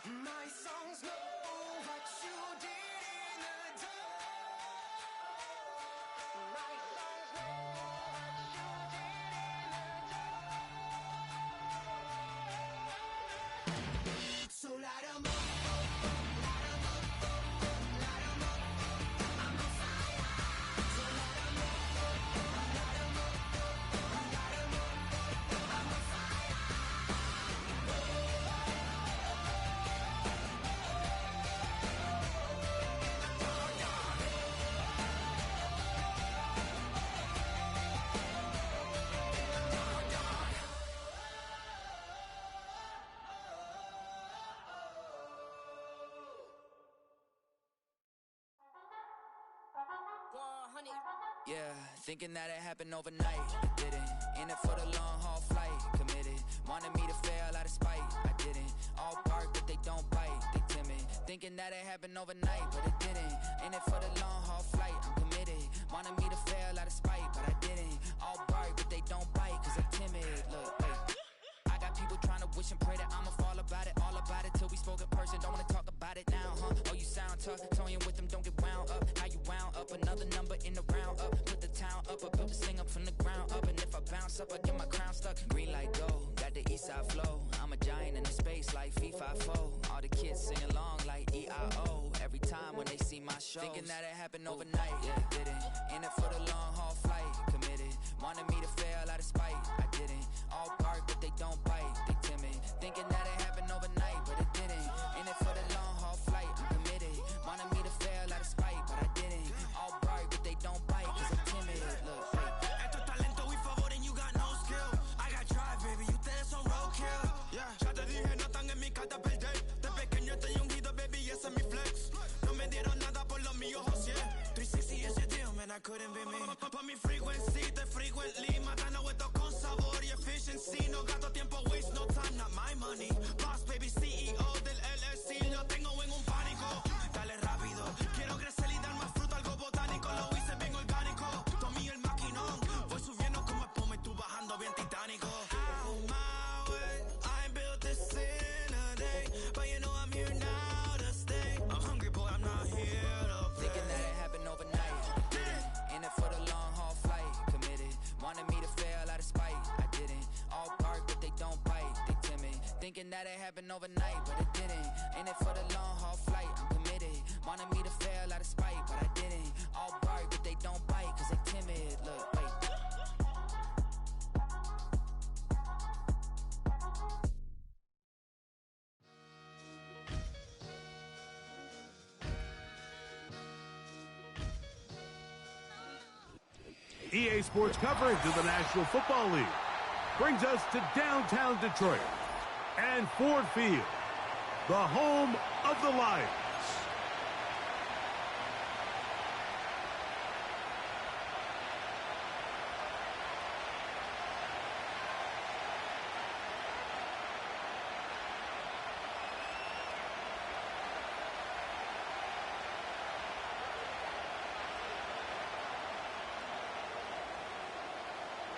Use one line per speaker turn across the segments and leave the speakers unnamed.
My songs know what you did in the dark. My songs know what you did in the dark. So light 'em up, light 'em up, light 'em up. I'm on fire. So light 'em up, light 'em up, light 'em up. I'm on fire.
Yeah, thinking that it happened overnight, it didn't. In it for the long haul flight, committed. Wanted me to fail out of spite, I didn't. All bark but they don't bite, they timid. Thinking that it happened overnight, but it didn't. In it for the long haul flight, I'm committed. Wanted me to fail out of spite, but I didn't. All bark but they don't bite, cause I'm timid. Look, wait. I got people trying to wish and pray that I'ma fall about it, all about it till we spoke in person. Don't wanna talk about it now, huh? Oh, you sound tough, toying with them, don't get wound up. How you wound up? Another number in the round up. Put the town up, I built this thing up from the ground up. And if I bounce up, I get my crown stuck. Green light go, got the east side flow. I'm a giant in the space like FIFA4. All the kids sing along like EIO. Every time when they see my show, thinking that it happened overnight, yeah, it didn't. In it for the long haul flight, committed. Wanted me to fail out of spite, I didn't. All bark but they don't bite, they timid. Thinking that it happened overnight, but it didn't. In it for the long haul flight, I'm committed. Wanted me to fail out of spite, but I didn't. All bark but they don't bite, cause I'm timid. Look,
Esto es talento y favor and you got no skill. I got drive, baby, ustedes son roadkill. Yeah, ya te dije, no están en mi carta perder. De pequeño estoy ungido, baby, ese es mi flex. No me dieron nada por lo mío, José. 360 is your deal, man, I couldn't be me. Pa' mi frequency, te frequently. Matando esto con sabor y efficiency. No gasto tiempo, waste no time, not my money. Boss, baby, CEO del LLC. Lo tengo en un pánico. Dale rápido, quiero crecer y dar más fruto, algo botánico. Lo hice bien orgánico. Tomé el maquinón. Voy subiendo como espuma y tú bajando bien titánico. Out my way, I built this in a day. But you know I'm here now to stay. I'm hungry, boy, I'm not here to play.
thinking that it happened overnight, didn't. In it for the long haul flight, committed. Wanted me to fail out of spite, I didn't. All bark but they don't bite, they timid. Thinking that it happened overnight, but it didn't. In it for the long haul flight, I'm committed. Wanted me to fail out of spite, but I didn't. All bark but they don't bite, cause they timid. Look, wait.
EA Sports coverage of the National Football League brings us to downtown Detroit and Ford Field, the home of the Lions.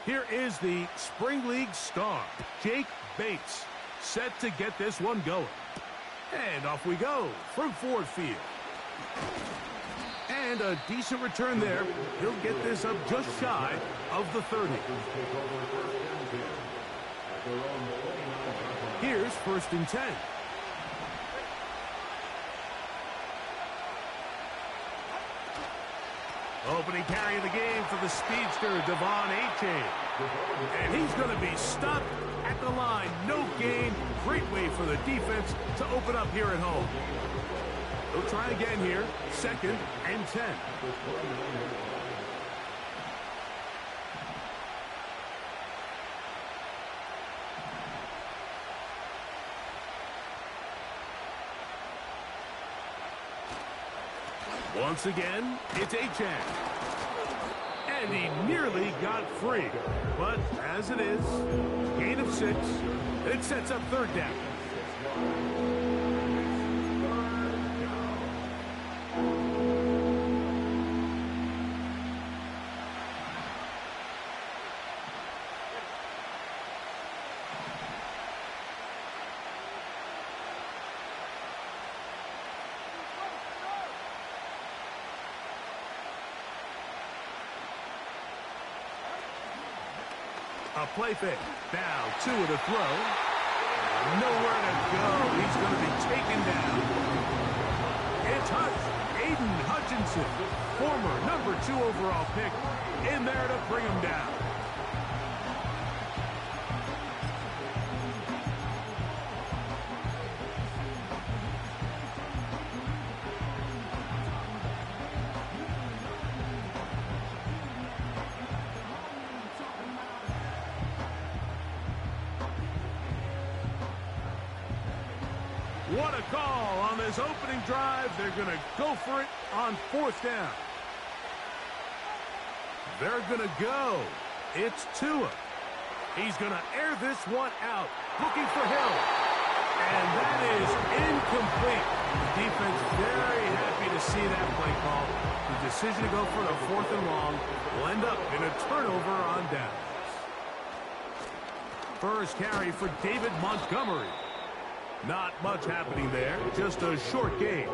Here is the Spring League star, Jake Bates, set to get this one going. And off we go from Ford Field. And a decent return there. He'll get this up just shy of the 30. Here's 1st and 10. Opening carry of the game for the speedster, Devon A-Chain. And he's going to be stopped at the line. No gain. Great way for the defense to open up here at home. They'll try again here. 2nd and 10. Once again, it's A-Chan. And he nearly got free. But as it is, gain of 6. It sets up 3rd down. A play fake. Now Tua to throw. Nowhere to go. He's going to be taken down. It's Hutch. Aiden Hutchinson, former #2 overall pick, in there to bring him down. What a call on this opening drive. They're going to go for it on 4th down. They're going to go. It's Tua. He's going to air this one out, looking for Hill. And that is incomplete. The defense very happy to see that play call. The decision to go for the 4th and long will end up in a turnover on downs. First carry for David Montgomery. Not much happening there, just a short game.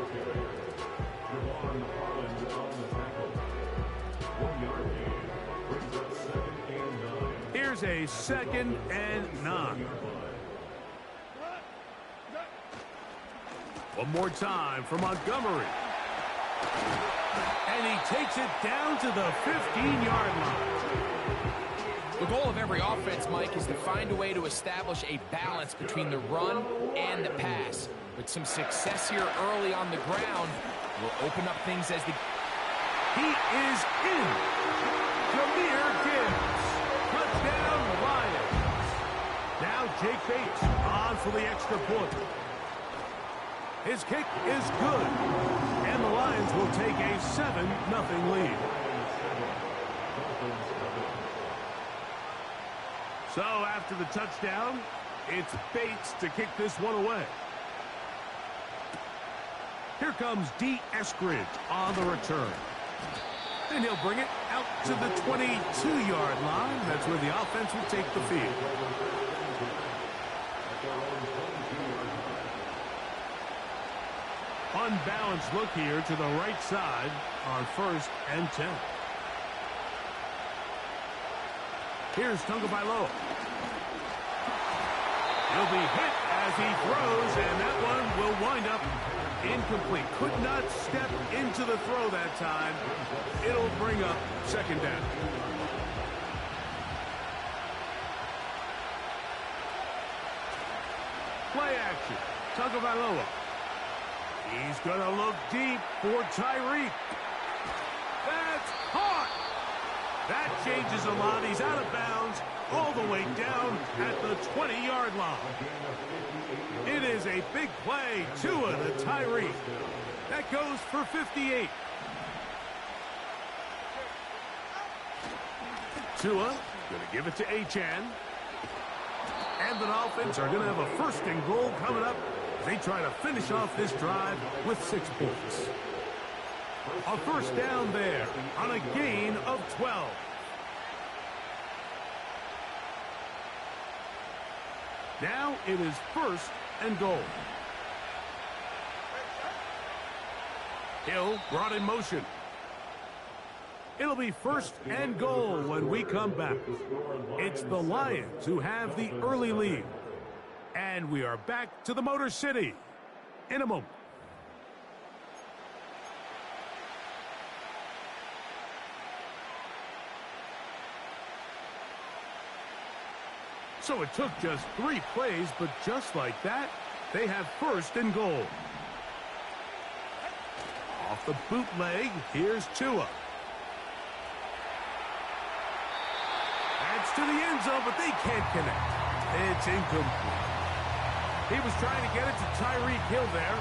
Here's a 2nd and 9. One more time for Montgomery. And he takes it down to the 15-yard line.
The goal of every offense, Mike, is to find a way to establish a balance between the run and the pass. With some success here early on the ground, will open up things as the...
He is in. Jahmyr Gibbs. Touchdown, Lions. Now Jake Bates on for the extra point. His kick is good. And the Lions will take a 7-0 lead. So after the touchdown, it's Bates to kick this one away. Here comes D. Eskridge on the return. And he'll bring it out to the 22-yard line. That's where the offense will take the field. Unbalanced look here to the right side on 1st and 10. Here's Tagovailoa. He'll be hit as he throws, and that one will wind up incomplete. Could not step into the throw that time. It'll bring up 2nd down. Play action. Tagovailoa. He's going to look deep for Tyreek. That's caught. That changes a lot. He's out of bounds all the way down at the 20-yard line. It is a big play. Tua to Tyreek. That goes for 58. Tua going to give it to Achane. And the Dolphins are going to have a 1st and goal coming up as they try to finish off this drive with 6 points. A 1st down there on a gain of 12. Now it is 1st and goal. Hill brought in motion. It'll be 1st and goal when we come back. It's the Lions who have the early lead. And we are back to the Motor City in a moment. So it took just 3 plays, but just like that, they have 1st and goal. Off the bootleg, here's Tua. That's to the end zone, but they can't connect. It's incomplete. He was trying to get it to Tyreek Hill there,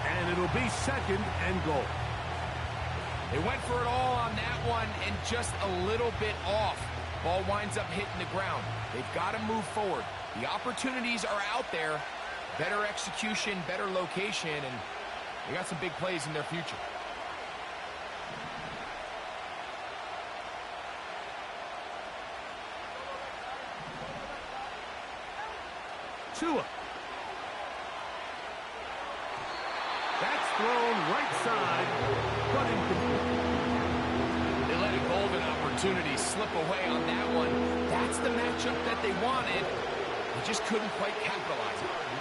and it'll be 2nd and goal.
They went for it all on that one and just a little bit off. Ball winds up hitting the ground. They've got to move forward. The opportunities are out there. Better execution, better location, and they got some big plays in their future.
Tua. That's thrown right side, but incomplete.
They let it go golden opportunity slip away on that one. That's the matchup that they wanted. They just couldn't quite capitalize on it.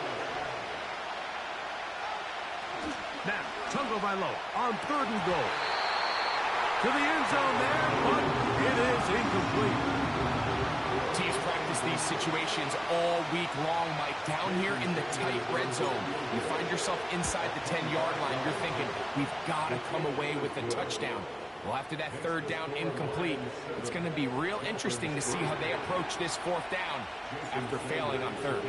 Now, Tagovailoa on 3rd and goal. To the end zone there, but it is incomplete.
Teams practice these situations all week long, Mike. Down here in the tight red zone, you find yourself inside the 10-yard line. You're thinking, we've got to come away with a touchdown. Well, after that 3rd down incomplete, it's going to be real interesting to see how they approach this 4th down after failing on 3rd.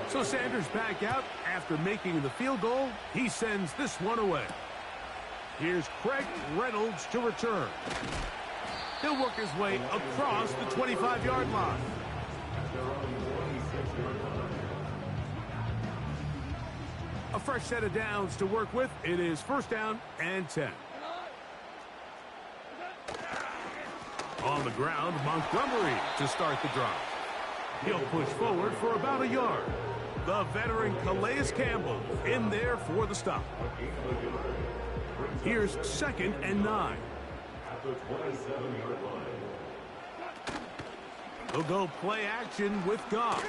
So Sanders back out after making the field goal. He sends this one away. Here's Craig Reynolds to return. He'll work his way across the 25-yard line. A fresh set of downs to work with. It is 1st down and 10. On the ground, Montgomery to start the drive. He'll push forward for about a yard. The veteran Calais Campbell in there for the stop. Here's 2nd and 9. He'll go play action with Goff.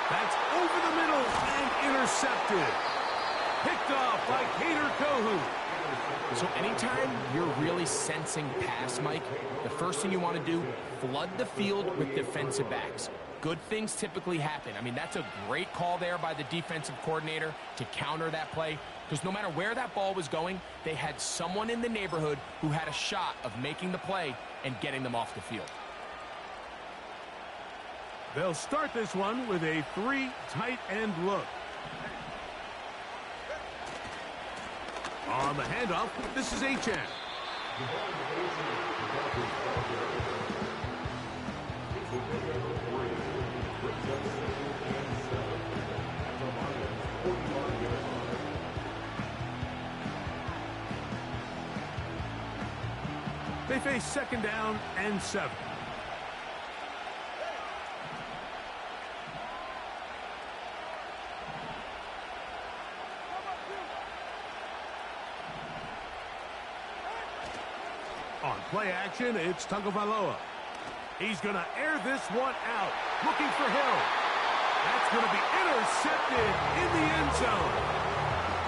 That's over the middle and intercepted. Picked off by Kader Kohou.
So anytime you're really sensing pass, Mike, the first thing you want to do, flood the field with defensive backs. Good things typically happen. I mean, that's a great call there by the defensive coordinator to counter that play, because no matter where that ball was going, they had someone in the neighborhood who had a shot of making the play and getting them off the field.
They'll start this one with a 3 tight end look. On the handoff, this is Achane. They face 2nd down and 7. On play action, it's Tagovailoa. He's going to air this one out, looking for Hill. That's going to be intercepted in the end zone.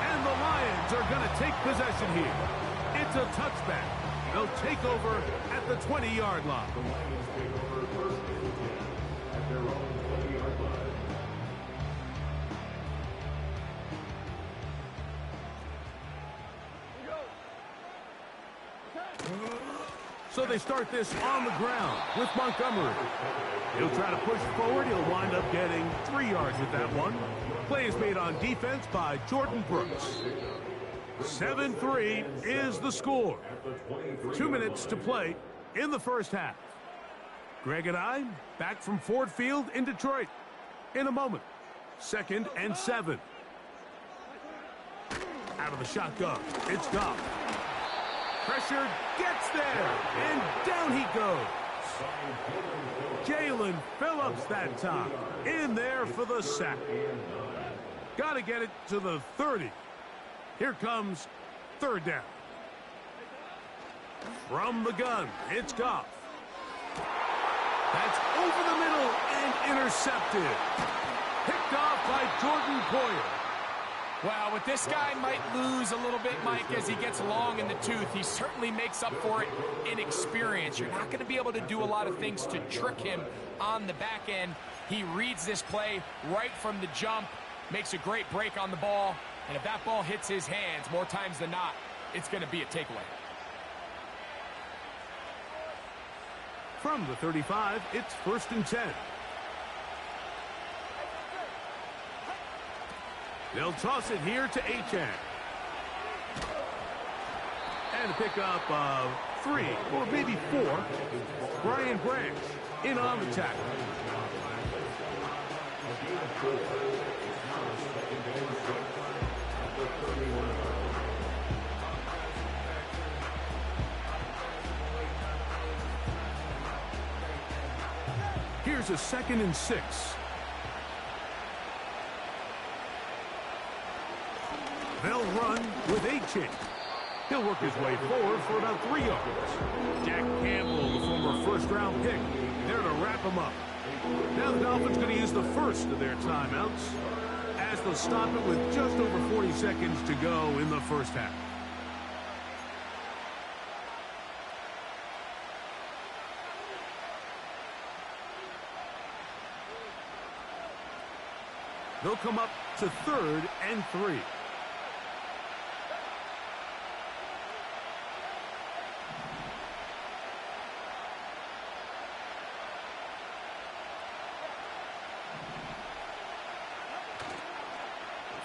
And the Lions are going to take possession here. It's a touchback. They'll take over at the 20-yard line. So they start this on the ground with Montgomery. He'll try to push forward. He'll wind up getting 3 yards with that one. Play is made on defense by Jordan Brooks. 7-3 is the score. 2 minutes to play in the first half. Greg and I back from Ford Field in Detroit in a moment. 2nd and 7. Out of the shotgun, it's Goff. Pressure gets there, and down he goes. Jalen Phillips that time, in there for the sack. Got to get it to the 30. Here comes 3rd down. From the gun, it's Goff. That's over the middle and intercepted. Picked off by Jordan Poyer.
Well, with this guy might lose a little bit, Mike, as he gets long in the tooth. He certainly makes up for it in experience. You're not going to be able to do a lot of things to trick him on the back end. He reads this play right from the jump, makes a great break on the ball, and if that ball hits his hands more times than not, it's going to be a takeaway.
From the 35, it's 1st and 10. They'll toss it here to Achane. And a pickup of 3 or maybe 4. Brian Branch in on the tackle. Here's a 2nd and 6. They'll run with Achane. He'll work his way forward for about 3 yards. Jack Campbell, the former first-round pick, there to wrap him up. Now the Dolphins going to use the first of their timeouts as they'll stop it with just over 40 seconds to go in the first half. They'll come up to 3rd and 3.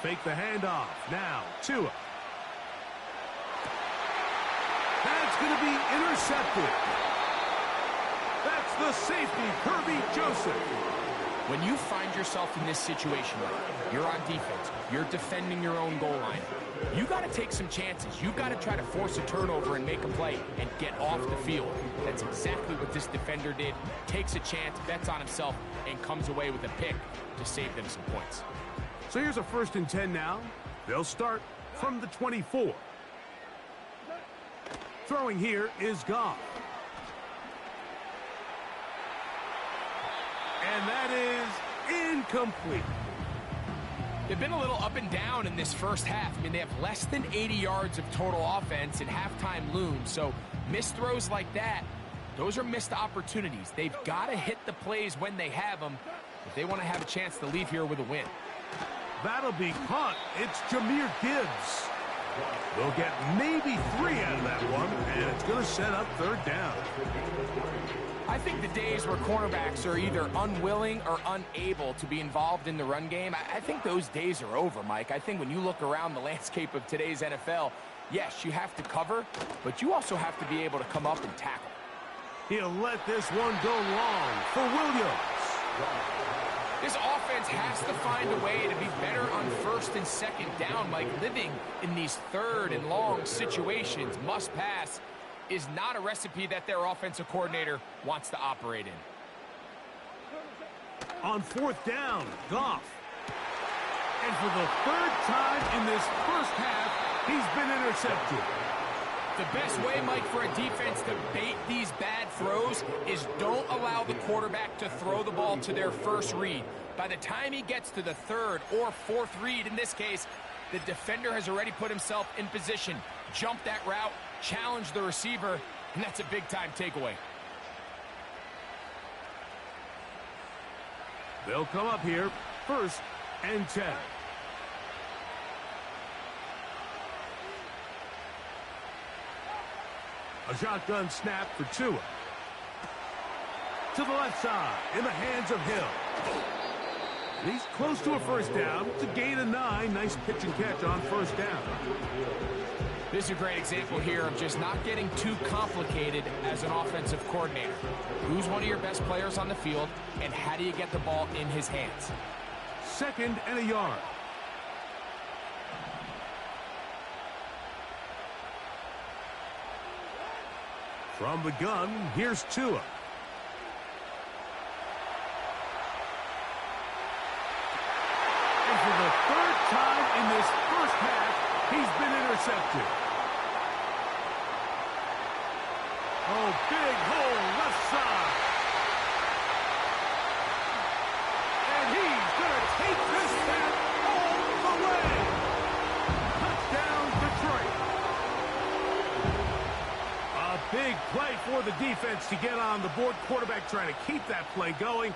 Fake the handoff. Now, Tua. That's going to be intercepted. That's the safety, Kirby Joseph.
When you find yourself in this situation, you're on defense, you're defending your own goal line, you got to take some chances. You got to try to force a turnover and make a play and get off the field. That's exactly what this defender did. Takes a chance, bets on himself, and comes away with a pick to save them some points.
So here's a 1st and 10 now. They'll start from the 24. Throwing here is Goff. And that is incomplete.
They've been a little up and down in this first half. I mean, they have less than 80 yards of total offense and halftime looms. So missed throws like that, those are missed opportunities. They've got to hit the plays when they have them if they want to have a chance to leave here with a win.
That'll be caught. It's Jahmyr Gibbs. They'll get maybe 3 out of that one, and it's going to set up 3rd down.
I think the days where cornerbacks are either unwilling or unable to be involved in the run game, I think those days are over, Mike. I think when you look around the landscape of today's NFL, yes, you have to cover, but you also have to be able to come up and tackle.
He'll let this one go long for Williams.
This offense has to find a way to be better on 1st and 2nd down, Mike. Living in these 3rd and long situations, must pass, is not a recipe that their offensive coordinator wants to operate in.
On 4th down, Goff. And for the 3rd time in this first half, he's been intercepted.
The best way, Mike, for a defense to bait these bad throws is don't allow the quarterback to throw the ball to their first read. By the time he gets to the 3rd or 4th read, in this case, the defender has already put himself in position, jump that route, challenge the receiver, and that's a big-time takeaway.
They'll come up here, 1st and 10. A shotgun snap for Tua. To the left side, in the hands of Hill. And he's close to a 1st down. It's a gain of 9. Nice pitch and catch on 1st down.
This is a great example here of just not getting too complicated as an offensive coordinator. Who's one of your best players on the field, and how do you get the ball in his hands?
2nd and a yard. From the gun, here's Tua. And for the 3rd time in this first half, he's been intercepted. Oh, big hole left side. And he's going to take this snap all the way. Touchdown, Detroit. A big play for the defense to get on the board. Quarterback trying to keep that play going.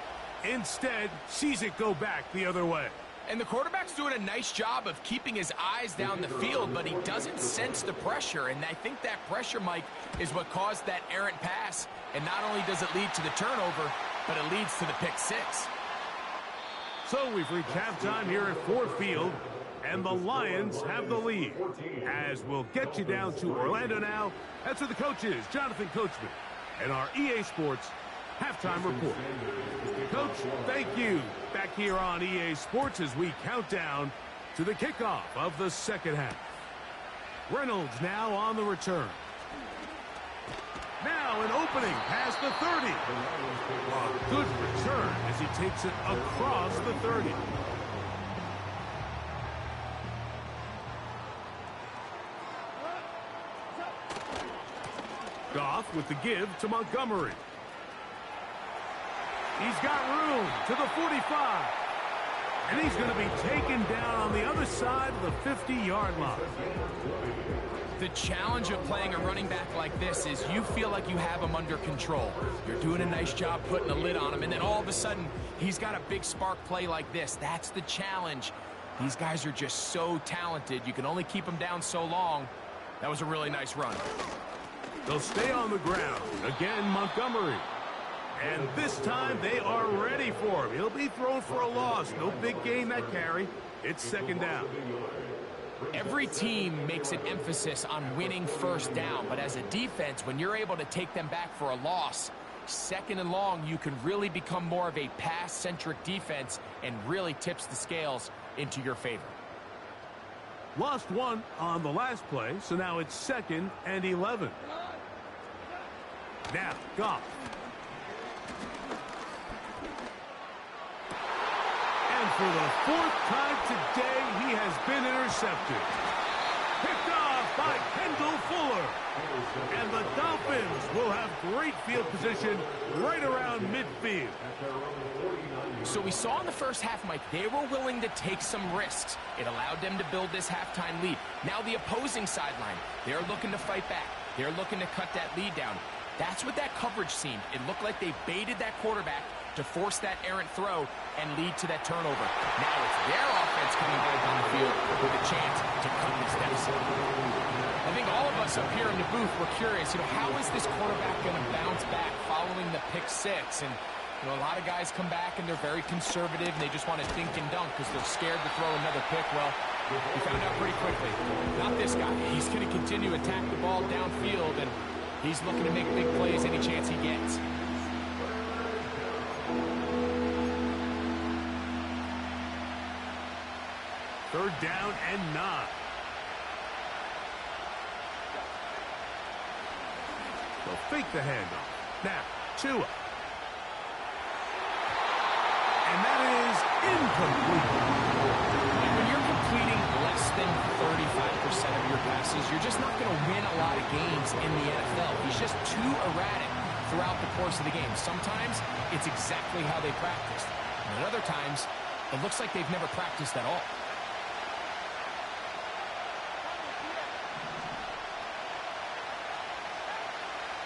Instead, sees it go back the other way.
And the quarterback's doing a nice job of keeping his eyes down the field, but he doesn't sense the pressure. And I think that pressure, Mike, is what caused that errant pass. And not only does it lead to the turnover, but it leads to the pick 6.
So we've reached halftime here at Ford Field, and the Lions have the lead. As we'll get you down to Orlando now, that's where the coach is, Jonathan Coachman, and our EA Sports halftime report. Coach, thank you. Back here on EA Sports as we count down to the kickoff of the second half. Reynolds now on the return. Now an opening past the 30. A good return as he takes it across the 30. Goff with the give to Montgomery. He's got room to the 45. And he's going to be taken down on the other side of the 50-yard line.
The challenge of playing a running back like this is you feel like you have him under control. You're doing a nice job putting a lid on him, and then all of a sudden, he's got a big spark play like this. That's the challenge. These guys are just so talented. You can only keep them down so long. That was a really nice run.
They'll stay on the ground. Again, Montgomery. And this time, they are ready for him. He'll be thrown for a loss. No big gain that carry. It's second down.
Every team makes an emphasis on winning first down, but as a defense, when you're able to take them back for a loss, second and long, you can really become more of a pass-centric defense and really tips the scales into your favor.
Lost one on the last play, so now it's 2nd and 11. Now, Goff. And for the 4th time today, he has been intercepted. Picked off by Kendall Fuller. And the Dolphins will have great field position right around midfield.
So we saw in the first half, Mike, they were willing to take some risks. It allowed them to build this halftime lead. Now the opposing sideline, they're looking to fight back. They're looking to cut that lead down. That's what that coverage seemed. It looked like they baited that quarterback to force that errant throw and lead to that turnover. Now it's their offense coming back on the field with a chance to cut this deficit. I think all of us up here in the booth were curious, how is this quarterback going to bounce back following the pick six? And, a lot of guys come back and they're very conservative and they just want to dink and dunk because they're scared to throw another pick. Well, we found out pretty quickly. Not this guy. He's going to continue to attack the ball downfield, and he's looking to make big plays any chance he gets.
Third down and 9. They'll fake the handoff. Now, Tua. And that is incomplete.
When you're completing less than 35% of your passes, you're just not going to win a lot of games in the NFL. He's just too erratic throughout the course of the game. Sometimes it's exactly how they practiced. And at other times, it looks like they've never practiced at all.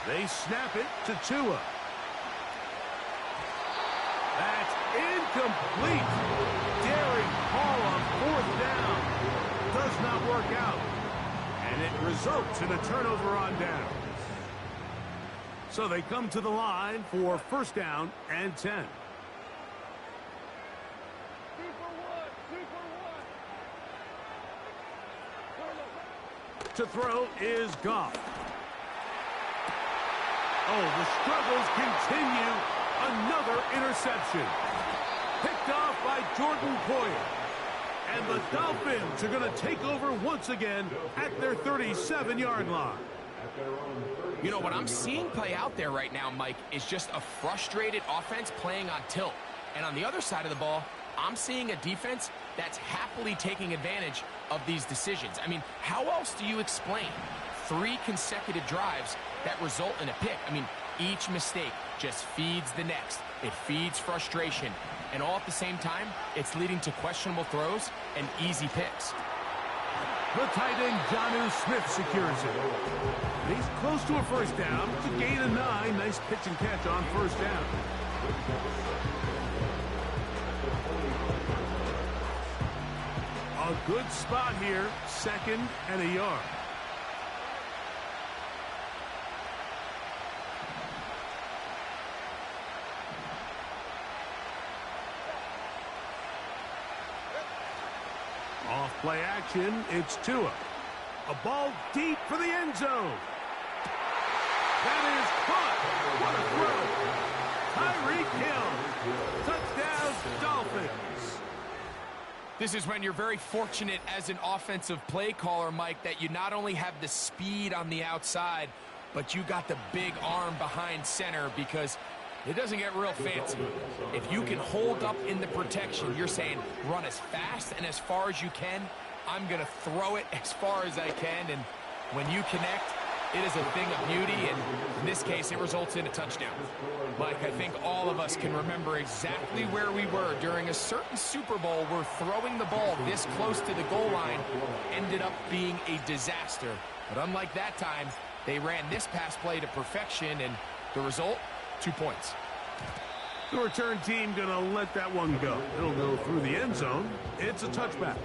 They snap it to Tua. That's incomplete. Daring call on 4th down. Does not work out. And it results in a turnover on downs. So they come to the line for 1st down and 10. To throw is Goff. Oh, the struggles continue. Another interception. Picked off by Jordan Poyer. And the Dolphins are going to take over once again at their 37-yard line.
What I'm seeing play out there right now, Mike, is just a frustrated offense playing on tilt. And on the other side of the ball, I'm seeing a defense that's happily taking advantage of these decisions. I mean, how else do you explain 3 consecutive drives that result in a pick? I mean, each mistake just feeds the next. It feeds frustration. And all at the same time, it's leading to questionable throws and easy picks.
The tight end, Jonnu Smith, secures it. And he's close to a 1st down. It's a gain of 9. Nice pitch and catch on 1st down. A good spot here. 2nd and a yard. Off play action, it's Tua. A ball deep for the end zone. That is caught. What a throw. Tyreek Hill. Touchdown, Dolphins.
This is when you're very fortunate as an offensive play caller, Mike, that you not only have the speed on the outside, but you got the big arm behind center, because it doesn't get real fancy. If you can hold up in the protection, you're saying run as fast and as far as you can. I'm going to throw it as far as I can. And when you connect, It is a thing of beauty, and in this case, it results in a touchdown. Mike, I think all of us can remember exactly where we were during a certain Super Bowl where throwing the ball this close to the goal line ended up being a disaster. But unlike that time, they ran this pass play to perfection, and the result, 2 points.
The return team going to let that one go. It'll go through the end zone. It's a touchback.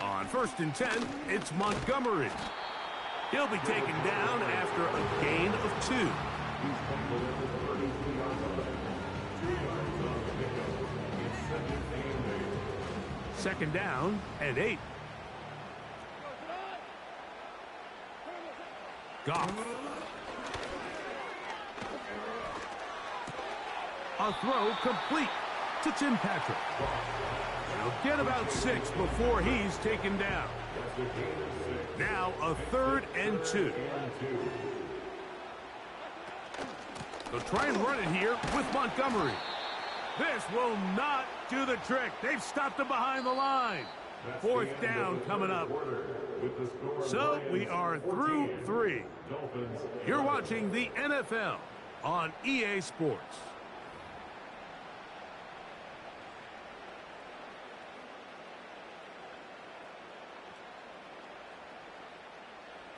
On 1st and 10, it's Montgomery. He'll be taken down after a gain of 2. Second down and 8. Goff. A throw complete to Tim Patrick. He'll get about 6 before he's taken down. Now a 3rd and 2. They'll try and run it here with Montgomery. This will not do the trick. They've stopped him behind the line. 4th down coming up. So we are through 3. You're watching the NFL on EA Sports.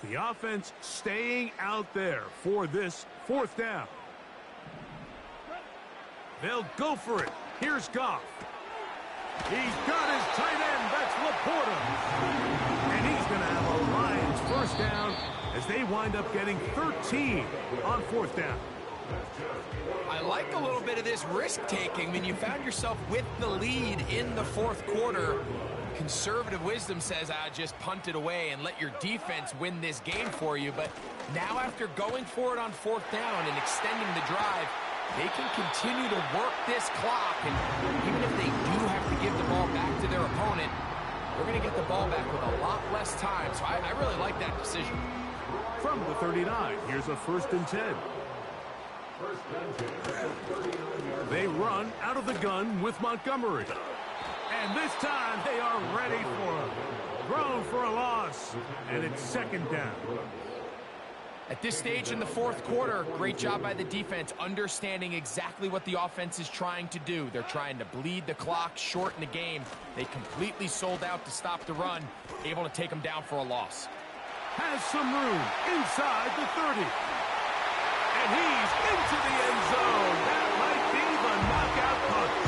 The offense staying out there for this 4th down. They'll go for it. Here's Goff. He's got his tight end. That's Laporta. And he's going to have a Lions 1st down as they wind up getting 13 on 4th down.
I like a little bit of this risk-taking when you found yourself with the lead in the 4th quarter. Conservative wisdom says, just punt it away and let your defense win this game for you. But now after going for it on 4th down and extending the drive, they can continue to work this clock. And even if they do have to give the ball back to their opponent, they're going to get the ball back with a lot less time. So I really like that decision.
From the 39, here's a 1st and 10. They run out of the gun with Montgomery. And this time they are ready for him. Thrown for a loss. And it's 2nd down.
At this stage in the 4th quarter, great job by the defense understanding exactly what the offense is trying to do. They're trying to bleed the clock, shorten the game. They completely sold out to stop the run, able to take them down for a loss.
Has some room inside the 30. And he's into the end zone. That might be the knockout punch.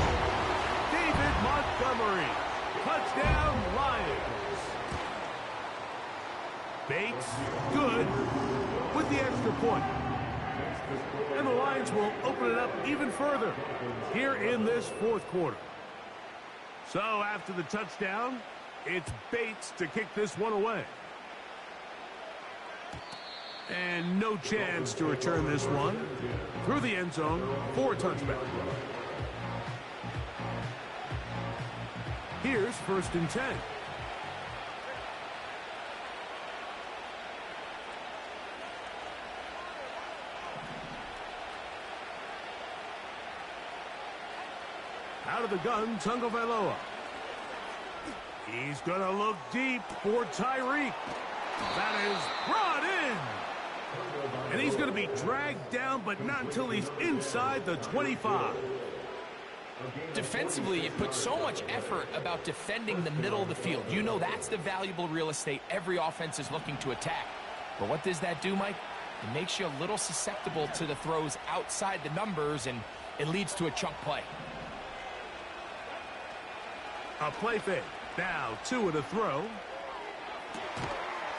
David Montgomery. Touchdown, Lions. Bates, good, with the extra point. And the Lions will open it up even further here in this 4th quarter. So after the touchdown, it's Bates to kick this one away. And no chance to return this one through the end zone for a touchback. Here's 1st and 10. Out of the gun, Tagovailoa. He's going to look deep for Tyreek. That is brought in. And he's going to be dragged down, but not until he's inside the 25.
Defensively, you put so much effort about defending the middle of the field. You know that's the valuable real estate every offense is looking to attack. But what does that do, Mike? It makes you a little susceptible to the throws outside the numbers, and it leads to a chunk play.
A play fake. Now 2 to throw.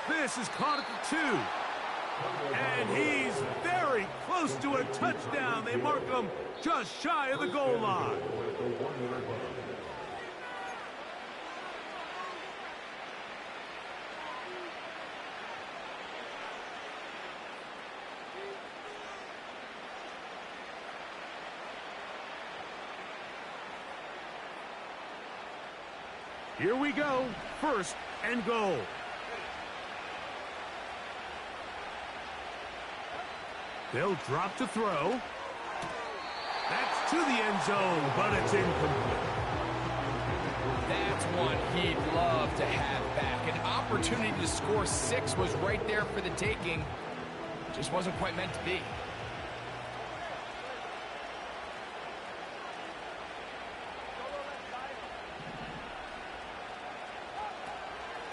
This is caught at the 2. And he's very close to a touchdown. They mark him just shy of the goal line. Here we go. 1st and goal. They'll drop to throw. That's to the end zone, but it's incomplete.
That's one he'd love to have back. An opportunity to score 6 was right there for the taking. Just wasn't quite meant to be.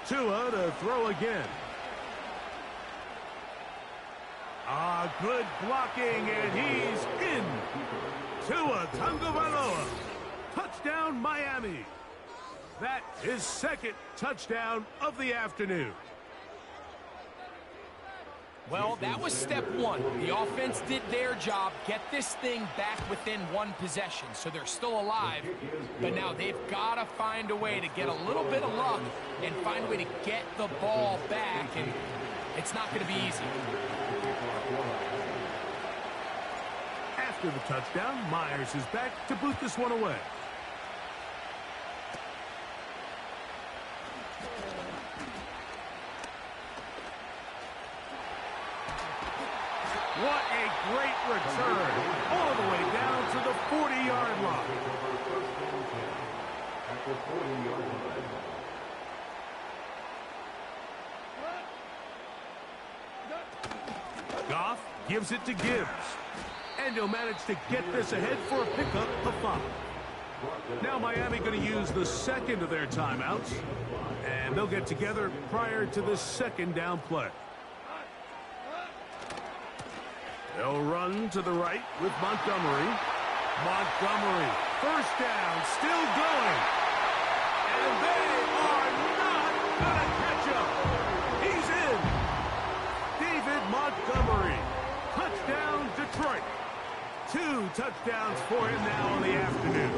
Tua to throw again. Good blocking, and he's in. Tua Tagovailoa. Touchdown, Miami. That is second touchdown of the afternoon.
Well, that was step 1. The offense did their job, get this thing back within 1 possession, so they're still alive. But now they've got to find a way to get a little bit of luck and find a way to get the ball back, and it's not going to be easy.
After the touchdown, Myers is back to boot this one away. What a great return, all the way down to the 40-yard line. Goff gives it to Gibbs. And he'll manage to get this ahead for a pickup of 5. Now Miami going to use the second of their timeouts. And they'll get together prior to the second down play. They'll run to the right with Montgomery. Montgomery, first down, still going. And they are not going to catch him. He's in. David Montgomery. Touchdown, Detroit. 2 touchdowns for him now on the afternoon.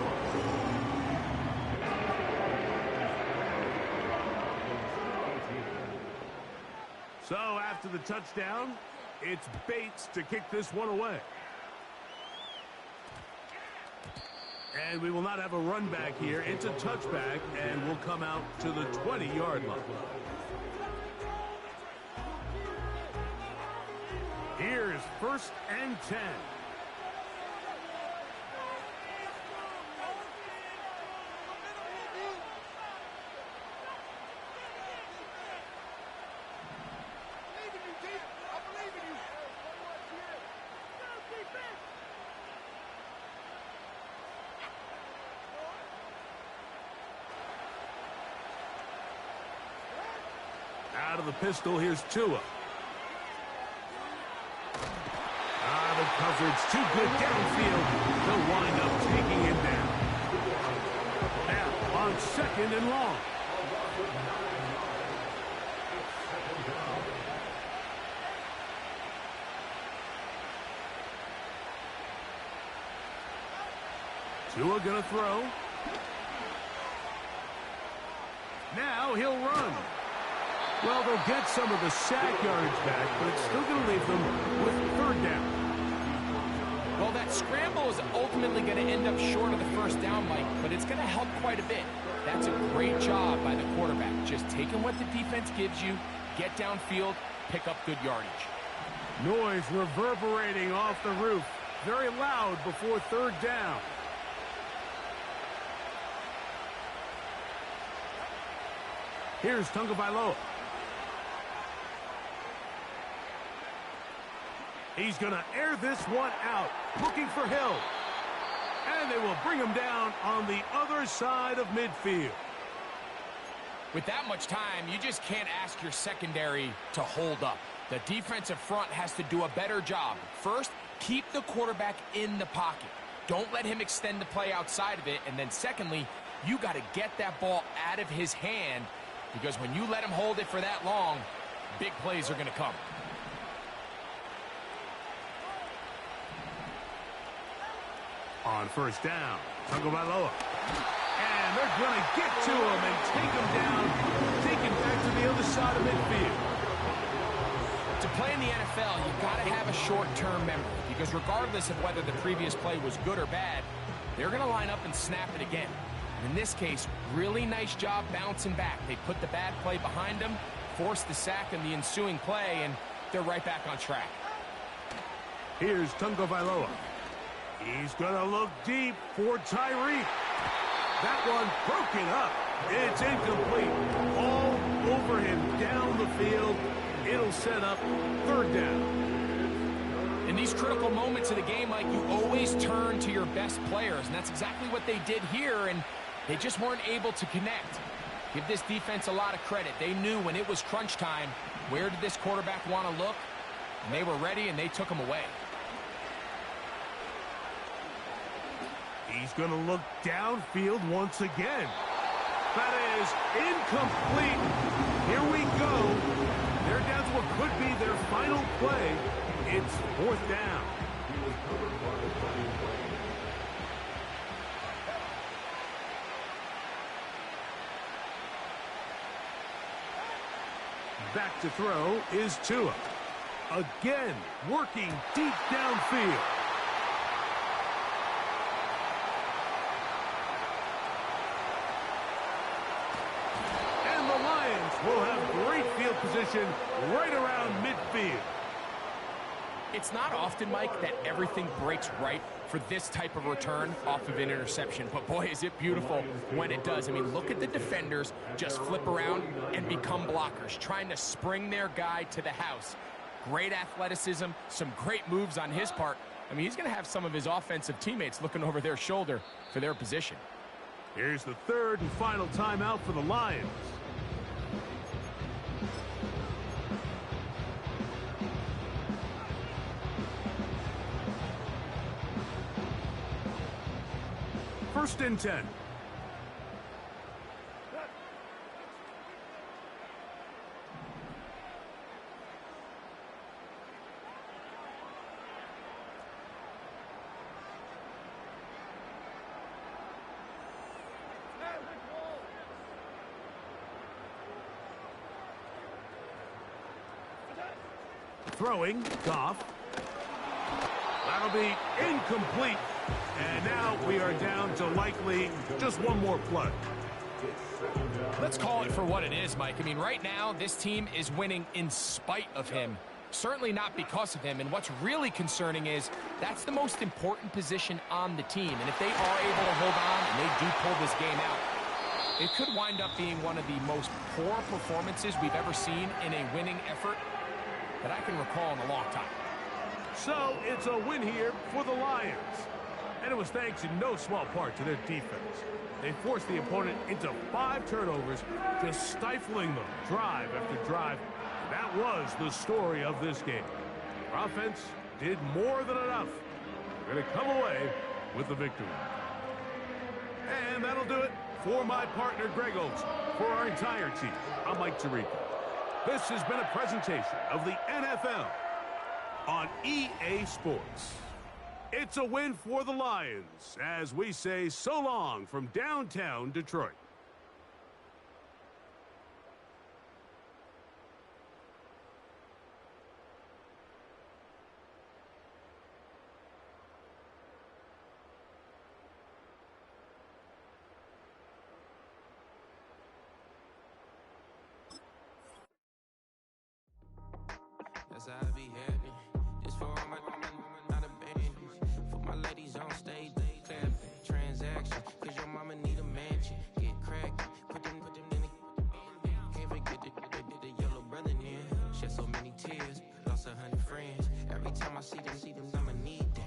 So after the touchdown, it's Bates to kick this one away. And we will not have a run back here. It's a touchback, and we'll come out to the 20-yard line. Here's 1st and 10. Out of the pistol, here's Tua. The coverage too good downfield. They'll wind up taking him down. Now on 2nd and long. Tua gonna throw. Now he'll run. Well, they'll get some of the sack yardage back, but it's still going to leave them with 3rd down.
Well, that scramble is ultimately going to end up short of the 1st down, Mike, but it's going to help quite a bit. That's a great job by the quarterback. Just taking what the defense gives you, get downfield, pick up good yardage.
Noise reverberating off the roof. Very loud before 3rd down. Here's Tagovailoa. He's going to air this one out, looking for Hill. And they will bring him down on the other side of midfield.
With that much time, you just can't ask your secondary to hold up. The defensive front has to do a better job. First, keep the quarterback in the pocket. Don't let him extend the play outside of it. And then secondly, you got to get that ball out of his hand, because when you let him hold it for that long, big plays are going to come.
On 1st down, Tagovailoa. And they're going to get to him and take him down, take him back to the other side of midfield.
To play in the NFL, you've got to have a short-term memory, because regardless of whether the previous play was good or bad, they're going to line up and snap it again. And in this case, really nice job bouncing back. They put the bad play behind them, forced the sack in the ensuing play, and they're right back on track.
Here's Tagovailoa. He's going to look deep for Tyreek. That one broken up. It's incomplete. All over him down the field. It'll set up third down.
In these critical moments of the game, Mike, you always turn to your best players, and that's exactly what they did here, and they just weren't able to connect. Give this defense a lot of credit. They knew when it was crunch time, where did this quarterback want to look? And they were ready, and they took him away.
He's going to look downfield once again. That is incomplete. Here we go. They're down to what could be their final play. It's fourth down. Back to throw is Tua. Again, working deep downfield. And the Lions will have great field position right around midfield.
It's not often, Mike, that everything breaks right for this type of return off of an interception. But, boy, is it beautiful when it does. I mean, look at the defenders just flip around and become blockers, trying to spring their guy to the house. Great athleticism, some great moves on his part. I mean, he's going to have some of his offensive teammates looking over their shoulder for their position.
Here's the third and final timeout for the Lions. First and 10. Throwing, Goff. That'll be incomplete. And now we are down to likely just one more play.
Let's call it for what it is, Mike. I mean, right now, this team is winning in spite of him. Certainly not because of him. And what's really concerning is that's the most important position on the team. And if they are able to hold on and they do pull this game out, it could wind up being one of the most poor performances we've ever seen in a winning effort that I can recall in a long time.
So it's a win here for the Lions. And it was thanks in no small part to their defense. They forced the opponent into 5 turnovers, just stifling them drive after drive. That was the story of this game. Our offense did more than enough. We're going to come away with the victory. And that'll do it for my partner, Greg Olson. For our entire team, I'm Mike Tirico. This has been a presentation of the NFL on EA Sports. It's a win for the Lions as we say so long from downtown Detroit.
That's how I be happy. This for all my not a band. For my ladies on stage, they clap transaction. Cause your mama need a mansion. Get cracked, put them in the can't forget the yellow brother near. Shed so many tears, lost 100 friends. Every time I see them, I'ma need that.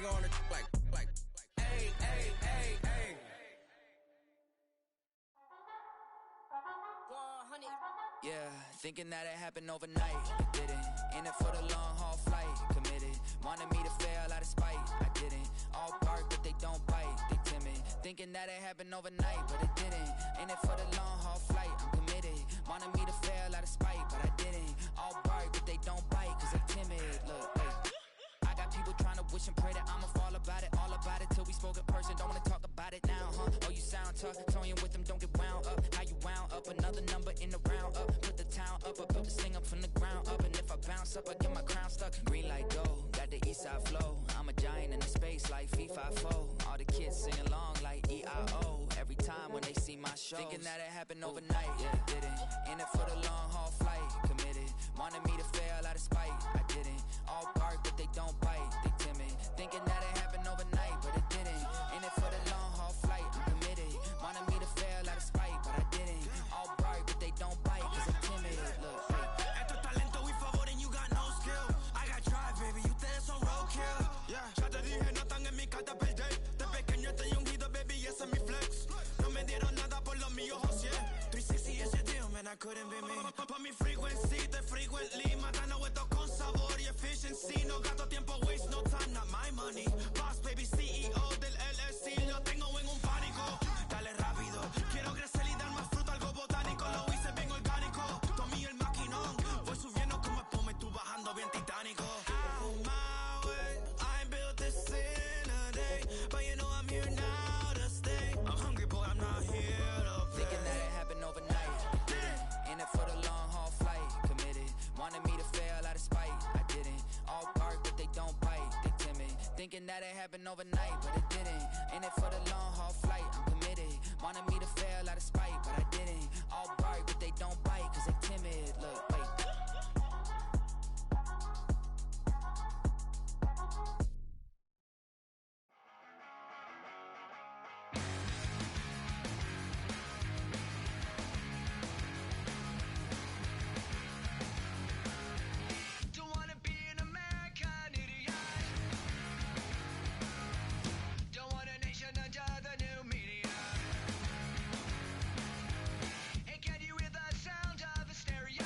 finger on the like, hey, hey, hey, hey.
100. Yeah, thinking that it happened overnight. It didn't. In it for the long haul flight. Committed. Wanted me to fail out of spite. I didn't. All bark, but they don't bite. They timid. Thinking that it happened overnight, but it didn't. In it for the long haul flight. I'm committed. Wanted me to fail out of spite, but I didn't. All bark, but they don't bite, cause they timid. Look, hey. I got people trying to wish and pray that I'ma fall about it, all about it, till we spoke in person, don't wanna talk about it now, huh? Oh, you sound tough, toying with them, don't get wound up. How you wound up, another number in the round up. Put the town up, I built this thing up from the ground up. And if I bounce up, I get my crown stuck. Green light go, got the east side flow. I'm a giant in the space like FIFA 4. All the kids sing along like E-I-O. Every time when they see my show, thinking that it happened overnight, yeah, didn't. In it for the long haul flight, committed. Wanted me to fail out of spite, I didn't. All bark, but they don't bite, they timid. Thinking that it happened overnight, but it didn't. In it for the long haul flight, I'm committed. Wanted me to fail out of spite, but I didn't. All bark, but they don't bite, cause I'm timid. Look,
Esto es talento, we favor and you got no skill. I got drive, baby, ustedes son roadkill. Yeah, ya te dije, no están en mi carta perder. De pequeño estoy ungido, baby, ese es mi flex. No me dieron nada por los míos, José. 360 is your deal, man, I couldn't be me. Pa' mi frequency, te frequently. Matando esto con sabor y efficiency. No gasto tiempo, waste no time, not my money. Boss, baby, CEO del LLC. Lo tengo en un pánico. Dale rápido, quiero crecer y dar más fruto, algo botánico. Lo hice bien orgánico. Tomé el maquinón. Voy subiendo como espuma y tú bajando bien titánico. Out my way, I ain't built this in a day. But you know I'm here now to stay. I'm hungry, boy, I'm not here to play.
thinking that it happened overnight, it didn't. In it for the long haul flight, committed. Wanted me to fail out of spite, I didn't. All bark, but they don't bite, they timid. Thinking that it happened overnight, but it didn't. In it for the long haul flight, I'm committed. Wanted me to fail out of spite, but I didn't. All bark, but they don't bite, cause they timid. Look, wait.
Don't wanna be an American idiot. Don't want a nation under the new media. And can you hear the sound of hysteria?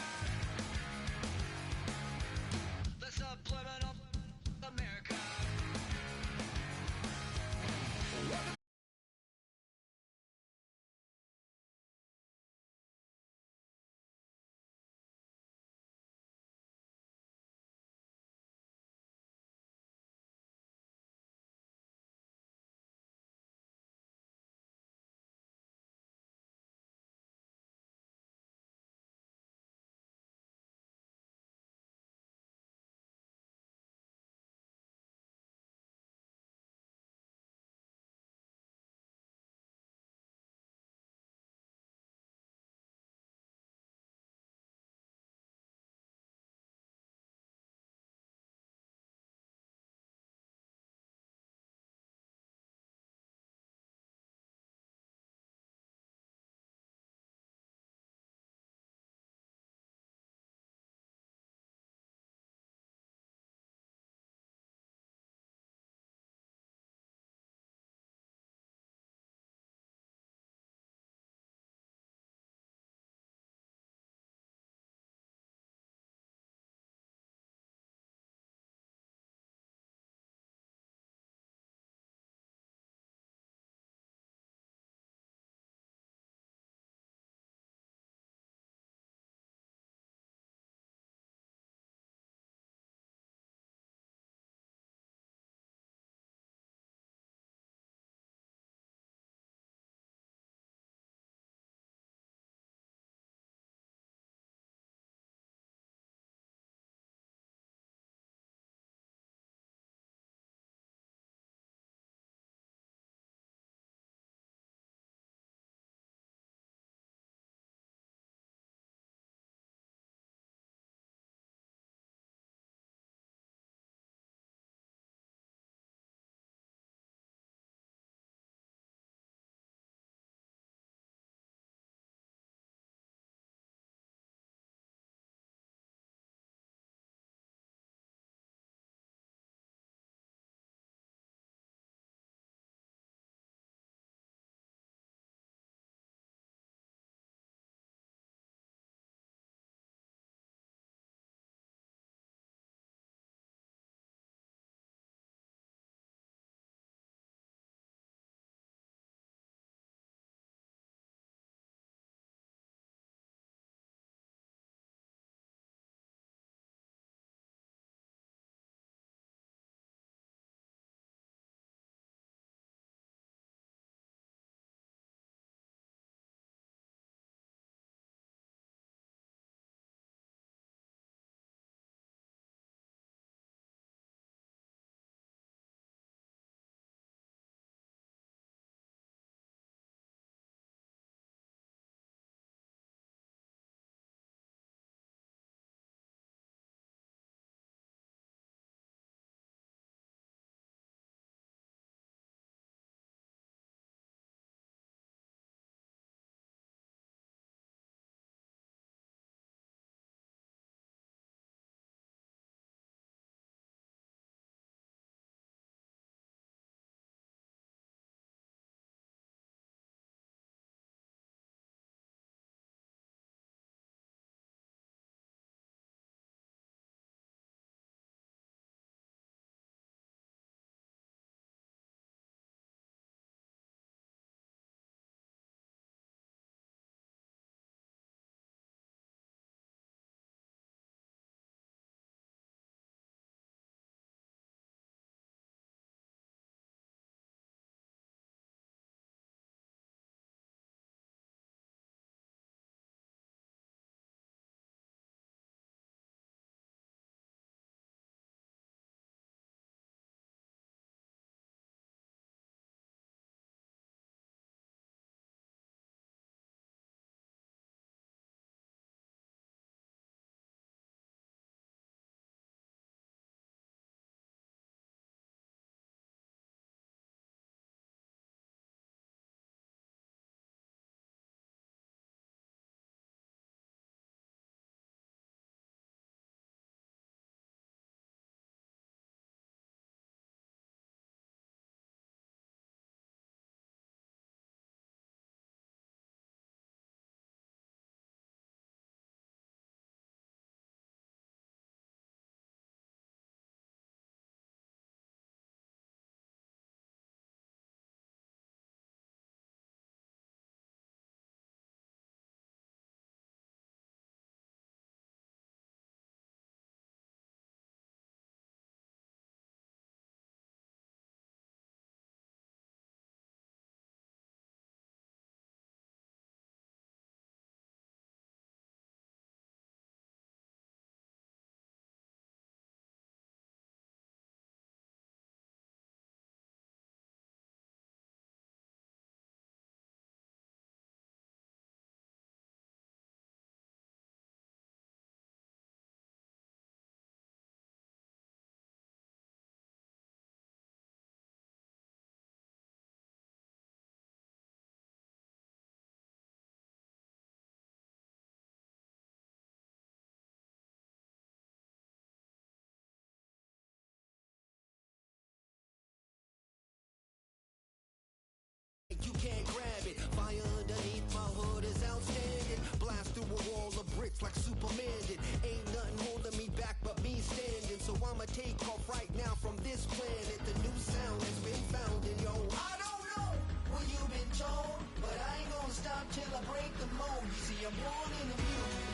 fast like Superman did. Ain't nothing holding me back but me standing. So I'ma take off right now from this planet. The new sound has been found in yo. I don't know what you've been told, but I ain't gonna stop till I break the mold. You see, I'm born in the music.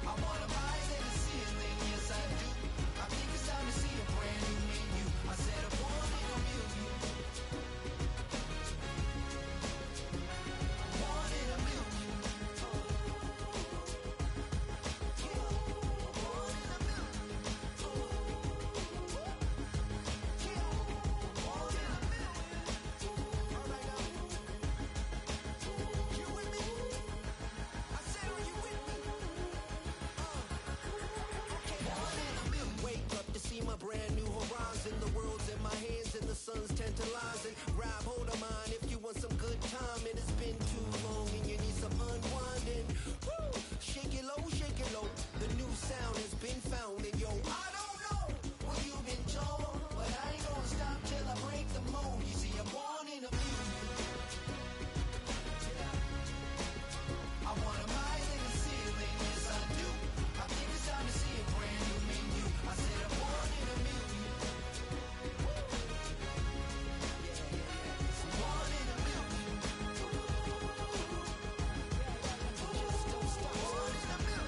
I wanna rise in the ceiling, yes I do. I think it's time to see a brand new menu. I said I'm born in the music. Born in the music. Born in the music. Born in the music. All right now. You with me? I said, are you with me? Wake up to see my brand new horizon. The world's in my hands and the sun's tantalizing. Grab hold of mine if you want some good time. And it's been too long and you need some unwinding. Woo! Shake it low. The new sound has been found. And yo, I don't know what you've been told, but I ain't gonna stop till I break the mold. You see, I'm born in the music. I wanna rise in the ceiling, yes I do. I think it's time to see a brand new menu. I said I'm born in the music. Born in the music. Just don't stop. Born in the music.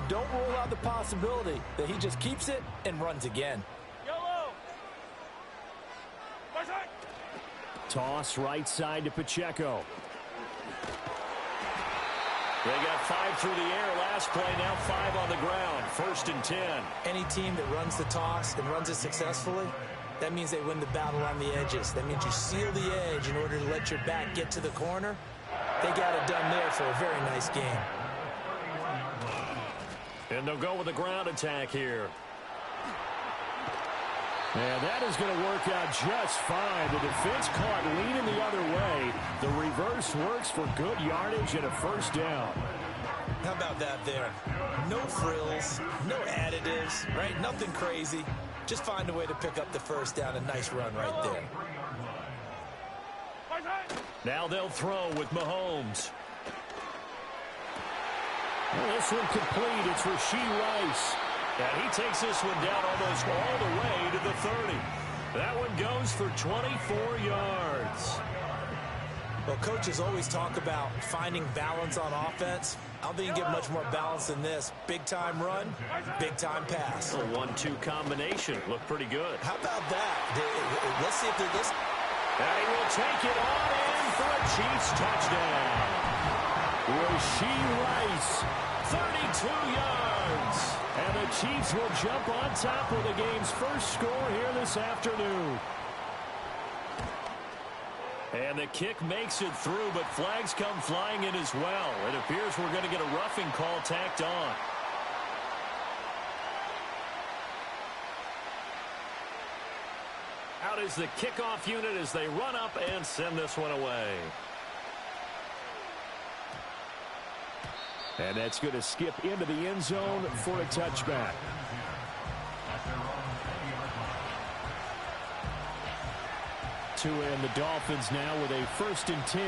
And don't rule out the possibility that he just keeps it and runs again.
Toss right side to Pacheco. They got 5 through the air last play, now 5 on the ground. 1st and 10.
Any team that runs the toss and runs it successfully, that means they win the battle on the edges. That means you seal the edge in order to let your back get to the corner. They got it done there for a very nice game.
And they'll go with a ground attack here. And that is going to work out just fine. The defense caught leaning the other way. The reverse works for good yardage and a 1st down.
How about that there? No frills, no additives, right? Nothing crazy. Just find a way to pick up the 1st down. A nice run right there.
Now they'll throw with Mahomes. Well, this one complete. It's Rashee Rice. And he takes this one down almost all the way to the 30. That one goes for 24 yards.
Well, coaches always talk about finding balance on offense. I don't think you get much more balance than this. Big-time run, big-time pass.
A 1-2 combination. Looked pretty good.
How about that? Let's see if they're this.
And he will take it on in for a Chiefs touchdown. Rashee Rice, 32 yards. And the Chiefs will jump on top with the game's first score here this afternoon. And the kick makes it through, but flags come flying in as well. It appears we're going to get a roughing call tacked on. Out is the kickoff unit as they run up and send this one away. And that's going to skip into the end zone for a touchback. Tua and the Dolphins now with a 1st and 10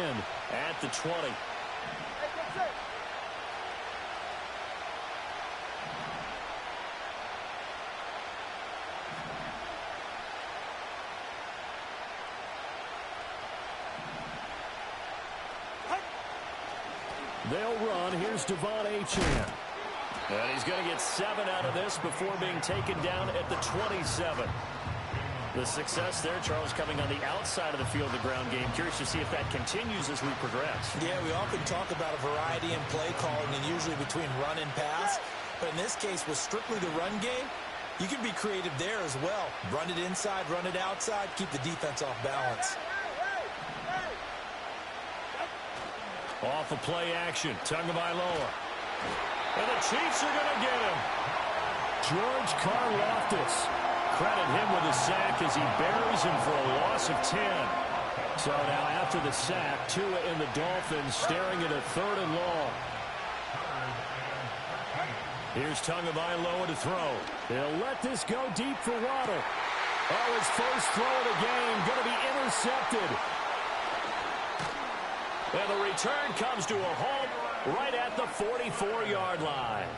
at the 20. They'll run. Here's Devon Achane. And he's going to get 7 out of this before being taken down at the 27. The success there, Charles, coming on the outside of the field of the ground game. Curious to see if that continues as we progress.
Yeah, we often talk about a variety in play calling and usually between run and pass. But in this case, with strictly the run game, you can be creative there as well. Run it inside, run it outside, keep the defense off balance.
Off of play action, Tagovailoa. And the Chiefs are going to get him. George Karlaftis. Credit him with a sack as he buries him for a loss of 10. So now after the sack, Tua and the Dolphins staring at a 3rd and long. Here's Tagovailoa to throw. He'll let this go deep for Waddle. Oh, his first throw of the game going to be intercepted. And the return comes to a halt right at the 44-yard line.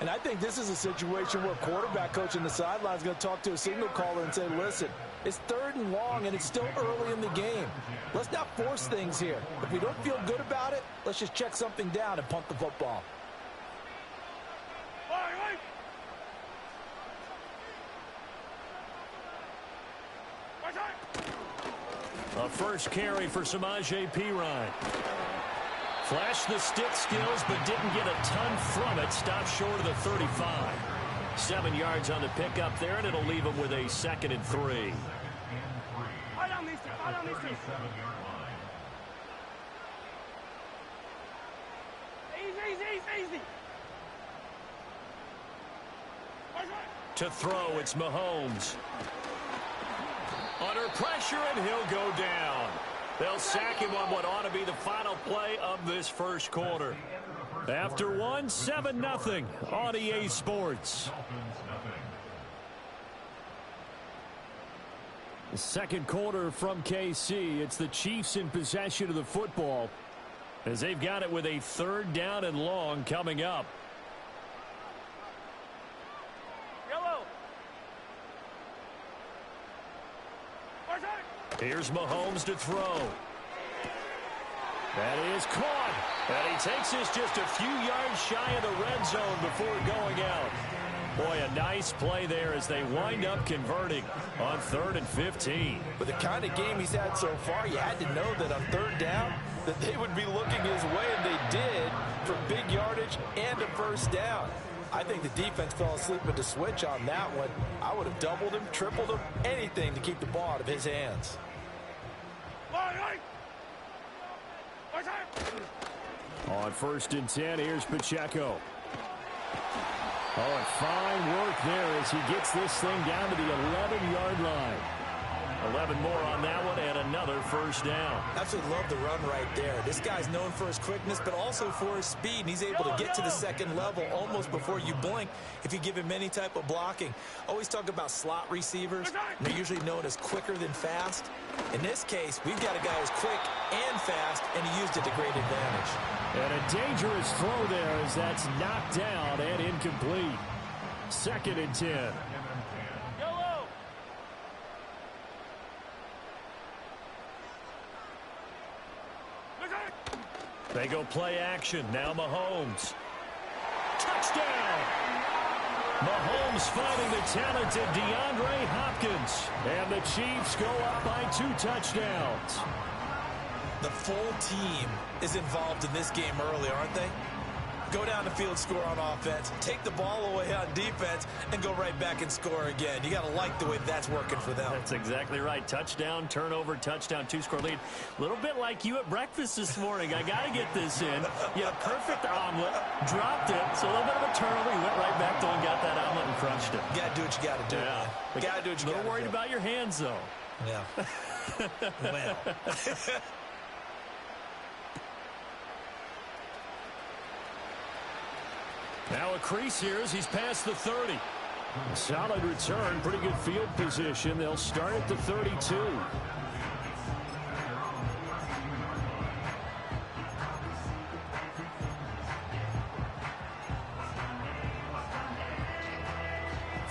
And I think this is a situation where quarterback coach on the sideline is going to talk to a signal caller and say, listen, it's 3rd and long and it's still early in the game. Let's not force things here. If we don't feel good about it, let's just check something down and punt the football.
A first carry for Samaje Perine. Flashed the stick skills, but didn't get a ton from it. Stopped short of the 35. 7 yards on the pickup there, and it'll leave him with a 2nd and 3.
Easy.
To throw, it's Mahomes. Under pressure, and he'll go down. They'll sack him on what ought to be the final play of this first quarter. After one, 7-0 on EA Sports. The second quarter from KC. It's the Chiefs in possession of the football as they've got it with a 3rd down and long coming up. Here's Mahomes to throw. That is caught.
And he takes this just a few yards shy of the red zone before going out. Boy, a nice play there as they wind up converting on 3rd and 15.
With the kind of game he's had so far, you had to know that on 3rd down that they would be looking his way, and they did, for big yardage and a first down. I think the defense fell asleep at the switch on that one. I would have doubled him, tripled him, anything to keep the ball out of his hands.
On 1st and 10, here's Pacheco. Oh, and fine work there as he gets this thing down to the 11-yard line. 11 more on that one and another first down.
Absolutely love the run right there. This guy's known for his quickness, but also for his speed. And he's able to get to the second level almost before you blink if you give him any type of blocking. Always talk about slot receivers. And they're usually known as quicker than fast. In this case, we've got a guy who's quick and fast, and he used it to great advantage.
And a dangerous throw there as that's knocked down and incomplete. 2nd and 10. They go play action. Now Mahomes. Touchdown! Mahomes finding the talented DeAndre Hopkins. And the Chiefs go up by 2 touchdowns.
The full team is involved in this game early, aren't they? Go down the field, score on offense, take the ball away on defense, and go right back and score again. You got to like the way that's working for them.
That's exactly right. Touchdown, turnover, touchdown, 2-score lead. A little bit like you at breakfast this morning. I got to get this in. You had a perfect omelet, dropped it, so a little bit of a turnover. You went right back though and got that omelet and crunched it.
You got to do what you got to do.
Yeah.
You got to do what you got to do.
A little worried about your hands, though.
Yeah. Well.
Now a crease here as he's past the 30. Solid return, pretty good field position. They'll start at the 32.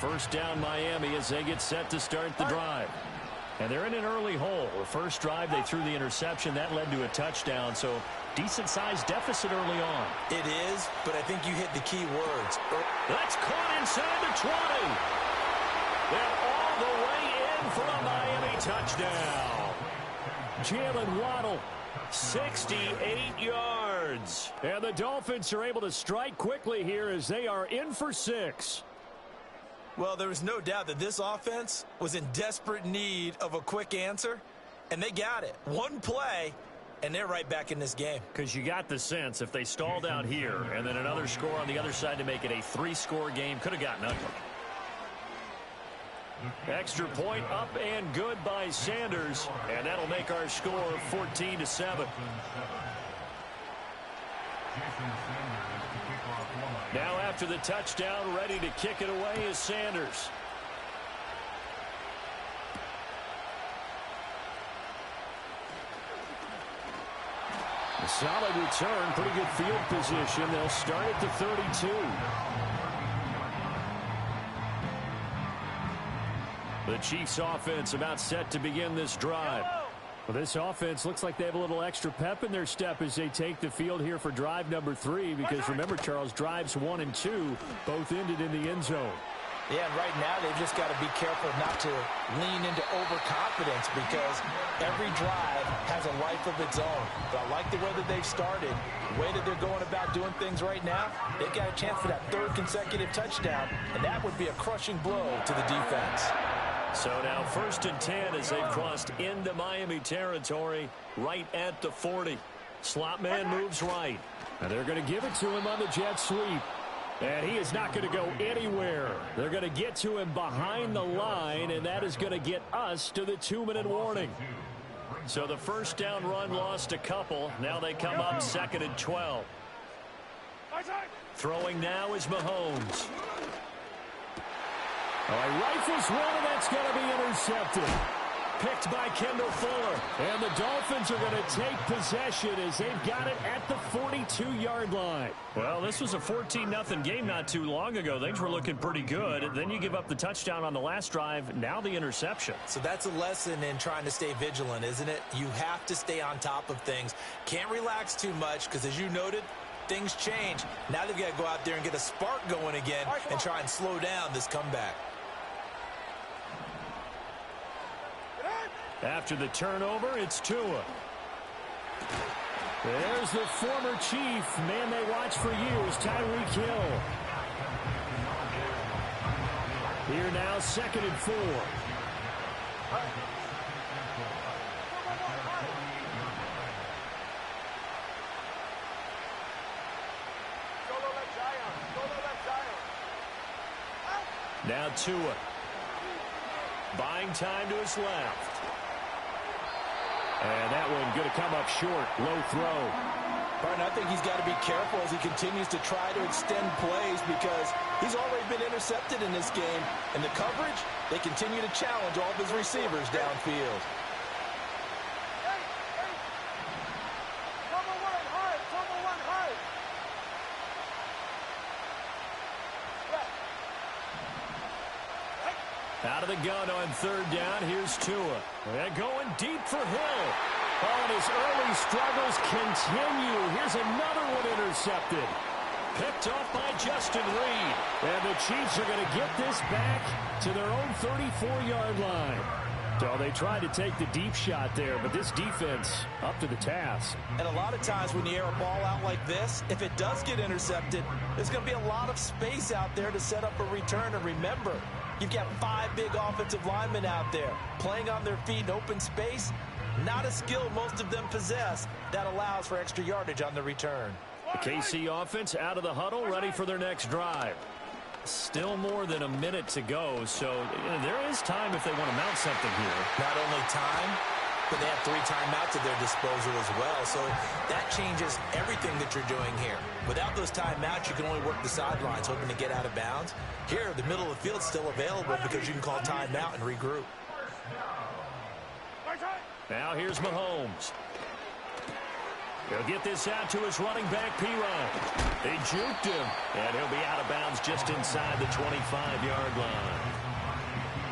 First down Miami as they get set to start the drive. And they're in an early hole. The first drive, they threw the interception. That led to a touchdown, so decent-sized deficit early on.
It is, but I think you hit the key words.
That's caught inside the 20. And all the way in for a Miami touchdown. Jalen Waddle, 68 yards. And the Dolphins are able to strike quickly here as they are in for 6.
Well, there was no doubt that this offense was in desperate need of a quick answer, and they got it. One play, and they're right back in this game.
Because you got the sense if they stalled out here and then another score on the other side to make it a 3-score game, could have gotten ugly. Extra point up and good by Sanders, and that'll make our score 14-7. Now after the touchdown, ready to kick it away is Sanders. A solid return, pretty good field position. They'll start at the 32. The Chiefs offense about set to begin this drive. Well, this offense looks like they have a little extra pep in their step as they take the field here for drive number 3, because remember, Charles, drives 1 and 2 both ended in the end zone.
Yeah, and right now they've just got to be careful not to lean into overconfidence, because every drive has a life of its own. But I like the way that they've started, the way that they're going about doing things right now. They've got a chance for that 3rd consecutive touchdown, and that would be a crushing blow to the defense.
So now 1st and 10 as they've crossed into Miami territory right at the 40. Slot man moves right. And they're going to give it to him on the jet sweep. And he is not going to go anywhere. They're going to get to him behind the line, and that is going to get us to the 2-minute warning. So the first down run lost a couple. Now they come up 2nd and 12. Throwing now is Mahomes. Rifles one, and that's going to be intercepted. picked by Kendall Fuller. And the Dolphins are going to take possession as they've got it at the 42-yard line. Well, this was a 14-0 game not too long ago. Things were looking pretty good. Then you give up the touchdown on the last drive. Now the interception.
So that's a lesson in trying to stay vigilant, isn't it? You have to stay on top of things. Can't relax too much because, as you noted, things change. Now they've got to go out there and get a spark going again and try and slow down this comeback.
After the turnover, it's Tua. There's the former Chief, man they watched for years, Tyreek Hill. Here now, 2nd and 4. Now Tua. Buying time to his left. And that one going to come up short. Low throw.
Barton, I think he's got to be careful as he continues to try to extend plays because he's already been intercepted in this game. And the coverage, they continue to challenge all of his receivers downfield.
Out of the gun on 3rd down. Here's Tua. And going deep for Hill. Oh, and his early struggles continue. Here's another one intercepted. Picked off by Justin Reed. And the Chiefs are going to get this back to their own 34-yard line. So they tried to take the deep shot there, but this defense up to the task.
And a lot of times when you air a ball out like this, if it does get intercepted, there's going to be a lot of space out there to set up a return. And remember, you've got 5 big offensive linemen out there playing on their feet in open space. Not a skill most of them possess that allows for extra yardage on the return.
The KC offense out of the huddle, ready for their next drive. Still more than a minute to go, so there is time if they want to mount something here.
Not only time, but they have 3 timeouts at their disposal as well, so that changes everything that you're doing here. Without those timeouts, you can only work the sidelines, hoping to get out of bounds. Here, the middle of the field's still available because you can call timeout and regroup.
Now here's Mahomes. He'll get this out to his running back, P-Ryan. They juked him, and he'll be out of bounds just inside the 25-yard line.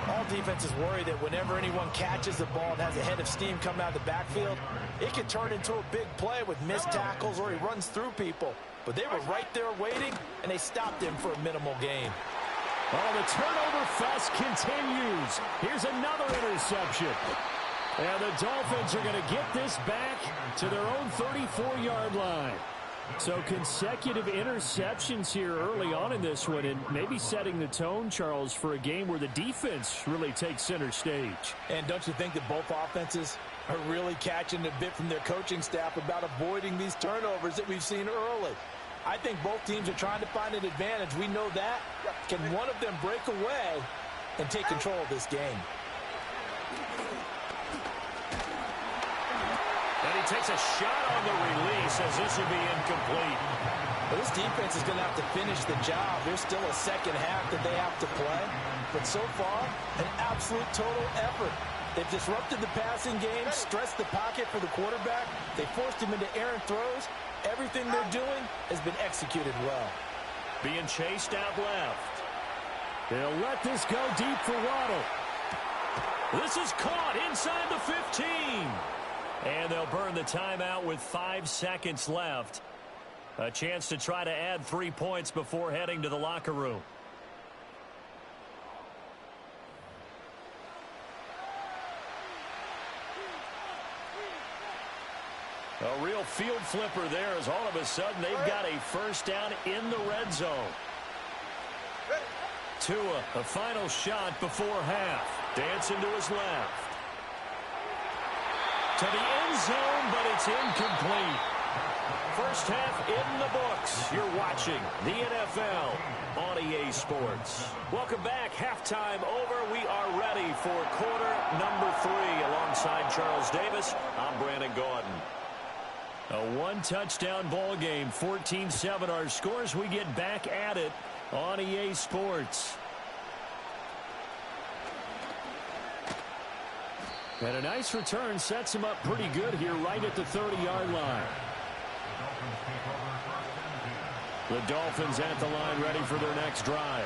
All defenses worry that whenever anyone catches the ball and has a head of steam coming out of the backfield, it can turn into a big play with missed tackles or he runs through people. But they were right there waiting, and they stopped him for a minimal gain.
Oh, the turnover fuss continues. Here's another interception. And the Dolphins are going to get this back to their own 34-yard line. So consecutive interceptions here early on in this one, and maybe setting the tone, Charles, for a game where the defense really takes center stage.
And don't you think that both offenses are really catching a bit from their coaching staff about avoiding these turnovers that we've seen early? I think both teams are trying to find an advantage. We know that. Can one of them break away and take control of this game?
And he takes a shot on the release as this will be incomplete.
Well, this defense is going to have to finish the job. There's still a second half that they have to play. But so far, an absolute total effort. They've disrupted the passing game, stressed the pocket for the quarterback. They forced him into errant throws. Everything they're doing has been executed well.
Being chased out left. They'll let this go deep for Waddle. This is caught inside the 15. And they'll burn the timeout with 5 seconds left. A chance to try to add 3 points before heading to the locker room. A real field flipper there as all of a sudden they've got a first down in the red zone. Tua, a final shot before half. Dancing to his left. To the end zone, but it's incomplete. First half in the books. You're watching the NFL on EA Sports. Welcome back. Halftime over. We are ready for quarter number 3. Alongside Charles Davis, I'm Brandon Gaudin. A one-touchdown ball game, 14-7 our scores. We get back at it on EA Sports. And a nice return sets him up pretty good here right at the 30-yard line. The Dolphins at the line ready for their next drive.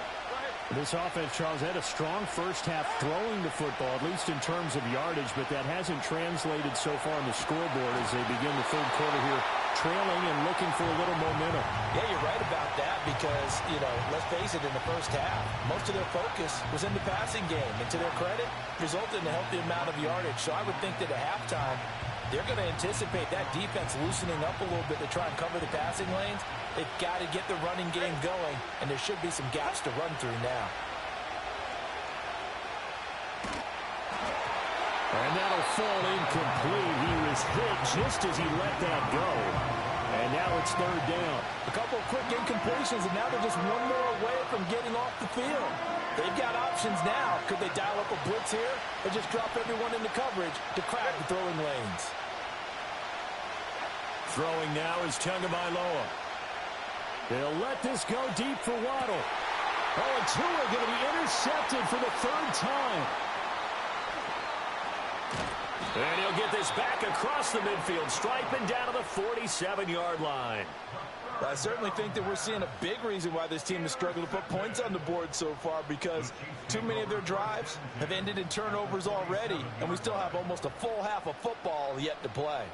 This offense, Charles, had a strong first half throwing the football, at least in terms of yardage, but that hasn't translated so far on the scoreboard as they begin the third quarter here, trailing and looking for a little momentum.
Yeah, you're right about that because, let's face it, in the first half, most of their focus was in the passing game. And to their credit, resulted in a healthy amount of yardage. So I would think that at halftime, they're going to anticipate that defense loosening up a little bit to try and cover the passing lanes. They've got to get the running game going, and there should be some gaps to run through now.
And that'll fall incomplete. He was hit just as he let that go. And now it's third down.
A couple of quick incompletions, and now they're just one more away from getting off the field. They've got options now. Could they dial up a blitz here or just drop everyone into coverage to crack the throwing lanes?
Throwing now is Tagovailoa. They'll let this go deep for Waddle. Oh, and two are going to be intercepted for the third time. And he'll get this back across the midfield, striping down to the 47-yard line.
I certainly think that we're seeing a big reason why this team has struggled to put points on the board so far, because too many of their drives have ended in turnovers already, and we still have almost a full half of football yet to play.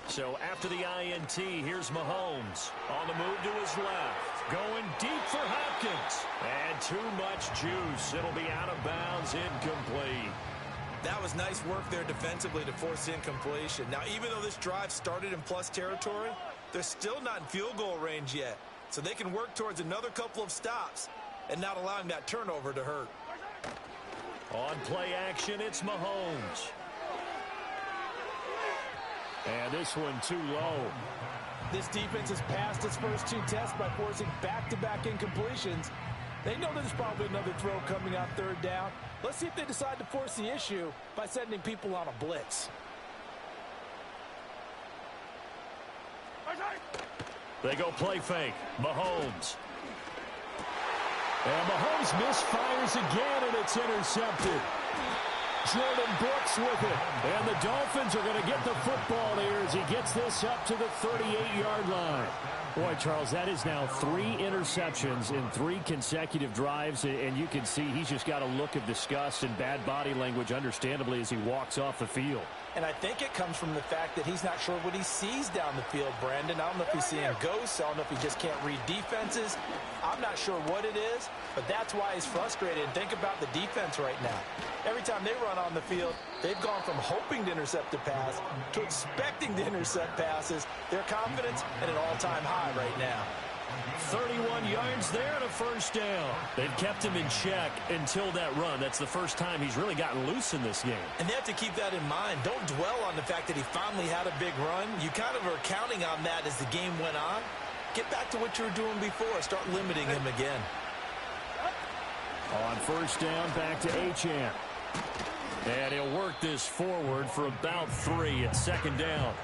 So after the INT, here's Mahomes on the move to his left. Going deep for Hopkins. And too much juice. It'll be out of bounds, incomplete.
That was nice work there defensively to force incompletion. Now, even though this drive started in plus territory, they're still not in field goal range yet. So they can work towards another couple of stops and not allowing that turnover to hurt.
On play action, it's Mahomes. And this one too low.
This defense has passed its first two tests by forcing back-to-back incompletions. They know there's probably another throw coming out third down. Let's see if they decide to force the issue by sending people on a blitz.
They go play fake. Mahomes. And Mahomes misfires again, and it's intercepted. Jordan Brooks with it. And the Dolphins are going to get the football here as he gets this up to the 38-yard line. Boy, Charles, that is now 3 interceptions in 3 consecutive drives, and you can see he's just got a look of disgust and bad body language, understandably, as he walks off the field.
And I think it comes from the fact that he's not sure what he sees down the field, Brandon. I don't know if he's seeing ghosts. I don't know if he just can't read defenses. I'm not sure what it is, but that's why he's frustrated. And think about the defense right now. Every time they run on the field, they've gone from hoping to intercept a pass to expecting to intercept passes. Their confidence at an all-time high right now.
31 yards there and a first down. They've kept him in check until that run. That's the first time he's really gotten loose in this game.
And they have to keep that in mind. Don't dwell on the fact that he finally had a big run. You kind of are counting on that as the game went on. Get back to what you were doing before. Start limiting him again.
On first down, back to Achane. And he'll work this forward for about 3 at second down.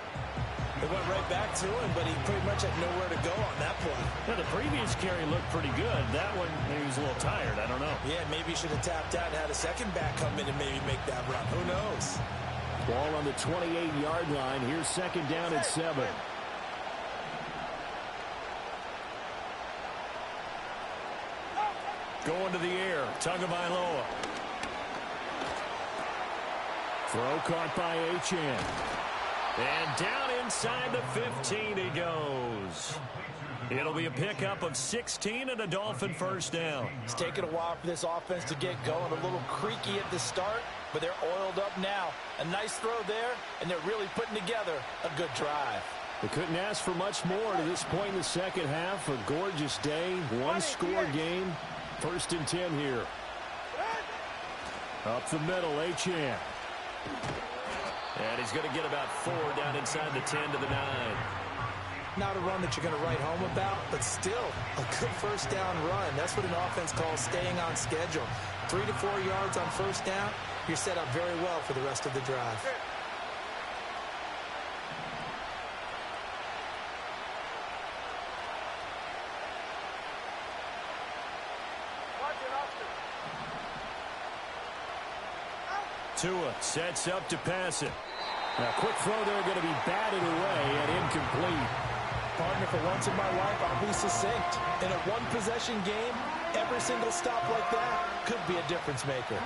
They went right back to him, but he pretty much had nowhere to go on that play.
Yeah, the previous carry looked pretty good. That one, maybe he was a little tired. I don't know.
Yeah, maybe he should have tapped out and had a second back come in and maybe make that run. Who knows?
Ball on the 28-yard line. Here's second down and 7. Going to the air. Tagovailoa. Throw caught by Achane. And down inside the 15 he goes. It'll be a pickup of 16 and a Dolphin first down.
It's taken a while for this offense to get going. A little creaky at the start, but they're oiled up now. A nice throw there, and they're really putting together a good drive.
They couldn't ask for much more to this point in the second half. A gorgeous day, one-score game. First and 10 here. Up the middle, Achane. And he's going to get about 4 down inside the 10 to the 9.
not a run that you're going to write home about, but still a good first down run. That's what an offense calls staying on schedule. 3 to 4 yards on first down, you're set up very well for the rest of the drive.
Tua sets up to pass it. Now, quick throw there, going to be batted away and incomplete.
Partner, for once in my life, I'll be succinct. In a one-possession game, every single stop like that could be a difference maker.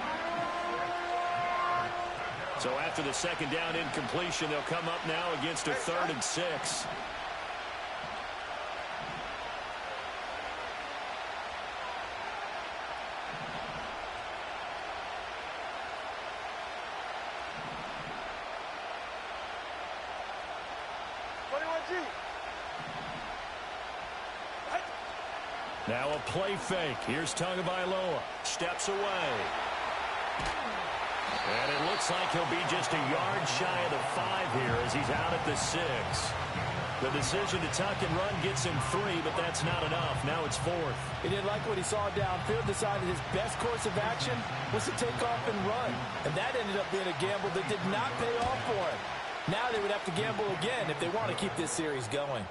So after the second down incompletion, they'll come up now against a 3rd and 6. Now a play fake. Here's Tagovailoa. Steps away. And it looks like he'll be just a yard shy of the 5 here as he's out at the 6. The decision to tuck and run gets him 3, but that's not enough. Now it's 4th.
He didn't like what he saw downfield, decided his best course of action was to take off and run. And that ended up being a gamble that did not pay off for him. Now they would have to gamble again if they want to keep this series going.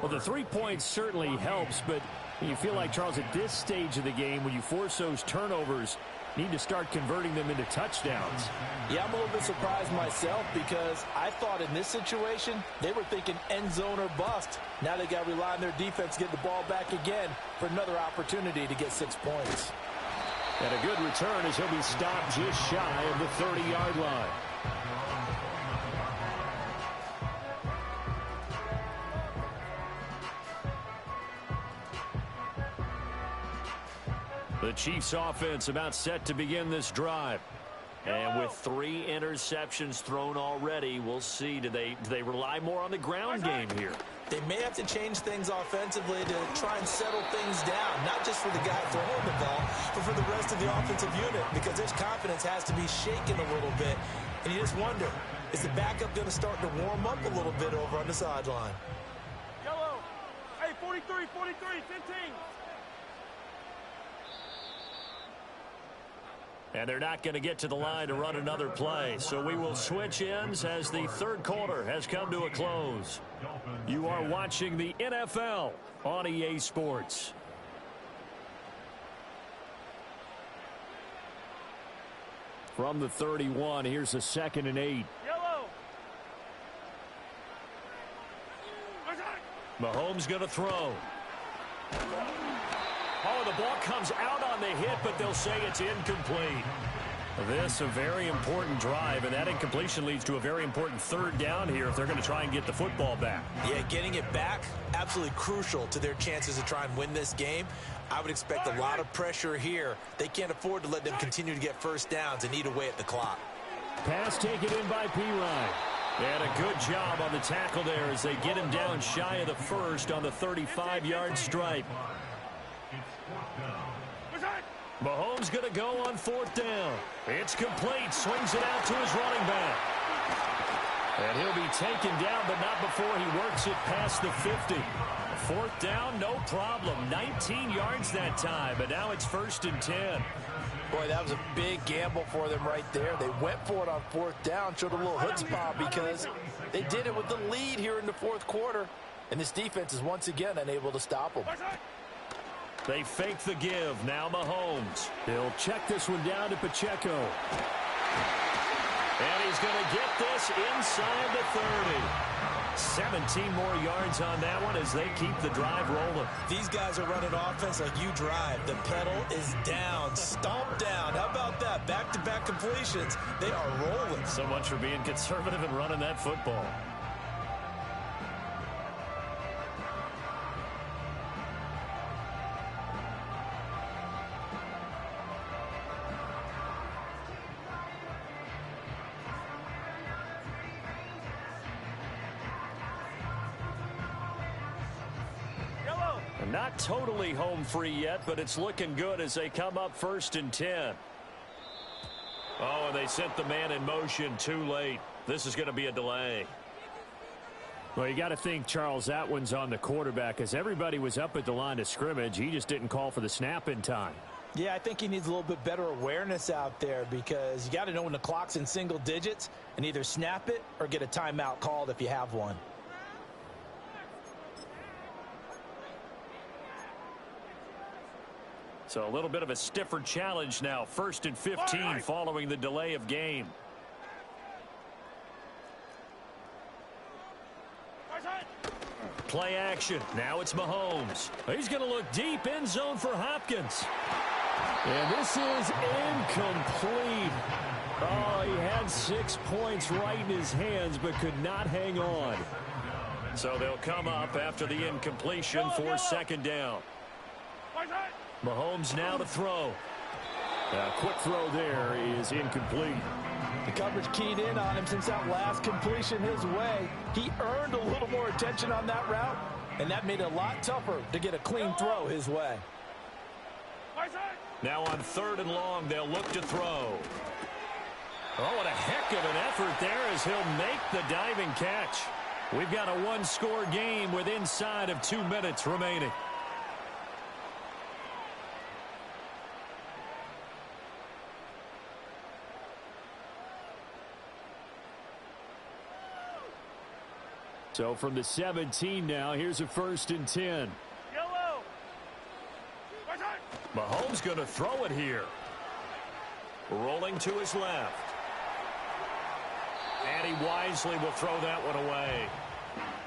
Well, the 3 points certainly helps, but you feel like, Charles, at this stage of the game, when you force those turnovers, need to start converting them into touchdowns.
Yeah, I'm a little bit surprised myself because I thought in this situation they were thinking end zone or bust. Now they got to rely on their defense to get the ball back again for another opportunity to get 6 points.
And a good return as he'll be stopped just shy of the 30-yard line. The Chiefs offense about set to begin this drive. And with 3 interceptions thrown already, we'll see. Do they rely more on the ground game here?
They may have to change things offensively to try and settle things down, not just for the guy throwing the ball, but for the rest of the offensive unit, because their confidence has to be shaken a little bit. And you just wonder, is the backup going to start to warm up a little bit over on the sideline?
Yellow. Hey, 43, 15.
And they're not going to get to the line to run another play. So we will switch ends as the 3rd quarter has come to a close. You are watching the NFL on EA Sports. From the 31, here's a 2nd and 8.
Yellow.
Mahomes going to throw. Oh, the ball comes out on the hit, but they'll say it's incomplete. This a very important drive, and that incompletion leads to a very important 3rd down here if they're going to try and get the football back.
Yeah, getting it back, absolutely crucial to their chances to try and win this game. I would expect a lot of pressure here. They can't afford to let them continue to get first downs and eat away at the clock.
Pass taken in by P-Ryan. And a good job on the tackle there as they get him down shy of the 1st on the 35-yard stripe. Mahomes going to go on 4th down. It's complete. Swings it out to his running back. And he'll be taken down, but not before he works it past the 50. 4th down, no problem. 19 yards that time, but now it's 1st and 10.
Boy, that was a big gamble for them right there. They went for it on 4th down, showed a little chutzpah because they did it with the lead here in the 4th quarter. And this defense is once again unable to stop them.
They fake the give. Now Mahomes. He'll check this one down to Pacheco. And he's going to get this inside the 30. 17 more yards on that one as they keep the drive rolling.
These guys are running offense like you drive. The pedal is down, stomp down. How about that? Back-to-back completions. They are rolling.
So much for being conservative and running that football. Not totally home free yet, but it's looking good as they come up 1st and 10. Oh, and they sent the man in motion too late. This is going to be a delay. Well, you got to think, Charles, that one's on the quarterback as everybody was up at the line of scrimmage. He just didn't call for the snap in time.
Yeah, I think he needs a little bit better awareness out there because you got to know when the clock's in single digits and either snap it or get a timeout called if you have one.
So a little bit of a stiffer challenge now. 1st and 15 following the delay of game. Play action. Now it's Mahomes. He's going to look deep, end zone for Hopkins. And this is incomplete. Oh, he had 6 points right in his hands but could not hang on. So they'll come up after the incompletion for 2nd down. Mahomes now to throw. A quick throw there is incomplete.
The coverage keyed in on him since that last completion his way. He earned a little more attention on that route, and that made it a lot tougher to get a clean throw his way.
Now on 3rd and long, they'll look to throw. Oh, what a heck of an effort there as he'll make the diving catch. We've got a one-score game with inside of 2 minutes remaining. So from the 17 now, here's a 1st and 10. Mahomes going to throw it here. Rolling to his left. And he wisely will throw that one away.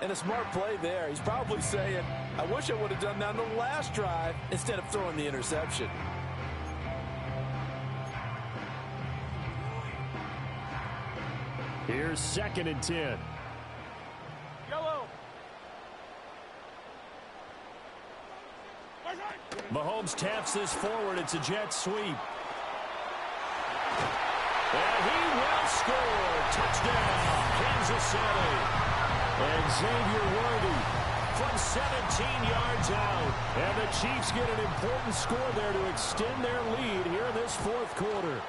And a smart play there. He's probably saying, I wish I would have done that on the last drive instead of throwing the interception.
Here's 2nd and 10. Mahomes taps this forward. It's a jet sweep. And he will score. Touchdown, Kansas City. And Xavier Worthy from 17 yards out. And the Chiefs get an important score there to extend their lead here in this 4th quarter.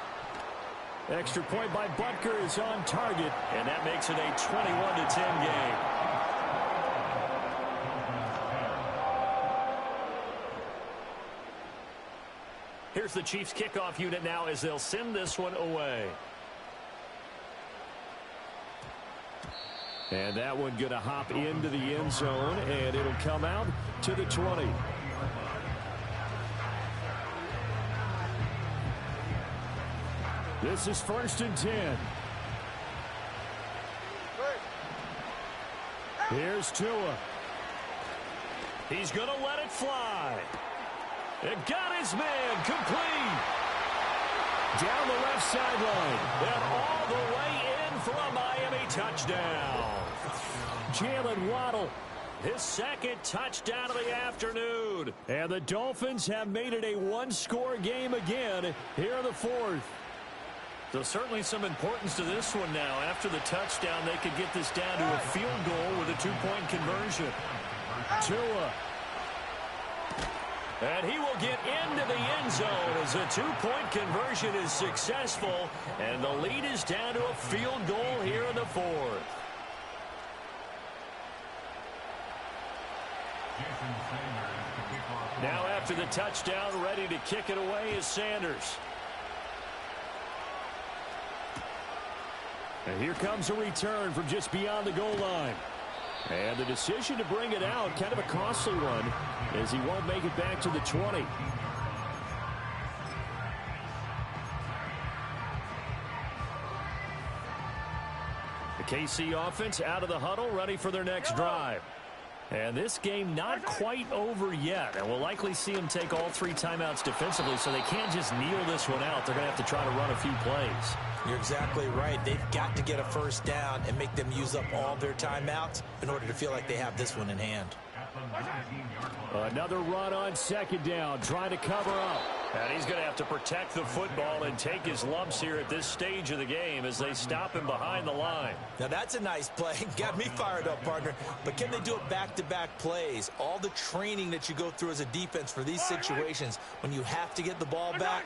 Extra point by Butker is on target, and that makes it a 21-10 game. Here's the Chiefs kickoff unit now as they'll send this one away. And that one going to hop into the end zone, and it'll come out to the 20. This is 1st and 10. Here's Tua. He's going to let it fly. It got his man complete. Down the left sideline. And all the way in for a Miami touchdown. Jalen Waddle, his 2nd touchdown of the afternoon. And the Dolphins have made it a one-score game again here in the 4th. So certainly some importance to this one now. After the touchdown, they could get this down to a field goal with a 2-point conversion. Tua. And he will get into the end zone as a 2-point conversion is successful. And the lead is down to a field goal here in the 4th. Now after the touchdown, ready to kick it away is Sanders. And here comes a return from just beyond the goal line. And the decision to bring it out, kind of a costly one, as he won't make it back to the 20. The KC offense out of the huddle, ready for their next drive. And this game not quite over yet. And we'll likely see them take all 3 timeouts defensively, so they can't just kneel this one out. They're going to have to try to run a few plays.
You're exactly right. They've got to get a 1st down and make them use up all their timeouts in order to feel like they have this one in hand.
Another run on 2nd down, trying to cover up. And he's going to have to protect the football and take his lumps here at this stage of the game as they stop him behind the line.
Now that's a nice play. Got me fired up, partner. But can they do it back-to-back plays? All the training that you go through as a defense for these situations, when you have to get the ball back,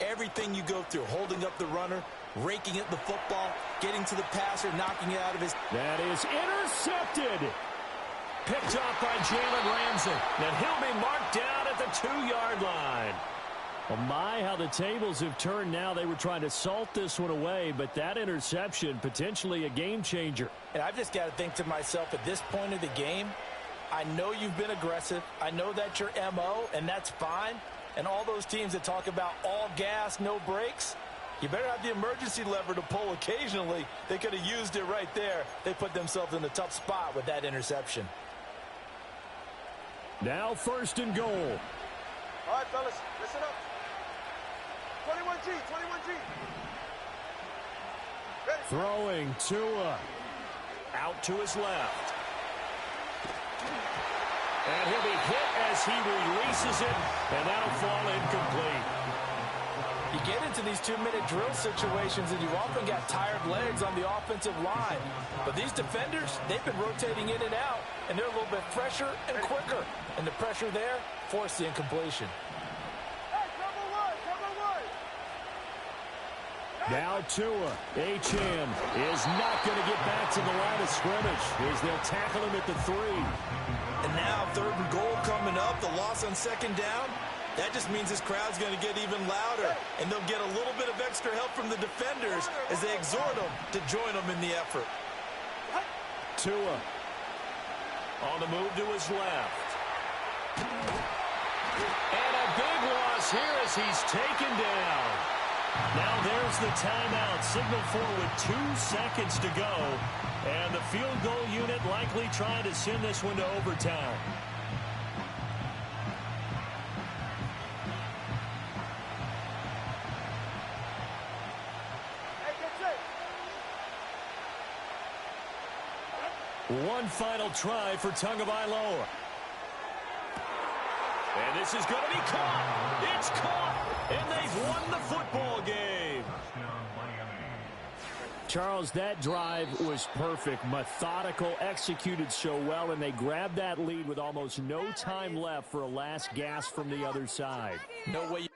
everything you go through, holding up the runner, raking at the football, getting to the passer, knocking it out of his...
That is intercepted. Picked off by Jalen Ramsey. And he'll be marked down at the 2-yard line. Well, my, how the tables have turned now. They were trying to salt this one away, but that interception, potentially a game changer.
And I've just got to think to myself, at this point of the game, I know you've been aggressive. I know that's your MO, and that's fine. And all those teams that talk about all gas, no brakes, you better have the emergency lever to pull occasionally. They could have used it right there. They put themselves in a tough spot with that interception.
Now 1st and goal.
All right, fellas, listen up. 21G, 21G. Ready.
Throwing Tua. Out to his left. And he'll be hit as he releases it, and that'll fall incomplete.
You get into these 2-minute drill situations, and you've often got tired legs on the offensive line. But these defenders, they've been rotating in and out, and they're a little bit fresher and quicker. And the pressure there forced the incompletion.
Hey, cover one.
Now Tua. Achane is not going to get back to the line of scrimmage as they'll tackle him at the 3.
And now 3rd and goal coming up, the loss on 2nd down. That just means this crowd's going to get even louder, and they'll get a little bit of extra help from the defenders as they exhort them to join them in the effort.
Tua on the move to his left. And a big loss here as he's taken down. Now there's the timeout, signal for with 2 seconds to go. And the field goal unit likely trying to send this one to overtime. One final try for Tagovailoa. And this is going to be caught. It's caught. And they've won the football game. Charles, that drive was perfect, methodical, executed so well, and they grabbed that lead with almost no time left for a last gasp from the other side.
No way.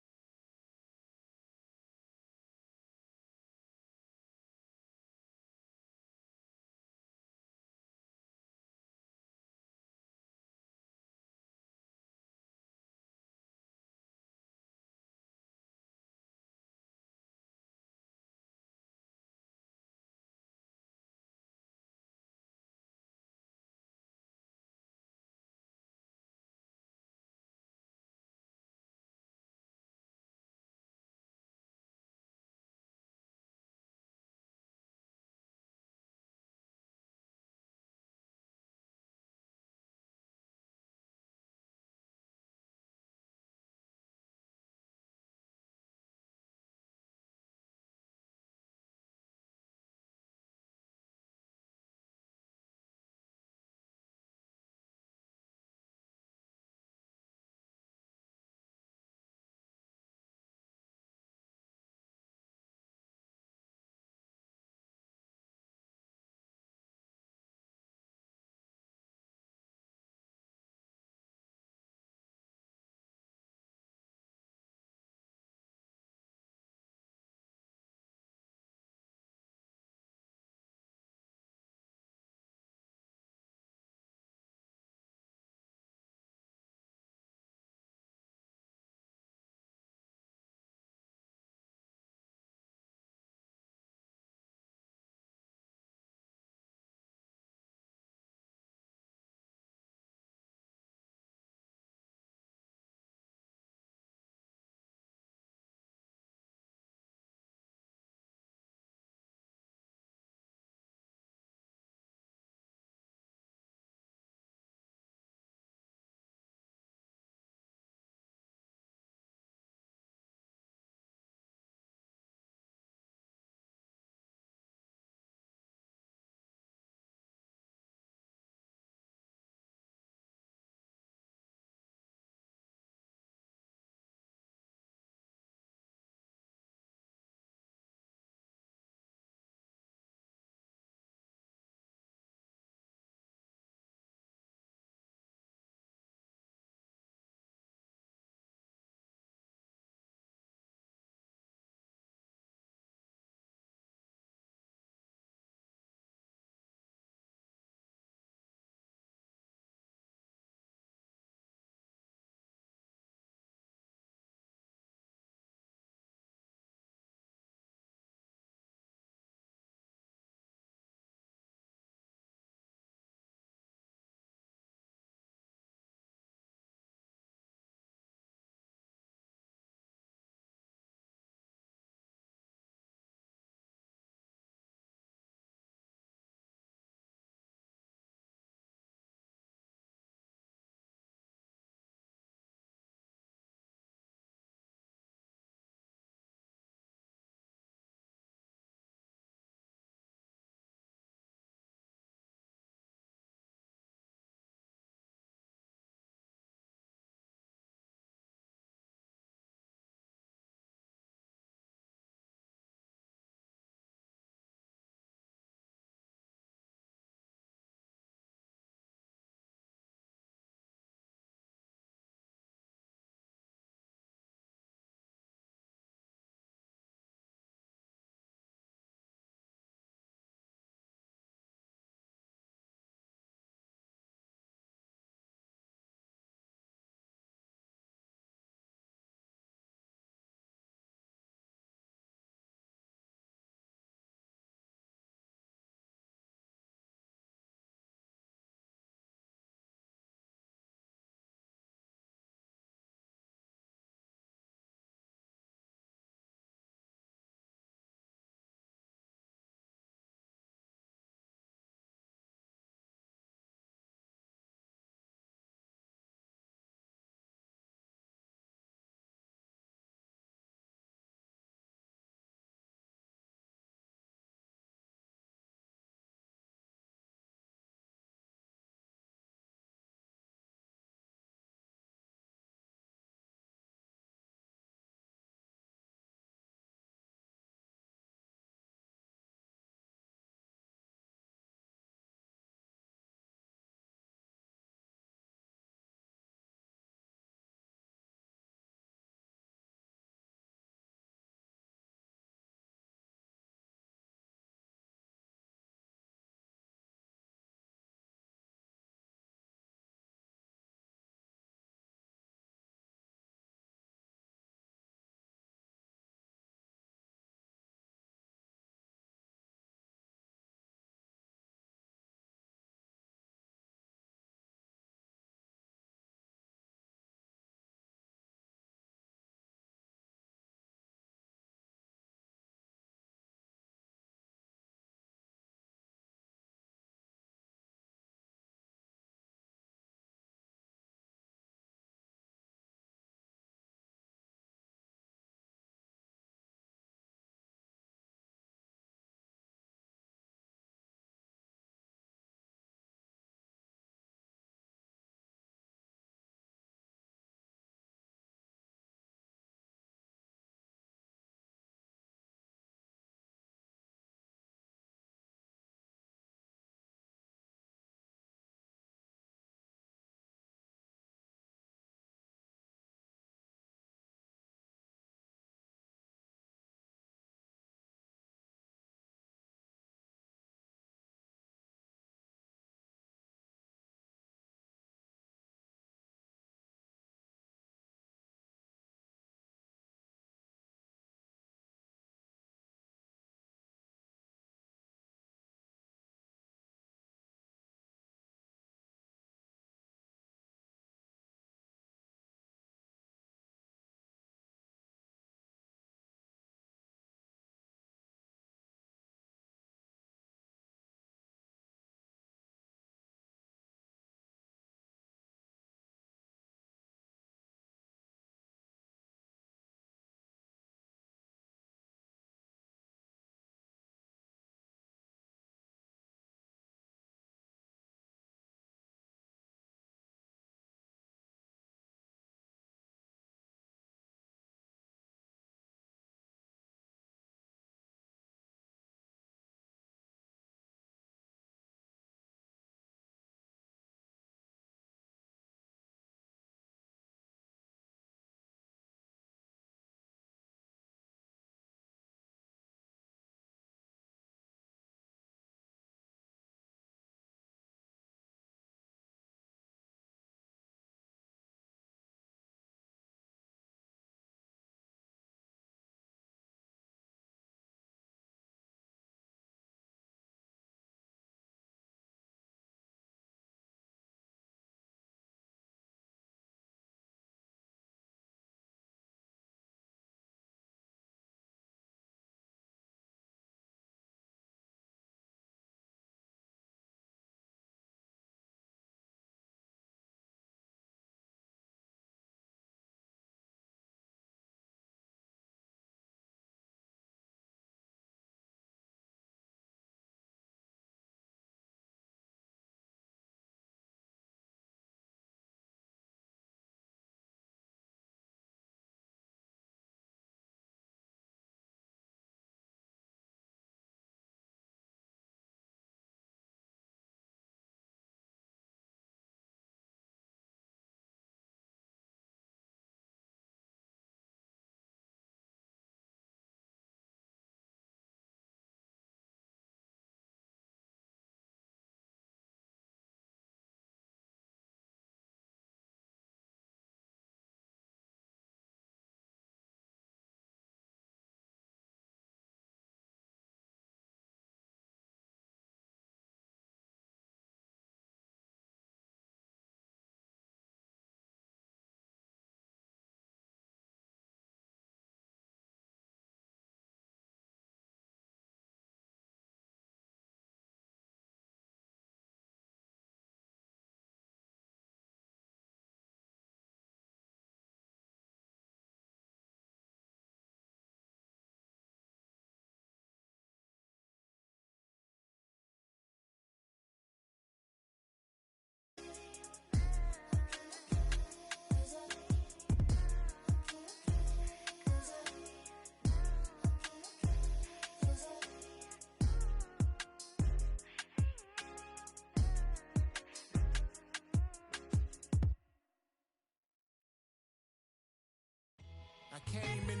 came in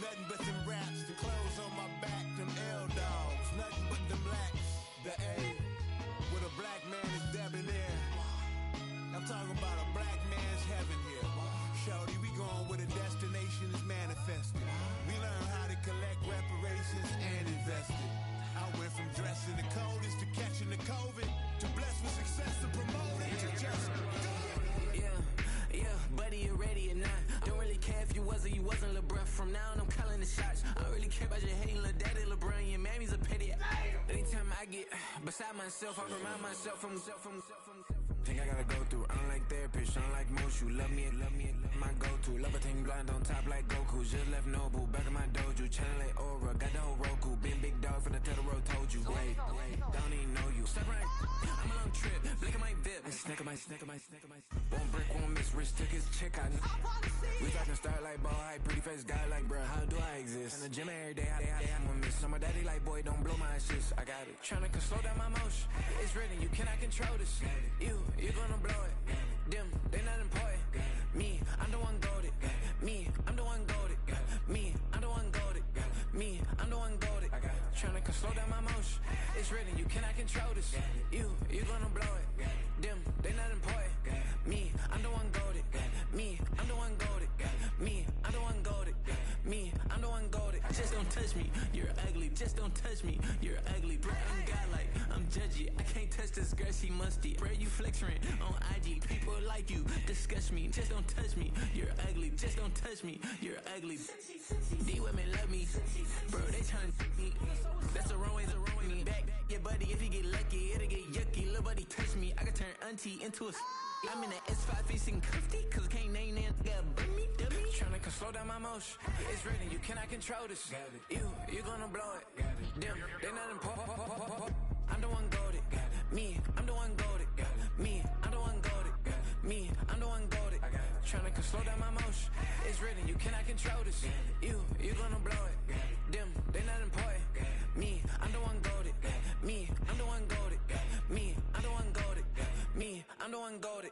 nothing but them raps, the clothes on my back, them L-dogs, nothing but them blacks. The A, with a black man is debonair. I'm talking about a black man's heaven here. Shorty, we going where the destination is manifested. We learn how to collect reparations and invest it. I went from dressing the coldest to catching the COVID, to blessed with success to promote it, to just do it.
Yeah, buddy, you ready or not? Don't really care if you was or you wasn't, lil' bruh. From now on, I'm calling the shots. I don't really care about your hating, lil' daddy, LeBron. Your mammy's a pity. Anytime I get beside myself, I remind myself from. Think I gotta go through. I don't like therapists, I don't like most. You love me, my go-to. Love a thing blind on top like Goku. Just left Noble, back in my dojo. Channel like Aura, got the whole Roku. Been big dog from the Tether Road, told you. Wait, don't even know you. Step right, I'm a long trip. Look at my VIP. Snack my. One brick, one miss. Rich took his chick out. We talking start like ball hype, pretty face guy like bruh. How do I exist? In the gym every day, I'm a miss. So my daddy like, boy, don't blow my assist. I got it. Tryna slow down my motion. It's written, you cannot control this. You're gonna blow it. Them, they not important. Me, I'm the one goated. Me, I'm the one goated. Me, I'm the one goated. Me, I'm the one goated. Tryna slow down my motion. It's written, you cannot control this. You're gonna blow it. Them, they not important. Me, I'm the one goated. Me, I'm the one goated. Me, I'm the one goated. Me, I'm the one goated. Just don't touch me, you're ugly. Just don't touch me, you're ugly. Bro, I'm godlike, I'm judgy. I can't touch this girl, she musty. Bro, you flexing on IG. People like you disgust me. Just don't touch me, you're ugly. Just don't touch me, you're ugly. These women love me, bro. They tryna me. That's the wrong way to me. Back, yeah, buddy. If you get lucky, it'll get yucky. Little buddy touch me, I can turn auntie into a. I'm in the S5 facing cuffy, cause I can't name that. Got dummy. Tryna slow down my motion. It's written, you cannot control this. You're gonna blow it. Them, they not important. I'm the one goated. Me, I'm the one goated. Me, I'm the one goated. Me, I'm the one goated. Tryna slow down my motion. It's written, you cannot control this. You're gonna blow it. Them, they not important. Me, I'm the one goated. Me, I'm the one goated. Me, I'm the one goated. Me, I'm the one goated.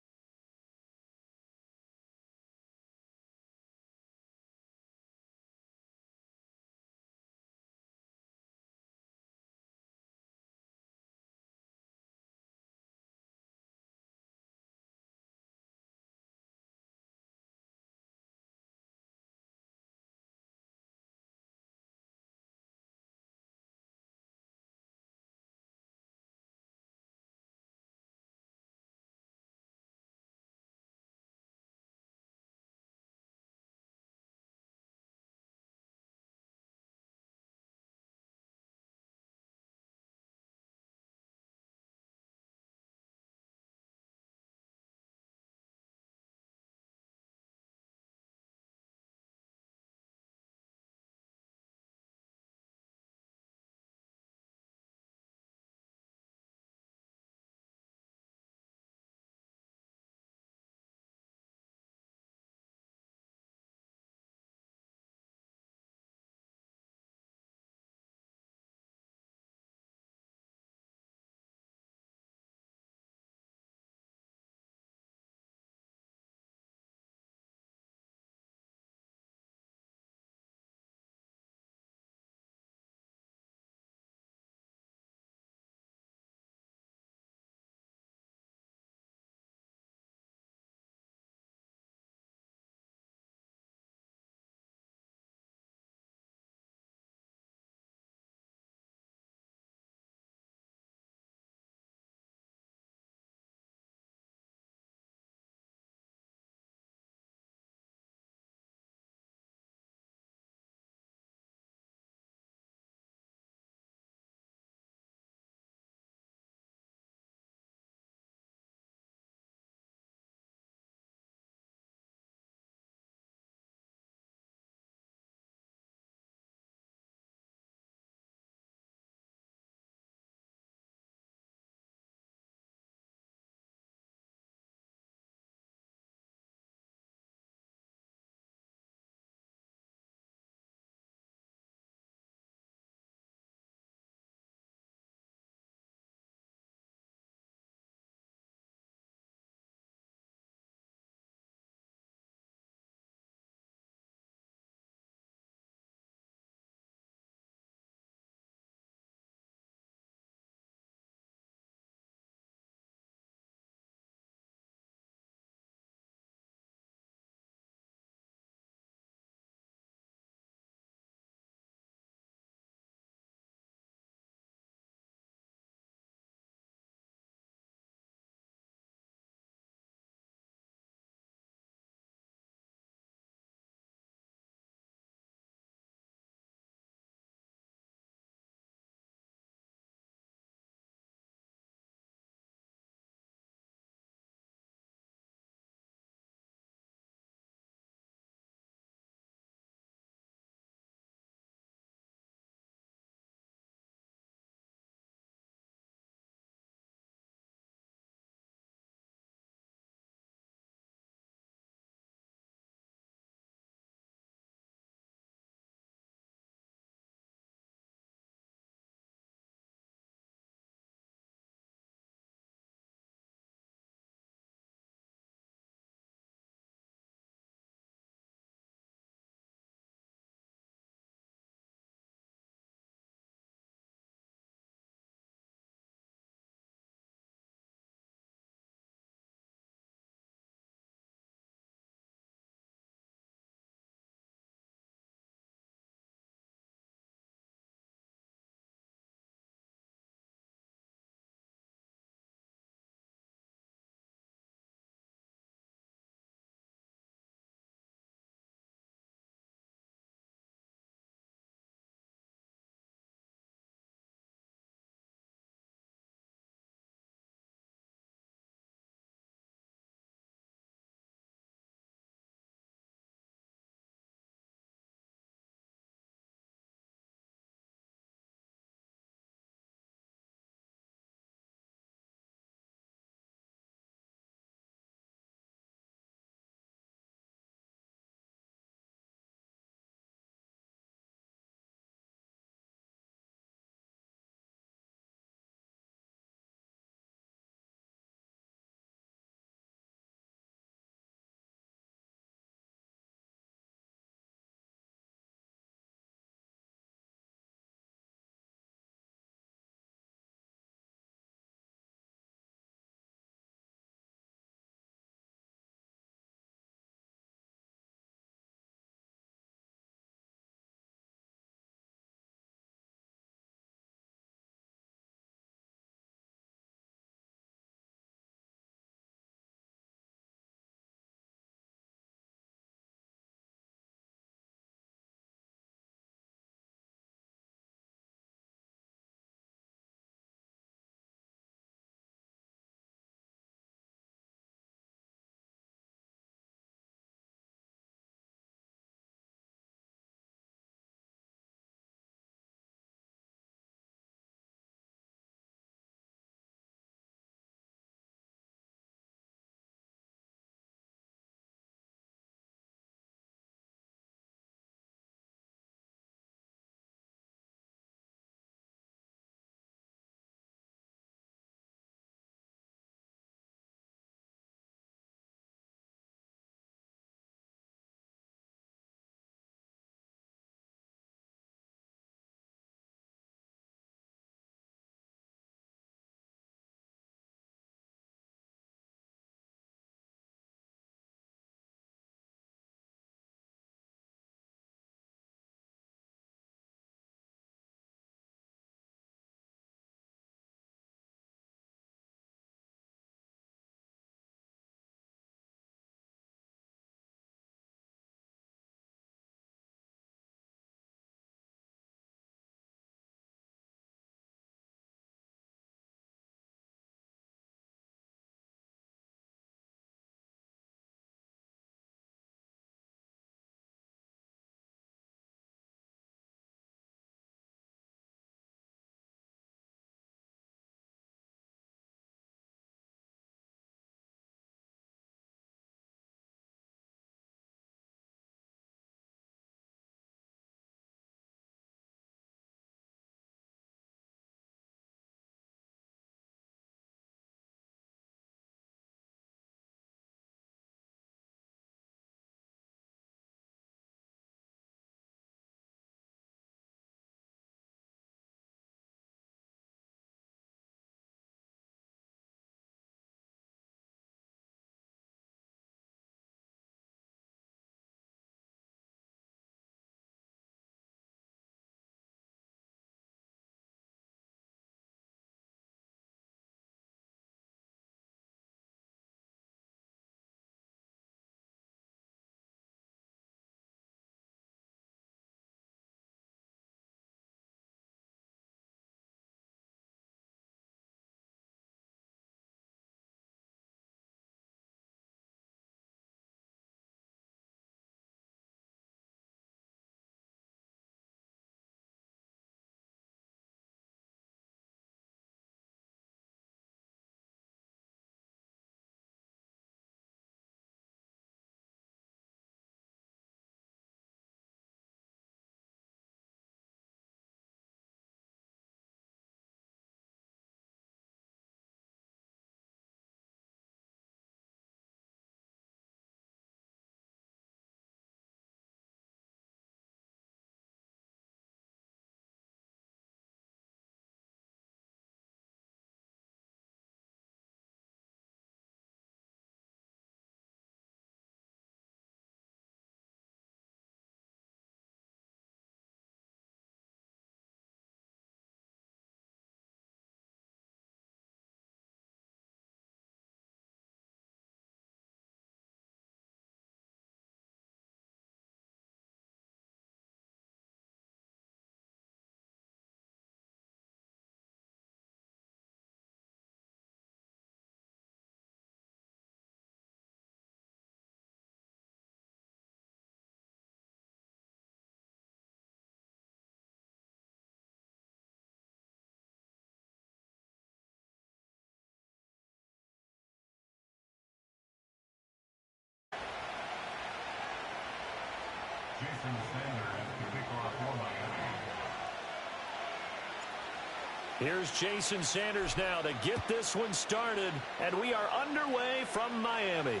Here's Jason Sanders now to get this one started, and we are underway from Miami.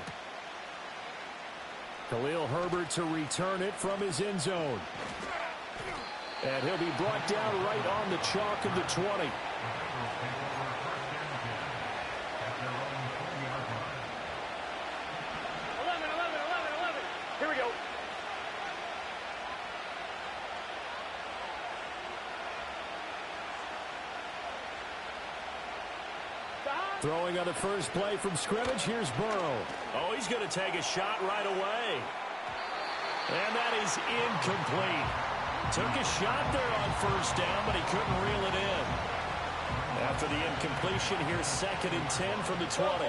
Khalil Herbert to return it from his end zone. And he'll be brought down right on the chalk of the 20.
11, 11, 11. Here we go.
Throwing on the first play from scrimmage, here's Burrow. Oh, he's going to take a shot right away. And that is incomplete. Took a shot there on first down, but he couldn't reel it in. After the incompletion, here's 2nd and 10 from the 20.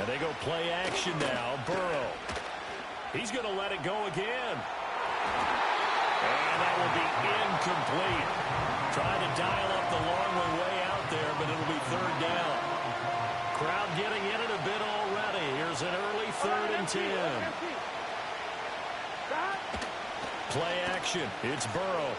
And they go play action now. Burrow. He's going to let it go again. And that will be incomplete. Trying to dial up the long way out there, but it'll be 3rd down. Crowd getting in it a bit already. Here's an early 3rd and 10. Play action. It's Burrow.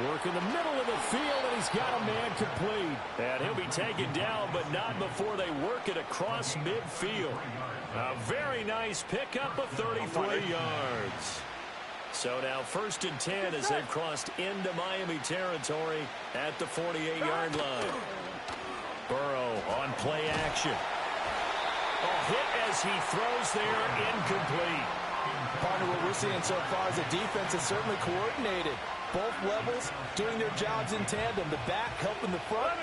Work in the middle of the field, and he's got a man complete. And he'll be taken down, but not before they work it across midfield. A very nice pickup of 33 yards. So now 1st and 10 as they've crossed into Miami territory at the 48-yard line. Burrow on play action. Hit as he throws there, incomplete.
Partner, what we're seeing so far is the defense is certainly coordinated. Both levels doing their jobs in tandem. The back helping the front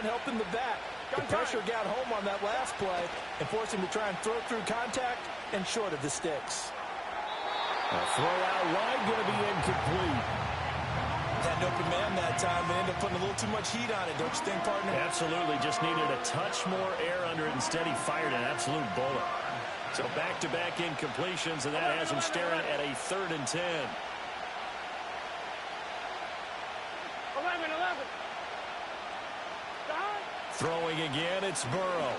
helping the back. The pressure got home on that last play and forced him to try and throw through contact and short of the sticks.
A throw out wide, going to be incomplete.
Had an open man that time and ended up putting a little too much heat on it, don't you think, partner?
Absolutely. Just needed a touch more air under it. Instead, he fired an absolute bullet. So back-to-back incompletions, and that has him staring at a 3rd and 10.
11, 11.
Throwing again, it's Burrow.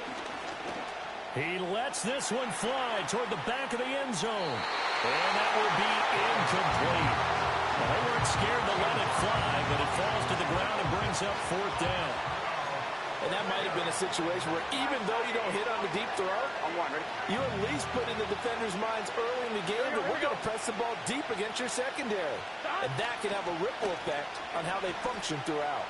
He lets this one fly toward the back of the end zone. And that will be incomplete. Well, they weren't scared to let it fly, but it falls to the ground and brings up 4th down.
And that might have been a situation where even though you don't hit on the deep throw, you at least put in the defender's minds early in the game that we're going to press the ball deep against your secondary. And that can have a ripple effect on how they function throughout.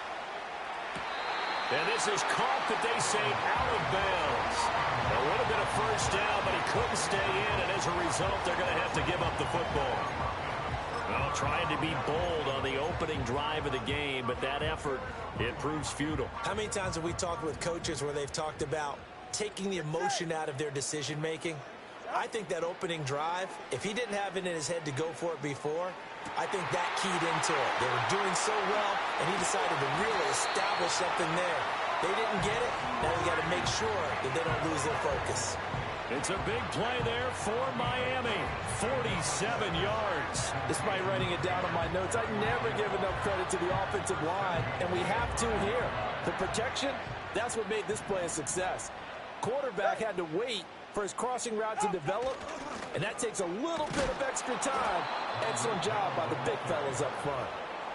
And this is caught, but they say out of bounds. It would have been a 1st down, but he couldn't stay in, and as a result, they're going to have to give up the football. Well, trying to be bold on the opening drive of the game, but that effort, it proves futile.
How many times have we talked with coaches where they've talked about taking the emotion out of their decision-making? I think that opening drive, if he didn't have it in his head to go for it before, I think that keyed into it. They were doing so well, and he decided to really establish something there. They didn't get it. Now they got to make sure that they don't lose their focus.
It's a big play there for Miami. 47 yards.
Despite writing it down on my notes, I never give enough credit to the offensive line, and we have to here. The protection, that's what made this play a success. Quarterback had to wait for his crossing route to develop, and that takes a little bit of extra time. Excellent job by the big fellas up front.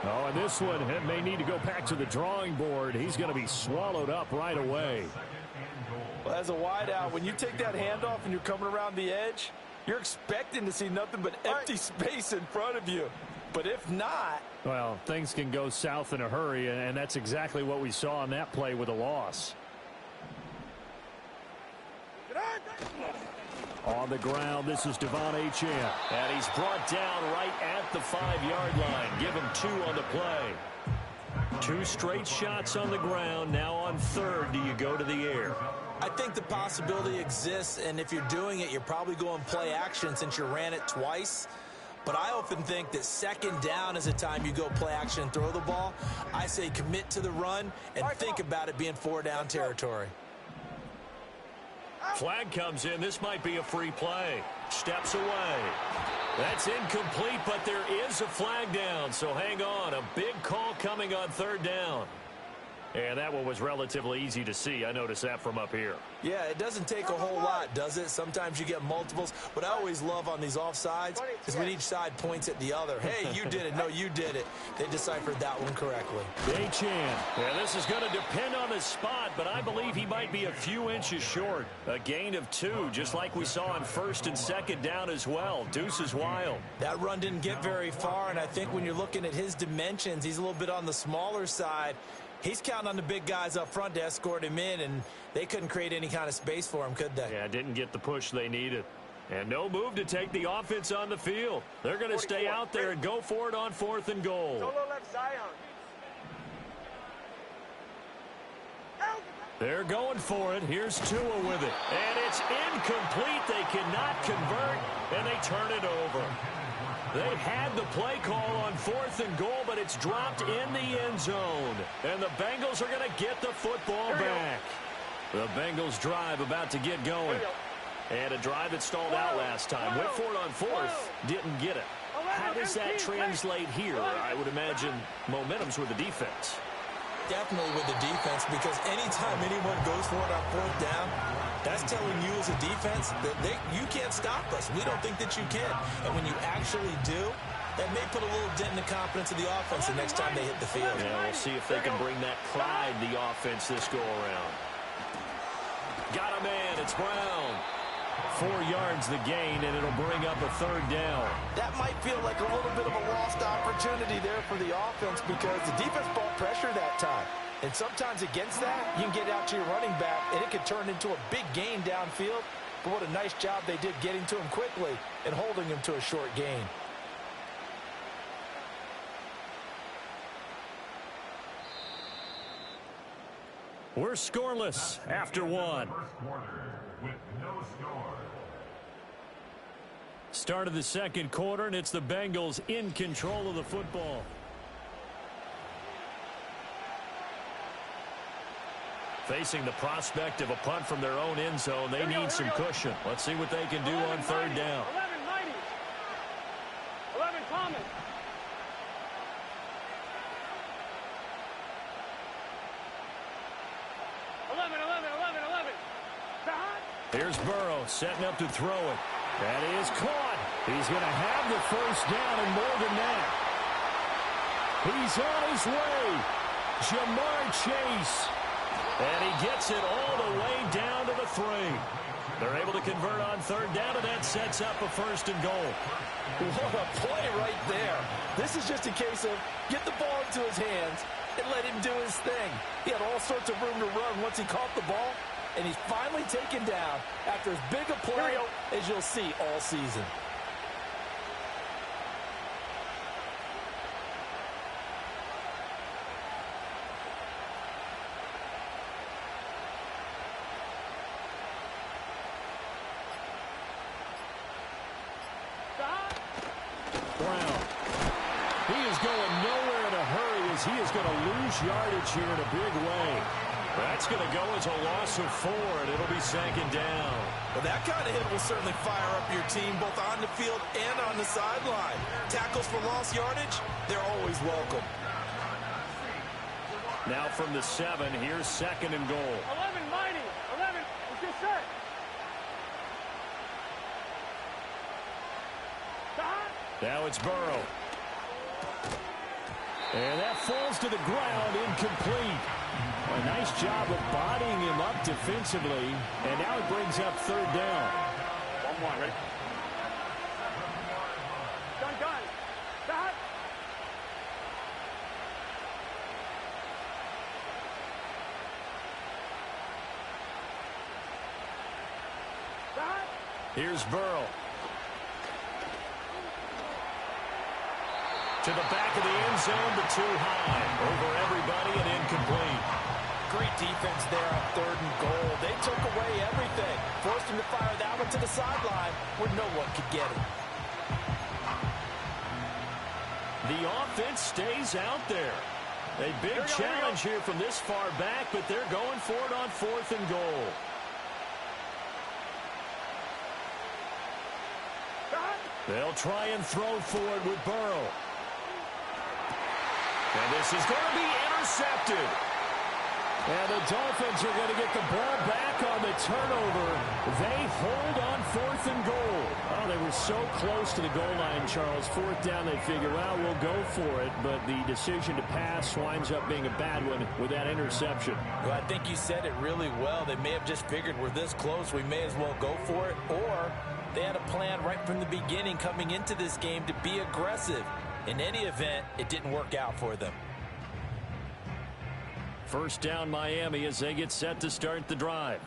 Oh, and this one may need to go back to the drawing board. He's going to be swallowed up right away.
Well, as a wideout, when you take that handoff and you're coming around the edge, you're expecting to see nothing but empty space in front of you. But if not...
Well, things can go south in a hurry, and that's exactly what we saw on that play with a loss. On the ground, this is Devon Achane. And he's brought down right at the 5-yard line. Give him 2 on the play. 2 straight shots on the ground. Now on 3rd, do you go to the air?
I think the possibility exists, and if you're doing it, you're probably going play action since you ran it twice. But I often think that 2nd down is a time you go play action and throw the ball. I say commit to the run and think about it being 4-down territory.
Flag comes in. This might be a free play. Steps away. That's incomplete, but there is a flag down, so hang on. A big call coming on 3rd down. And that one was relatively easy to see. I noticed that from up here.
Yeah, it doesn't take a whole lot, does it? Sometimes you get multiples. What I always love on these offsides is when each side points at the other. Hey, you did it. No, you did it. They deciphered that one correctly.
Achan. Yeah, this is going to depend on the spot, but I believe he might be a few inches short. A gain of 2, just like we saw on first and second down as well. Deuce is wild.
That run didn't get very far, and I think when you're looking at his dimensions, he's a little bit on the smaller side. He's counting on the big guys up front to escort him in, and they couldn't create any kind of space for him, could they?
Yeah, didn't get the push they needed. And no move to take the offense on the field. They're going to stay out there and go for it on 4th and goal.
Solo left Zion.
They're going for it. Here's Tua with it. And it's incomplete. They cannot convert, and they turn it over. They had the play call on 4th and goal, but it's dropped in the end zone. And the Bengals are going to get the football back. The Bengals drive about to get going. And a drive that stalled out last time. Went for it on 4th, didn't get it. How does that translate here? I would imagine momentum's with the defense.
Definitely with the defense, because anytime anyone goes for it on 4th down, that's telling you as a defense that you can't stop us. We don't think that you can. And when you actually do, that may put a little dent in the confidence of the offense the next time they hit the field.
Yeah, we'll see if they can bring that pride to the offense this go-around. Got a man. It's Brown. 4 yards the gain, and it'll bring up a 3rd down.
That might feel like a little bit of a lost opportunity there for the offense, because the defense brought pressure that time. And sometimes against that, you can get out to your running back, and it could turn into a big gain downfield. But what a nice job they did getting to him quickly and holding him to a short gain.
We're scoreless after 1. Start of the second quarter, and it's the Bengals in control of the football. Facing the prospect of a punt from their own end zone, they need some cushion. Let's see what they can do on 3rd down.
11 mighty. 11 common.
Here's Burrow setting up to throw it. That is caught. He's going to have the 1st down and more than that. He's on his way. Jamar Chase. And he gets it all the way down to the 3. They're able to convert on 3rd down, and that sets up a 1st and goal.
What a play right there. This is just a case of get the ball into his hands and let him do his thing. He had all sorts of room to run once he caught the ball, and he's finally taken down after as big a play as you'll see all season.
Brown. He is going nowhere in a hurry as he is going to lose yardage here in a big way. That's going to go as a loss of 4, and it'll be 2nd down.
Well, that kind of hit will certainly fire up your team both on the field and on the sideline. Tackles for lost yardage, they're always welcome.
Now from the 7, here's 2nd and goal.
11 mighty. 11. It's just set.
Now it's Burrow. And that falls to the ground, incomplete. A nice job of bodying him up defensively. And now it brings up 3rd down.
1-1, ready? Gun. Stop.
Here's Burrow. To the back of the end zone, but too high. Over everybody and incomplete.
Great defense there on 3rd and goal. They took away everything. Forced him to fire that one to the sideline where no one could get it.
The offense stays out there. A big challenge here from this far back, but they're going for it on 4th and goal. They'll try and throw for it with Burrow. And this is going to be intercepted. And the Dolphins are going to get the ball back on the turnover. They hold on 4th and goal. Oh, they were so close to the goal line, Charles. 4th down, they figure, well, we'll go for it. But the decision to pass winds up being a bad one with that interception.
Well, I think you said it really well. They may have just figured we're this close, we may as well go for it. Or they had a plan right from the beginning coming into this game to be aggressive. In any event, it didn't work out for them.
First down, Miami, as they get set to start the drive.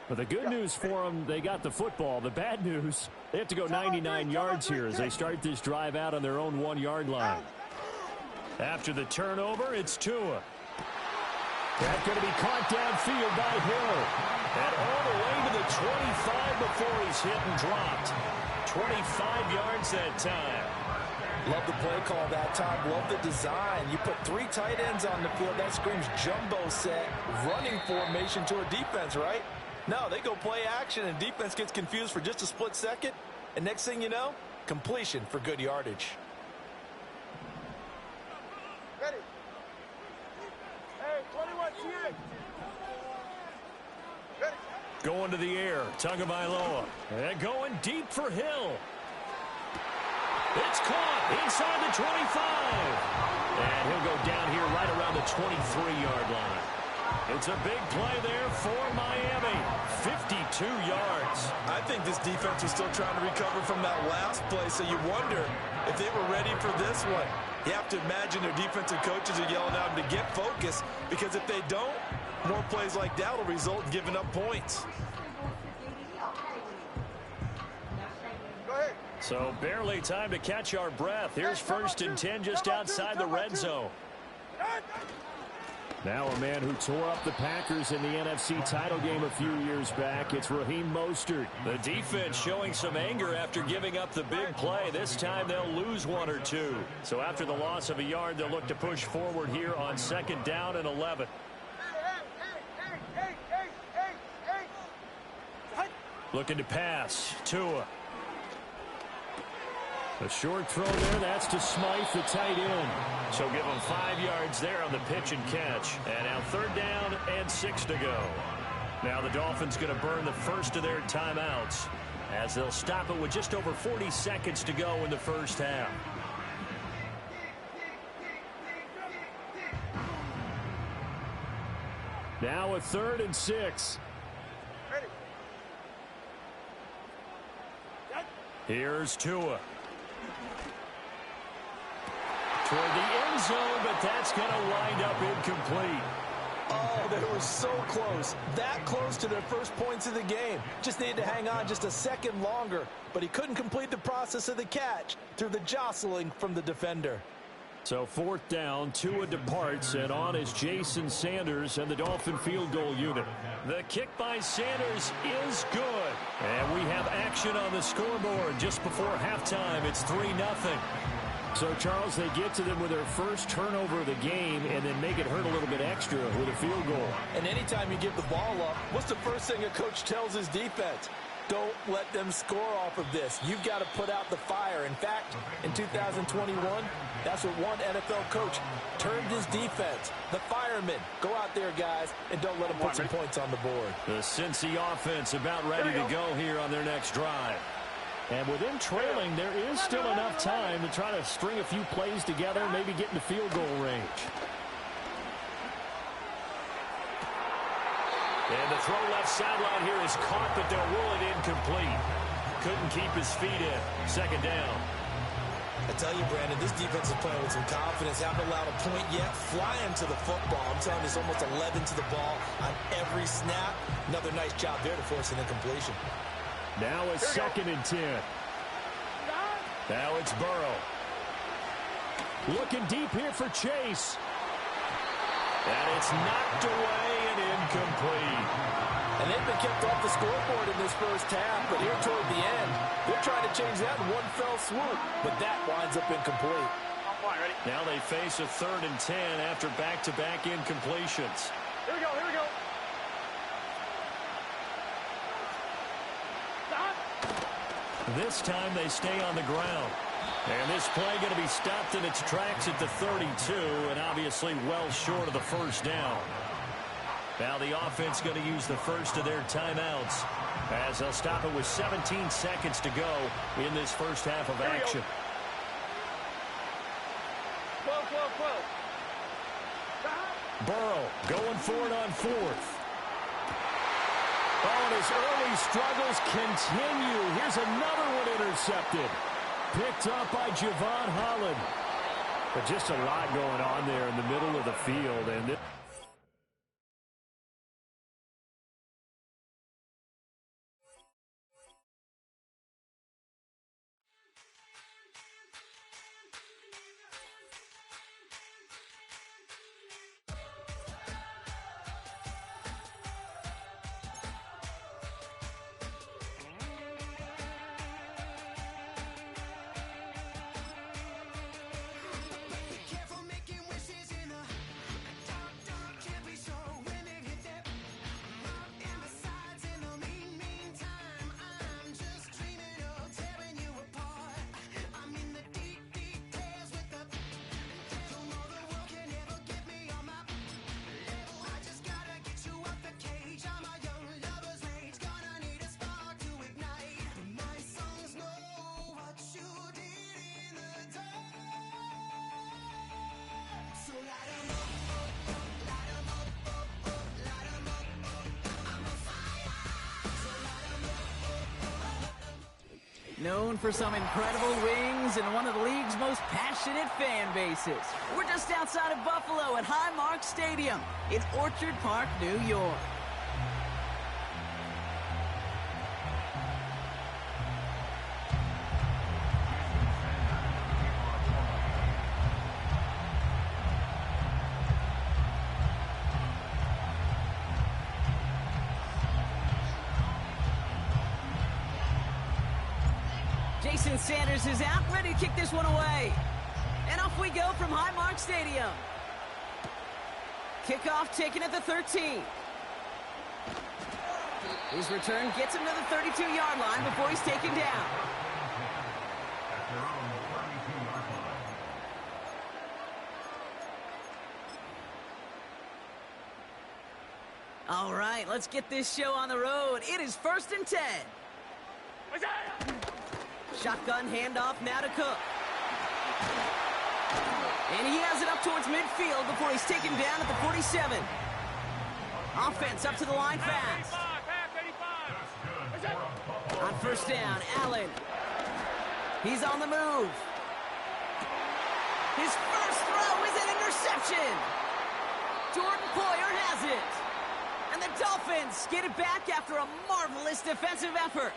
But the good news for them, they got the football. The bad news, they have to go 99 yards here as they start this drive out on their own 1-yard line. After the turnover, it's Tua. That's going to be caught downfield by Hill. And all the way to the 25 before he's hit and dropped. 25 yards that time.
Love the play call that time. Love the design. You put 3 tight ends on the field. That screams jumbo set, running formation to a defense, right? No, they go play action, and defense gets confused for just a split second. And next thing you know, completion for good yardage.
Ready. Hey, 21, TA. Ready.
Going to the air, Tagovailoa. And going deep for Hill. It's caught inside the 25. And he'll go down here right around the 23-yard line. It's a big play there for Miami. 52 yards.
I think this defense is still trying to recover from that last play, so you wonder if they were ready for this one. You have to imagine their defensive coaches are yelling at them to get focused, because if they don't, more plays like that will result in giving up points.
So barely time to catch our breath. Here's 1st and 10 just outside the red zone. Now a man who tore up the Packers in the NFC title game a few years back. It's Raheem Mostert. The defense showing some anger after giving up the big play. This time they'll lose 1 or 2. So after the loss of a yard, they'll look to push forward here on 2nd down and 11. Looking to pass. Tua. A short throw there, that's to Smythe, the tight end. So give them 5 yards there on the pitch and catch. And now 3rd down and 6 to go. Now the Dolphins going to burn the first of their timeouts as they'll stop it with just over 40 seconds to go in the first half. Now a 3rd and 6. Here's Tua. Toward the end zone, but that's going to wind up incomplete.
Oh, they were so close. That close to their first points of the game. Just needed to hang on just a second longer. But he couldn't complete the process of the catch through the jostling from the defender.
So 4th down, Tua departs, and on is Jason Sanders and the Dolphin field goal unit. The kick by Sanders is good. And we have action on the scoreboard just before halftime. It's 3-0. So, Charles, they get to them with their first turnover of the game and then make it hurt a little bit extra with a field goal.
And anytime you give the ball up, what's the first thing a coach tells his defense? Don't let them score off of this. You've got to put out the fire. In fact, in 2021, that's what one NFL coach termed his defense. The firemen. Go out there, guys, and don't let them put some points on the board.
The Cincy offense about ready to go here on their next drive. And with them trailing, there is still enough time to try to string a few plays together, maybe get into field goal range. And the throw left sideline here is caught, but they'll rule it incomplete. Couldn't keep his feet in. 2nd down.
I tell you, Brandon, this defense is playing with some confidence. Haven't allowed a point yet. Flying to the football. I'm telling you, it's almost 11 to the ball on every snap. Another nice job there to force an incompletion.
Now it's 2nd and 10. Now it's Burrow. Looking deep here for Chase. And it's knocked away and incomplete.
And they've been kept off the scoreboard in this first half, but here toward the end, they're trying to change that in one fell swoop, but that winds up incomplete.
Now they face a 3rd and 10 after back-to-back incompletions.
Here we go, here we go.
This time they stay on the ground. And this play going to be stopped in its tracks at the 32, and obviously well short of the first down. Now the offense going to use the first of their timeouts as they'll stop it with 17 seconds to go in this first half of action.
12.
Burrow going for it on fourth. Oh, and his early struggles continue. Here's another one intercepted. Picked up by Javon Holland. But just a lot going on there in the middle of the field. And
known for some incredible wings and one of the league's most passionate fan bases. We're just outside of Buffalo at Highmark Stadium in Orchard Park, New York. Jason Sanders is out, ready to kick this one away. And off we go from Highmark Stadium. Kickoff taken at the 13. His return gets him to the 32-yard line before he's taken down. All right, let's get this show on the road. It is 1st and 10. Shotgun handoff now to Cook. And he has it up towards midfield before he's taken down at the 47. Offense up to the line fast. On 1st down, Allen. He's on the move. His first throw is an interception. Jordan Poyer has it. And the Dolphins get it back after a marvelous defensive effort.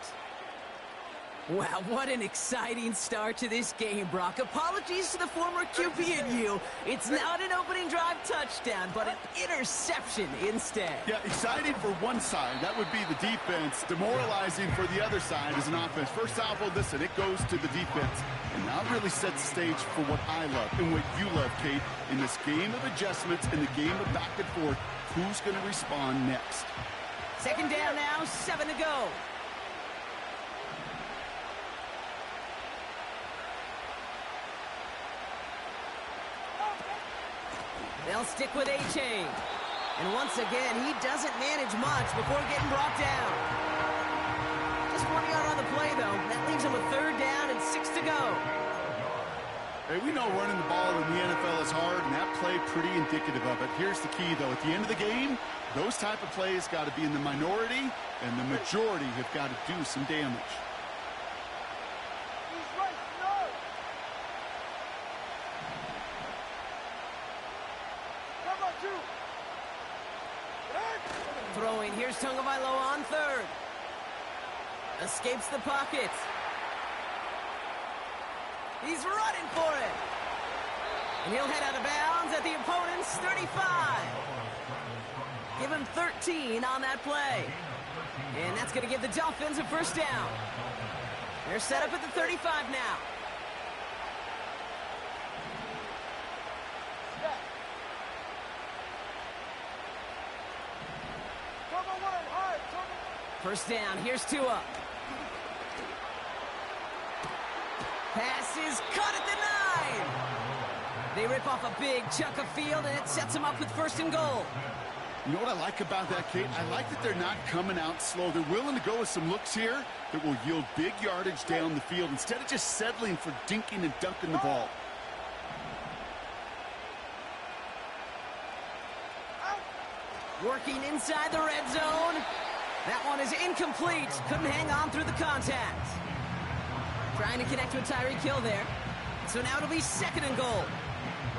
Wow, what an exciting start to this game, Brock. Apologies to the former QB and you. It's not an opening drive touchdown, but an interception instead.
Yeah, exciting for one side. That would be the defense. Demoralizing for the other side as an offense. First salvo, listen, it goes to the defense. And that really sets the stage for what I love and what you love, Kate. In this game of adjustments, in the game of back and forth, who's going to respond next?
2nd down now, 7 to go. They'll stick with A-Chain. And once again, he doesn't manage much before getting brought down. Just 1 yard on the play, though. That leaves him with 3rd down and 6 to go.
Hey, we know running the ball in the NFL is hard, and that play pretty indicative of it. Here's the key, though. At the end of the game, those type of plays got to be in the minority, and the majority have got to do some damage.
Throwing, here's Tagovailoa on 3rd. Escapes the pocket. He's running for it. And he'll head out of bounds at the opponent's 35. Give him 13 on that play. And that's going to give the Dolphins a 1st down. They're set up at the 35 now. First down, here's Tua. Pass is cut at the 9. They rip off a big chunk of field, and it sets them up with 1st and goal.
You know what I like about that, Kate? I like that they're not coming out slow. They're willing to go with some looks here that will yield big yardage down the field instead of just settling for dinking and dunking the ball.
Working inside the red zone. That one is incomplete. Couldn't hang on through the contact. Trying to connect with Tyreek Hill there. So now it'll be 2nd and goal.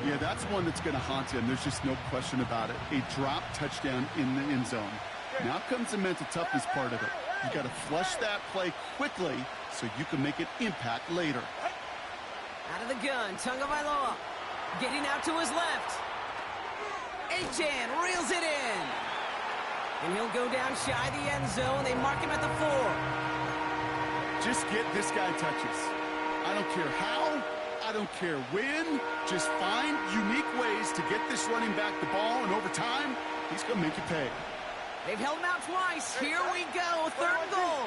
Yeah, that's one that's going to haunt him. There's just no question about it. A drop touchdown in the end zone. Now comes the mental toughness part of it. You got to flush that play quickly so you can make an impact later.
Out of the gun, Tagovailoa getting out to his left. Achan reels it in. And he'll go down shy of the end zone. They mark him at the 4.
Just get this guy touches. I don't care how, I don't care when. Just find unique ways to get this running back the ball, and over time, he's going to make you pay.
They've held him out twice. Here we go, 3rd and goal.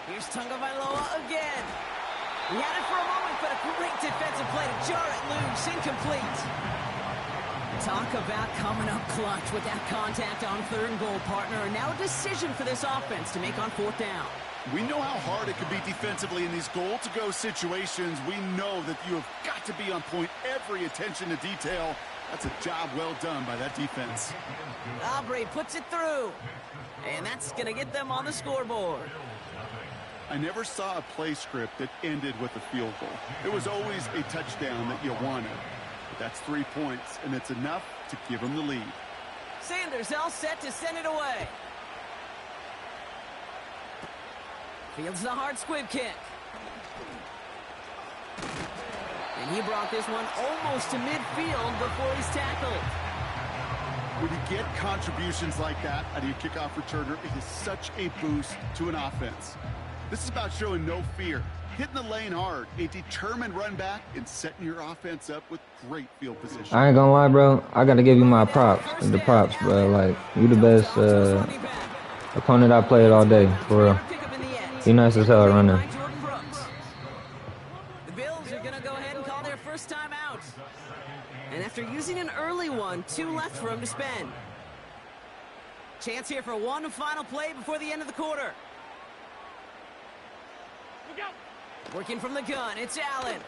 Here's Tagovailoa again. He had it for a moment, but a great defensive play to jar it loose. Incomplete. Talk about coming up clutch with that contact on 3rd and goal, partner. And now a decision for this offense to make on 4th down.
We know how hard it can be defensively in these goal-to-go situations. We know that you have got to be on point, every attention to detail. That's a job well done by that defense.
Aubrey puts it through. And that's going to get them on the scoreboard.
I never saw a play script that ended with a field goal. It was always a touchdown that you wanted. But that's 3 points, and it's enough to give them the lead.
Sanders all set to send it away. Fields the hard squib kick. And he brought this one almost to midfield before he's tackled.
When you get contributions like that out of your kickoff returner, it is such a boost to an offense. This is about showing no fear, hitting the lane hard, a determined run back, and setting your offense up with great field position.
I ain't gonna lie, bro. I gotta give you my props. The props, bro. Like, you the best opponent I played all day, for real. You nice as hell running.
The Bills are gonna go ahead and call their first time out. And after using an early one, 2 left for him to spend. Chance here for one final play before the end of the quarter. Working from the gun, it's Allen.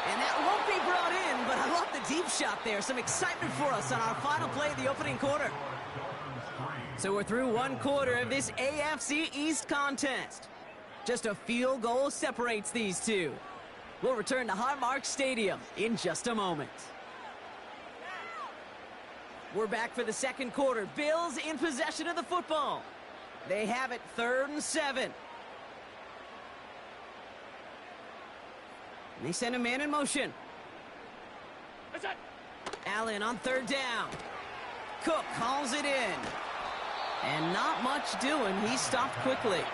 And that won't be brought in, but I love the deep shot there. Some excitement for us on our final play of the opening quarter. So we're through 1 quarter of this AFC East contest. Just a field goal separates these two. We'll return to Highmark Stadium in just a moment. We're back for the 2nd quarter. Bills in possession of the football. They have it 3rd and 7. And they send a man in motion. Allen on 3rd down. Cook calls it in. And not much doing. He stopped quickly.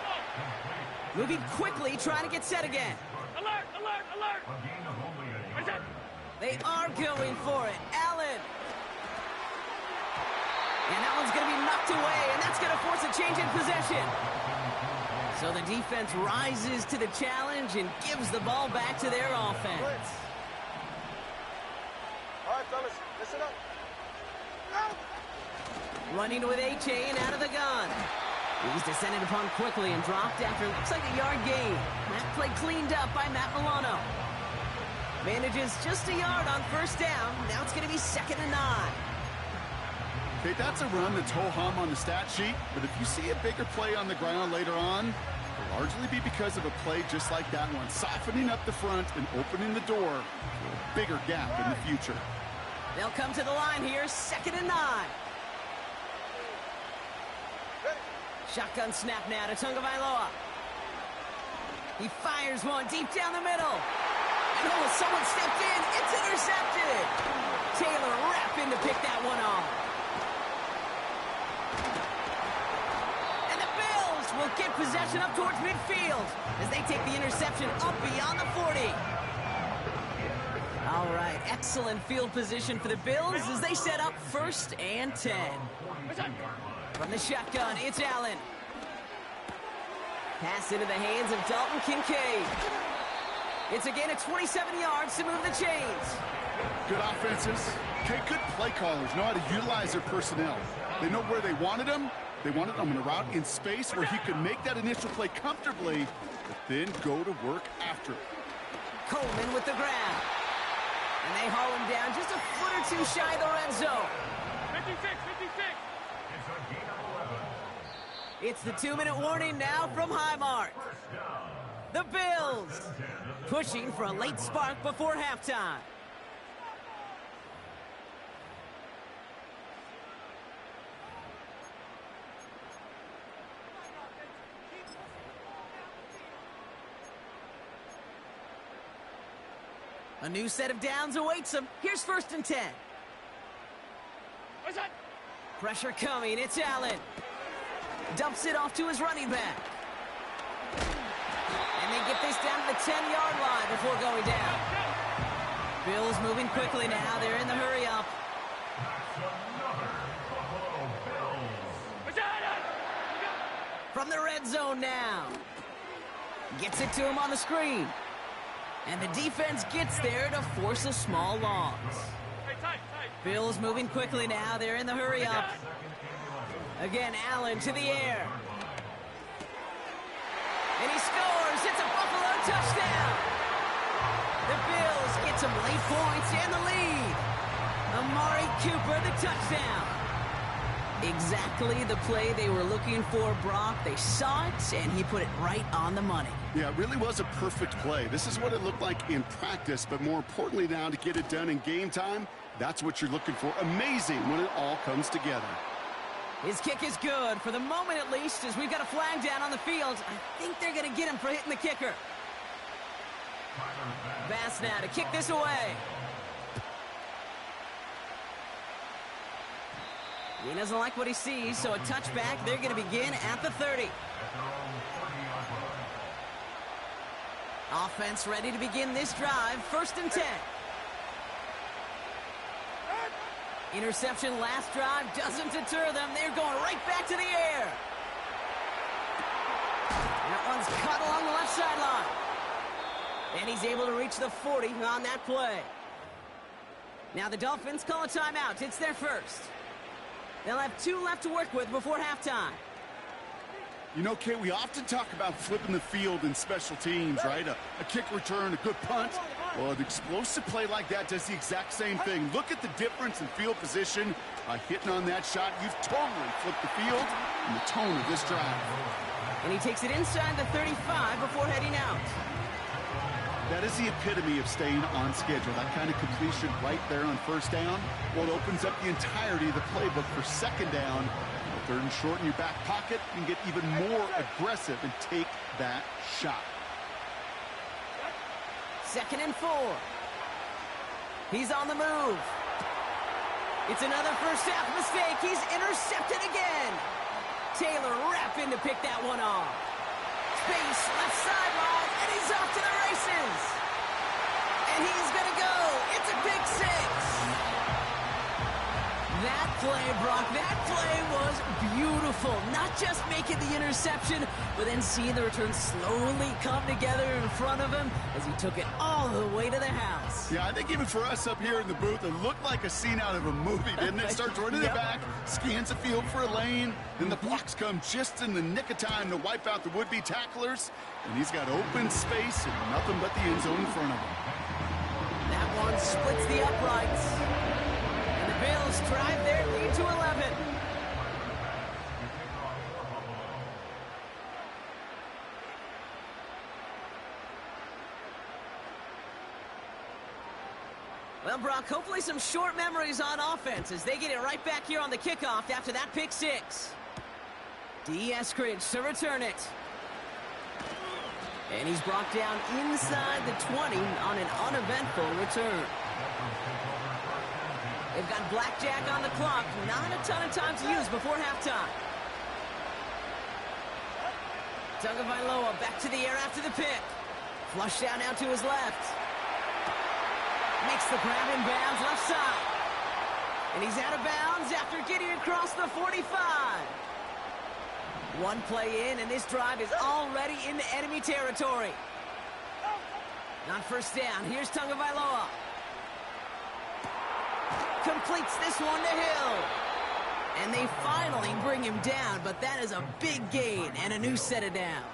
Moving quickly, trying to get set again.
Alert, alert, alert.
They are going for it. Allen. And that one's going to be knocked away, and that's going to force a change in possession. So the defense rises to the challenge and gives the ball back to their offense.
All right, fellas, listen up.
Running with Achan out of the gun. He's descended upon quickly and dropped after looks like a yard gain. That play cleaned up by Matt Milano. Manages just a yard on 1st down. Now it's going to be 2nd and 9.
Okay, that's a run that's ho-hum on the stat sheet, but if you see a bigger play on the ground later on, it'll largely be because of a play just like that one, softening up the front and opening the door for a bigger gap in the future.
They'll come to the line here, 2nd and 9. Shotgun snap now to Tagovailoa. He fires one deep down the middle. And oh, someone stepped in. It's intercepted. Taylor rapping to pick that one off. And the Bills will get possession up towards midfield as they take the interception up beyond the 40. All right, excellent field position for the Bills as they set up 1st and 10. From the shotgun, it's Allen. Pass into the hands of Dalton Kincaid. It's a gain of 27 yards to move the chains.
Good offenses. Okay, good play callers know how to utilize their personnel. They know where they wanted them. They wanted them in a route in space where he could make that initial play comfortably, but then go to work after it.
Coleman with the grab. And they haul him down just a foot or two shy of the red zone.
56.
It's the 2-minute warning now from Highmark. The Bills pushing for a late spark before halftime. A new set of downs awaits him. Here's 1st and 10. Pressure coming. It's Allen. Dumps it off to his running back. And they get this down to the 10-yard line before going down. Bills moving quickly now. They're in the hurry-up. From the red zone now. Gets it to him on the screen. And the defense gets there to force a small loss. Bills moving quickly now. They're in the hurry-up. Again, Allen to the air. And he scores. It's a Buffalo touchdown. The Bills get some late points and the lead. Amari Cooper, the touchdown. Exactly the play they were looking for, Brock. They saw it, and he put it right on the money.
Yeah, it really was a perfect play. This is what it looked like in practice, but more importantly now to get it done in game time, that's what you're looking for. Amazing when it all comes together.
His kick is good, for the moment at least, as we've got a flag down on the field. I think they're going to get him for hitting the kicker. Bass now to kick this away. He doesn't like what he sees, so a touchback. They're going to begin at the 30. Offense ready to begin this drive. 1st and 10. Interception last drive doesn't deter them. They're going right back to the air. That one's cut along the left sideline. And he's able to reach the 40 on that play. Now the Dolphins call a timeout. It's their first. They'll have 2 left to work with before halftime.
You know, Kate, we often talk about flipping the field in special teams, right? A kick return, a good punt. Well, an explosive play like that does the exact same thing. Look at the difference in field position. By hitting on that shot, you've totally flipped the field and the tone of this drive.
And he takes it inside the 35 before heading out.
That is the epitome of staying on schedule. That kind of completion right there on 1st down. Well, it opens up the entirety of the playbook for 2nd down. 3rd and short in your back pocket. You can get even more aggressive and take that shot.
2nd and 4. He's on the move. It's another first half mistake. He's intercepted again. Taylor rapping to pick that one off. Space, left sideline, and he's off to the races. And he's going to go. It's a pick 6. That play, Brock, that play was beautiful. Not just making the interception, but then seeing the return slowly come together in front of him as he took it all the way to the house.
Yeah, I think even for us up here in the booth, it looked like a scene out of a movie, didn't it? Starts running it back, scans the field for a lane, then the blocks come just in the nick of time to wipe out the would-be tacklers, and he's got open space and nothing but the end zone in front of him.
That one splits the uprights. Bills drive their lead to 11. Well, Brock, hopefully some short memories on offense as they get it right back here on the kickoff after that pick 6. D. Eskridge to return it. And he's brought down inside the 20 on an uneventful return. They've got blackjack on the clock. Not a ton of time to use before halftime. Tagovailoa back to the air after the pick. Flushed down now to his left. Makes the grab in bounds left side. And he's out of bounds after getting across the 45. One play in, and this drive is already into enemy territory. On first down, here's Tagovailoa. Completes this one to Hill. And they finally bring him down, but that is a big gain and a new set of downs.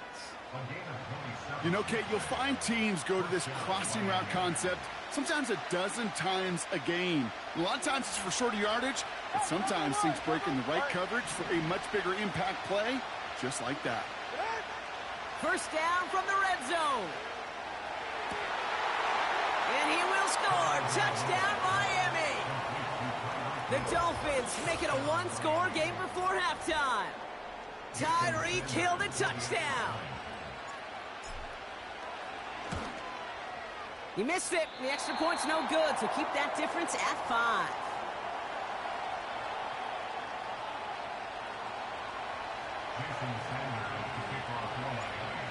You know, Kate, you'll find teams go to this crossing route concept sometimes a dozen times a game. A lot of times it's for shorter yardage, but sometimes things break in the right coverage for a much bigger impact play, just like that.
First down from the red zone. And he will score. Touchdown, Miami. The Dolphins make it a one-score game before halftime. Tyreek Hill the touchdown. He missed it. The extra point's no good, so keep that difference at 5.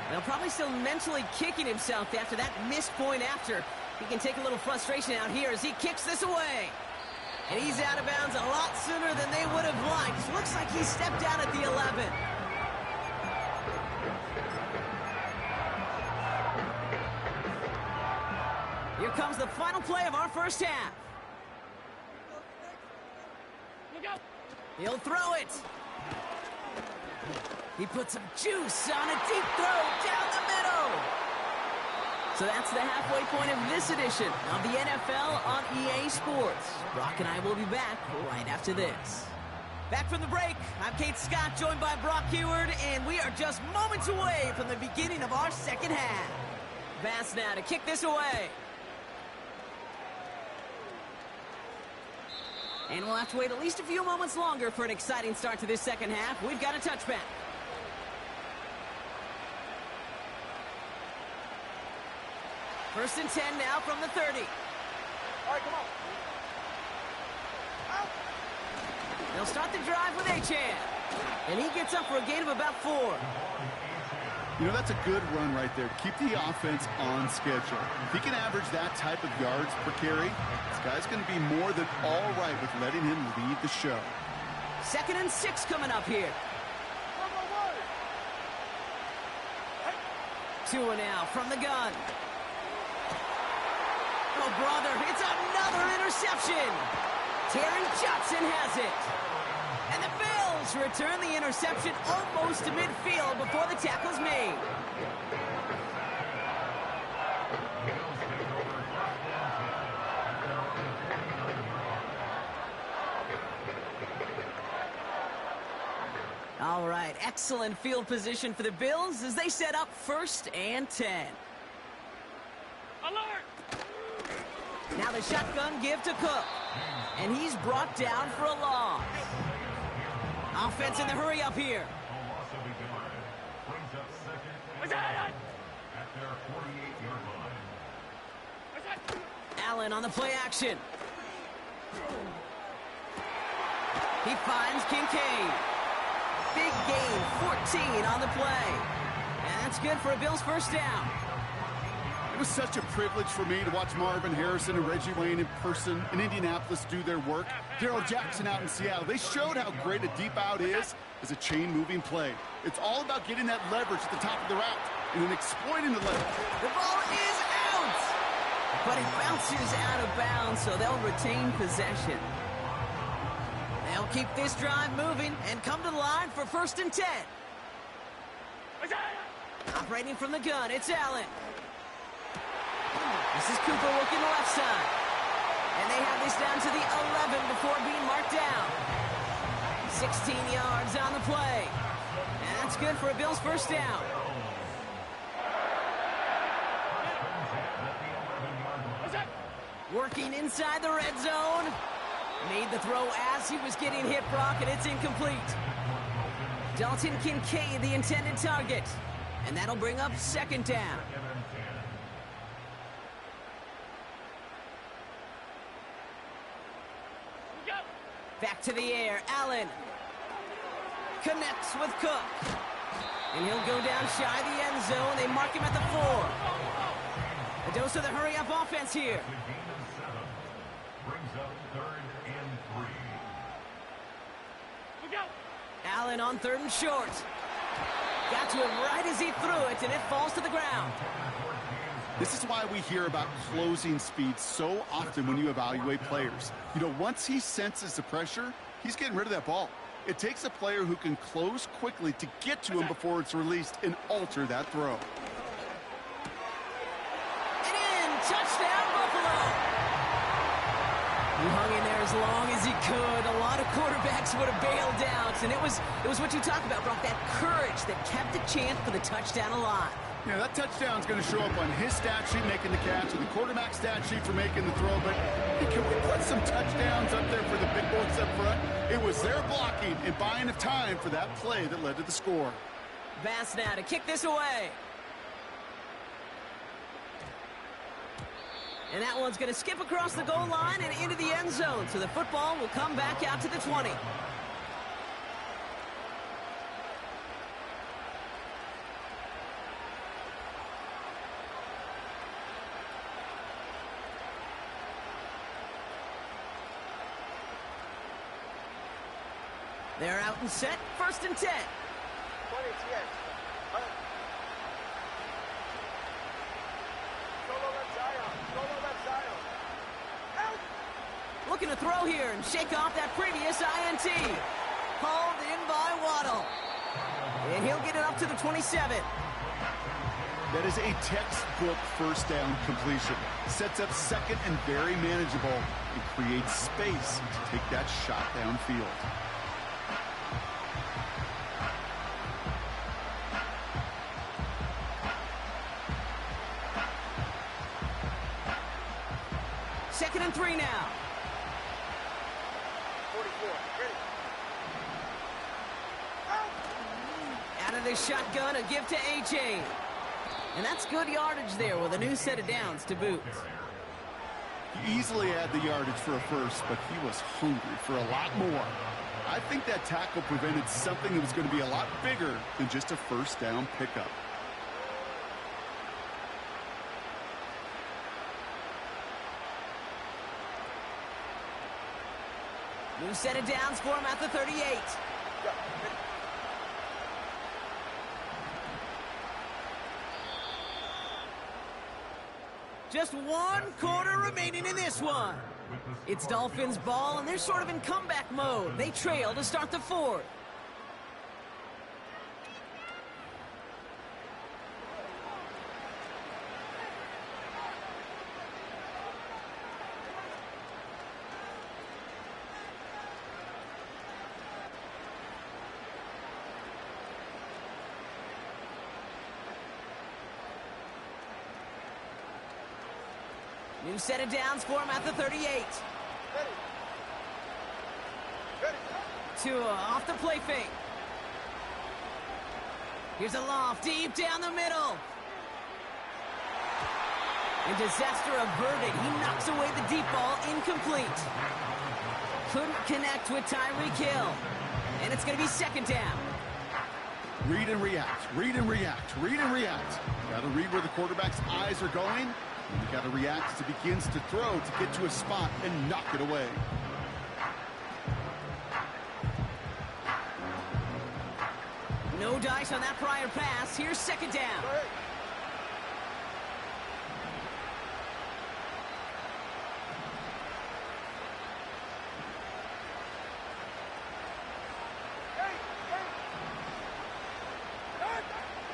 They'll probably still mentally kicking himself after that missed point after. He can take a little frustration out here as he kicks this away. And he's out of bounds a lot sooner than they would have liked. Looks like he stepped out at the 11. Here comes the final play of our first half. He'll throw it. He puts some juice on a deep throw down the middle. So that's the halfway point of this edition of the NFL on EA Sports. Brock and I will be back right after this. Back from the break, I'm Kate Scott, joined by Brock Heward, and we are just moments away from the beginning of our second half. Pass now to kick this away. And we'll have to wait at least a few moments longer for an exciting start to this second half. We've got a touchback. First and 10 now from the 30.
All right, come on. Out.
They'll start the drive with Achane. And he gets up for a gain of about 4.
You know, that's a good run right there. Keep the offense on schedule. If he can average that type of yards per carry, this guy's going to be more than all right with letting him lead the show.
2nd and 6 coming up here. 2 and out from the gun. Oh, brother, it's another interception. Terry Johnson has it. And the Bills return the interception almost to midfield before the tackle's made. All right, excellent field position for the Bills as they set up 1st and 10.
Alert!
Now the shotgun give to Cook. And he's brought down for a loss. Offense in the hurry up here. Allen on the play action. He finds Kincaid. Big gain, 14 on the play. And that's good for a Bills first down.
It was such a privilege for me to watch Marvin Harrison and Reggie Wayne in person in Indianapolis do their work. Darrell Jackson out in Seattle. They showed how great a deep out is as a chain-moving play. It's all about getting that leverage at the top of the route and then exploiting the leverage.
The ball is out! But it bounces out of bounds, so they'll retain possession. They'll keep this drive moving and come to the line for 1st and 10. Operating from the gun, it's Allen. This is Cooper working the left side. And they have this down to the 11 before being marked down. 16 yards on the play. And that's good for a Bills first down. Working inside the red zone. Made the throw as he was getting hit, Brock, and it's incomplete. Dalton Kincaid, the intended target. And that'll bring up 2nd down. Back to the air, Allen. Connects with Cook. And he'll go down shy of the end zone. They mark him at the 4. A dose of the hurry-up offense here. Allen on 3rd and short. Got to it right as he threw it, and it falls to the ground.
This is why we hear about closing speed so often when you evaluate players. You know, once he senses the pressure, he's getting rid of that ball. It takes a player who can close quickly to get to him before it's released and alter that throw.
And in, touchdown, Buffalo. He hung in there as long as he could. A lot of quarterbacks would have bailed out, and it was what you talked about, Brock, that courage that kept the chance for the touchdown alive.
Yeah, that touchdown's going to show up on his stat sheet making the catch and the quarterback stat sheet for making the throw. But hey, can we put some touchdowns up there for the big boys up front? It was their blocking and buying of time for that play that led to the score.
Bass now to kick this away. And that one's going to skip across the goal line and into the end zone. So the football will come back out to the 20. They're out and set. 1st and 10.
20, yes.
Looking to throw here and shake off that previous INT. Hauled in by Waddle. And he'll get it up to the 27.
That is a textbook first down completion. Sets up second and very manageable. It creates space to take that shot downfield.
Second and 3 now.
44, ready.
Out of the shotgun, a give to A.J. And that's good yardage there with a new set of downs to boot.
He easily had the yardage for a first, but he was hungry for a lot more. I think that tackle prevented something that was going to be a lot bigger than just a first down pickup.
New set of downs for him at the 38. Just 1 quarter remaining in this one. It's Dolphins ball, and they're sort of in comeback mode. They trail to start the 4th. New set of downs for him at the 38. Tua off the play fake. Here's a loft deep down the middle. And disaster averted. He knocks away the deep ball, incomplete. Couldn't connect with Tyreek Hill. And it's going to be 2nd down.
Read and react, read and react, read and react. Got to read where the quarterback's eyes are going. And you got to react as he begins to throw to get to a spot and knock it away.
No dice on that prior pass. Here's 2nd down.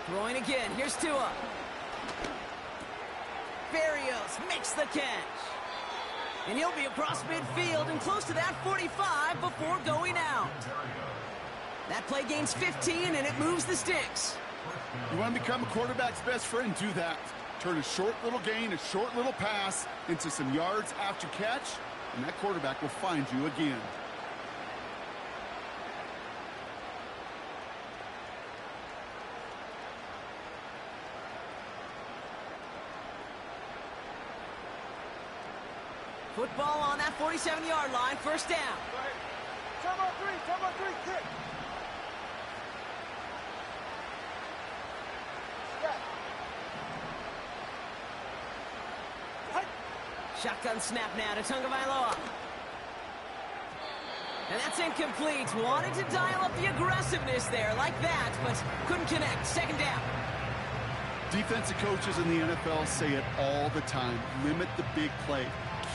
Throwing again. Here's Tua. Barrios makes the catch. And he'll be across midfield and close to that 45 before going out. That play gains 15, and it moves the sticks.
You want to become a quarterback's best friend? Do that. Turn a short little gain, a short little pass into some yards after catch, and that quarterback will find you again.
Football on that 47-yard line, 1st down.
Turbo 3, kick.
Shotgun snap now to Tagovailoa. And that's incomplete. Wanted to dial up the aggressiveness there like that, but couldn't connect. Second down.
Defensive coaches in the NFL say it all the time. Limit the big play.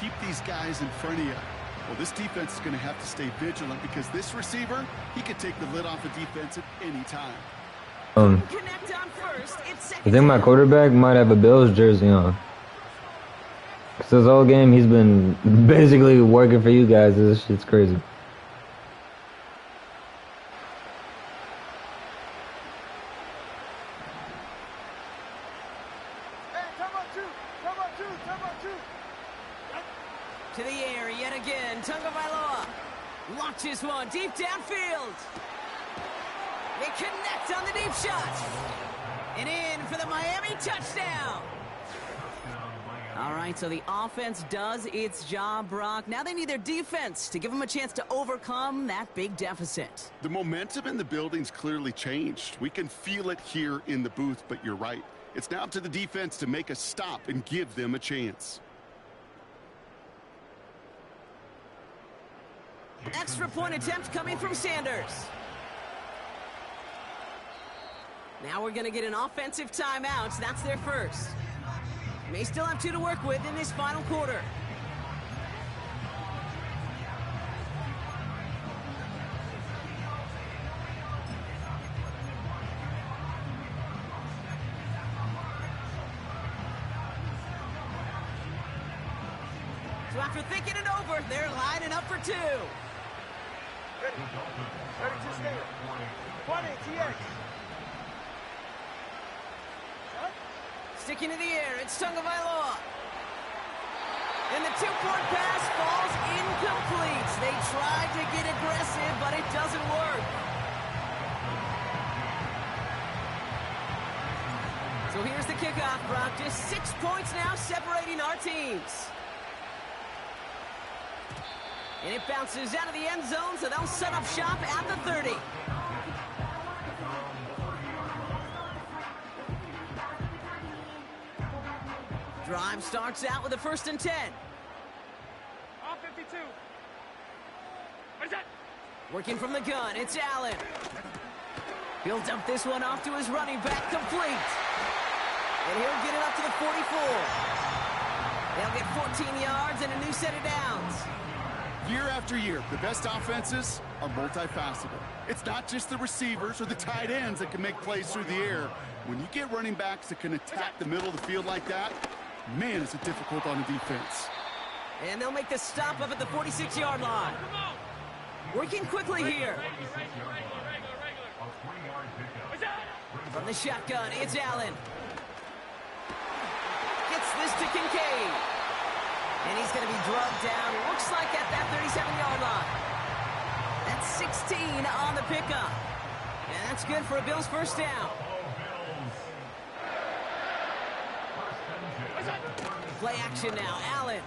Keep these guys in front of you. Well, this defense is going to have to stay vigilant because this receiver, he could take the lid off a defense at any time.
I think my quarterback might have a Bills jersey on. Because this whole game, he's been basically working for you guys. This shit's crazy.
To the air yet again. Tagovailoa launches one deep downfield. They connect on the deep shot. And in for the Miami touchdown. All right, so the offense does its job, Brock. Now they need their defense to give them a chance to overcome that big deficit.
The momentum in the building's clearly changed. We can feel it here in the booth, but you're right. It's now up to the defense to make a stop and give them a chance.
Extra point attempt coming from Sanders. Now we're going to get an offensive timeout. That's their first. May still have 2 to work with in this final quarter. So after thinking it over, they're lining up for 2.
Ready to stand. 20 TX.
Sticking to the air, it's Tagovailoa. And the 2-point pass falls incomplete. They tried to get aggressive, but it doesn't work. So here's the kickoff, Brock. Just 6 points now separating our teams. And it bounces out of the end zone, so they'll set up shop at the 30. Drive starts out with a 1st and 10.
Off 52. What is that?
Working from the gun, it's Allen. He'll dump this one off to his running back, complete. And he'll get it up to the 44. They'll get 14 yards and a new set of downs.
Year after year, the best offenses are multifaceted. It's not just the receivers or the tight ends that can make plays through the air. When you get running backs that can attack the middle of the field like that, man, is it difficult on the defense.
And they'll make the stop up at the 46-yard line. Working quickly here. From the shotgun, it's Allen. Gets this to Kincaid. And he's going to be drugged down, looks like at that 37-yard line. That's 16 on the pickup. And that's good for a Bills first down. Play action now, Allen.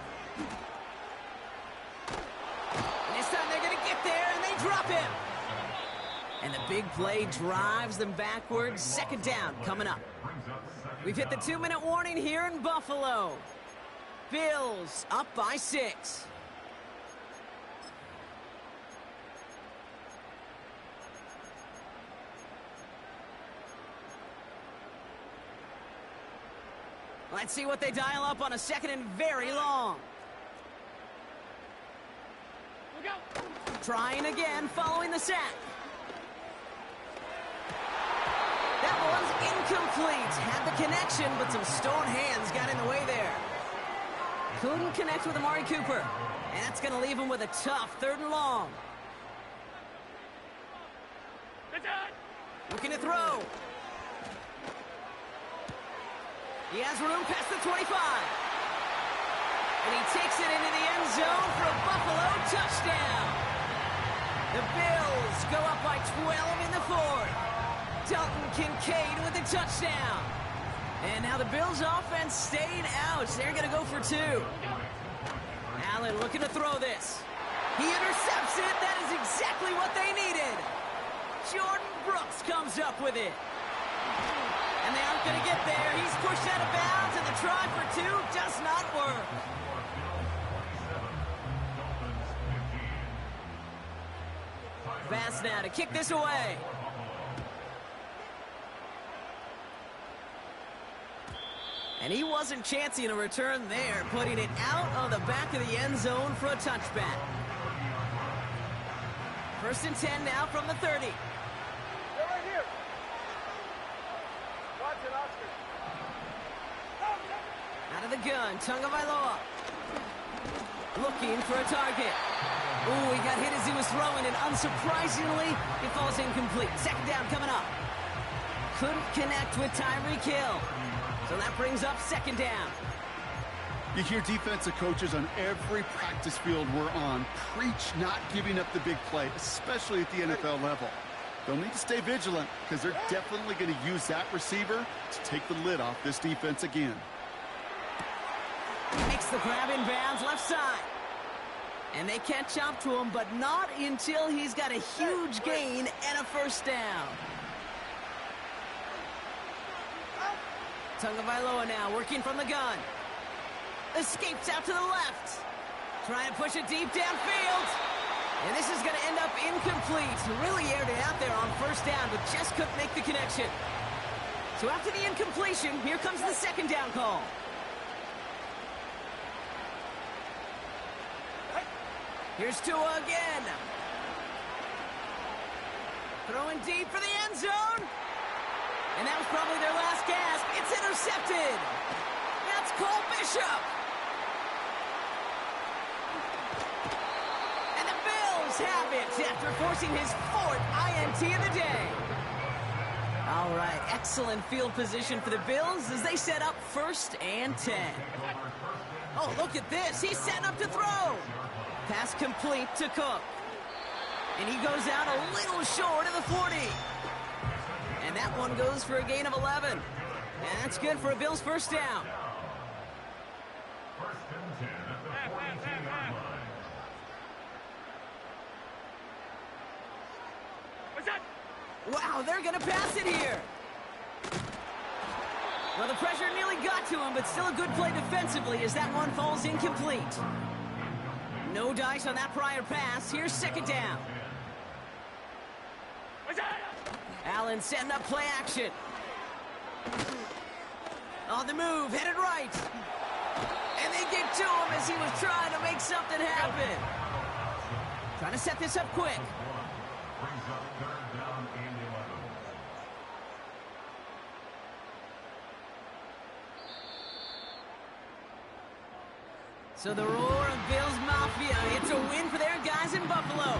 And this time they're going to get there, and they drop him. And the big play drives them backwards. 2nd down coming up. We've hit the 2-minute warning here in Buffalo. Bills up by 6. Let's see what they dial up on a 2nd and very long. Trying again following the sack. That one's incomplete. Had the connection, but some stone hands got in the way there. Couldn't connect with Amari Cooper. And that's going to leave him with a tough 3rd and long. Looking to throw. He has room past the 25. And he takes it into the end zone for a Buffalo touchdown. The Bills go up by 12 in the 4th. Dalton Kincaid with the touchdown. And now the Bills offense staying out. They're going to go for 2. Allen looking to throw this. He intercepts it. That is exactly what they needed. Jordan Brooks comes up with it. And they aren't going to get there. He's pushed out of bounds, and the try for 2 does not work. Pass now to kick this away. And he wasn't chancing a return there, putting it out of the back of the end zone for a touchback. 1st and 10 now from the 30.
They're right here. Watch it, Oscar.
Out of the gun, Tagovailoa. Looking for a target. Ooh, he got hit as he was throwing, and unsurprisingly, it falls incomplete. 2nd down coming up. Couldn't connect with Tyreek Hill. So that brings up 2nd down.
You hear defensive coaches on every practice field we're on preach not giving up the big play, especially at the NFL level. They'll need to stay vigilant because they're definitely going to use that receiver to take the lid off this defense again.
Makes the grab in bounds left side. And they catch up to him, but not until he's got a huge gain and a 1st down. Tagovailoa now working from the gun. Escapes out to the left. Trying to push it deep downfield. And this is going to end up incomplete. Really aired it out there on 1st down, but just couldn't make the connection. So after the incompletion, here comes the 2nd down call. Here's Tua again. Throwing deep for the end zone. And that was probably their last gasp. It's intercepted. That's Cole Bishop. And the Bills have it after forcing his 4th INT of the day. All right, excellent field position for the Bills as they set up 1st and 10. Oh, look at this. He's setting up to throw. Pass complete to Cook. And he goes out a little short of the 40. And that one goes for a gain of 11. And that's good for a Bills 1st down. Wow, they're going to pass it here. Well, the pressure nearly got to him, but still a good play defensively as that one falls incomplete. No dice on that prior pass. Here's 2nd down. Allen setting up play action. On the move, headed right. And they get to him as he was trying to make something happen. Trying to set this up quick. So the roar of Bills Mafia, it's a win for their guys in Buffalo.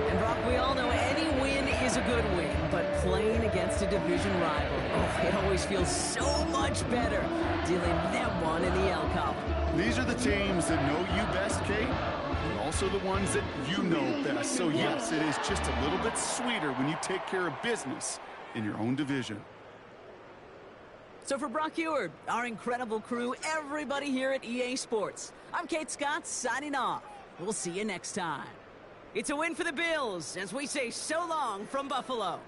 And Brock, we all know any win is a good win, but playing against a division rival, oh, it always feels so much better dealing them one in the L column.
These are the teams that know you best, Kate, and also the ones that you know best. So yes, it is just a little bit sweeter when you take care of business in your own division.
So for Brock Eward, our incredible crew, everybody here at EA Sports, I'm Kate Scott signing off. We'll see you next time. It's a win for the Bills as we say so long from Buffalo.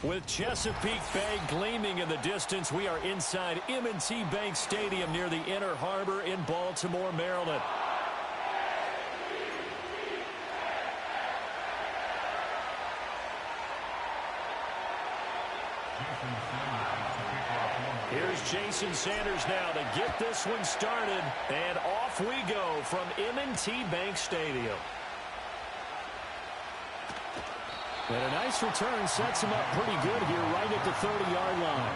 With Chesapeake Bay gleaming in the distance, we are inside M&T Bank Stadium near the Inner Harbor in Baltimore, Maryland. Here's Jason Sanders now to get this one started, and off we go from M&T Bank Stadium. And a nice return sets him up pretty good here right at the 30-yard line.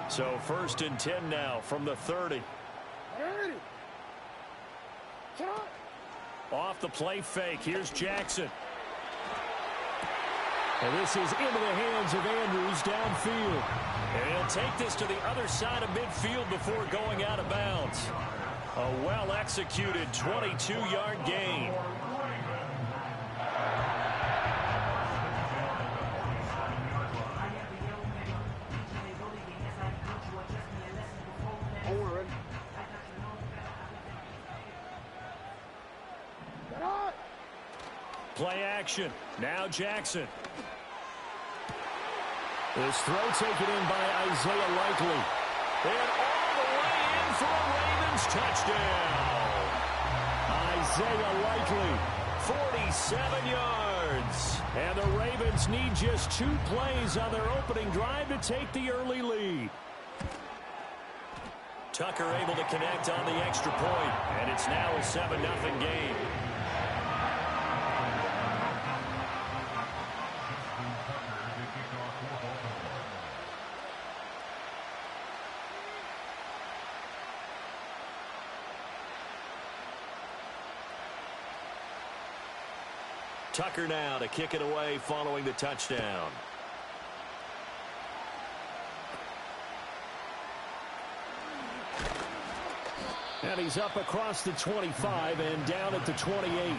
So 1st and 10 now from the 30. Off the play fake. Here's Jackson. And this is into the hands of Andrews downfield. And he'll take this to the other side of midfield before going out of bounds. A well-executed 22-yard gain. Play action. Now Jackson. This throw taken in by Isaiah Likely. And all the way in for a Ravens touchdown. Isaiah Likely, 47 yards. And the Ravens need just 2 plays on their opening drive to take the early lead. Tucker able to connect on the extra point, and it's now a 7-0 game. Tucker now to kick it away following the touchdown. And he's up across the 25 and down at the 28.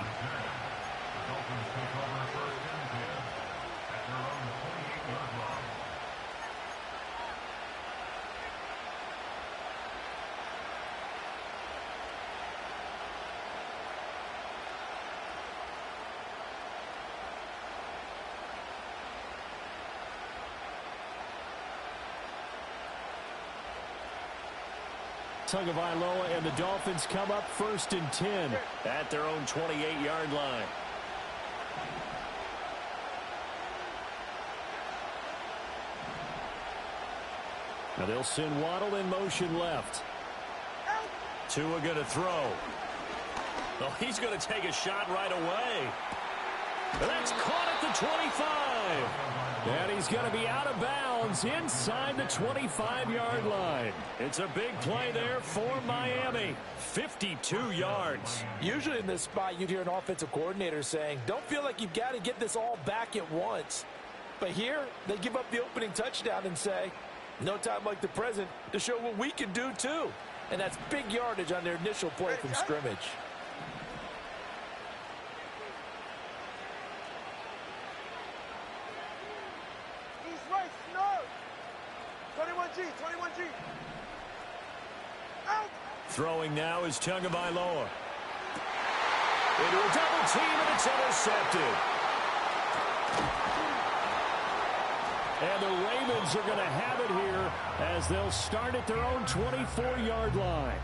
Tagovailoa and the Dolphins come up 1st and 10 at their own 28-yard line. Now they'll send Waddle in motion left. Tua going to throw. Well, he's going to take a shot right away. And that's caught at the 25. And he's going to be out of bounds inside the 25-yard line. It's a big play there for Miami. 52 yards.
Usually in this spot, you'd hear an offensive coordinator saying, don't feel like you've got to get this all back at once. But here, they give up the opening touchdown and say, no time like the present to show what we can do too. And that's big yardage on their initial play from scrimmage.
Throwing now is Tagovailoa. Into a double team, and it's intercepted. And the Ravens are going to have it here as they'll start at their own 24-yard line.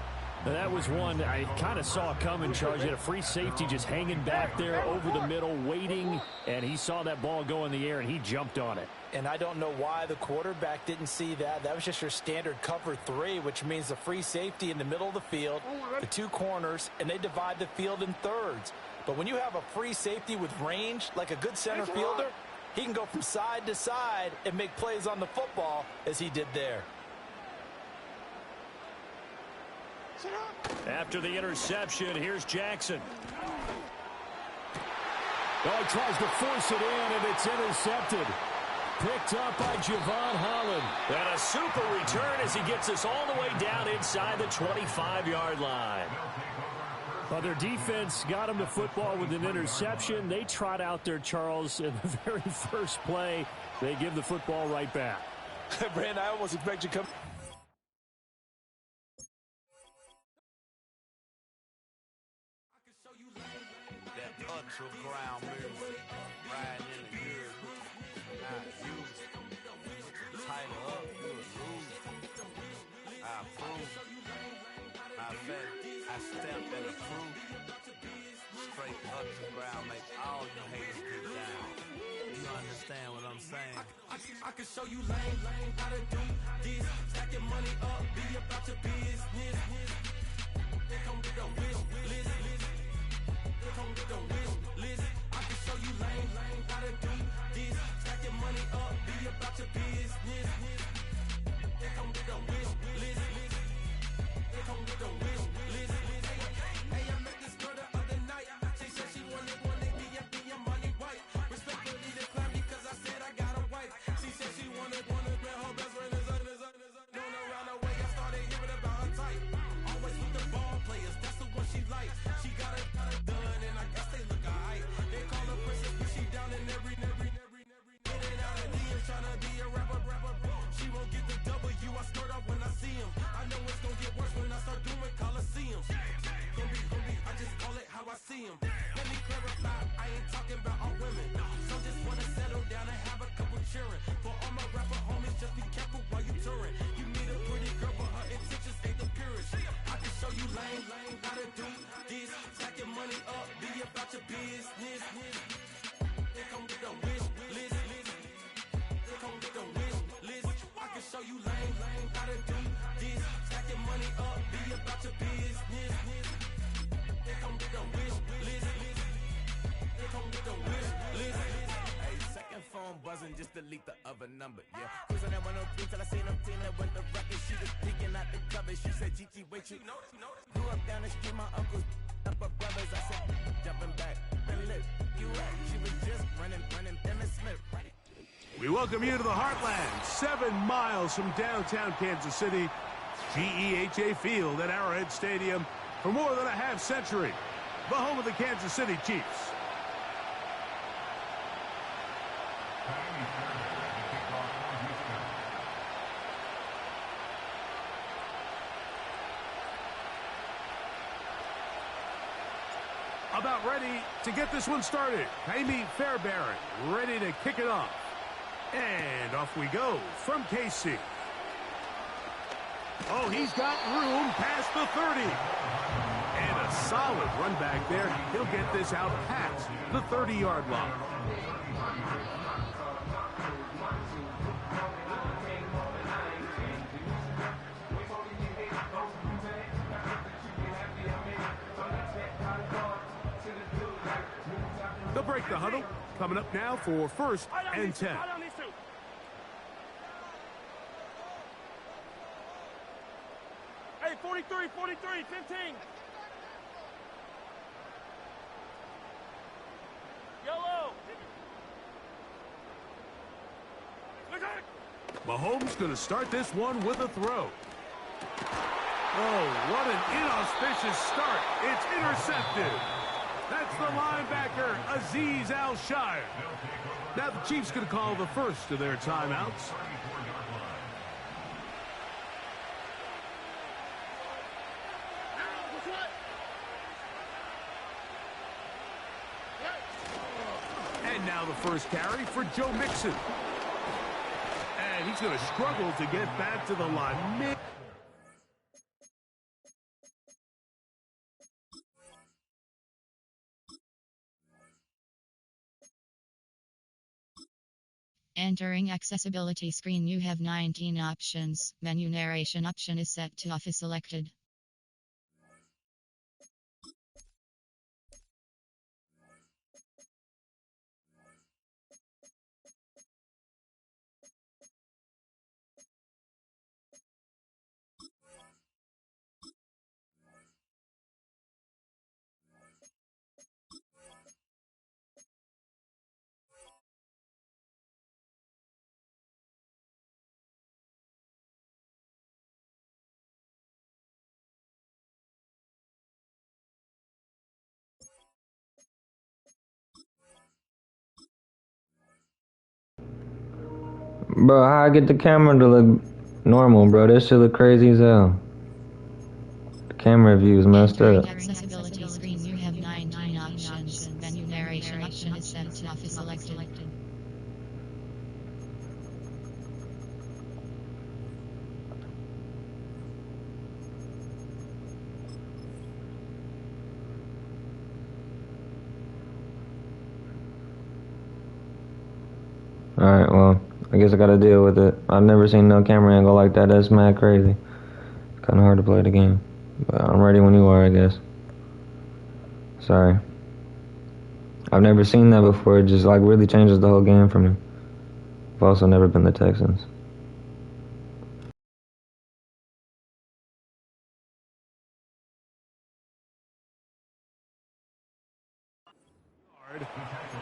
Now, that was one I kind of saw coming, Charles. He had a free safety just hanging back there over the middle, waiting, and he saw that ball go in the air, and he jumped on it.
And I don't know why the quarterback didn't see that. That was just your standard cover 3, which means the free safety in the middle of the field, the 2 corners, and they divide the field in thirds. But when you have a free safety with range, like a good center fielder, he can go from side to side and make plays on the football as he did there.
After the interception, here's Jackson. Oh, he tries to force it in, and it's intercepted. Picked up by Javon Holland. And a super return as he gets us all the way down inside the 25-yard line. Well, their defense got him the football with an interception. They trot out there, Charles, in the very first play. They give the football right back.
Brandon, I almost expect you to come.
Ground music, riding in the years, not used. Tighten up, you would lose. I approve. I bet I stepped and approved. Straight up to ground, make all you haters get down. You understand what I'm saying?
I can show you lame, how to do this. Stacking money up, be about your business. They come with a wish list. They come with a wish list. I can show you lame, how to do this. Stacking money up, be about your business. They come with a wish list. They come with a wish list. Hey, I met this girl the other night. She said she wanted be a money wife. Respectfully declined because I said I got a wife. She said she wanted man, her best friend is known around the way. I started hearing about her type. Always with the ball players, that's the one she likes. She got it done, and I guess they look alright. They call her princess, but she down in every. In and out of DM, tryna be a rapper. She won't get the W, I skirt off when I see him. I know it's gonna get worse when I start doing Coliseums. Gonna be, I just call it how I see him. Let me clarify, I ain't talking about all women. Some just wanna settle down and have a couple cheering. For all my rapper homies, just be careful while you touring. You meet a pretty girl, but her intentions ain't the purest. I can show you lame, how to do this. Stacking money up, be about your business. They come with a wish list. They come with a wish list. I can show you lame, how to do this. Stacking money up, be about your business. They come with a wish list. They come with a wish list.
Hey, second phone buzzing, just delete the other number, yeah. Cruising at 103 till I seen them team that went the record. She was peeking out the cover. She said, Gigi, wait, you grew up down the street, my uncles up her brothers. I said, jumping back, and lit. You at? She was just running, Emmett Smith.
We welcome you to the Heartland, 7 miles from downtown Kansas City, GEHA Field at Arrowhead Stadium for more than a half century, the home of the Kansas City Chiefs. About ready to get this one started. Amy Fairbairn ready to kick it off. And off we go from KC. Oh, he's got room past the 30. And a solid run back there. He'll get this out past the 30-yard line. They'll break the huddle. Coming up now for 1st and 10.
Hey, 43, 15. Yellow.
Mahomes going to start this one with a throw. Oh, what an inauspicious start. It's intercepted. That's the linebacker, Azeez Al-Shire. Now the Chiefs going to call the first of their timeouts. And now the first carry for Joe Mixon. And he's going to struggle to get back to the line.
Entering accessibility screen, you have 19 options. Menu narration option is set to off is selected.
Bro, how I get the camera to look normal, bro? This shit look crazy as hell. The camera view is messed up.
Accessibility screen, you have 9 19 options. Menu narration option is set to off is selected.
Alright, well, I guess I gotta deal with it. I've never seen no camera angle like that. That's mad crazy. Kinda hard to play the game. But I'm ready when you are, I guess. Sorry. I've never seen that before. It just, like, really changes the whole game for me. I've also never been the Texans.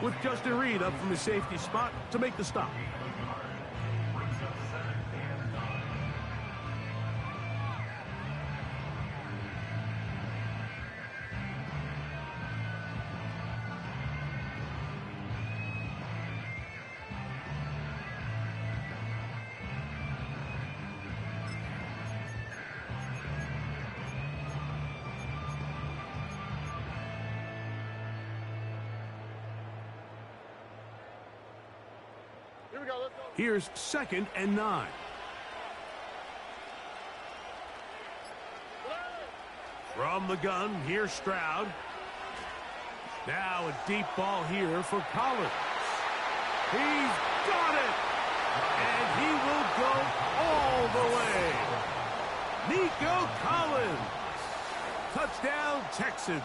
With Justin Reed up from his safety spot to make the stop. Here's 2nd and 9. From the gun, here's Stroud. Now a deep ball here for Collins. He's got it! And he will go all the way. Nico Collins. Touchdown, Texans.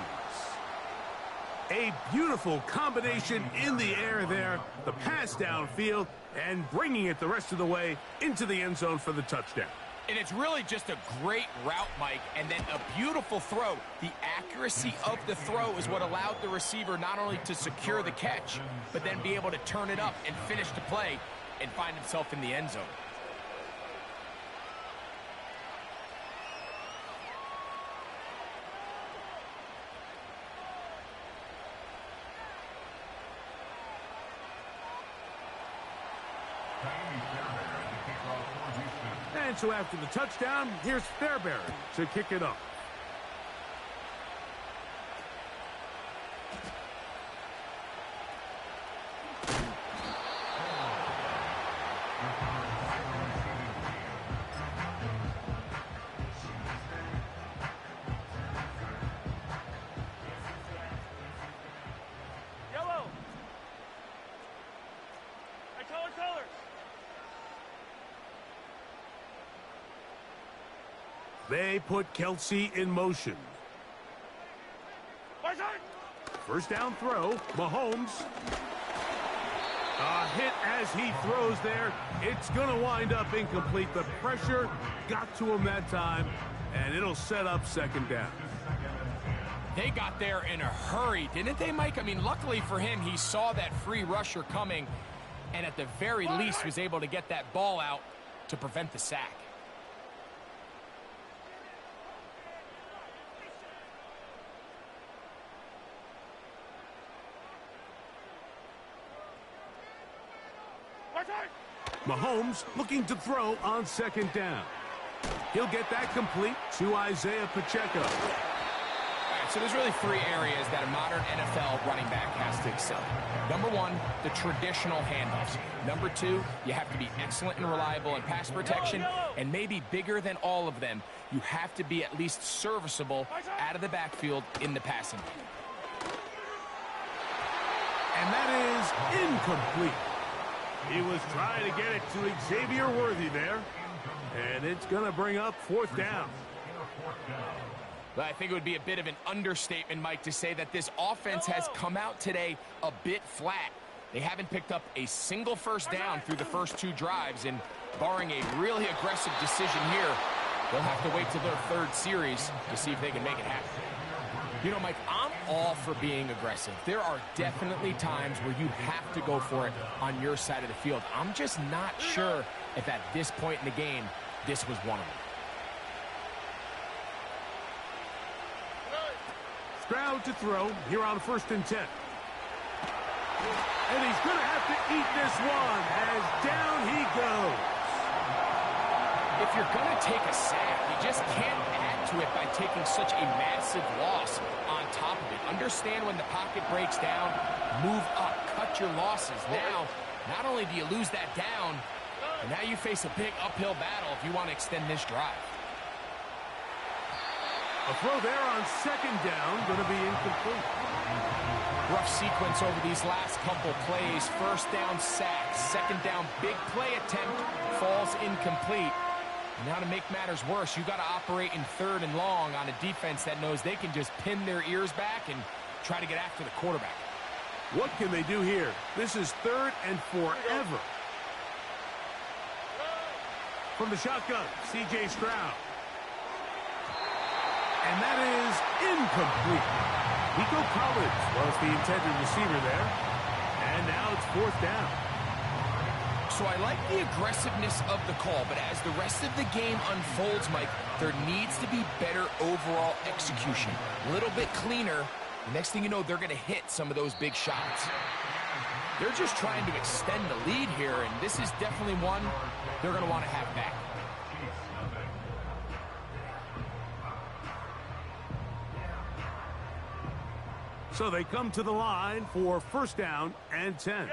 A beautiful combination in the air there. The pass downfield and bringing it the rest of the way into the end zone for the touchdown.
And it's really just a great route, Mike, and then a beautiful throw. The accuracy of the throw is what allowed the receiver not only to secure the catch, but then be able to turn it up and finish the play and find himself in the end zone.
And so after the touchdown, here's Fairbairn to kick it off.
Yellow. Hey, colors.
They put Kelsey in motion. First down throw, Mahomes. A hit as he throws there. It's going to wind up incomplete. The pressure got to him that time, and it'll set up 2nd down.
They got there in a hurry, didn't they, Mike? I mean, luckily for him, he saw that free rusher coming, and at the very least was able to get that ball out to prevent the sack.
Mahomes looking to throw on 2nd down. He'll get that complete to Isaiah Pacheco.
All right, so there's really 3 areas that a modern NFL running back has to excel. Number 1, the traditional handoffs. Number 2, you have to be excellent and reliable in pass protection. And maybe bigger than all of them, you have to be at least serviceable out of the backfield in the passing game.
And that is incomplete. He was trying to get it to Xavier Worthy there. And it's going to bring up 4th down.
Well, I think it would be a bit of an understatement, Mike, to say that this offense has come out today a bit flat. They haven't picked up a single first down through the first 2 drives, and barring a really aggressive decision here, they'll have to wait till their 3rd series to see if they can make it happen. You know, Mike, I'm all for being aggressive. There are definitely times where you have to go for it on your side of the field. I'm just not sure if at this point in the game, this was one of them.
Stroud to throw here on 1st and 10. And he's going to have to eat this one as down he goes.
If you're going to take a sack, you just can't add to it by taking such a massive loss on top of it. Understand when the pocket breaks down, move up, cut your losses. Now, not only do you lose that down, but now you face a big uphill battle if you want to extend this drive.
A throw there on second down, going to be incomplete.
Rough sequence over these last couple plays. First down sack, second down big play attempt, falls incomplete. Now to make matters worse, you got to operate in third and long on a defense that knows they can just pin their ears back and try to get after the quarterback.
What can they do here? This is third and forever. From the shotgun, C.J. Stroud. And that is incomplete. Nico Collins was the intended receiver there. And now it's fourth down.
So I like the aggressiveness of the call, but as the rest of the game unfolds, Mike, there needs to be better overall execution. A little bit cleaner. The next thing you know, they're going to hit some of those big shots. They're just trying to extend the lead here, and this is definitely one they're going to want to have back.
So they come to the line for first down and 10.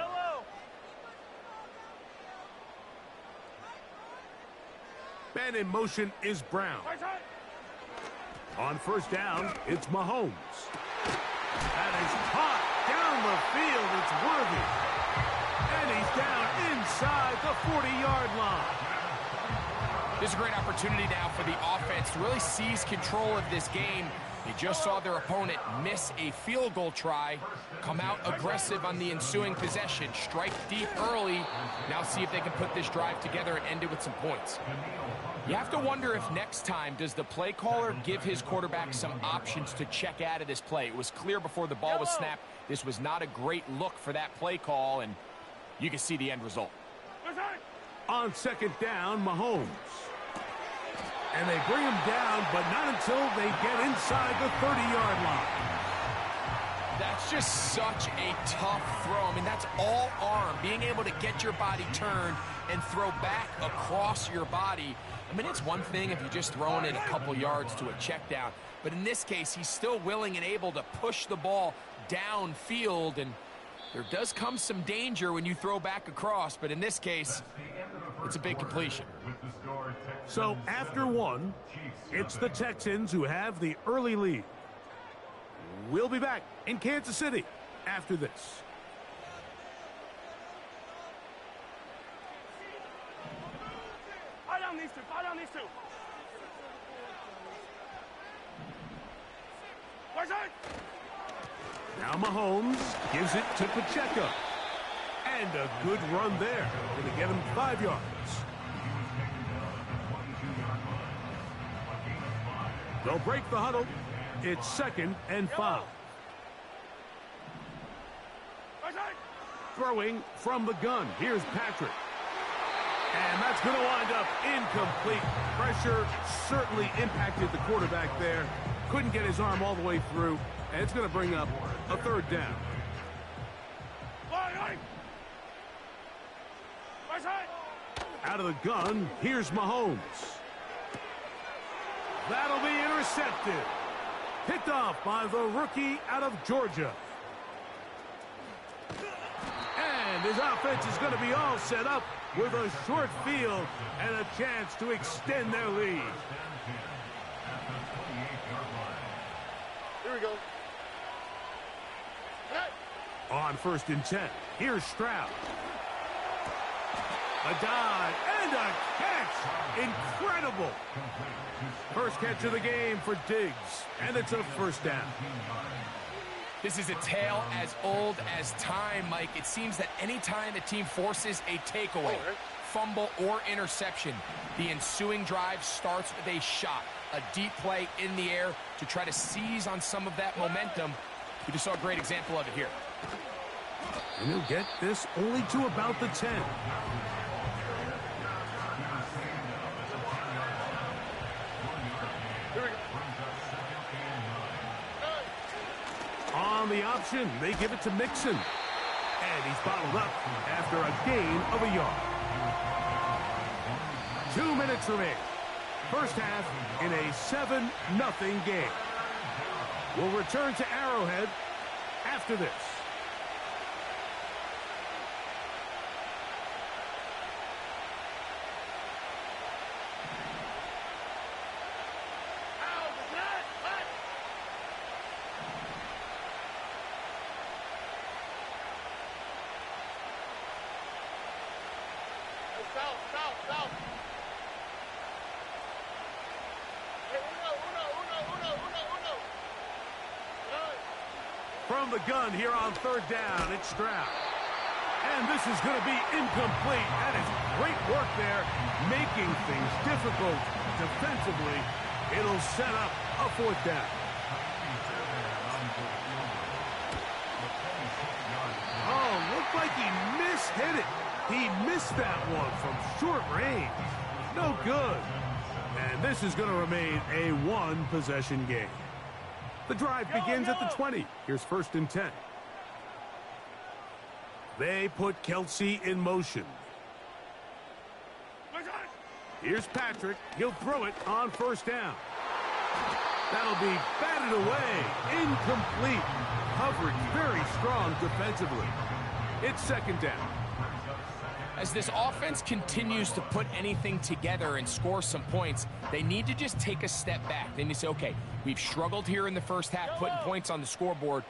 Man in motion is Brown. On first down, it's Mahomes. That is caught down the field. It's Worthy. And he's down inside the 40-yard line.
This is a great opportunity now for the offense to really seize control of this game. They just saw their opponent miss a field goal try, come out aggressive on the ensuing possession, strike deep early. Now see if they can put this drive together and end it with some points. You have to wonder if next time, does the play caller give his quarterback some options to check out of this play? It was clear before the ball was snapped, this was not a great look for that play call, and you can see the end result.
On second down, Mahomes. And they bring him down, but not until they get inside the 30-yard line.
That's just such a tough throw. I mean, that's all arm, being able to get your body turned and throw back across your body. I mean, it's one thing if you're just throwing it a couple yards to a check down, but in this case, he's still willing and able to push the ball downfield, and there does come some danger when you throw back across, but in this case, it's a big completion.
So after one, it's the Texans who have the early lead. We'll be back in Kansas City after this.
Fire down these two. Fire down these two. Where's it?
Now Mahomes gives it to Pacheco. And a good run there. Going to get him 5 yards. They'll break the huddle. It's second and 5. Throwing from the gun. Here's Patrick. And that's going to wind up incomplete. Pressure certainly impacted the quarterback there. Couldn't get his arm all the way through. And it's going to bring up a third down. Out of the gun, here's Mahomes. That'll be intercepted. Picked off by the rookie out of Georgia. And his offense is going to be all set up with a short field and a chance to extend their lead.
Here we go.
On first and 10, here's Stroud. A dive and a catch. Incredible. First catch of the game for Diggs, and it's a first down.
This is a tale as old as time, Mike. It seems that any time a team forces a takeaway, fumble, or interception, the ensuing drive starts with a shot, a deep play in the air to try to seize on some of that momentum. We just saw a great example of it here.
And he'll get this only to about the 10. On the option, they give it to Mixon. And he's bottled up after a gain of a yard. 2 minutes remaining. first half in a 7-0 game. We'll return to Arrowhead after this. From the gun here on third down, it's Stroud. And this is going to be incomplete. That is great work there, making things difficult defensively. It'll set up a fourth down. Oh, looked like he mishit it. He missed that one from short range. No good. And this is going to remain a one-possession game. The drive begins at the 20. Here's 1st and 10. They put Kelsey in motion. Here's Patrick. He'll throw it on 1st down. That'll be batted away. Incomplete. Coverage very strong defensively. It's 2nd down.
As this offense continues to put anything together and score some points, they need to just take a step back. They need to say, okay, we've struggled here in the first half putting points on the scoreboard.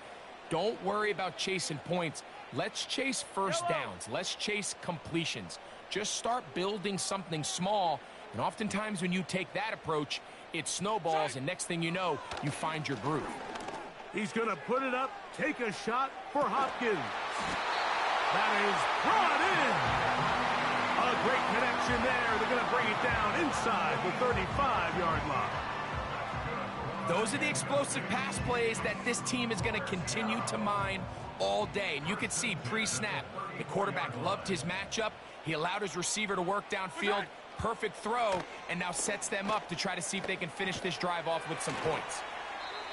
Don't worry about chasing points. Let's chase first downs. Let's chase completions. Just start building something small, and oftentimes when you take that approach, it snowballs, and next thing you know, you find your groove.
He's going to put it up, take a shot for Hopkins. That is brought in. A great connection there. They're going to bring it down inside the 35-yard line.
Those are the explosive pass plays that this team is going to continue to mine all day. And you could see pre-snap, the quarterback loved his matchup. He allowed his receiver to work downfield. Perfect throw, and now sets them up to try to see if they can finish this drive off with some points.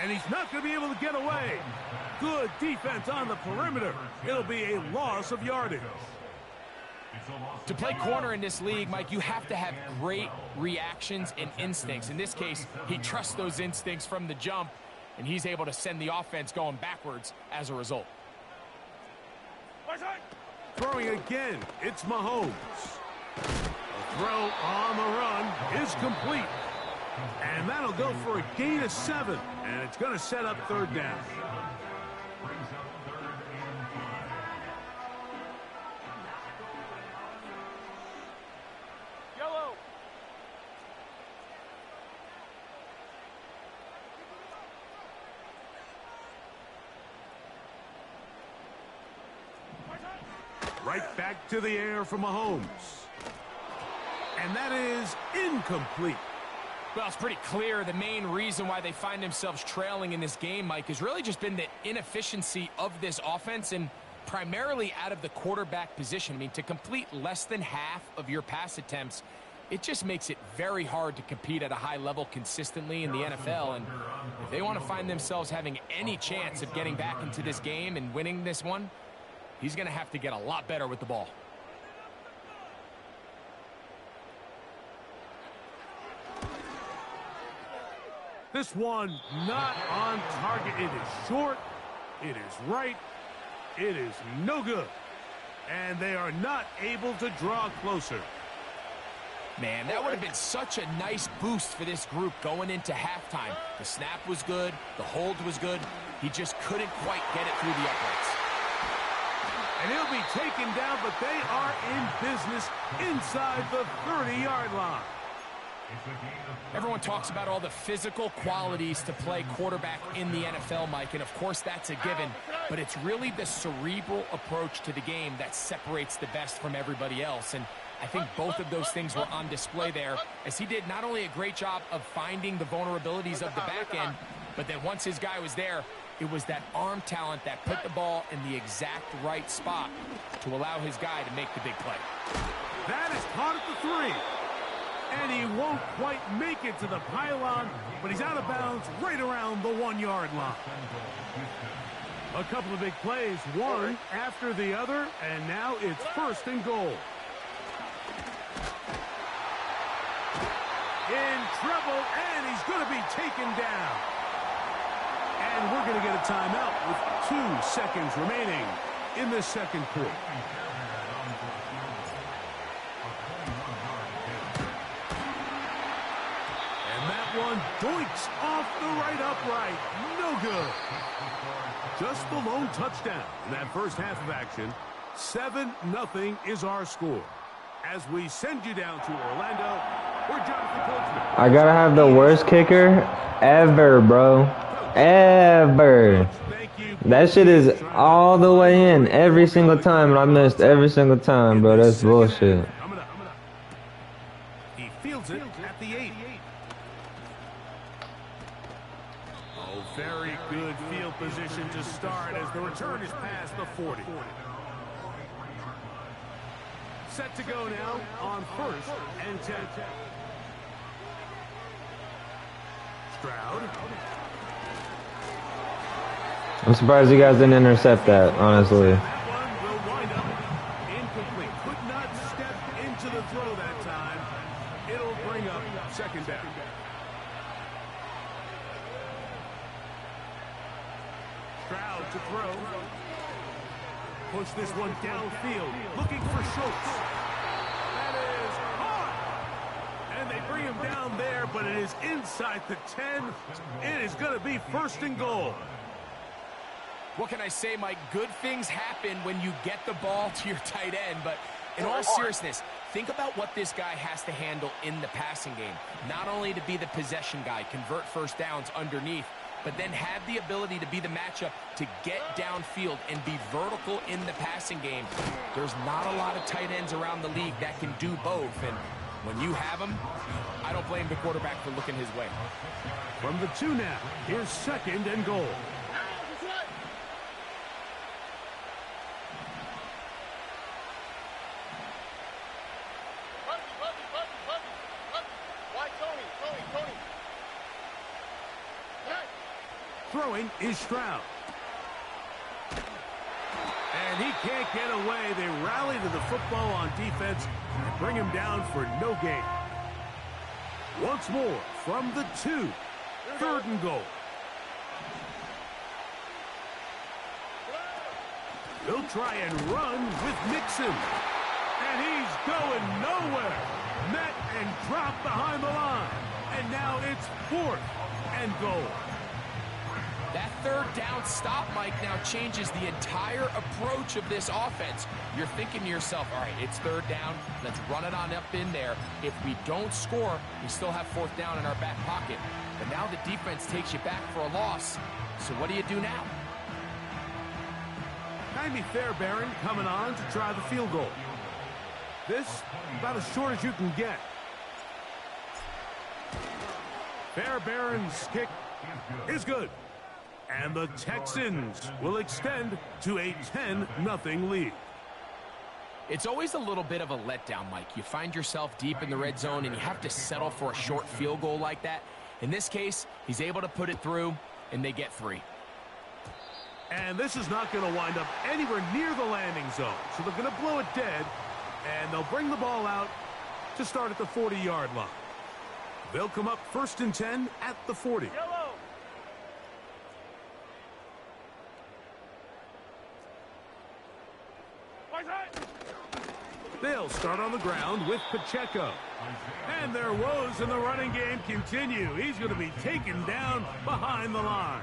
And he's not going to be able to get away. Good defense on the perimeter. It'll be a loss of yardage.
To play corner in this league, Mike, you have to have great reactions and instincts. In this case, he trusts those instincts from the jump, and he's able to send the offense going backwards as a result.
Throwing again, it's Mahomes. The throw on the run is complete. And that'll go for a gain of 7. And it's going to set up 3rd down.
Yellow.
Right back to the air for Mahomes. And that is incomplete.
Well, it's pretty clear the main reason why they find themselves trailing in this game, Mike, has really just been the inefficiency of this offense and primarily out of the quarterback position. I mean, to complete less than half of your pass attempts, it just makes it very hard to compete at a high level consistently in the NFL. And if they want to find themselves having any chance of getting back into this game and winning this one, he's going to have to get a lot better with the ball.
This one not on target. It is short. It is right. It is no good. And they are not able to draw closer.
Man, that would have been such a nice boost for this group going into halftime. The snap was good. The hold was good. He just couldn't quite get it through the uprights.
And he'll be taken down, but they are in business inside the 30-yard line.
Everyone talks about all the physical qualities to play quarterback in the NFL, Mike, and of course that's a given, but it's really the cerebral approach to the game that separates the best from everybody else, and I think both of those things were on display there, as he did not only a great job of finding the vulnerabilities of the back end, but then once his guy was there, it was that arm talent that put the ball in the exact right spot to allow his guy to make the big play.
That is caught at the 3. And he won't quite make it to the pylon, but he's out of bounds right around the 1-yard line. A couple of big plays, one after the other, and now it's 1st and goal. in trouble, and he's going to be taken down. And we're going to get a timeout with 2 seconds remaining in the second quarter. And that one doinks off the right upright. No good. Just the lone touchdown in that first half of action. 7-0 is our score. As we send you down to Orlando, we're Jonathan Coachman.
I gotta have the worst kicker ever, bro. Ever. That shit is all the way in every single time, and I missed every single time, bro. That's bullshit.
He fields it at the 8. Oh, very good field position to start as the return is past the 40. Set to go now on 1st and 10. Stroud.
I'm surprised you guys didn't intercept that, honestly.
That one will wind up incomplete. Could not step into the throw that time. It'll bring up second down. Stroud to throw. Push this one downfield. Looking for Schultz. That is caught. And they bring him down there, but it is inside the 10. It is going to be 1st and goal.
What can I say, Mike? Good things happen when you get the ball to your tight end, but in all seriousness, think about what this guy has to handle in the passing game. Not only to be the possession guy, convert first downs underneath, but then have the ability to be the matchup to get downfield and be vertical in the passing game. There's not a lot of tight ends around the league that can do both, and when you have them, I don't blame the quarterback for looking his way.
From the 2 now, here's 2nd and goal. Throwing is Stroud. And he can't get away. They rally to the football on defense and bring him down for no gain. Once more from the 2. 3rd and goal. He'll try and run with Mixon. And he's going nowhere. Met and dropped behind the line. And now it's 4th and goal.
That 3rd down stop, Mike, now changes the entire approach of this offense. You're thinking to yourself, all right, it's 3rd down. Let's run it on up in there. If we don't score, we still have 4th down in our back pocket. But now the defense takes you back for a loss. So what do you do now?
Jaime Fairbairn coming on to try the field goal. This about as short as you can get. Fairbairn's kick is good. And the Texans will extend to a 10-0 lead.
It's always a little bit of a letdown, Mike. You find yourself deep in the red zone and you have to settle for a short field goal like that. In this case, he's able to put it through, and they get 3.
And this is not going to wind up anywhere near the landing zone. So they're going to blow it dead, and they'll bring the ball out to start at the 40-yard line. They'll come up 1st and 10 at the 40. They'll start on the ground with Pacheco. And their woes in the running game continue. He's going to be taken down behind the line.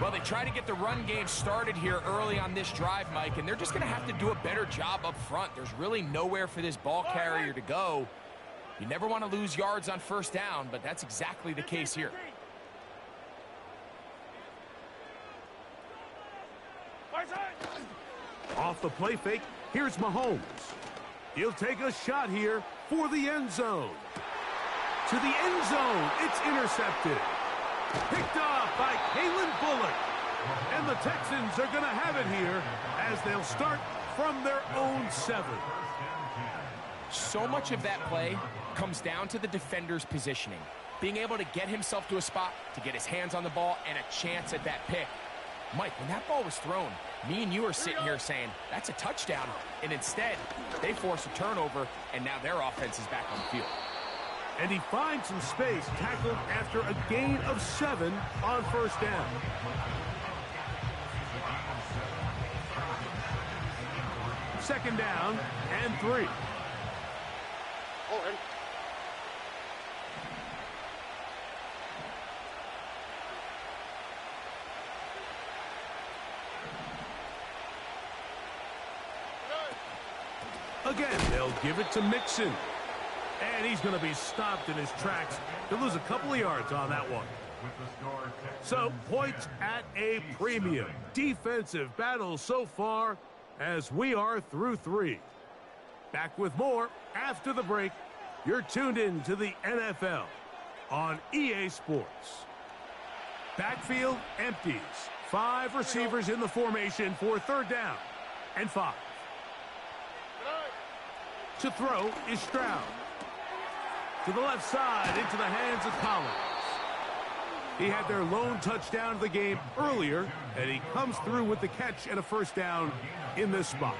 Well, they try to get the run game started here early on this drive, Mike, and they're just going to have to do a better job up front. There's really nowhere for this ball carrier to go. You never want to lose yards on 1st down, but that's exactly the case here.
Off the play fake, here's Mahomes. He'll take a shot here for the end zone. To the end zone, it's intercepted. Picked off by Kalen Bullock. And the Texans are going to have it here as they'll start from their own 7.
So much of that play comes down to the defender's positioning. Being able to get himself to a spot, to get his hands on the ball, and a chance at that pick. Mike, when that ball was thrown, me and you are sitting here saying, that's a touchdown. And instead, they force a turnover, and now their offense is back on the field.
And he finds some space, tackled after a gain of 7 on first down. Second down and 3. Again, they'll give it to Mixon. And he's going to be stopped in his tracks. He'll lose a couple of yards on that one. So, points at a premium. Defensive battle so far as we are through 3. Back with more after the break. You're tuned in to the NFL on EA Sports. Backfield empties. 5 receivers in the formation for third down and 5. To throw is Stroud. To the left side, into the hands of Collins. He had their lone touchdown of the game earlier, and he comes through with the catch and a first down in this spot.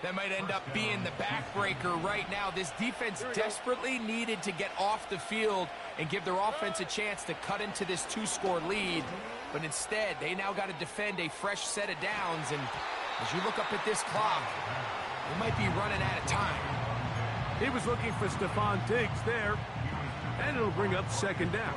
That might end up being the backbreaker right now. This defense desperately needed to get off the field and give their offense a chance to cut into this 2-score lead. But instead, they now got to defend a fresh set of downs. And as you look up at this clock, they might be running out of time.
He was looking for Stephon Diggs there, and it'll bring up second down.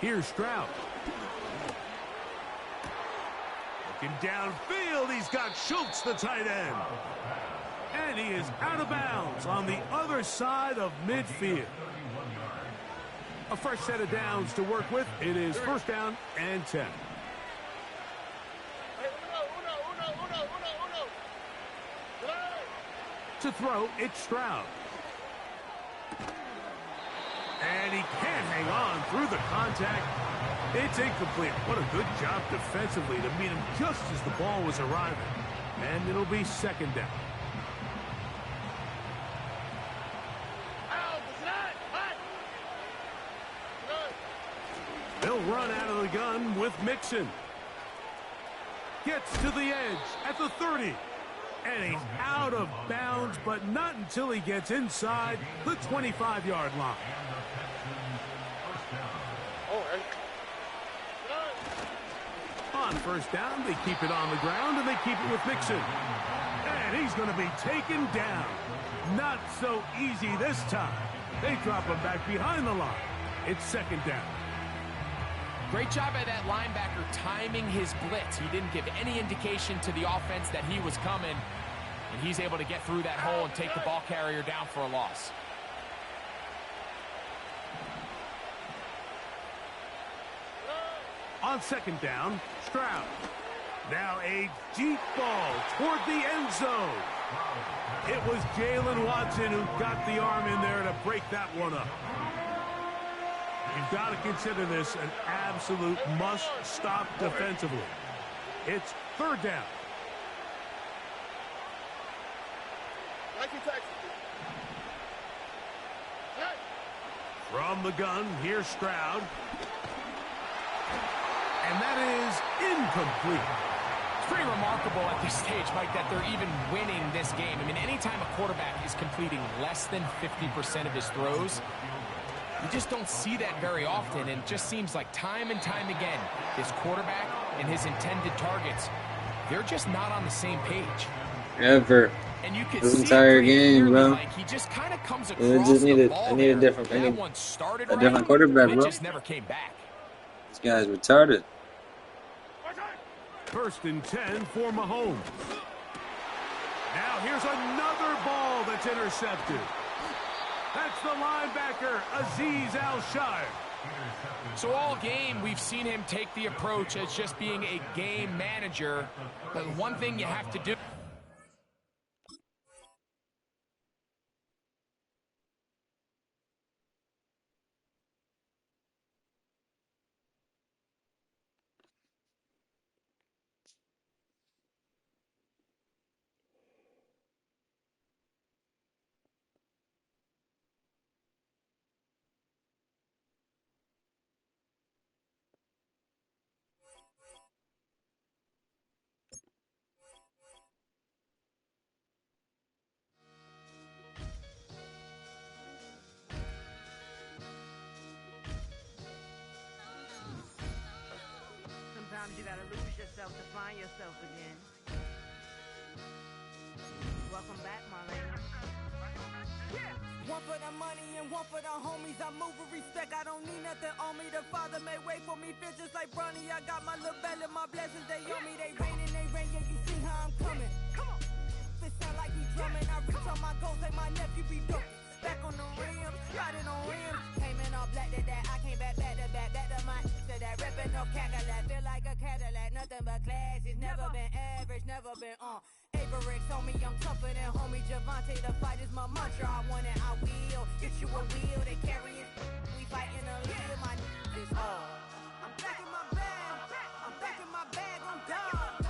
Here's Stroud. Looking downfield, he's got Schultz, the tight end. And he is out of bounds on the other side of midfield. A fresh set of downs to work with. It is first down and 10. To throw, it's Stroud. And he can't hang on through the contact. It's incomplete. What a good job defensively to meet him just as the ball was arriving. And it'll be second down. They'll run out of the gun with Mixon. Gets to the edge at the 30. And he's out of bounds, but not until he gets inside the 25-yard line. On first down, they keep it on the ground, and they keep it with Mixon. And he's going to be taken down. Not so easy this time. They drop him back behind the line. It's second down.
Great job by that linebacker timing his blitz. He didn't give any indication to the offense that he was coming, and he's able to get through that hole and take the ball carrier down for a loss.
On second down, Stroud. Now a deep ball toward the end zone. It was Jalen Watson who got the arm in there to break that one up. You've got to consider this an absolute must-stop defensively. It's third down. From the gun, here's Stroud. And that is incomplete.
It's pretty remarkable at this stage, Mike, that they're even winning this game. I mean, anytime a quarterback is completing less than 50% of his throws, you just don't see that very often, and it just seems like time and time again, his quarterback and his intended targets, they're just not on the same page.
Ever.
And you can
this
see
entire game,
clearly,
bro.
Like he just kind of comes across
I need a different, different quarterback, bro.
It just never came back.
This guy's retarded.
First and 10 for Mahomes. Now here's another ball that's intercepted. That's the linebacker, Azeez Al-Shire.
So all game, we've seen him take the approach as just being a game manager. But one thing you have to do...
yourself to find yourself again. Welcome back, Marlena.
One for the money and one for the homies. I move with respect. I don't need nothing on me. The Father may wait for me. Feel just like Bronny. I got my little belly, my blessings. They on me. They rain and they rain. Yeah, you see how I'm coming. Come on. This sound like he drumming. I reach on my goals like my nephew be dope. Back on the rims, riding on rims. Came in all black to that. I came back to my to that. Ripping no Cadillac. Feel like a Cadillac. Nothing but class. It's never been average. Never been on. Averix on me, I'm tougher than homie Javante. The fight is my mantra. I want it, I will. Get you a wheel. They carry it. We fighting a lead. My is hard. I'm back in my bag. I'm back in my bag. I'm done.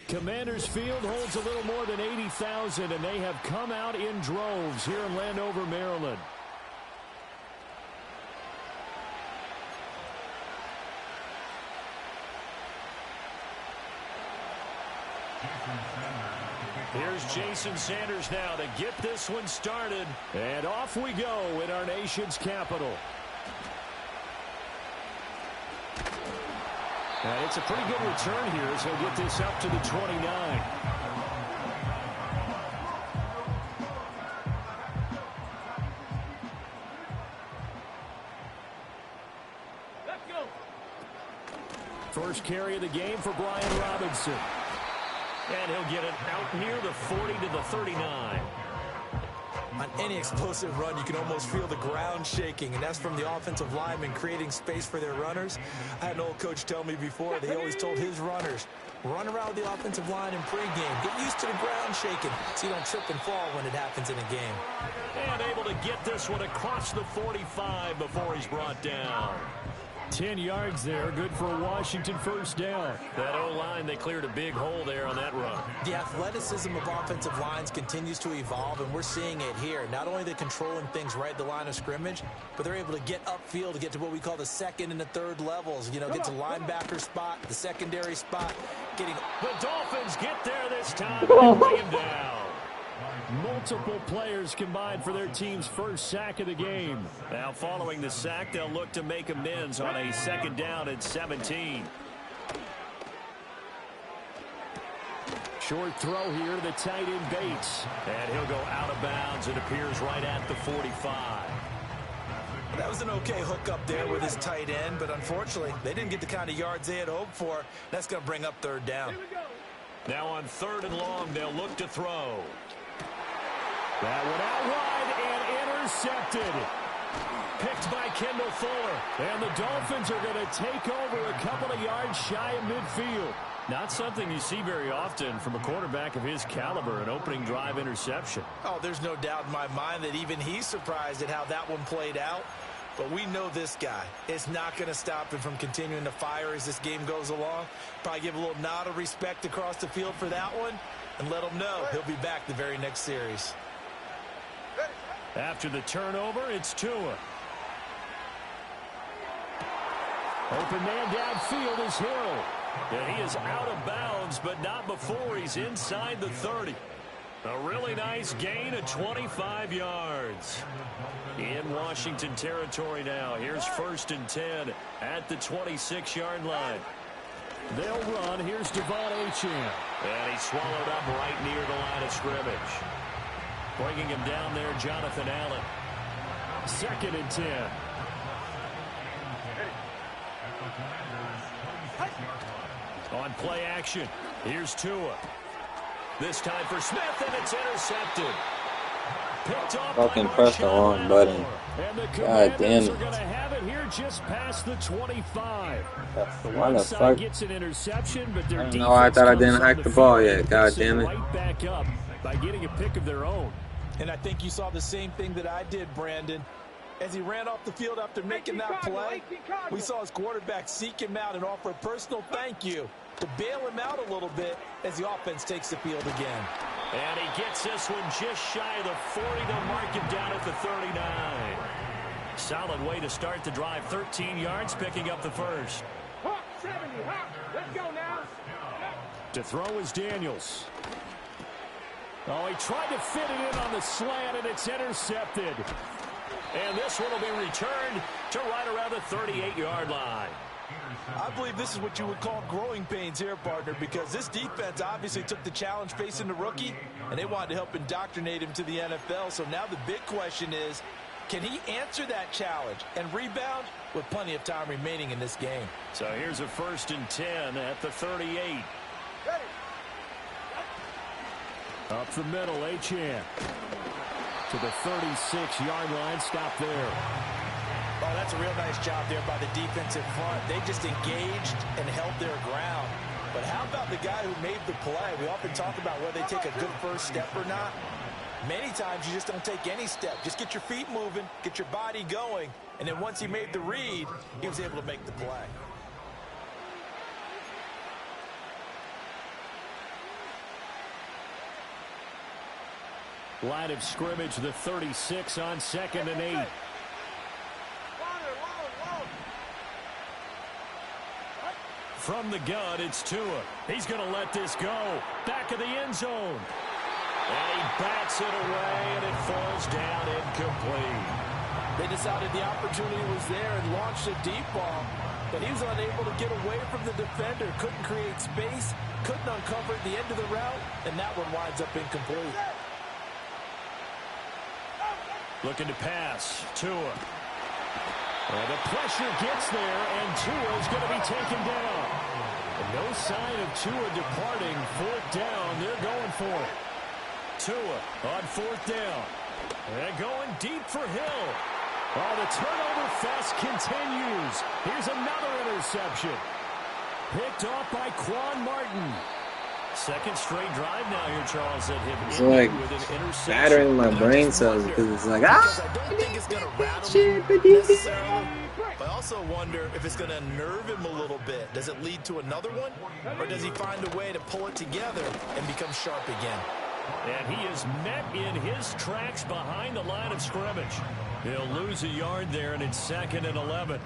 Commanders Field holds a little more than 80,000, and they have come out in droves here in Landover, Maryland. Here's Jason Sanders now to get this one started. And off we go in our nation's capital. And it's a pretty good return here as he'll get this up to the 29.
Let's go.
First carry of the game for Brian Robinson. And he'll get it out near the 40 to the 39.
On any explosive run, you can almost feel the ground shaking, and that's from the offensive linemen creating space for their runners. I had an old coach tell me before that he always told his runners, run around the offensive line in pregame. Get used to the ground shaking so you don't trip and fall when it happens in a game.
And able to get this one across the 45 before he's brought down. 10 yards there, good for a Washington first down. That O-line, they cleared a big hole there on that run.
The athleticism of offensive lines continues to evolve, and we're seeing it here. Not only are they controlling things right at the line of scrimmage, but they're able to get upfield to get to what we call the second and the third levels. You know, get to linebacker spot, the secondary spot.
The Dolphins get there this time and bring him down. Multiple players combined for their team's first sack of the game. Now following the sack, they'll look to make amends on a second down at 17. Short throw here to the tight end Bates. And he'll go out of bounds. It appears right at the 45.
That was an okay hook up there with his tight end, but unfortunately, they didn't get the kind of yards they had hoped for. That's going to bring up third down.
Now on 3rd and long, they'll look to throw. That one out wide and intercepted. Picked by Kendall Fuller. And the Dolphins are going to take over a couple of yards shy of midfield. Not something you see very often from a quarterback of his caliber, an opening drive interception.
Oh, there's no doubt in my mind that even he's surprised at how that one played out. But we know this guy is not going to stop him from continuing to fire as this game goes along. Probably give a little nod of respect across the field for that one and let him know he'll be back the very next series.
After the turnover, it's Tua. Open man downfield is Hill. And he is out of bounds, but not before he's inside the 30. A really nice gain of 25 yards. In Washington territory now. Here's 1st and 10 at the 26-yard line. They'll run. Here's Devon Achane. And he's swallowed up right near the line of scrimmage. Bringing him down there, Jonathan Allen. 2nd and 10. On play action, here's Tua. This time for Smith, and it's intercepted. Picked off
fucking press the wrong button. God damn it.
Are going to have it here just past the 25.
Why the fuck?
Gets an interception, but their
no, I thought I didn't hack the ball yet. God damn it.
Right back up by getting a pick of their own.
And I think you saw the same thing that I did, Brandon. As he ran off the field after making that play, we saw his quarterback seek him out and offer a personal thank you to bail him out a little bit as the offense takes the field again.
And he gets this one just shy of the 40 to mark him down at the 39. Solid way to start the drive. 13 yards, picking up the first.
70, let's go now.
To throw is Daniels. Oh, he tried to fit it in on the slant, and it's intercepted. And this one will be returned to right around the 38-yard line.
I believe this is what you would call growing pains here, partner, because this defense obviously took the challenge facing the rookie, and they wanted to help indoctrinate him to the NFL. So now the big question is, can he answer that challenge and rebound with plenty of time remaining in this game?
So here's a 1st and 10 at the 38. Up the middle, Achane. To the 36-yard line, stop there.
Oh, that's a real nice job there by the defense in front. They just engaged and held their ground. But how about the guy who made the play? We often talk about whether they take a good first step or not. Many times you just don't take any step. Just get your feet moving, get your body going, and then once he made the read, he was able to make the play.
Line of scrimmage, the 36 on 2nd and 8. From the gun, it's Tua. He's going to let this go. Back of the end zone. And he bats it away, and it falls down incomplete.
They decided the opportunity was there and launched a deep ball, but he was unable to get away from the defender. Couldn't create space, couldn't uncover the end of the route, and that one winds up incomplete.
Looking to pass. Tua. And the pressure gets there, and Tua's going to be taken down. And no sign of Tua departing. 4th down, they're going for it. Tua on 4th down. And going deep for Hill. Oh, the turnover fest continues. Here's another interception. Picked off by Quan Martin. 2nd straight drive now here, Charles, that hit
it's like battering my brain cells because it's like,
I don't think it's going to rattle him necessarily, but I also wonder if it's going to nerve him a little bit. Does it lead to another one, or does he find a way to pull it together and become sharp again?
And he is met in his tracks behind the line of scrimmage. He'll lose a yard there, and it's 2nd and 11.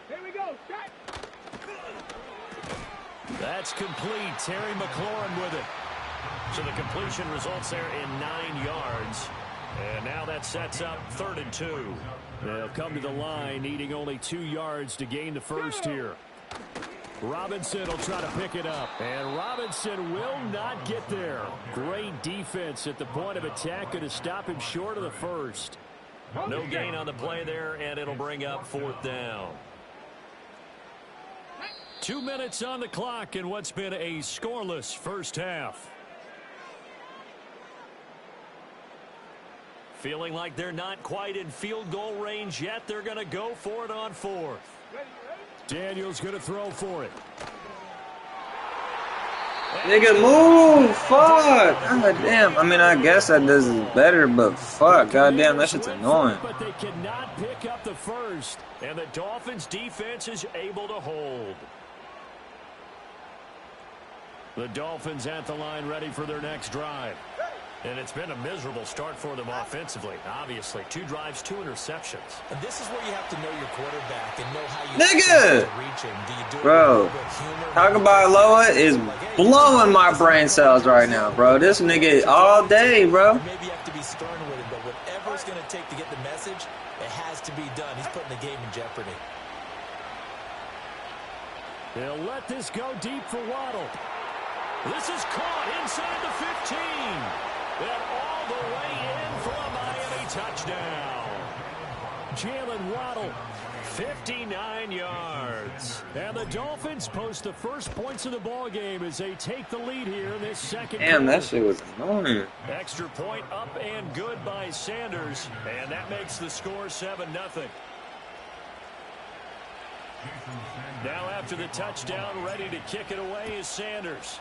Here we go. Shot.
That's complete. Terry McLaurin with it. So the completion results there in 9 yards. And now that sets up 3rd and 2. They'll come to the line, needing only 2 yards to gain the first here. Robinson will try to pick it up. And Robinson will not get there. Great defense at the point of attack. Going to stop him short of the first. No gain on the play there, and it'll bring up 4th down. 2 minutes on the clock in what's been a scoreless first half. Feeling like they're not quite in field goal range yet. They're going to go for it on 4th. Daniel's going to throw for it.
Nigga, move! Fuck! God damn. I mean, I guess that does it better, but fuck. God damn, that shit's annoying.
But they cannot pick up the first. And the Dolphins' defense is able to hold. The Dolphins at the line, ready for their next drive. And it's been a miserable start for them offensively. Obviously, 2 drives, 2 interceptions.
And this is where you have to know your quarterback and know how you
Nigga!
reach him. Do you do
bro, Tagovailoa is blowing my brain cells right now, bro. This nigga all day, bro.
Maybe you have to be stern with him, but whatever it's going to take to get the message, it has to be done. He's putting the game in jeopardy.
They'll let this go deep for Waddle. This is caught inside the 15. And all the way in for a Miami touchdown. Jalen Waddle, 59 yards. And the Dolphins post the first points of the ball game as they take the lead here in this second quarter.
Damn, that shit was annoying.
Extra point up and good by Sanders. And that makes the score 7-0. Now after the touchdown, ready to kick it away is Sanders.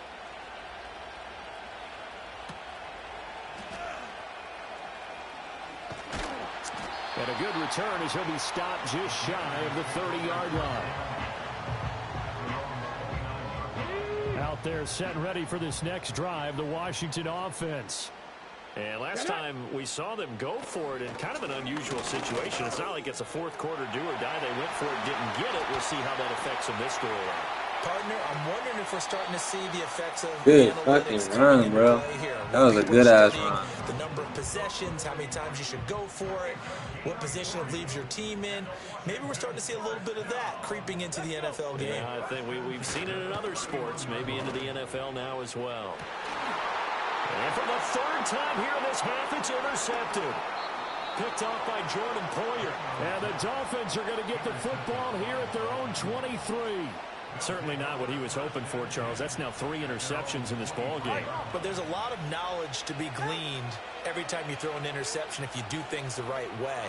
And a good return as he'll be stopped just shy of the 30-yard line. Out there set ready for this next drive, the Washington offense. And last time we saw them go for it in kind of an unusual situation. It's not like it's a fourth quarter do or die. They went for it, didn't get it. We'll see how that affects them this go around.
Partner, I'm wondering if we're starting to see the effects of
Good
analytics
fucking
coming
run,
into
bro.
play here.
That was a
People are
good ass
studying
run.
the number of possessions, how many times you should go for it, what position it leaves your team in. Maybe we're starting to see a little bit of that creeping into the NFL game.
Yeah, I think we've seen it in other sports, maybe into the NFL now as well. And for the third time here in this half, it's intercepted. Picked off by Jordan Poyer. And the Dolphins are going to get the football here at their own 23. Certainly not what he was hoping for, Charles. That's now 3 interceptions in this ball game.
But there's a lot of knowledge to be gleaned every time you throw an interception if you do things the right way.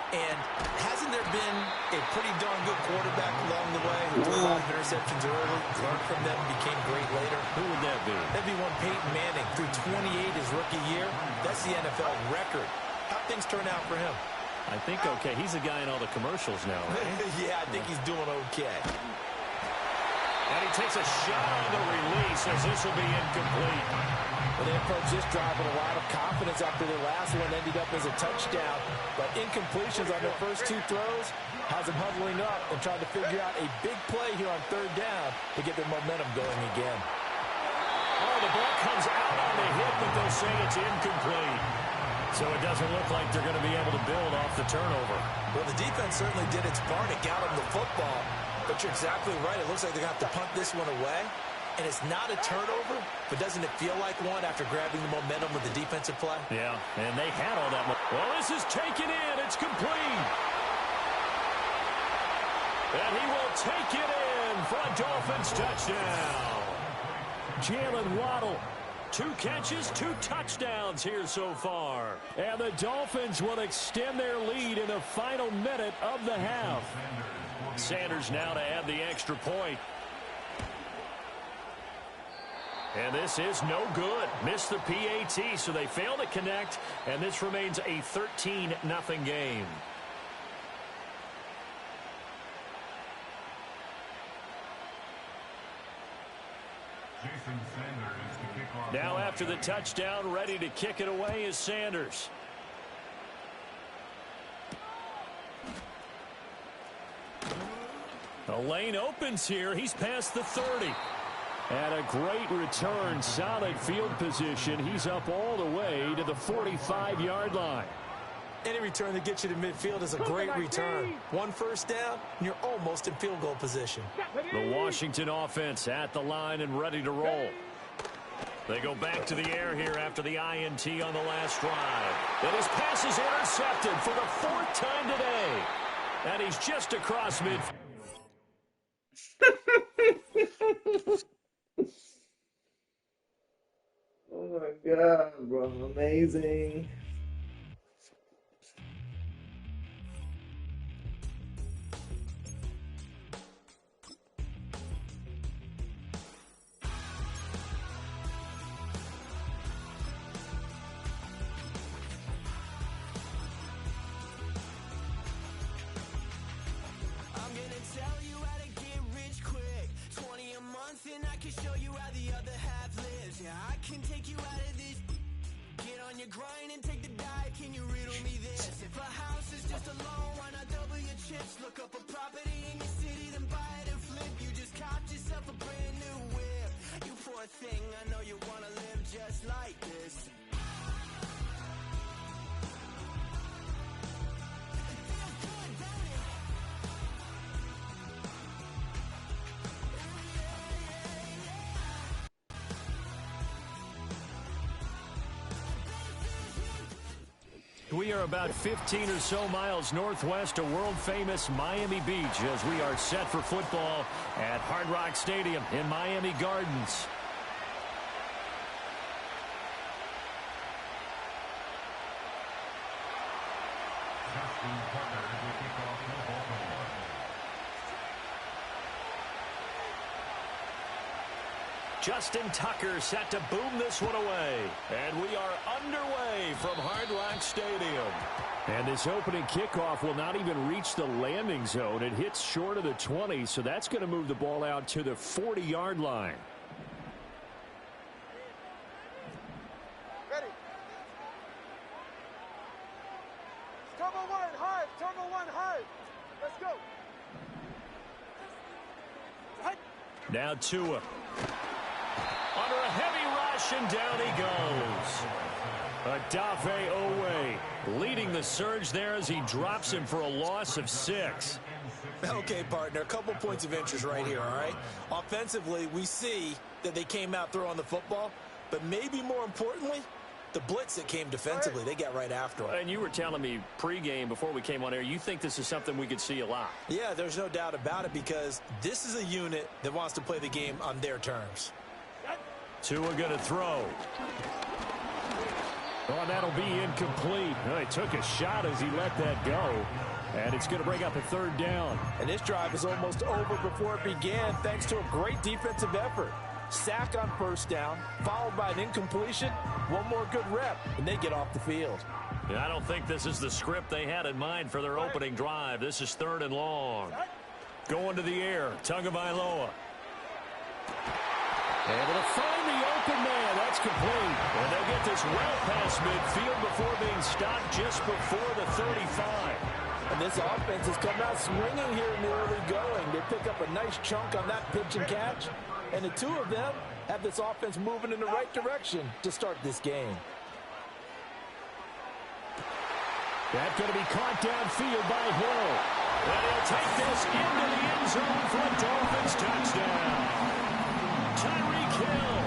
And hasn't there been a pretty darn good quarterback along the way who threw a lot of interceptions early, learned from them, became great later?
Who would that be?
That'd be one Peyton Manning. Threw 28 his rookie year. That's the NFL record. How'd things turn out for him?
I think okay. He's a guy in all the commercials now, right?
Yeah, I think he's doing okay.
And he takes a shot on the release as this will be incomplete.
Well, they approached this drive with a lot of confidence after their last one ended up as a touchdown. But incompletions on their first 2 throws has them huddling up and trying to figure out a big play here on 3rd down to get their momentum going again.
Oh, the ball comes out on the hit, but they'll say it's incomplete. So it doesn't look like they're going to be able to build off the turnover.
Well, the defense certainly did its part. It got them the football. But you're exactly right. It looks like they're going to have to punt this one away. And it's not a turnover, but doesn't it feel like one after grabbing the momentum with the defensive play?
Yeah, and they had all that. Well, this is taken in. It's complete. And he will take it in for a Dolphins touchdown. Jalen Waddle. 2 catches, 2 touchdowns here so far. And the Dolphins will extend their lead in the final minute of the half. Sanders now to add the extra point. And this is no good. Missed the PAT, so they fail to connect, and this remains a 13-0 game. Now after the touchdown, ready to kick it away is Sanders. The lane opens here. He's past the 30. And a great return, solid field position. He's up all the way to the 45-yard line.
Any return that gets you to midfield is a great return. 1 first down, and you're almost in field goal position.
The Washington offense at the line and ready to roll. They go back to the air here after the INT on the last drive. And his pass is intercepted for the 4th time today. And he's just across midfield.
Oh my God, bro. Amazing.
I'm gonna tell you how to get rich quick. 20 a month and I can show you how the other half lives. Yeah, I can take you out of this. Get on your grind and take the dive. Can you riddle me this? If a house is just a loan, why not double your chips? Look up a property in your city, then buy it and flip. You just copped yourself a brand new whip. You poor thing, I know you wanna live just like this.
We are about 15 or so miles northwest of world-famous Miami Beach as we are set for football at Hard Rock Stadium in Miami Gardens. Justin Tucker set to boom this one away. And we are underway from Hard Rock Stadium. And this opening kickoff will not even reach the landing zone. It hits short of the 20, so that's going to move the ball out to the 40-yard line.
Ready. Turbo one, hard. Turbo one, hard. Let's go. Hut.
Now Tua. Under a heavy rush, and down he goes. Odafe Owe leading the surge there as he drops him for a loss of 6.
Okay, partner, a couple points of interest right here, all right? Offensively, we see that they came out throwing the football, but maybe more importantly, the blitz that came defensively, they got right after him.
And you were telling me pregame before we came on air, you think this is something we could see a lot.
Yeah, there's no doubt about it because this is a unit that wants to play the game on their terms.
Tua going to throw. Oh, that'll be incomplete. Oh, he took a shot as he let that go. And it's going to bring up a 3rd down.
And this drive is almost over before it began thanks to a great defensive effort. Sack on 1st down, followed by an incompletion. One more good rep, and they get off the field.
Yeah, I don't think this is the script they had in mind for their opening drive. This is 3rd and long. Going to the air, Tagovailoa. Able to find the open man. That's complete. And they'll get this well past midfield before being stopped just before the 35.
And this offense has come out swinging here in the early going. They pick up a nice chunk on that pitch and catch. And the two of them have this offense moving in the right direction to start this game.
That's going to be caught downfield by Hill. And he'll take this into the end zone for a Dolphins touchdown. Tyreek Hill,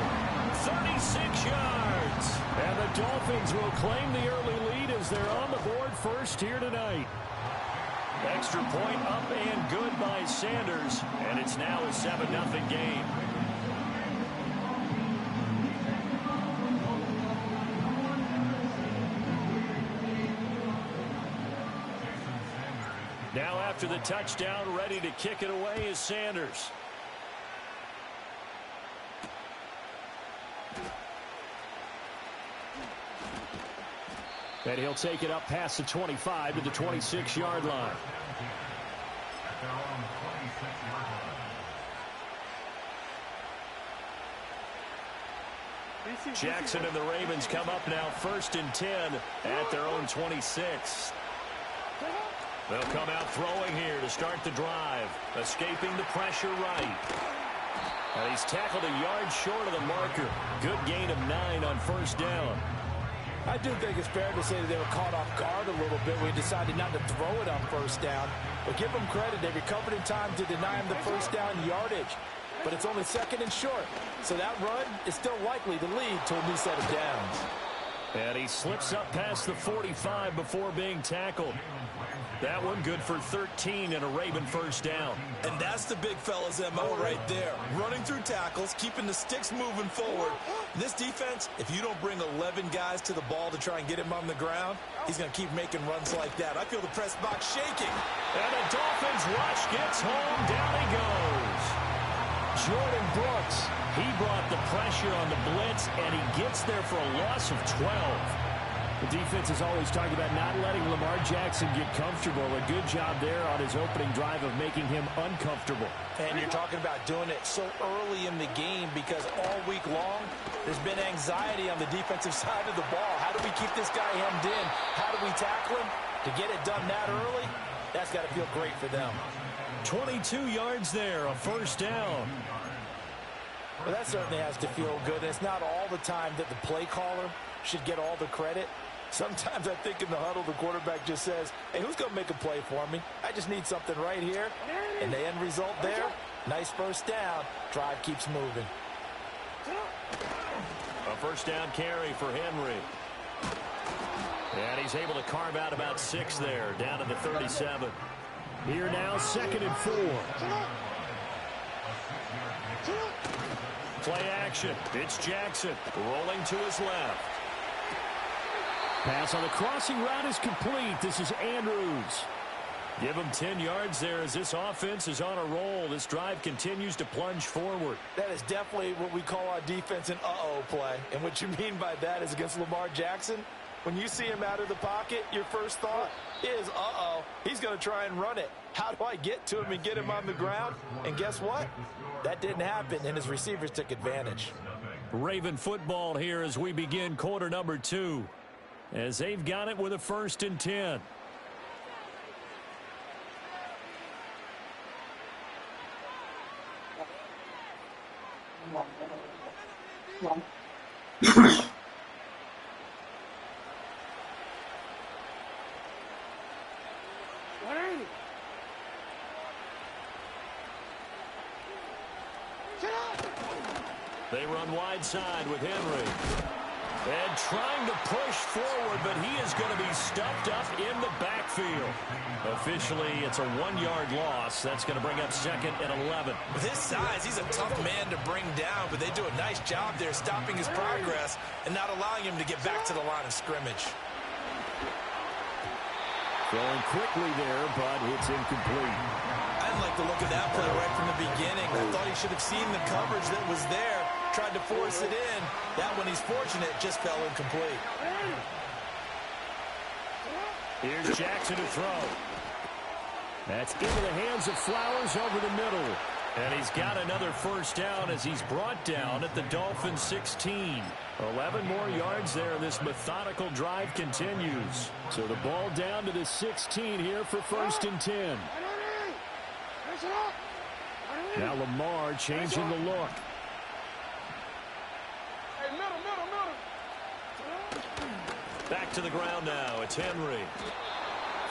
36 yards. And the Dolphins will claim the early lead as they're on the board first here tonight. Extra point up and good by Sanders. And it's now a 7-0 game. Now after the touchdown, ready to kick it away is Sanders. And he'll take it up past the 25 to the 26-yard line. Jackson and the Ravens come up now 1st and 10 at their own 26. They'll come out throwing here to start the drive. Escaping the pressure right. And he's tackled a yard short of the marker. Good gain of 9 on 1st down.
I do think it's fair to say that they were caught off guard a little bit when he decided not to throw it on 1st down. But give them credit. They recovered in time to deny him the 1st down yardage. But it's only 2nd and short. So that run is still likely to lead to a new set of downs.
And he slips up past the 45 before being tackled. That one good for 13 and a Raven 1st down.
And that's the big fella's MO right there. Running through tackles, keeping the sticks moving forward. This defense, if you don't bring 11 guys to the ball to try and get him on the ground, he's going to keep making runs like that. I feel the press box shaking.
And the Dolphins rush gets home. Down he goes. Jordan Brooks, he brought the pressure on the blitz, and he gets there for a loss of 12. The defense is always talking about not letting Lamar Jackson get comfortable. A good job there on his opening drive of making him uncomfortable.
And you're talking about doing it so early in the game because all week long there's been anxiety on the defensive side of the ball. How do we keep this guy hemmed in? How do we tackle him? To get it done that early, that's got to feel great for them.
22 yards there, a 1st down.
Well, that certainly has to feel good. And it's not all the time that the play caller should get all the credit. Sometimes I think in the huddle, the quarterback just says, hey, who's going to make a play for me? I just need something right here. And the end result there, nice 1st down. Drive keeps moving.
A 1st down carry for Henry. And he's able to carve out about 6 there, down to the 37. Here now, 2nd and 4. Play action. It's Jackson rolling to his left. Pass on the crossing route is complete. This is Andrews. Give him 10 yards there as this offense is on a roll. This drive continues to plunge forward.
That is definitely what we call our defense an uh-oh play. And what you mean by that is against Lamar Jackson, when you see him out of the pocket, your first thought is, uh-oh, he's going to try and run it. How do I get to him and get him on the ground? And guess what? That didn't happen, and his receivers took advantage.
Raven football here as we begin quarter number 2. As they've got it with a 1st and 10. They run wide side with Henry. And trying to push forward, but he is going to be stuffed up in the backfield. Officially, it's a 1-yard loss. That's going to bring up 2nd and 11.
With his size, he's a tough man to bring down, but they do a nice job there stopping his progress and not allowing him to get back to the line of scrimmage.
Throwing quickly there, but it's incomplete.
I didn't like the look of that play right from the beginning. I thought he should have seen the coverage that was there, tried to force it in. That one, he's fortunate, just fell incomplete.
Here's Jackson to throw. That's into the hands of Flowers over the middle. And he's got another first down as he's brought down at the Dolphins 16. 11 more yards there. This methodical drive continues. So the ball down to the 16 here for 1st and 10. Now Lamar changing the look. Back to the ground now. It's Henry.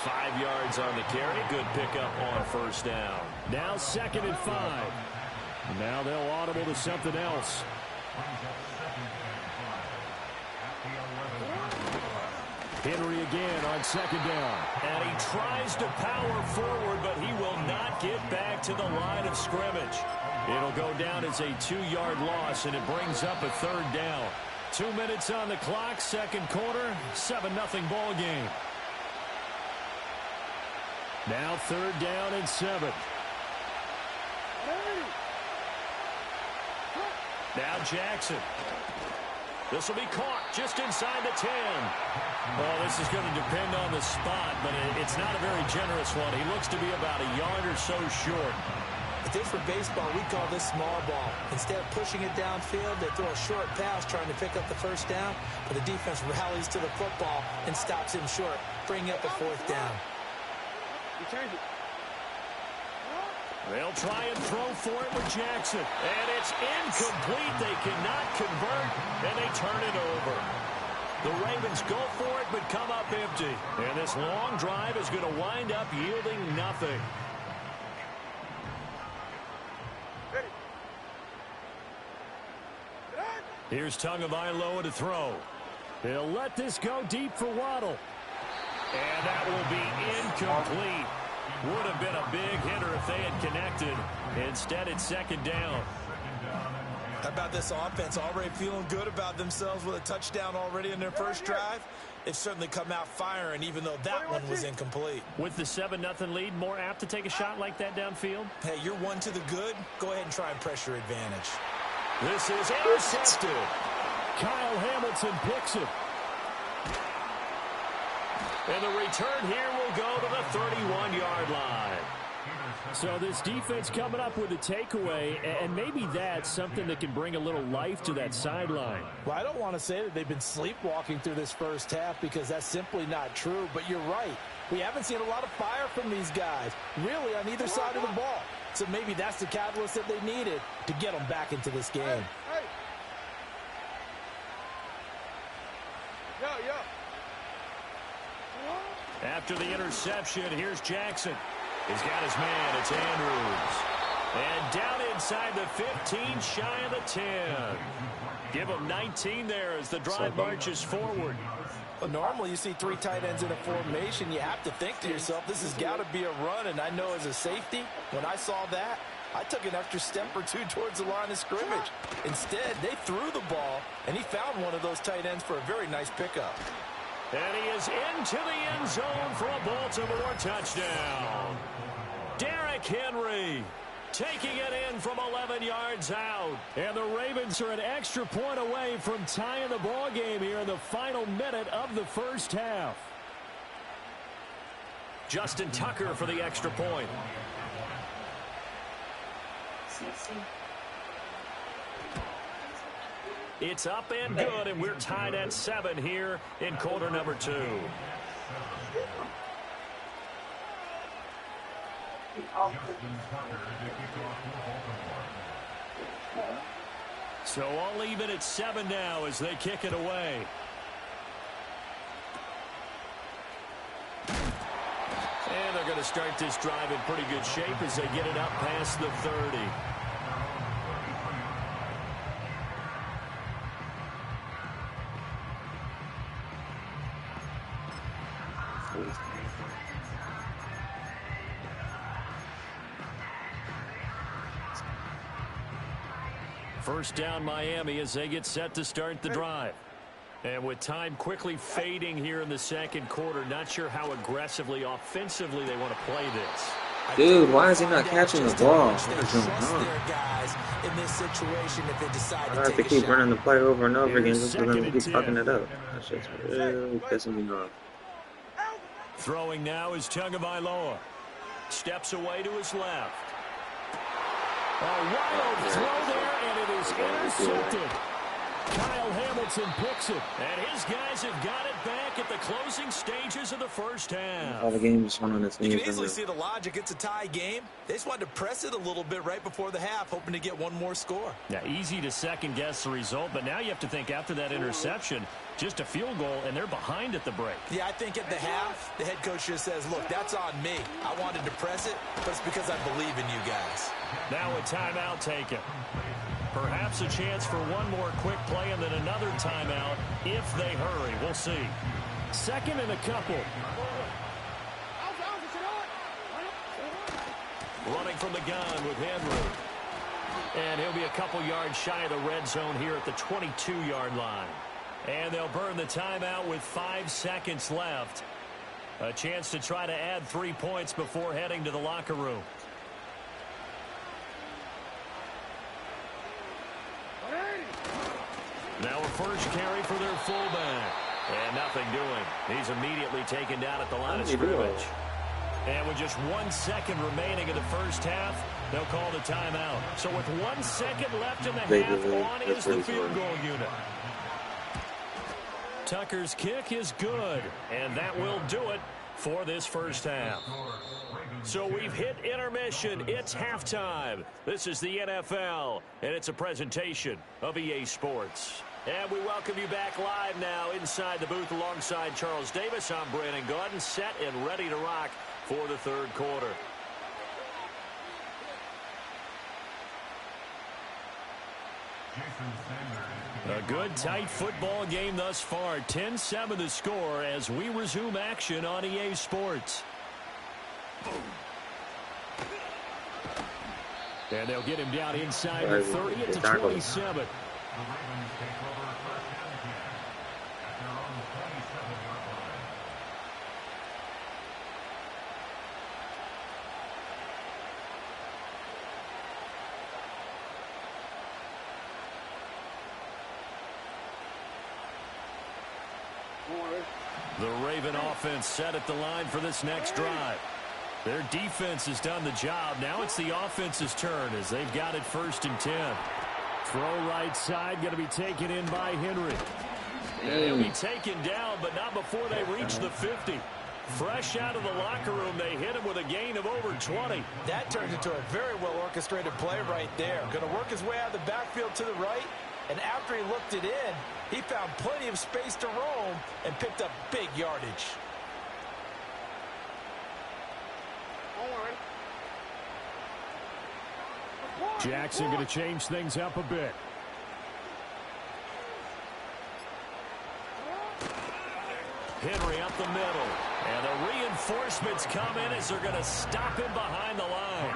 5 yards on the carry. Good pickup on first down. Now 2nd and 5. Now they'll audible to something else. Henry again on 2nd down. And he tries to power forward, but he will not get back to the line of scrimmage. It'll go down as a 2-yard loss, and it brings up a 3rd down. 2 minutes on the clock, 2nd quarter, 7-0 ball game. Now 3rd down and 7. Now Jackson. This will be caught just inside the 10. Oh, this is going to depend on the spot, but it's not a very generous one. He looks to be about a yard or so short.
But this for baseball, we call this small ball. Instead of pushing it downfield, they throw a short pass trying to pick up the first down, but the defense rallies to the football and stops him short, bringing up a 4th down.
They'll try and throw for it with Jackson. And it's incomplete. They cannot convert, and they turn it over. The Ravens go for it, but come up empty. And this long drive is going to wind up yielding nothing. Here's Tagovailoa to throw. They'll let this go deep for Waddle. And that will be incomplete. Would have been a big hitter if they had connected. Instead, it's 2nd down.
How about this offense already feeling good about themselves with a touchdown already in their first drive? They've certainly come out firing, even though that one was incomplete.
With the 7-0 lead, more apt to take a shot like that downfield?
Hey, you're one to the good. Go ahead and try and pressure advantage.
This is intercepted. Kyle Hamilton picks it. And the return here will go to the 31-yard line. So this defense coming up with a takeaway, and maybe that's something that can bring a little life to that sideline.
Well, I don't want to say that they've been sleepwalking through this first half because that's simply not true, but you're right. We haven't seen a lot of fire from these guys, really on either side of the ball. So maybe that's the catalyst that they needed to get them back into this game.
After the interception, here's Jackson. He's got his man. It's Andrews. And down inside the 15, shy of the 10. Give him 19 there as the drive marches forward.
Well, normally you see 3 tight ends in a formation. You have to think to yourself, this has got to be a run. And I know as a safety, when I saw that, I took an extra step or 2 towards the line of scrimmage. Instead, they threw the ball, and he found one of those tight ends for a very nice pickup.
And he is into the end zone for a Baltimore touchdown. Derrick Henry taking it in from 11 yards out. And the Ravens are an extra point away from tying the ball game here in the final minute of the first half. Justin Tucker for the extra point. It's up and good, and we're tied at 7 here in quarter number 2. So all even at 7 now as they kick it away. And they're going to start this drive in pretty good shape as they get it up past the 30. First down Miami as they get set to start the drive. And with time quickly fading here in the second quarter, not sure how aggressively, offensively they want to play this.
Dude, why is he not catching the ball? What is going on? I have to keep running the play over and over again just because they keep fucking it up. That shit's really pissing me off.
Throwing now is Tagovailoa. Steps away to his left. A wild throw there, and it is intercepted. Kyle Hamilton picks it, and his guys have got it back at the closing stages of the first half.
All the game just went on its knees.
You can easily see the logic. It's a tie game. They just wanted to press it a little bit right before the half, hoping to get one more score.
Yeah, easy to second-guess the result, but now you have to think after that interception, just a field goal, and they're behind at the break.
Yeah, I think at the half, the head coach just says, look, that's on me. I wanted to press it, but it's because I believe in you guys.
Now a timeout taken. Perhaps a chance for one more quick play and then another timeout if they hurry. We'll see. Second and a couple. Running from the gun with Henry. And he'll be a couple yards shy of the red zone here at the 22-yard line. And they'll burn the timeout with 5 seconds left. A chance to try to add 3 points before heading to the locker room. Now a first carry for their fullback. And nothing doing. He's immediately taken down at the line of scrimmage. And with just 1 second remaining in the first half, they'll call the timeout. So with 1 second left in the half, on is the field goal unit. Tucker's kick is good, and that will do it for this first half. So we've hit intermission. It's halftime. This is the NFL, and it's a presentation of EA Sports. And we welcome you back live now inside the booth alongside Charles Davis. I'm Brandon Gaudin, set and ready to rock for the third quarter. A good, tight football game thus far. 10-7 the score as we resume action on EA Sports. And they'll get him down inside the 30 to 27. The Raven offense set at the line for this next drive. Their defense has done the job. Now it's the offense's turn as they've got it 1st and 10. Throw right side, going to be taken in by Henry. He'll be taken down, but not before they reach the 50. Fresh out of the locker room, they hit him with a gain of over 20.
That turns into a very well-orchestrated play right there. Going to work his way out of the backfield to the right, and after he looked it in, he found plenty of space to roam and picked up big yardage.
Jackson going to change things up a bit. Henry up the middle. And the reinforcements come in as they're going to stop him behind the line.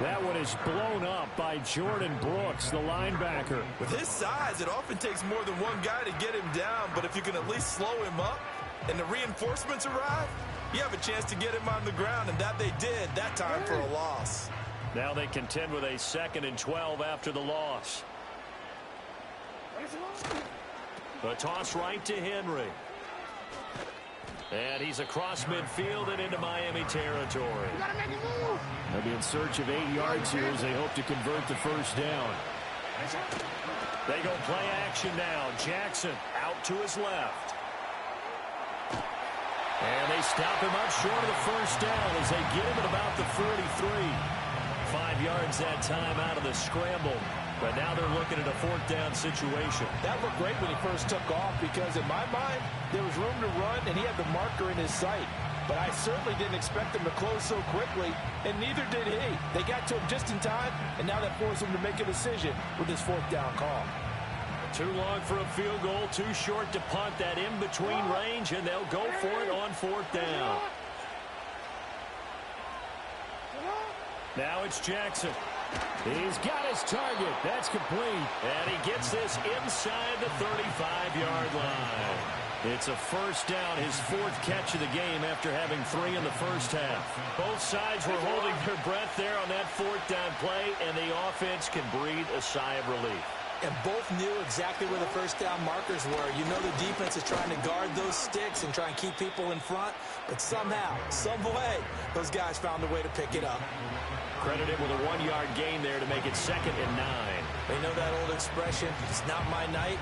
That one is blown up by Jordan Brooks, the linebacker.
With his size, it often takes more than one guy to get him down, but if you can at least slow him up and the reinforcements arrive, you have a chance to get him on the ground, and that they did that time for a loss.
Now they contend with a 2nd and 12 after the loss. A toss right to Henry. And he's across midfield and into Miami territory. They'll be in search of 8 yards here as they hope to convert the first down. They go play action now. Jackson out to his left. And they stop him up short of the first down as they get him at about the 43. 5 yards that time out of the scramble. But now they're looking at a fourth down situation.
That looked great when he first took off because in my mind, there was room to run and he had the marker in his sight. But I certainly didn't expect him to close so quickly, and neither did he. They got to him just in time, and now that forced him to make a decision with his fourth down call.
Too long for a field goal, too short to punt. That in-between range, and they'll go for it on fourth down. Now it's Jackson. He's got his target. That's complete. And he gets this inside the 35-yard line. It's a first down, his fourth catch of the game after having 3 in the first half. Both sides were holding their breath there on that fourth down play, and the offense can breathe a sigh of relief.
And both knew exactly where the first down markers were. You know the defense is trying to guard those sticks and try and keep people in front, but somehow, some way, those guys found a way to pick it up.
Credit him with a 1-yard gain there to make it 2nd and 9.
They know that old expression, it's not my night.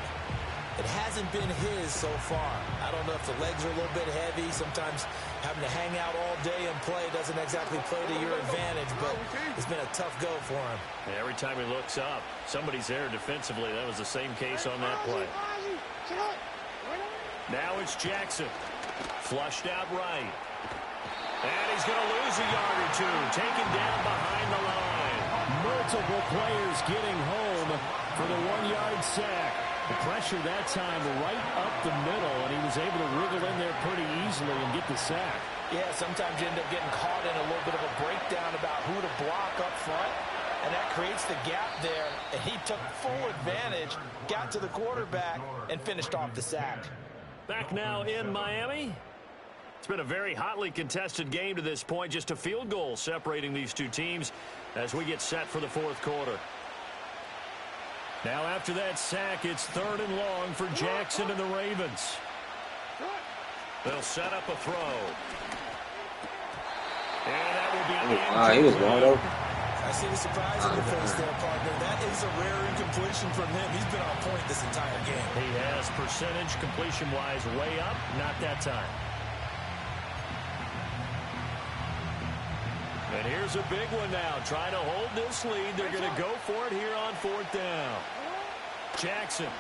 It hasn't been his so far. I don't know if the legs are a little bit heavy. Sometimes having to hang out all day and play doesn't exactly play to your advantage, but it's been a tough go for him.
And every time he looks up, somebody's there defensively. That was the same case on that play. Now it's Jackson. Flushed out right. And he's going to lose a yard or two. Taken down behind the line. Multiple players getting home for the 1-yard sack. The pressure that time right up the middle, and he was able to wriggle in there pretty easily and get the sack.
Yeah, sometimes you end up getting caught in a little bit of a breakdown about who to block up front, and that creates the gap there, and he took full advantage, got to the quarterback, and finished off the sack.
Back now in Miami. It's been a very hotly contested game to this point, just a field goal separating these two teams as we get set for the fourth quarter. Now after that sack, it's 3rd and long for Jackson and the Ravens. They'll set up a throw. And that will be
he was wide open.
I see the surprise in your face there, partner. That is a rare incompletion from him. He's been on point this entire game.
He has percentage completion-wise way up. Not that time. And here's a big one now. Trying to hold this lead. They're going to go for it here on 4th down. Jackson.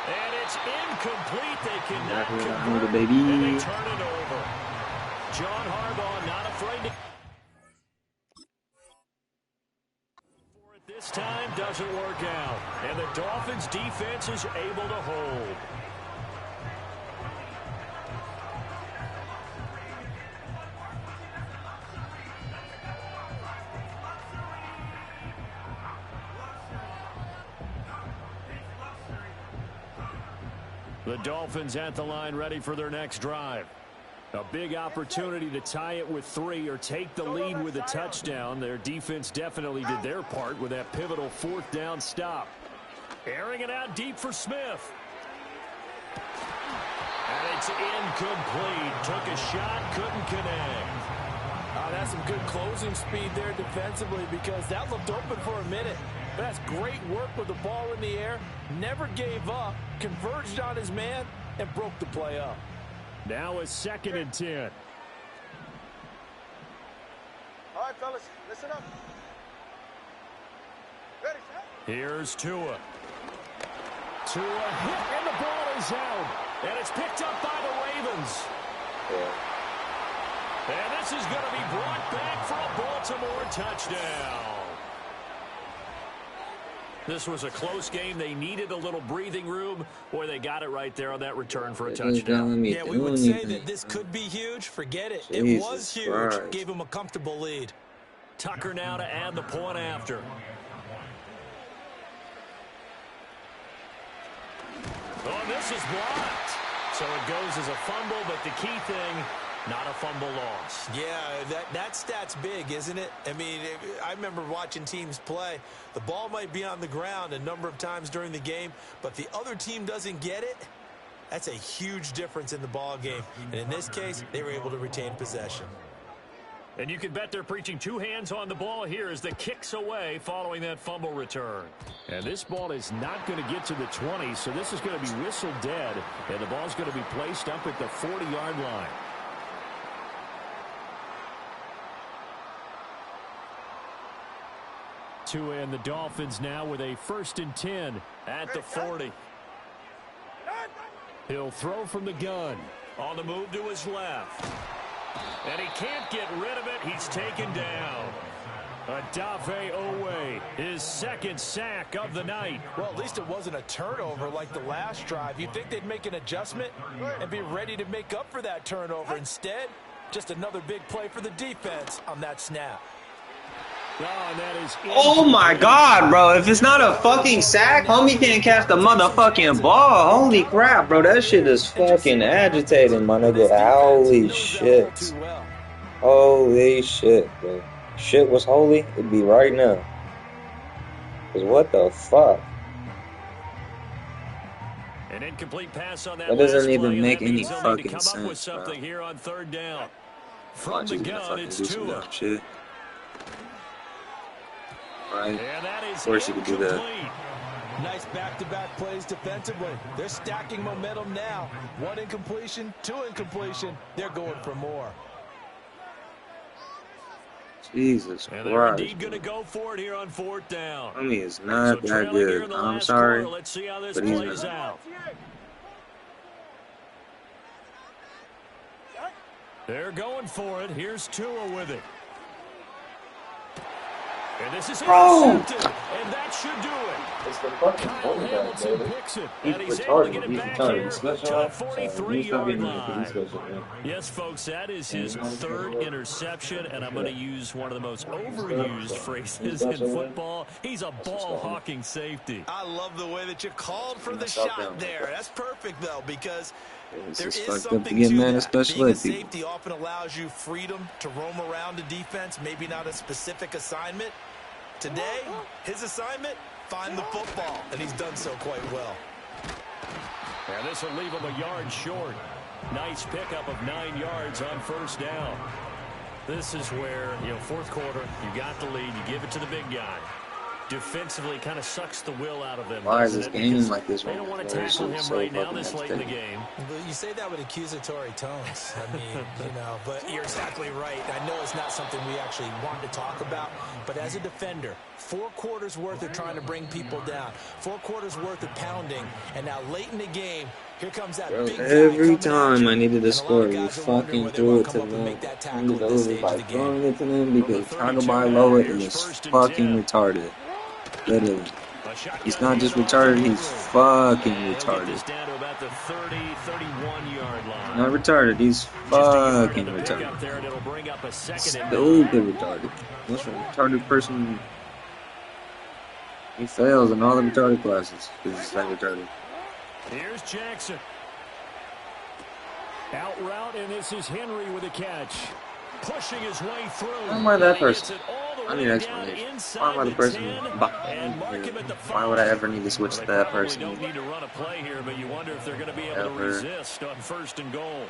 And it's incomplete. They cannot convert,
baby.
and they turn it over. John Harbaugh not afraid to... For it this time doesn't work out. And the Dolphins' defense is able to hold. The Dolphins at the line ready for their next drive. A big opportunity to tie it with 3 or take the lead with a touchdown. Their defense definitely did their part with that pivotal 4th down stop. Airing it out deep for Smith. And it's incomplete. Took a shot, couldn't connect.
Oh, that's some good closing speed there defensively because that looked open for a minute. But that's great work with the ball in the air. Never gave up, converged on his man, and broke the play up.
Now a 2nd and 10.
All right, fellas, listen up. Ready, set?
Here's Tua. Tua hit, and the ball is out. And it's picked up by the Ravens. And this is going to be brought back for a Baltimore touchdown. This was a close game. They needed a little breathing room. Boy, they got it right there on that return for a touchdown.
Yeah, we would say that this could be huge. Forget it. It was huge.
Christ.
Gave him a comfortable lead.
Tucker now to add the point after. Oh, this is blocked. So it goes as a fumble, but the key thing, not a fumble loss.
Yeah, that stat's big, isn't it? I mean, I remember watching teams play. The ball might be on the ground a number of times during the game, but the other team doesn't get it. That's a huge difference in the ball game. And in this case, they were able to retain possession.
And you can bet they're preaching 2 hands on the ball here as the kick's away following that fumble return. And this ball is not going to get to the 20, so this is going to be whistled dead. And the ball's going to be placed up at the 40-yard line. Tua and the Dolphins now with a 1st and 10 at the 40. He'll throw from the gun. On the move to his left. And he can't get rid of it. He's taken down. Adave Owe, his 2nd sack of the night.
Well, at least it wasn't a turnover like the last drive. You'd think they'd make an adjustment and be ready to make up for that turnover. Instead, just another big play for the defense on that snap.
Oh my God, bro. If it's not a fucking sack, homie can't catch the motherfucking ball. Holy crap, bro. That shit is fucking agitating, my nigga. Holy shit. Holy shit, bro. Shit was holy, it'd be right now. Cause what the fuck?
An incomplete pass on that.
That doesn't
last
even
play,
make
and that
any
means they'll need to
fucking
come up with
sense, bro.
something here on 3rd down. From
Watch
the
you gonna
gun,
fucking
it's
do some
Tua.
dumb shit. Right?
And that is
Of course you could do that.
Nice back-to-back plays defensively. They're stacking momentum now. 1 incompletion, 2 incompletion. They're going for more.
Jesus
And they're
Christ.
indeed going to go for it here on 4th down.
I mean, it's
So
not that
trailing here
good.
in the
I'm
last
sorry.
quarter. Let's see how this
But he's
plays
not.
out. They're going for it. Here's Tua with it. And this is intercepted. And that should do it.
It's the fucking
Kyle
quarterback,
Hamilton
baby.
picks it.
He's
And he's able to
retarded.
get it
He's
back
retarded.
here
He's
to
special.
the 43-yard line. Yes, folks, that is his 3rd interception, and I'm going to use one of the most overused phrases in football. He's a ball-hawking safety.
I love the way that you called for the shot there. That's perfect, though, because there is something to that. Being a safety often allows you freedom to roam around a defense, maybe not a specific assignment. Today, his assignment, find the football, and he's done so quite well.
And this will leave him a yard short. Nice pickup of 9 yards on 1st down. This is where, 4th quarter, you got the lead, you give it to the big guy. Defensively kind of sucks the will out of them.
Why is this game like this?
They don't want to tackle him right now this late in the game.
But you say that with accusatory tones. I mean, but you're exactly right. I know it's not something we actually want to talk about, but as a defender, 4 quarters worth of trying to bring people down, 4 quarters worth of pounding, and now late in the game, here comes that big guy.
Every time I needed to score, you fucking threw it to them. And it was by throwing it to them because Tagovailoa is fucking retarded. Literally. He's not just retarded, he's fucking retarded. Not retarded, he's fucking retarded. Stupid retarded. Most retarded person, he fails in all the retarded classes because he's that retarded.
Here's Jackson. Out route, and this is Henry with a catch. Pushing his way through.
Why am I that person? I need an explanation. Why am I the person behind here? Why would I ever need to switch to that person?
Don't need to run a play here, but you wonder if they're going to be able to resist on 1st and goal.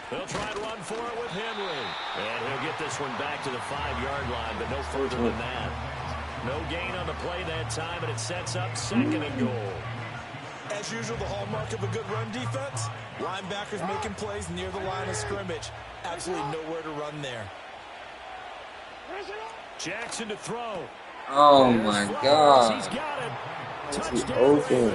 They'll try to run for it with Henry. And he'll get this one back to the 5-yard line, but no further than that. No gain on the play that time, and it sets up 2nd and goal.
As usual, the hallmark of a good run defense, linebackers making plays near the line of scrimmage. Absolutely nowhere to run there.
Jackson to throw.
Oh my God.
He's got it.
Touchdown open.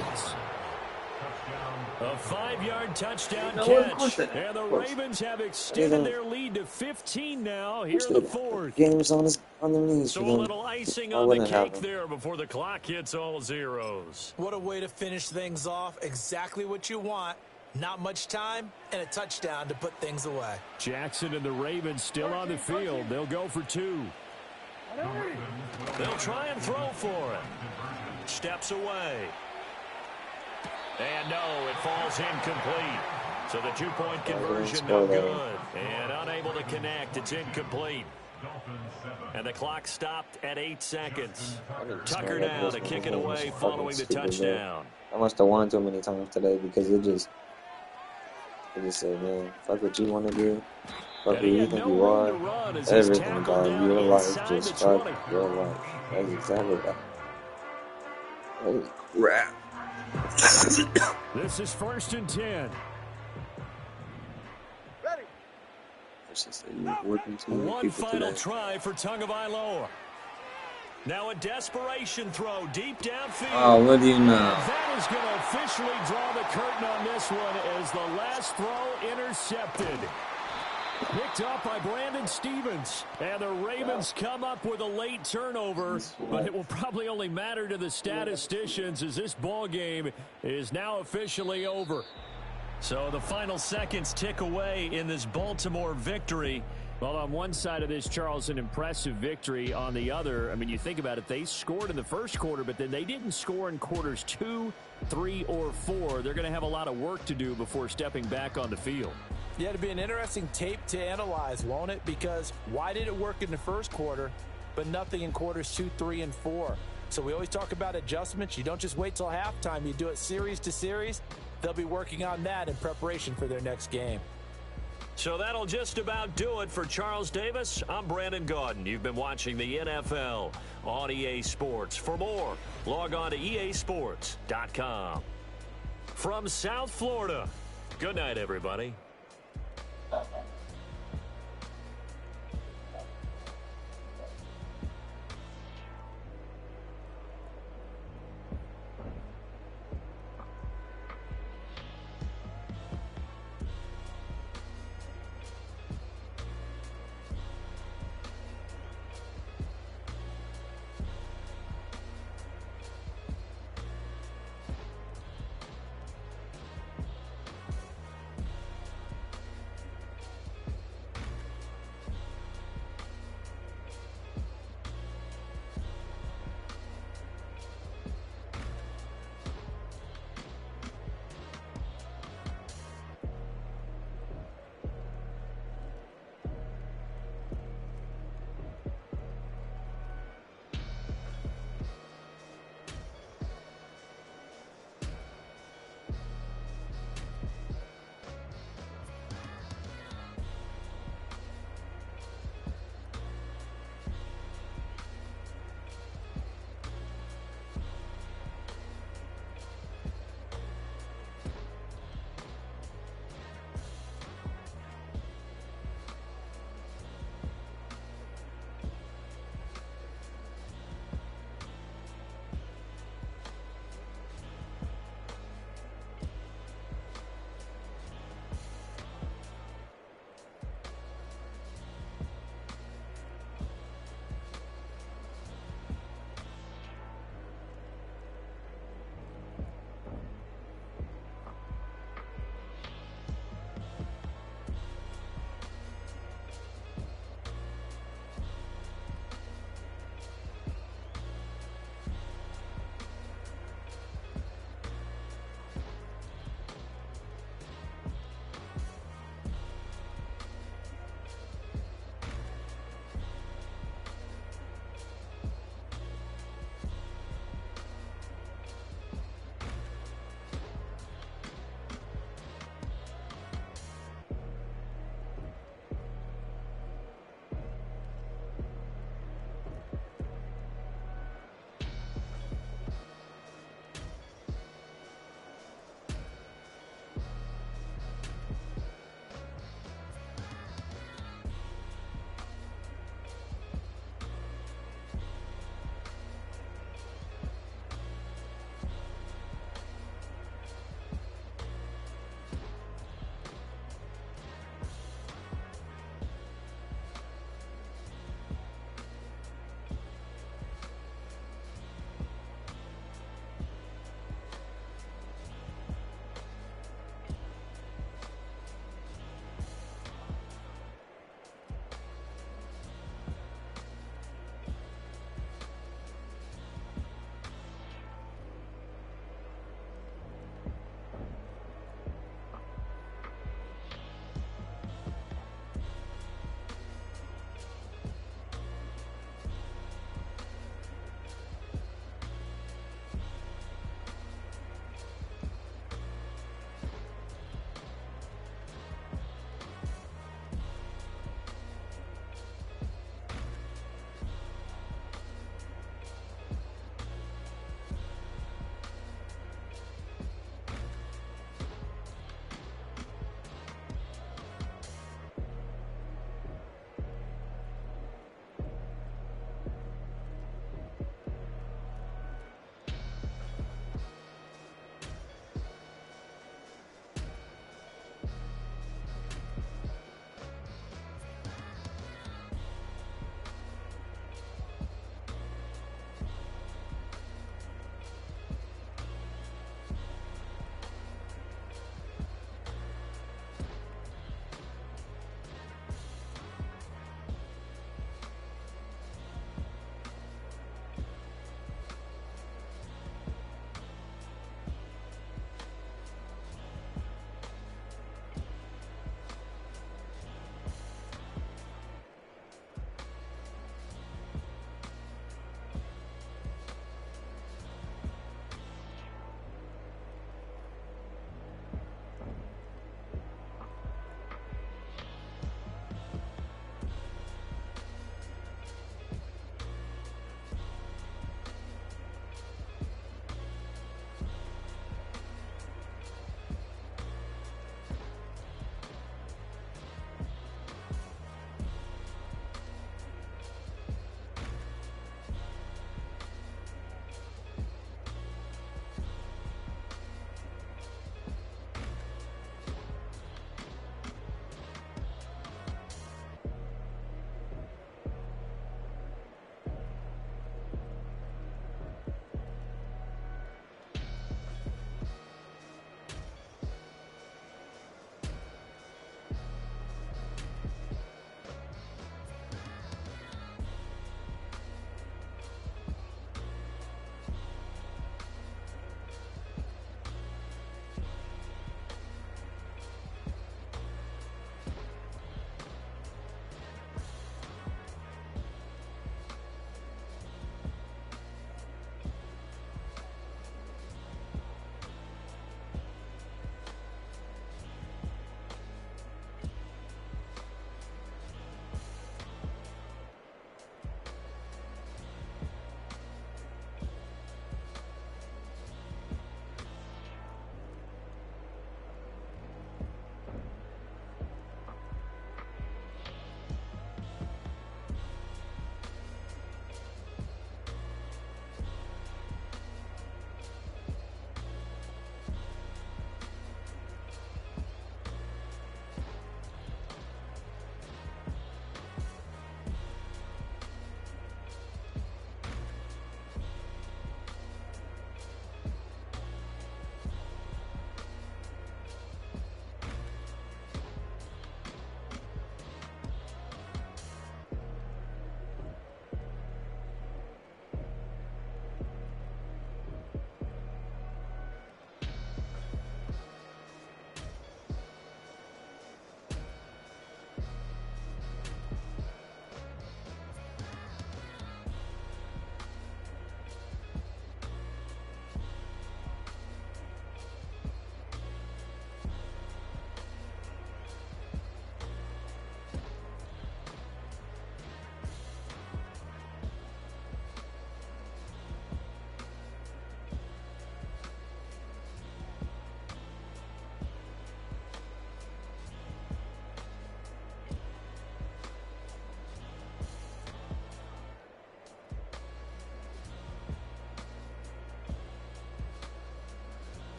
A 5-yard touchdown catch. And the Ravens have extended their lead to 15 now here in the 4th.
Game's on the knees.
So a little icing on the cake there before the clock hits all zeros.
What a way to finish things off. Exactly what you want. Not much time and a touchdown to put things away.
Jackson and the Ravens still on the field. They'll go for 2. They'll try and throw for it. Steps away. And no, it falls incomplete. So the 2-point conversion no good. And unable to connect. It's incomplete. And the clock stopped at 8 seconds. Tucker now to kick it away following the touchdown.
I must have won too many times today because it just said, man, fuck what you want to do. Fuck who you think you are. Everything about your life, just fuck your life. That's exactly that. Holy crap.
This is 1st and 10.
just you're working too many
One
people
final
today.
try for Tagovailoa. Now a desperation throw deep downfield.
Oh, what do you know?
That is going to officially draw the curtain on this one as the last throw intercepted. Picked up by Brandon Stevens. And the Ravens come up with a late turnover, but it will probably only matter to the statisticians as this ball game is now officially over. So the final seconds tick away in this Baltimore victory. Well, on one side of this, Charles, an impressive victory. On the other, I mean, you think about it, they scored in the first quarter, but then they didn't score in quarters 2, 3, or 4. They're going to have a lot of work to do before stepping back on the field.
Yeah, it'll be an interesting tape to analyze, won't it? Because why did it work in the first quarter, but nothing in quarters 2, 3, and 4? So we always talk about adjustments. You don't just wait till halftime. You do it series to series. They'll be working on that in preparation for their next game.
So that'll just about do it for Charles Davis. I'm Brandon Gaudin. You've been watching the NFL on EA Sports. For more, log on to easports.com. From South Florida, good night, everybody.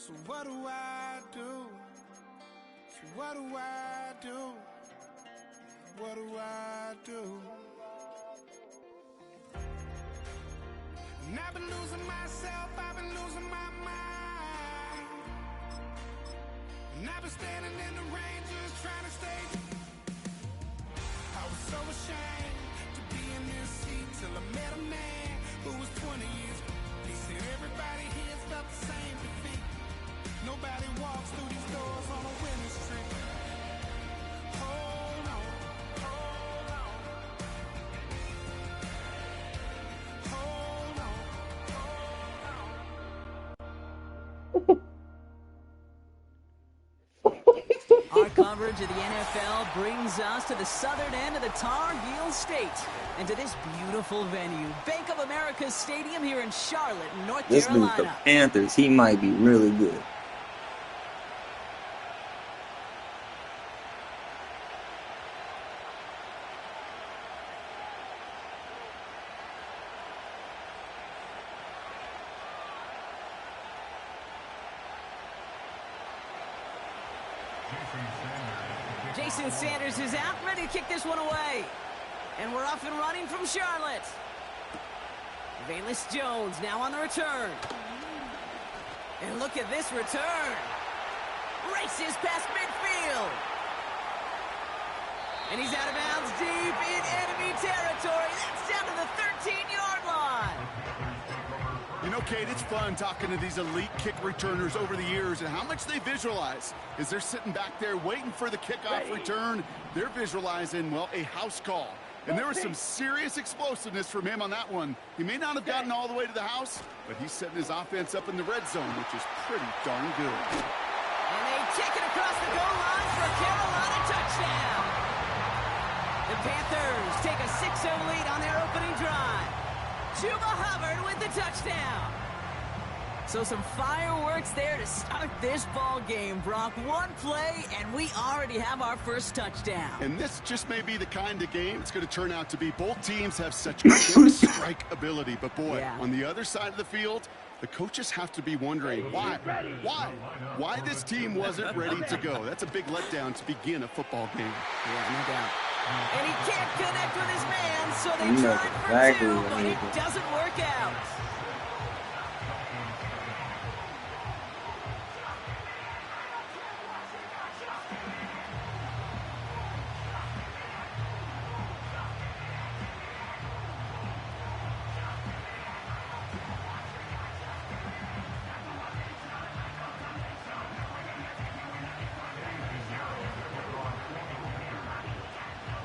So what do I do? So what do I do? What do I do? And I've been losing myself, I've been losing my mind. And I've been standing in the rain just trying to stay. I was so ashamed to be in this seat till I met a man who was 20 years. He said everybody here's felt the same defeat. Nobody walks through these doors on a winning streak. Hold on, hold on. Hold on,
Our coverage of the NFL brings us to the southern end of the Tar Heel State and to this beautiful venue, Bank of America Stadium here in Charlotte, North
This dude, the
Carolina.
Panthers, he might be really good.
Jason Sanders is out, ready to kick this one away. And we're off and running from Charlotte. Valus Jones now on the return. And look at this return. Races past midfield. And he's out of bounds deep in enemy territory. That's down to the 13-yard line.
You know, Kate, it's fun talking to these elite kick returners over the years and how much they visualize. As they're sitting back there waiting for the kickoff return, they're visualizing, well, a house call. And there was some serious explosiveness from him on that one. He may not have gotten all the way to the house, but he's setting his offense up in the red zone, which is pretty darn good.
And they kick it across the goal line for a Carolina touchdown. The Panthers take a 6-0 lead on their opening drive. Chuba Hubbard with the touchdown. So some fireworks there to start this ball game, Brock. One play, and we already have our first touchdown.
And this just may be the kind of game it's going to turn out to be. Both teams have such quick strike ability. But, boy, on the other side of the field, the coaches have to be wondering why this team wasn't ready to go. That's a big letdown to begin a football game.
Yeah, no doubt. And he can't connect with his man, so they tried for two, but it doesn't work out.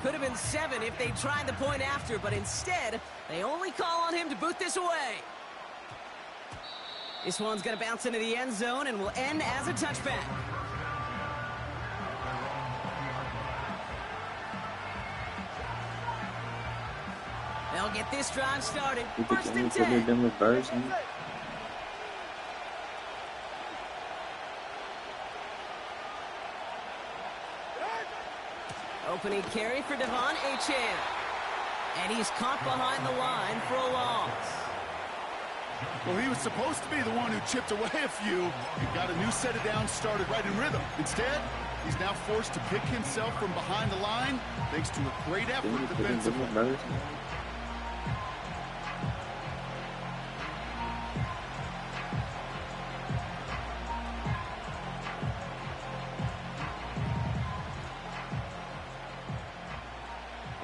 Could have been 7 if they tried the point after, but instead, they only call on him to boot this away. This one's going to bounce into the end zone and will end as a touchback. They'll get this drive started. First and 10. Opening carry for Devon Achane. And he's caught behind the line for a loss.
Well, he was supposed to be the one who chipped away a few and got a new set of downs started right in rhythm. Instead, he's now forced to pick himself from behind the line thanks to a great effort defensively.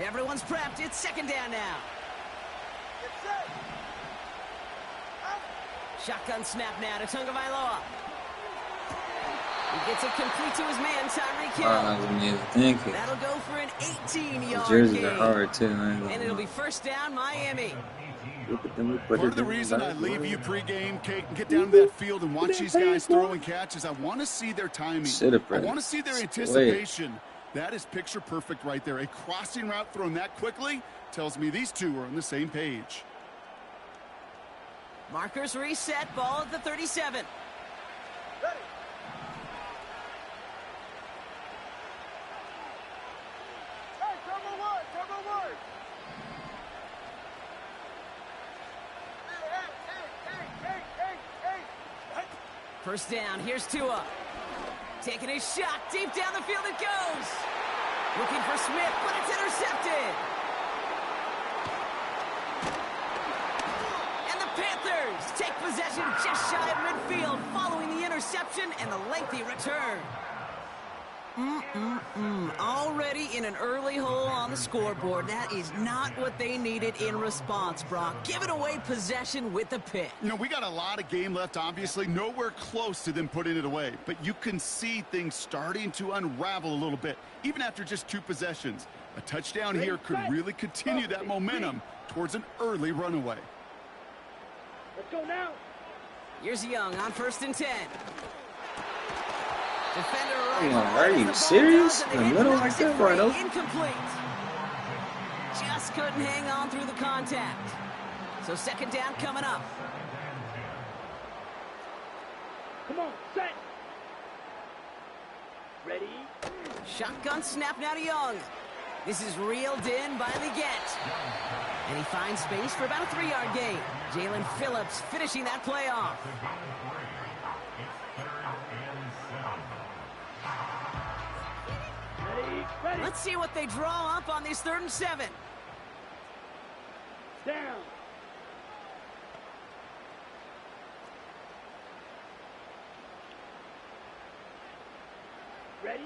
Everyone's prepped. It's second down now. Shotgun snap now to Tagovailoa. He gets it complete to his man, Tyreek Hill. That'll go for an 18-yard
jerseys
gain.
are hard, too.
And it'll be first down, Miami.
Part of the reason I leave you pregame, Kate, and get down to that field and watch these guys throw and catch is I want to see their timing. I want to see their anticipation. That is picture perfect right there. A crossing route thrown that quickly tells me these two are on the same page.
Markers reset, ball at the 37.
Ready. Hey, turbo one.
First down, here's Tua. Taking a shot, deep down the field it goes. Looking for Smith, but it's intercepted. And the Panthers take possession just shy of midfield following the interception and the lengthy return. Already in an early hole on the scoreboard. That is not what they needed in response, Brock. Giving away possession with the pick.
You know, we got a lot of game left, obviously. Nowhere close to them putting it away. But you can see things starting to unravel a little bit, even after just 2 possessions. A touchdown here could really continue that momentum towards an early runaway.
Let's go now.
Here's Young on 1st and 10. Defender
Come on, are you serious? In the middle like that, right over?
Incomplete. Just couldn't hang on through the contact. So 2nd down coming up.
Come on, set. Ready?
Shotgun snap now to Young. This is reeled in by Leggett. And he finds space for about a 3-yard gain. Jalen Phillips finishing that play off. Let's see what they draw up on these 3rd and 7.
Down. Ready?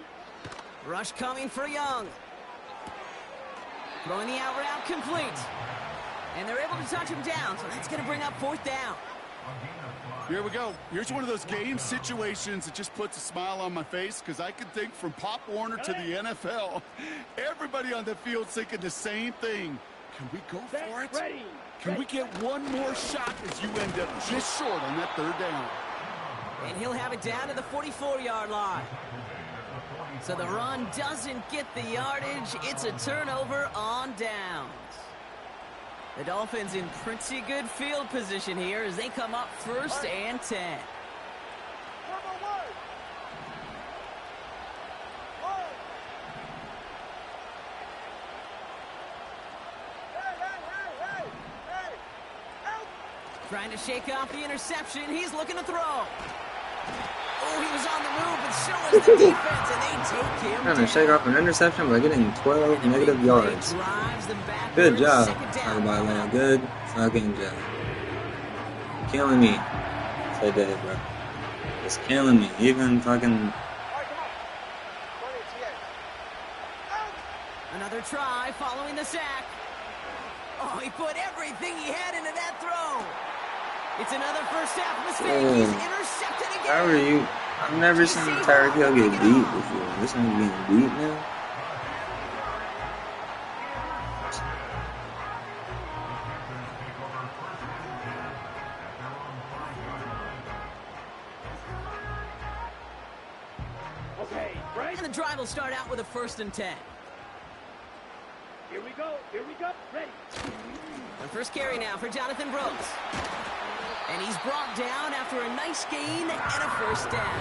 Rush coming for Young. Throwing the out route complete. And they're able to touch him down, so that's going to bring up 4th down.
Here we go. Here's one of those game situations that just puts a smile on my face, because I can think from Pop Warner to the NFL. Everybody on the field thinking the same thing. Can we go for it? Can we get one more shot as you end up just short on that 3rd down?
And he'll have it down to the 44-yard line. So the run doesn't get the yardage. It's a turnover on downs. The Dolphins in pretty good field position here as they come up 1st and 10. Trying to shake off the interception. He's looking to throw. Oh, he was on the move, but so is the defense, and they take him
Trying to shake off an interception by getting 12 negative yards. Good job, everybody. Good fucking job. Killing me today, bro. It's killing me. Even fucking...
Another try following the sack. Oh, he put everything he had into that throw. It's another first half mistake. He's intercepted again.
How are you? I've never seen Tyreek Hill get beat before. This one's getting beat now.
Okay, right?
And the drive will start out with a 1st and 10.
Here we go. Here we go. Ready.
The first carry now for Jonathan Brooks. And he's brought down after a nice gain and a 1st down.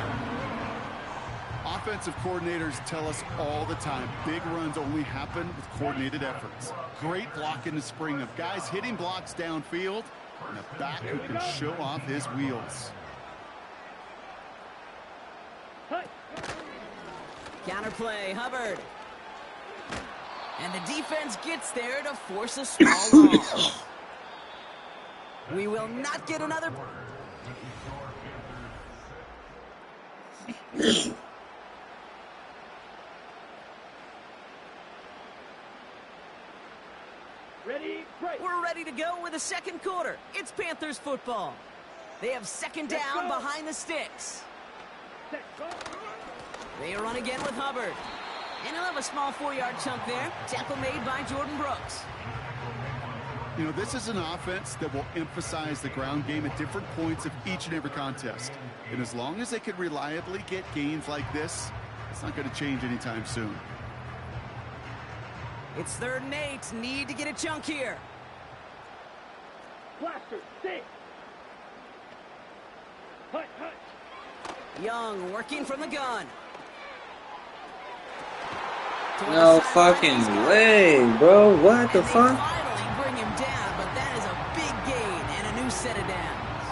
Offensive coordinators tell us all the time, big runs only happen with coordinated efforts. Great block in the spring of guys hitting blocks downfield and a back who can show off his wheels.
Counterplay, Hubbard. And the defense gets there to force a small loss. We will not get another...
Ready, break.
We're ready to go with the 2nd quarter. It's Panthers football. They have 2nd down behind the sticks. They run again with Hubbard. And he'll have a small 4-yard chunk there. Tackle made by Jordan Brooks.
You know, this is an offense that will emphasize the ground game at different points of each and every contest. And as long as they can reliably get gains like this, it's not going to change anytime soon.
It's 3rd and 8. Need to get a chunk here.
Blaster, stay. Hut, hut.
Young working from the gun.
No fucking way, bro. What the fuck?
Finally bring him down, but that is a big gain and a new set of downs.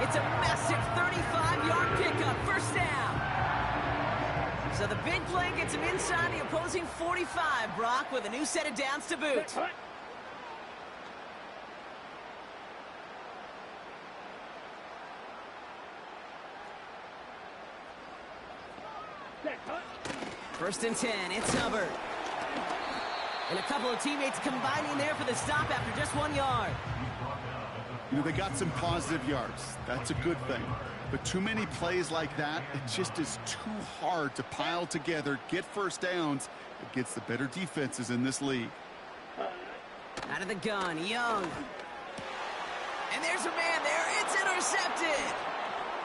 It's a massive So the big play gets him inside the opposing 45, Brock, with a new set of downs to boot. First and 10, it's Hubbard. And a couple of teammates combining there for the stop after just 1 yard.
You know, they got some positive yards. That's a good thing. But too many plays like that, it just is too hard to pile together, get first downs against the better defenses in this league.
Out of the gun, Young. And there's a man there. It's intercepted.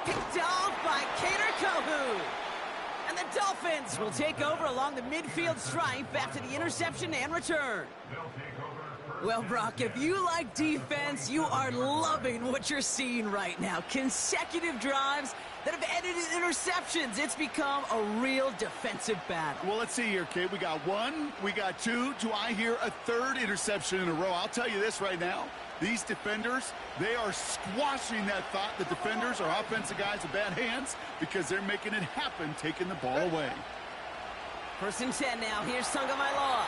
Picked off by Kader Kohu. And the Dolphins will take over along the midfield stripe after the interception and return. Well, Brock, if you like defense, you are loving what you're seeing right now. Consecutive drives that have ended in interceptions. It's become a real defensive battle.
Well, let's see here, Kate. We got one, we got two. Do I hear a third interception in a row? I'll tell you this right now. These defenders, they are squashing that thought. The defenders are offensive guys with bad hands because they're making it happen, taking the ball away.
First and 10 now. Here's Tagovailoa.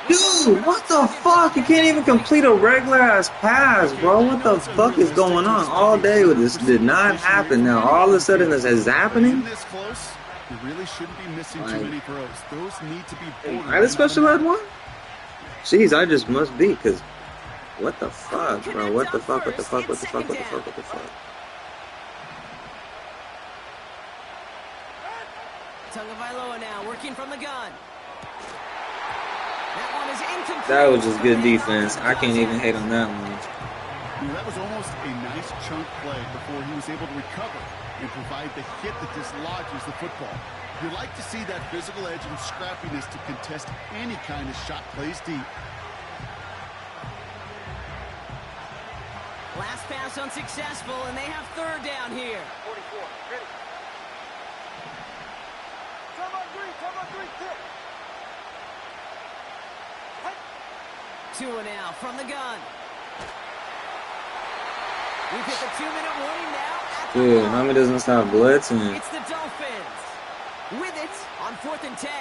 Dude, what the fuck? You can't even complete a regular-ass pass, bro. What the fuck is going on? All day with this did not happen. Now, all of a sudden, this is happening?
This close, you really shouldn't be missing too many throws. Those need to be borderline.
I had a special ed one? Jeez, I just must be, because what the fuck, bro? What the fuck, what the fuck, what the fuck, what the fuck, what the fuck?
Tagovailoa now working from the gun. That one is incomplete.
That was just good defense. I can't even hate on that one.
That was almost a nice chunk play before he was able to recover and provide the hit that dislodges the football. You like to see that physical edge and scrappiness to contest any kind of shot plays deep.
Last pass unsuccessful, and they have third down here.
44, ready. Come on, three, kick.
Tua now from the gun. We've hit the 2-minute warning now.
Dude, Miami doesn't stop blitzing.
It's the Dolphins. With it on 4th and 10.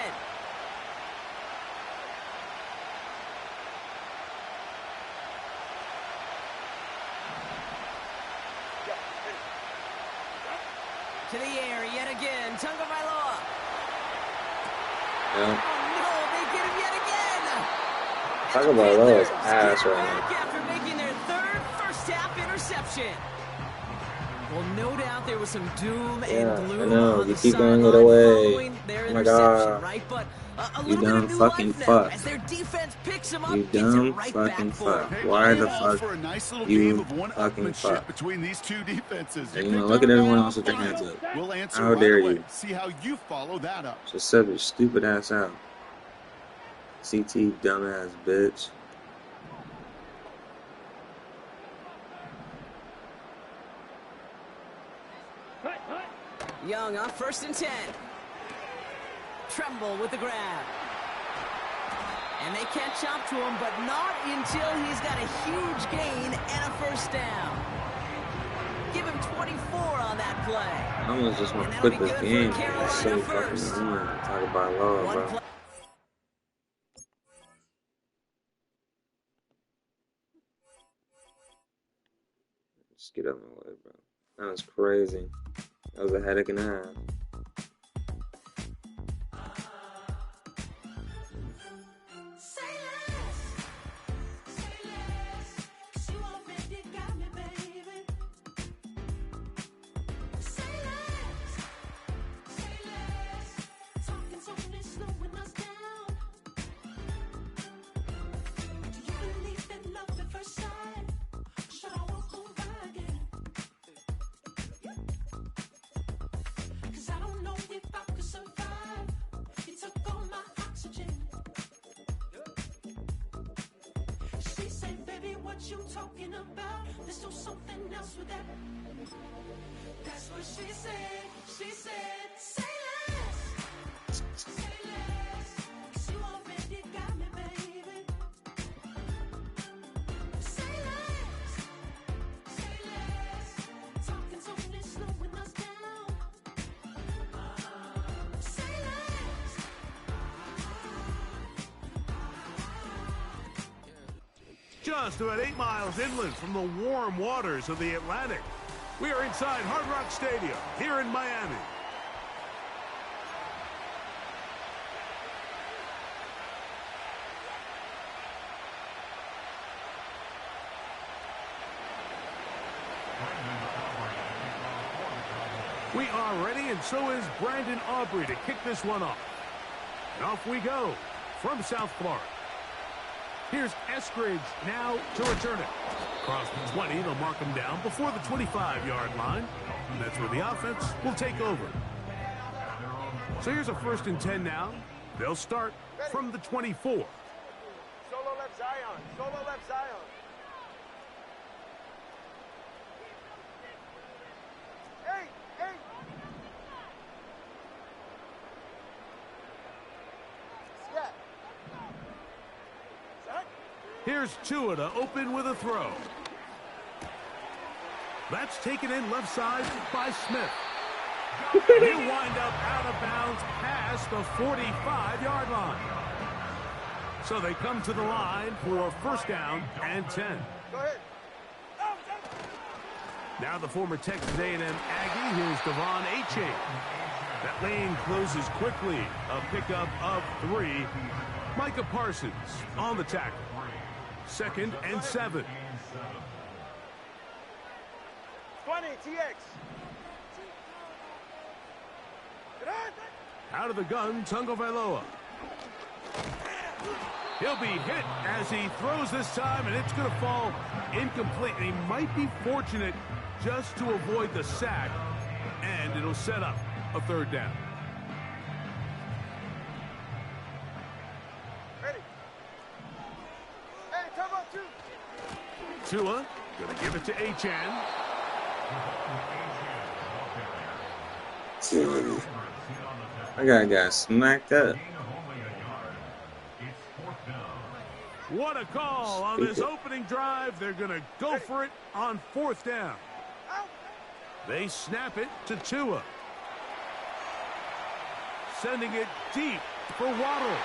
To the air yet again. Tagovailoa.
Yeah.
Oh no, they get him yet again.
Tagovailoa is ass right now.
After making their third first-half interception. Well, no doubt there was some doom and gloom.
I know.
On
You
the
keep throwing it away.
Oh
my God.
Right? But
you dumb fucking fuck.
as their defense picks them up,
You dumb fucking fuck. Why the fuck you fucking fuck?
Between these two defenses.
And, you know, look at everyone else with their hands up.
We'll answer
How dare you?
See how you follow that up.
Just sub your stupid ass out. CT dumbass bitch.
Young on 1st and 10. Tremble with the grab. And they catch up to him, but not until he's got a huge gain and a first down. Give him 24 on that play.
I almost just want to quit this game. It's so fucking annoying. Talk about law, bro. Just get out of my way, bro. That was crazy. That was a headache and a half.
You talking about? There's still something else with that. That's what she said. She said, say less. Say less. 'Cause you already got me, baby. Say less. Say less. Talking's only slowing us down. Say less.
just about 8 miles inland from the warm waters of the Atlantic. We are inside Hard Rock Stadium here in Miami. We are ready, and so is Brandon Aubrey to kick this one off. And off we go from South Florida. Here's Eskridge now to return it. Across the 20, they'll mark him down before the 25-yard line. And that's where the offense will take over. So here's a 1st and 10 now. They'll start from the 24.
Solo left Zion. Solo left Zion.
Here's Tua to open with a throw. That's taken in left side by Smith. And he'll wind up out of bounds past the 45-yard line. So they come to the line for 1st down and 10.
Go ahead.
Now the former Texas A&M Aggie. Here's Devon Achane. That lane closes quickly. A pickup of 3. Micah Parsons on the tackle. 2nd and 7.
20, TX.
Out of the gun, Tagovailoa. He'll be hit as he throws this time, and it's going to fall incomplete. And he might be fortunate just to avoid the sack, and it'll set up a 3rd down. Tua going to give it to Achane.
I got smacked up.
What a call on this opening drive. They're going to go for it on 4th down. They snap it to Tua. Sending it deep for Waddle.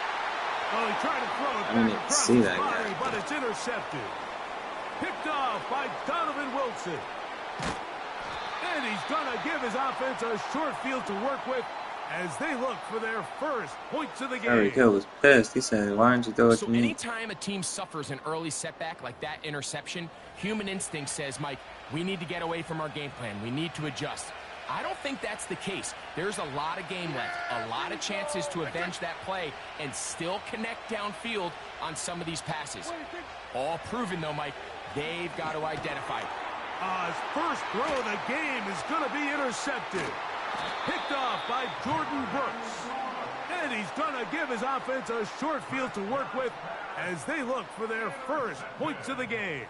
Oh, he tried to throw it back across his body, but it's intercepted. Picked off by Donovan Wilson. And he's going to give his offense a short field to work with as they look for their 1st points of the game.
Tyreek Hill was pissed. He said, why don't you throw it to me?
Anytime a team suffers an early setback like that interception, human instinct says, Mike, we need to get away from our game plan. We need to adjust. I don't think that's the case. There's a lot of game left, a lot of chances to avenge that play and still connect downfield on some of these passes. All proven, though, Mike, they've got to identify it.
His first throw of the game is going to be intercepted. Picked off by Jordan Brooks. And he's going to give his offense a short field to work with as they look for their 1st points of the game.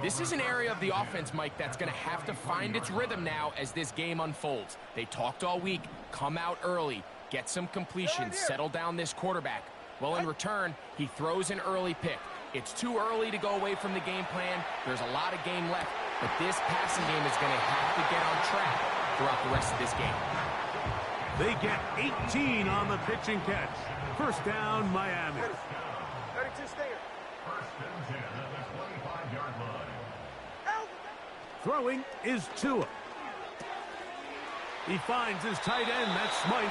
This is an area of the offense, Mike, that's going to have to find its rhythm now as this game unfolds. They talked all week, come out early, get some completions, settle down this quarterback. Well, in return, he throws an early pick. It's too early to go away from the game plan. There's a lot of game left, but this passing game is going to have to get on track throughout the rest of this game.
They get 18 on the pitch and catch. 1st down, Miami.
32 stinger.
Throwing is Tua. He finds his tight end, that's Smythe.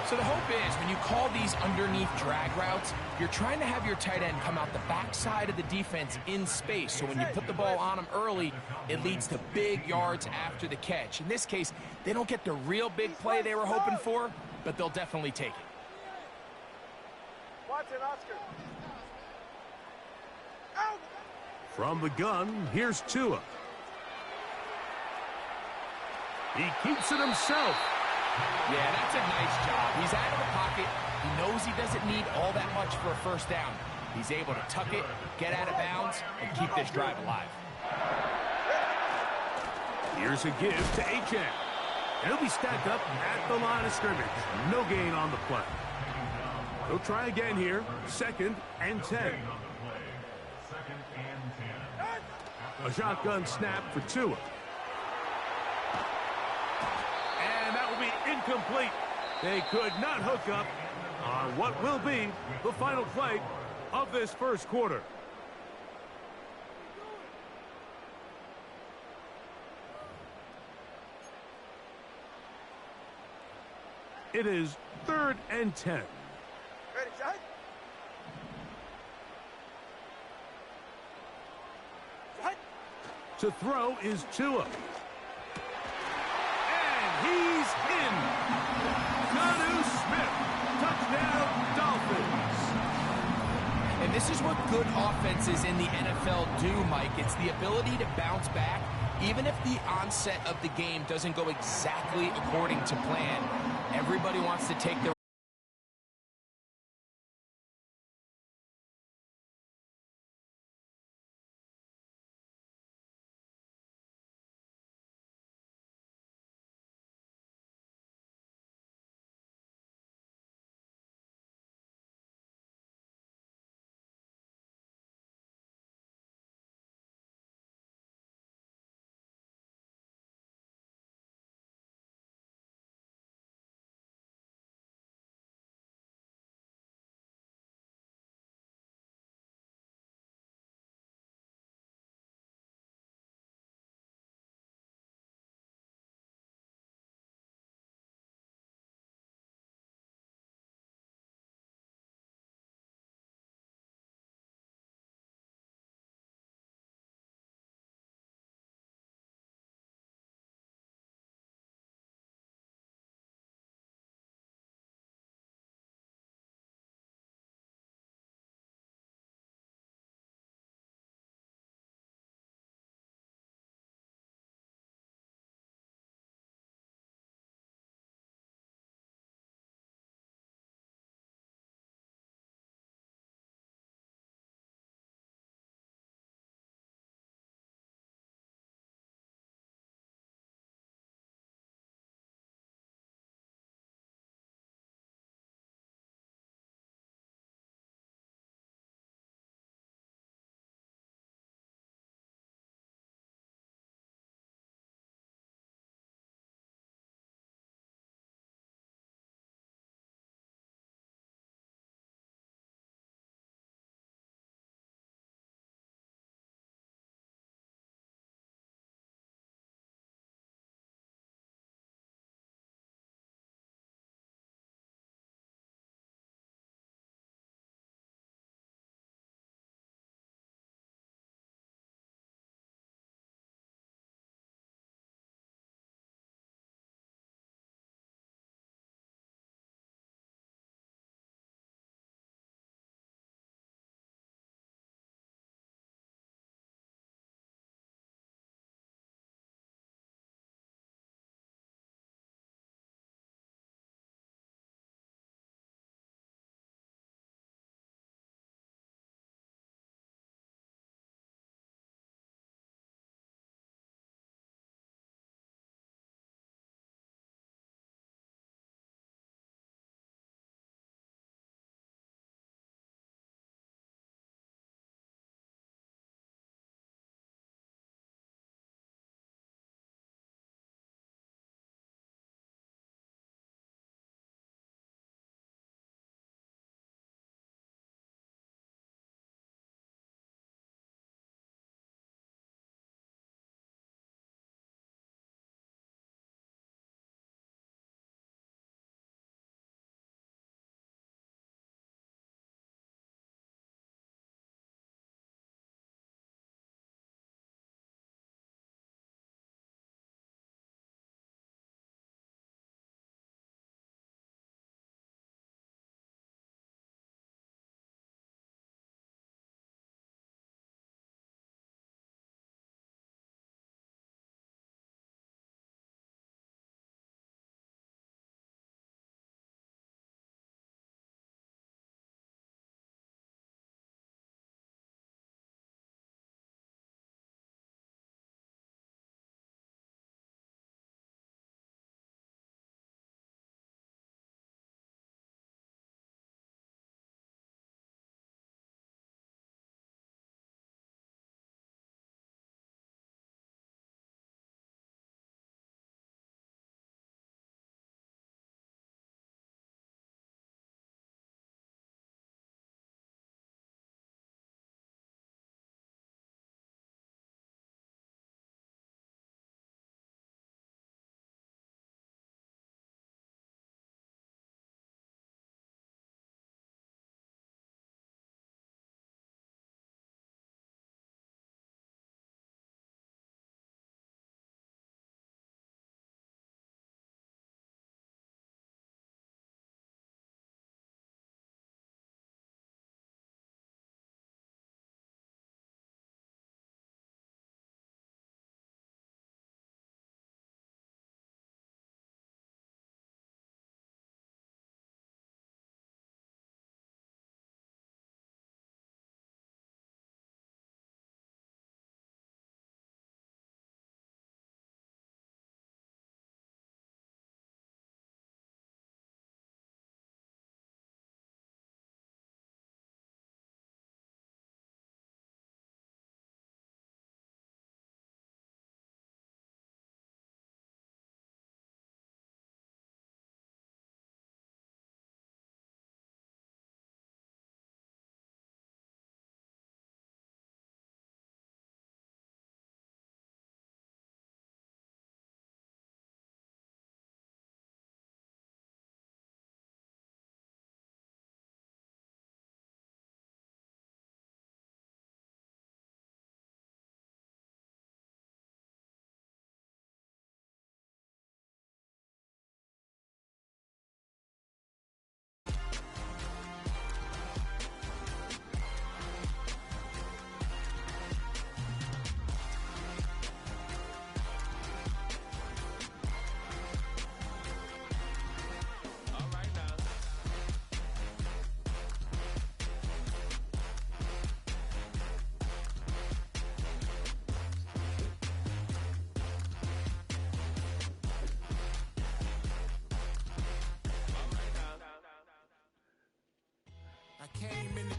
So the hope is when you call these underneath drag routes, you're trying to have your tight end come out the backside of the defense in space. So when you put the ball on him early, it leads to big yards after the catch. In this case, they don't get the real big play they were hoping for, but they'll definitely take it.
Watson, Oscar.
From the gun, here's Tua. He keeps it himself.
Yeah, that's a nice job. He's out of the pocket. He knows he doesn't need all that much for a 1st down. He's able to tuck it, get out of bounds, and keep this drive alive.
Here's a give to Achane. And he'll be stacked up at the line of scrimmage. No gain on the play. He'll try again here. 2nd and 10. A shotgun snap for Tua. And that will be incomplete. They could not hook up on what will be the final play of this first quarter. It is 3rd and 10.
Ready, shot. Shot.
To throw is Tua. And he's in. Jonnu Smith. Touchdown, Dolphins.
And this is what good offenses in the NFL do, Mike. It's the ability to bounce back, even if the onset of the game doesn't go exactly according to plan. Everybody wants to take their
came in.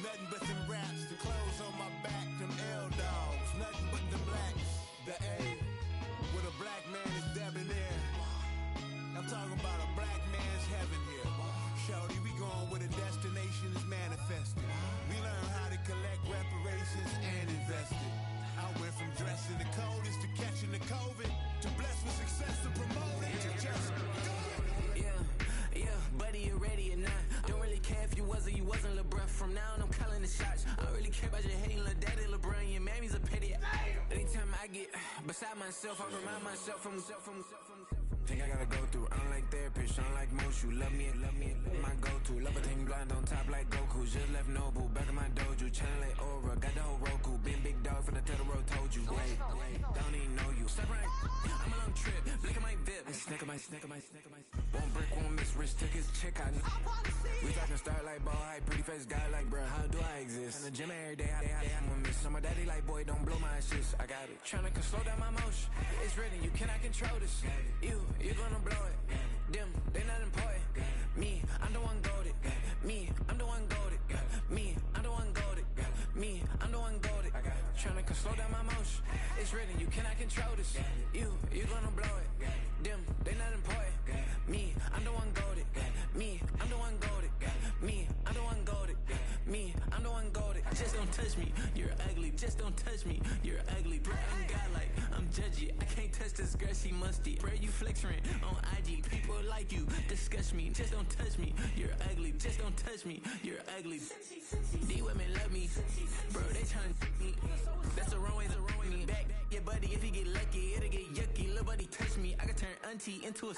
Nothing but them raps, the clothes on my back, them L dogs. Nothing but them blacks. The A, with a black man is debonair. I'm talking about a black man's heaven here. Shorty, we going where the destination is manifested. We learn how to collect reparations and invest it. I went from dressing the coldest to catching the COVID, to blessed with success to promote it, to just do it.
Yeah, buddy, you ready or not? Don't really care if you was or you wasn't LeBron. From now on, I'm calling the shots. I don't really care about your hating little daddy LeBron. Your mammy's a pity. Anytime I get beside myself, I remind myself from Think I gotta go through. I don't like therapists, I don't like most. You love me, my go-to. Love a thing blind on top like Goku. Just left Noble, back in my dojo. Channel like Aura, got the whole Roku. Been big dog from the Tether Road, told you. Wait, don't even know you. Step right, I'm a long trip. Look at my VIP. Snack of my. One brick, one miss. Rich took his chick out. We talking start like ball hype. Pretty face guy like, bruh, how do I exist? In the gym every day, I'm a miss. So my daddy like, boy, don't blow my assist. I got it. Tryna slow down my motion. It's written, you cannot control this. You gonna blow it. Them, they not important. Me, I'm the one goaded. Me, I'm the one goaded. Me, I'm the one goaded. Me, I'm the one goaded. Tryna slow down my motion. It's written, you cannot control this. You gonna blow it. Them, they not important. Me, I'm the one goaded. Me, I'm the one goaded. Me, I'm the one goaded. Me, I'm the one goaded. Just don't touch me, you're ugly. Just don't touch me, you're ugly. Bro, I'm godlike, I'm judgy. I can't touch this girl, she musty. Bro, you flexing on IG. People like you disgust me. Just don't touch me, you're ugly. Just don't touch me, you're ugly. These women love me, bro, they tryna me. That's the wrong way, back your buddy. If he get lucky, it'll get yucky. Little buddy touch me, I can turn auntie into a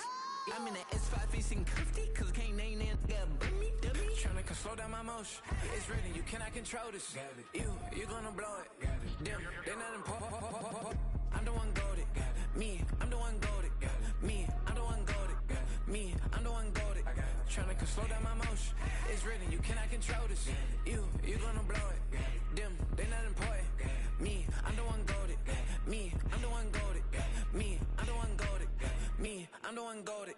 I'm in the S5 facing comfy, cause I can't name that dummy. Tryna slow down my motion. It's written, you cannot control this. You gonna blow it. Them, they not important. I'm the one goaded. Me, I'm the one goaded. Me, I'm the one goaded. Me, I'm the one goaded. Tryna slow down my motion. It's written, you cannot control this. You gonna blow it. Them, they not important. Me, I'm the one goaded. Me, I'm the one goaded. Me, I'm the one goaded. Me, I'm the one goaded.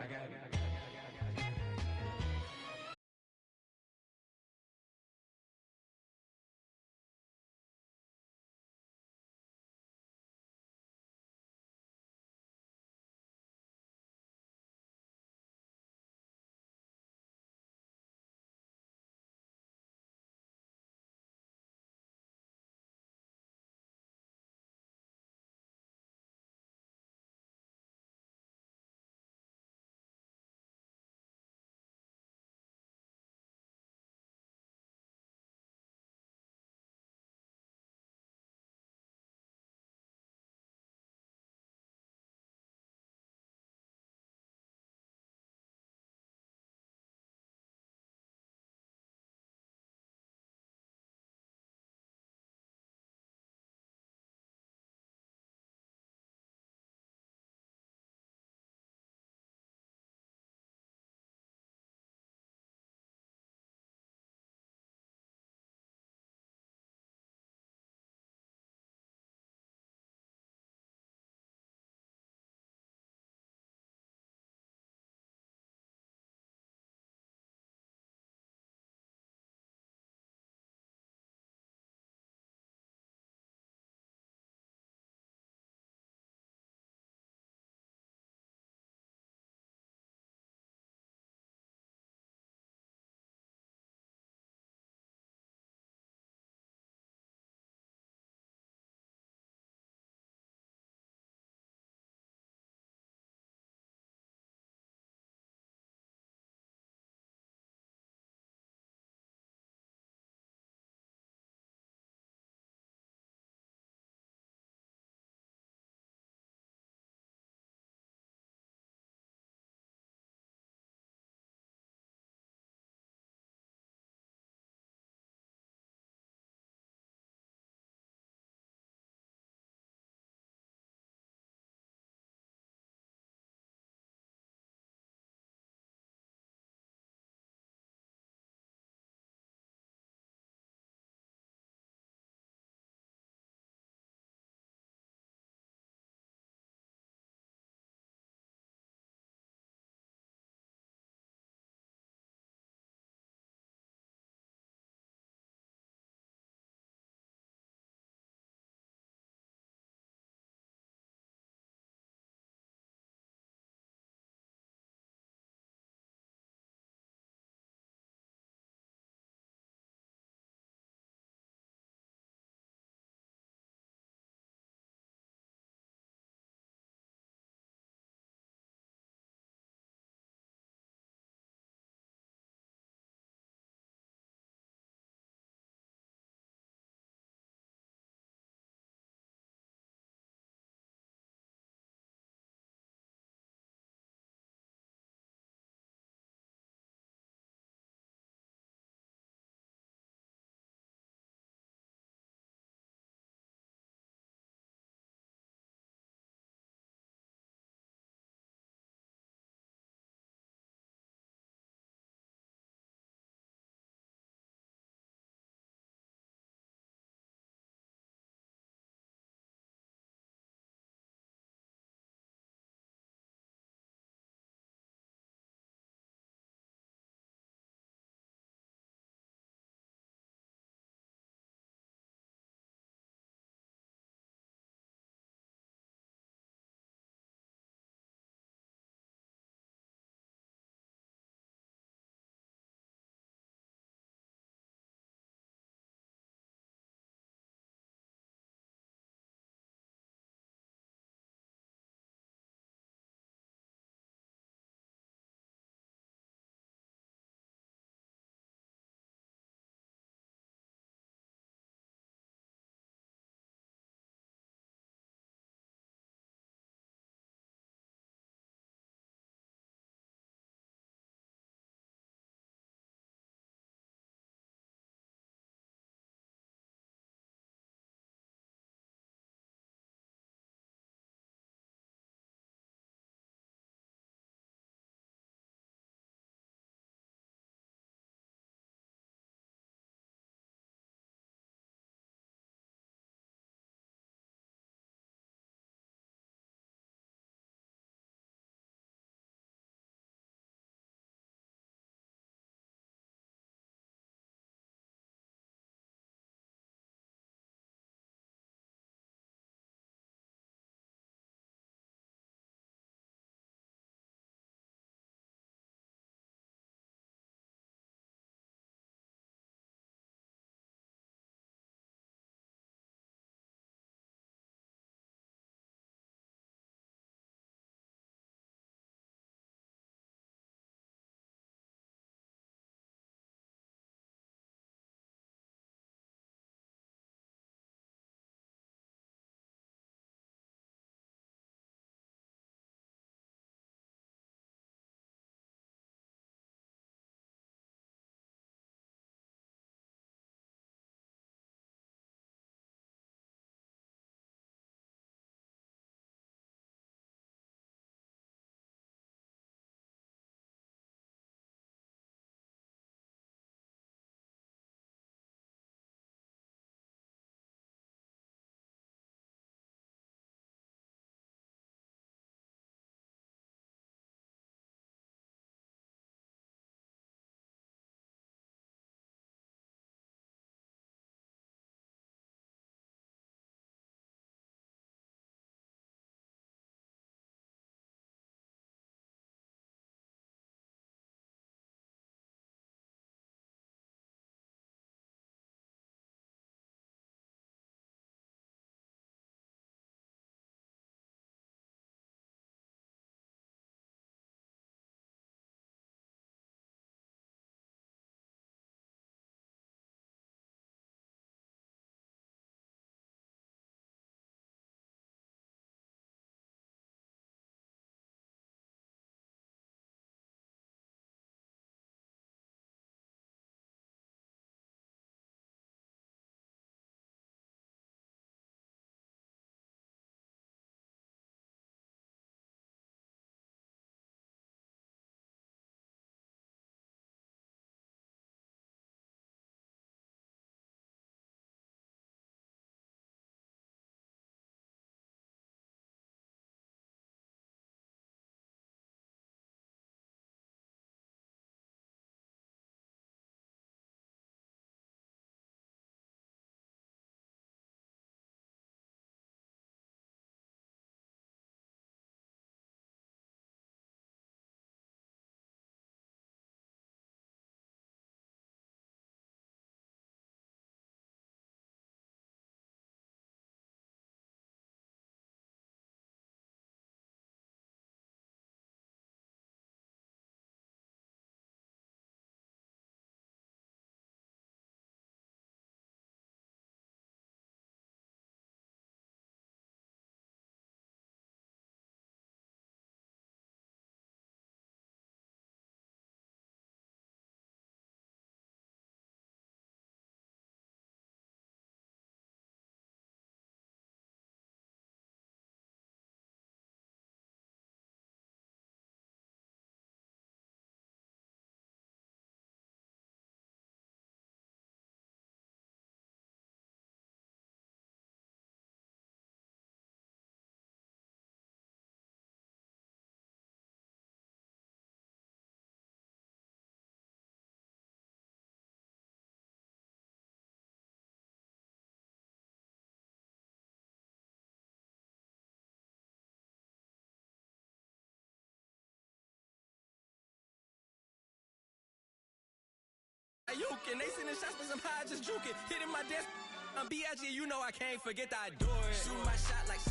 Ayukin, they sending shots for some high, just juking. Hitting my desk, I'm B.I.G., you know I can't forget that I do it. Shoot my shot like,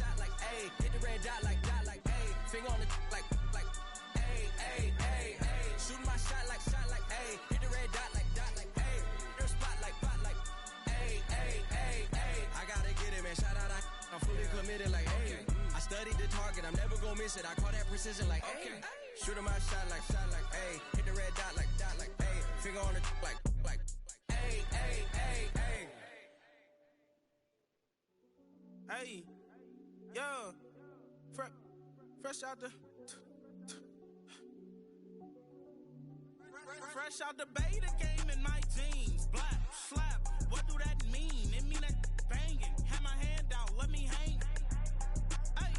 ayy. Hit the red dot like, ayy. Finger on the like, ayy, ayy, ayy, ayy. Shoot my shot like, ayy. Hit the red dot like, ayy. Your spot like, ayy, ayy, ayy, ayy. I gotta get it, man, shout out, I'm fully committed like, ayy. I studied the target, I'm never gonna miss it. I call that precision like, ayy. Shooting my shot like, ayy. Hit the red dot like, ayy. Finger on the like, ayy, ayy, ayy, ayy. Hey, yo, fresh out the, fresh out the beta game in my jeans. Black, slap, what do that mean? It mean that banging. Have my hand out, let me hang. Hey,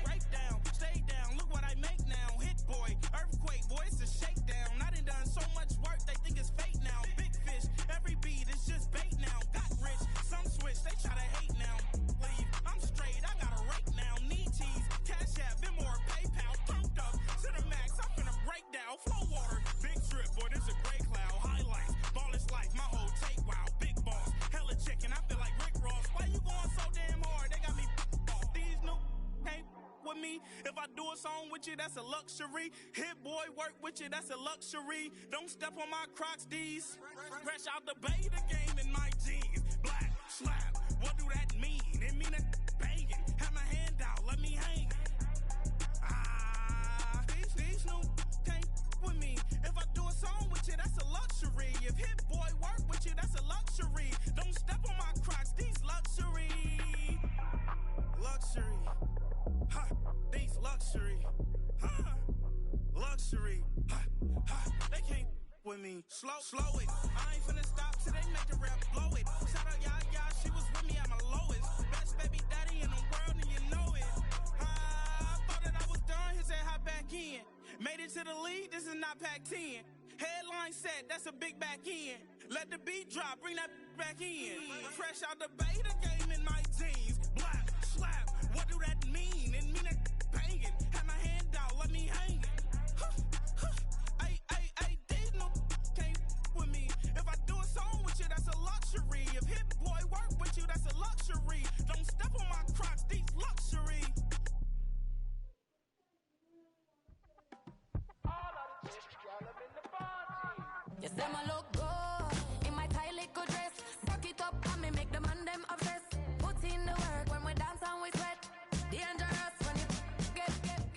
break down, stay down, look what I make now. Hit boy, earthquake, boy, it's a shakedown. I done so much work, they think it's fake now. Big fish, every beat is just bait now. Got rich, some switch, they try to hate now. Leave, I'm straight, I got a rake now. Need cheese, cash app, Venmo or PayPal. Pumped up to the max, I'm finna break down. Flow water, big trip, boy, this a gray cloud. Highlights, ball is life, my whole take, wow. Big boss, hella chicken, I feel like Rick Ross. Why you going so damn hard? They got me off. These new can't with me. If I do a song with you, that's a luxury. Hit boy, work with you, that's a luxury. Don't step on my Crocs, D's. Fresh out the beta game in my jeans. Black, slap, what do that mean? It mean that banging. Have my hand out, let me hang. These new can't with me. If I do a song with you, that's a luxury. If hit boy, work with you, that's a luxury. Don't step on my Crocs, these luxury. Luxury. Ha, these luxury. Ha, luxury. Ha, ha, they can't with me. Slow it. I ain't finna stop till they make the rap blow it. Shout out Yaya, she was with me at my lowest. Best baby daddy in the world and you know it. I thought that I was done, he said hop back in. Made it to the league, this is not Pac-10. Headline set, that's a big back end. Let the beat drop, bring that back in. Fresh out the beta game in my jeans. Black, slap, what do that mean? It mean that banging. Have my hand out, let me hang it. Ay, these no can't with me. If I do a song with you, that's a luxury. If hit boy work with you, that's a luxury. Don't step on my Crocs, these luxury.
You say my look good in my tight little dress. Rock it up and me make the man them obsessed. Put in the work when we dance and we sweat. Dangerous when you get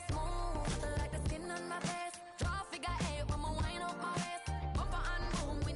smooth like the skin on my face. Draw figure eight when I wind up my waist. Bumper and boom.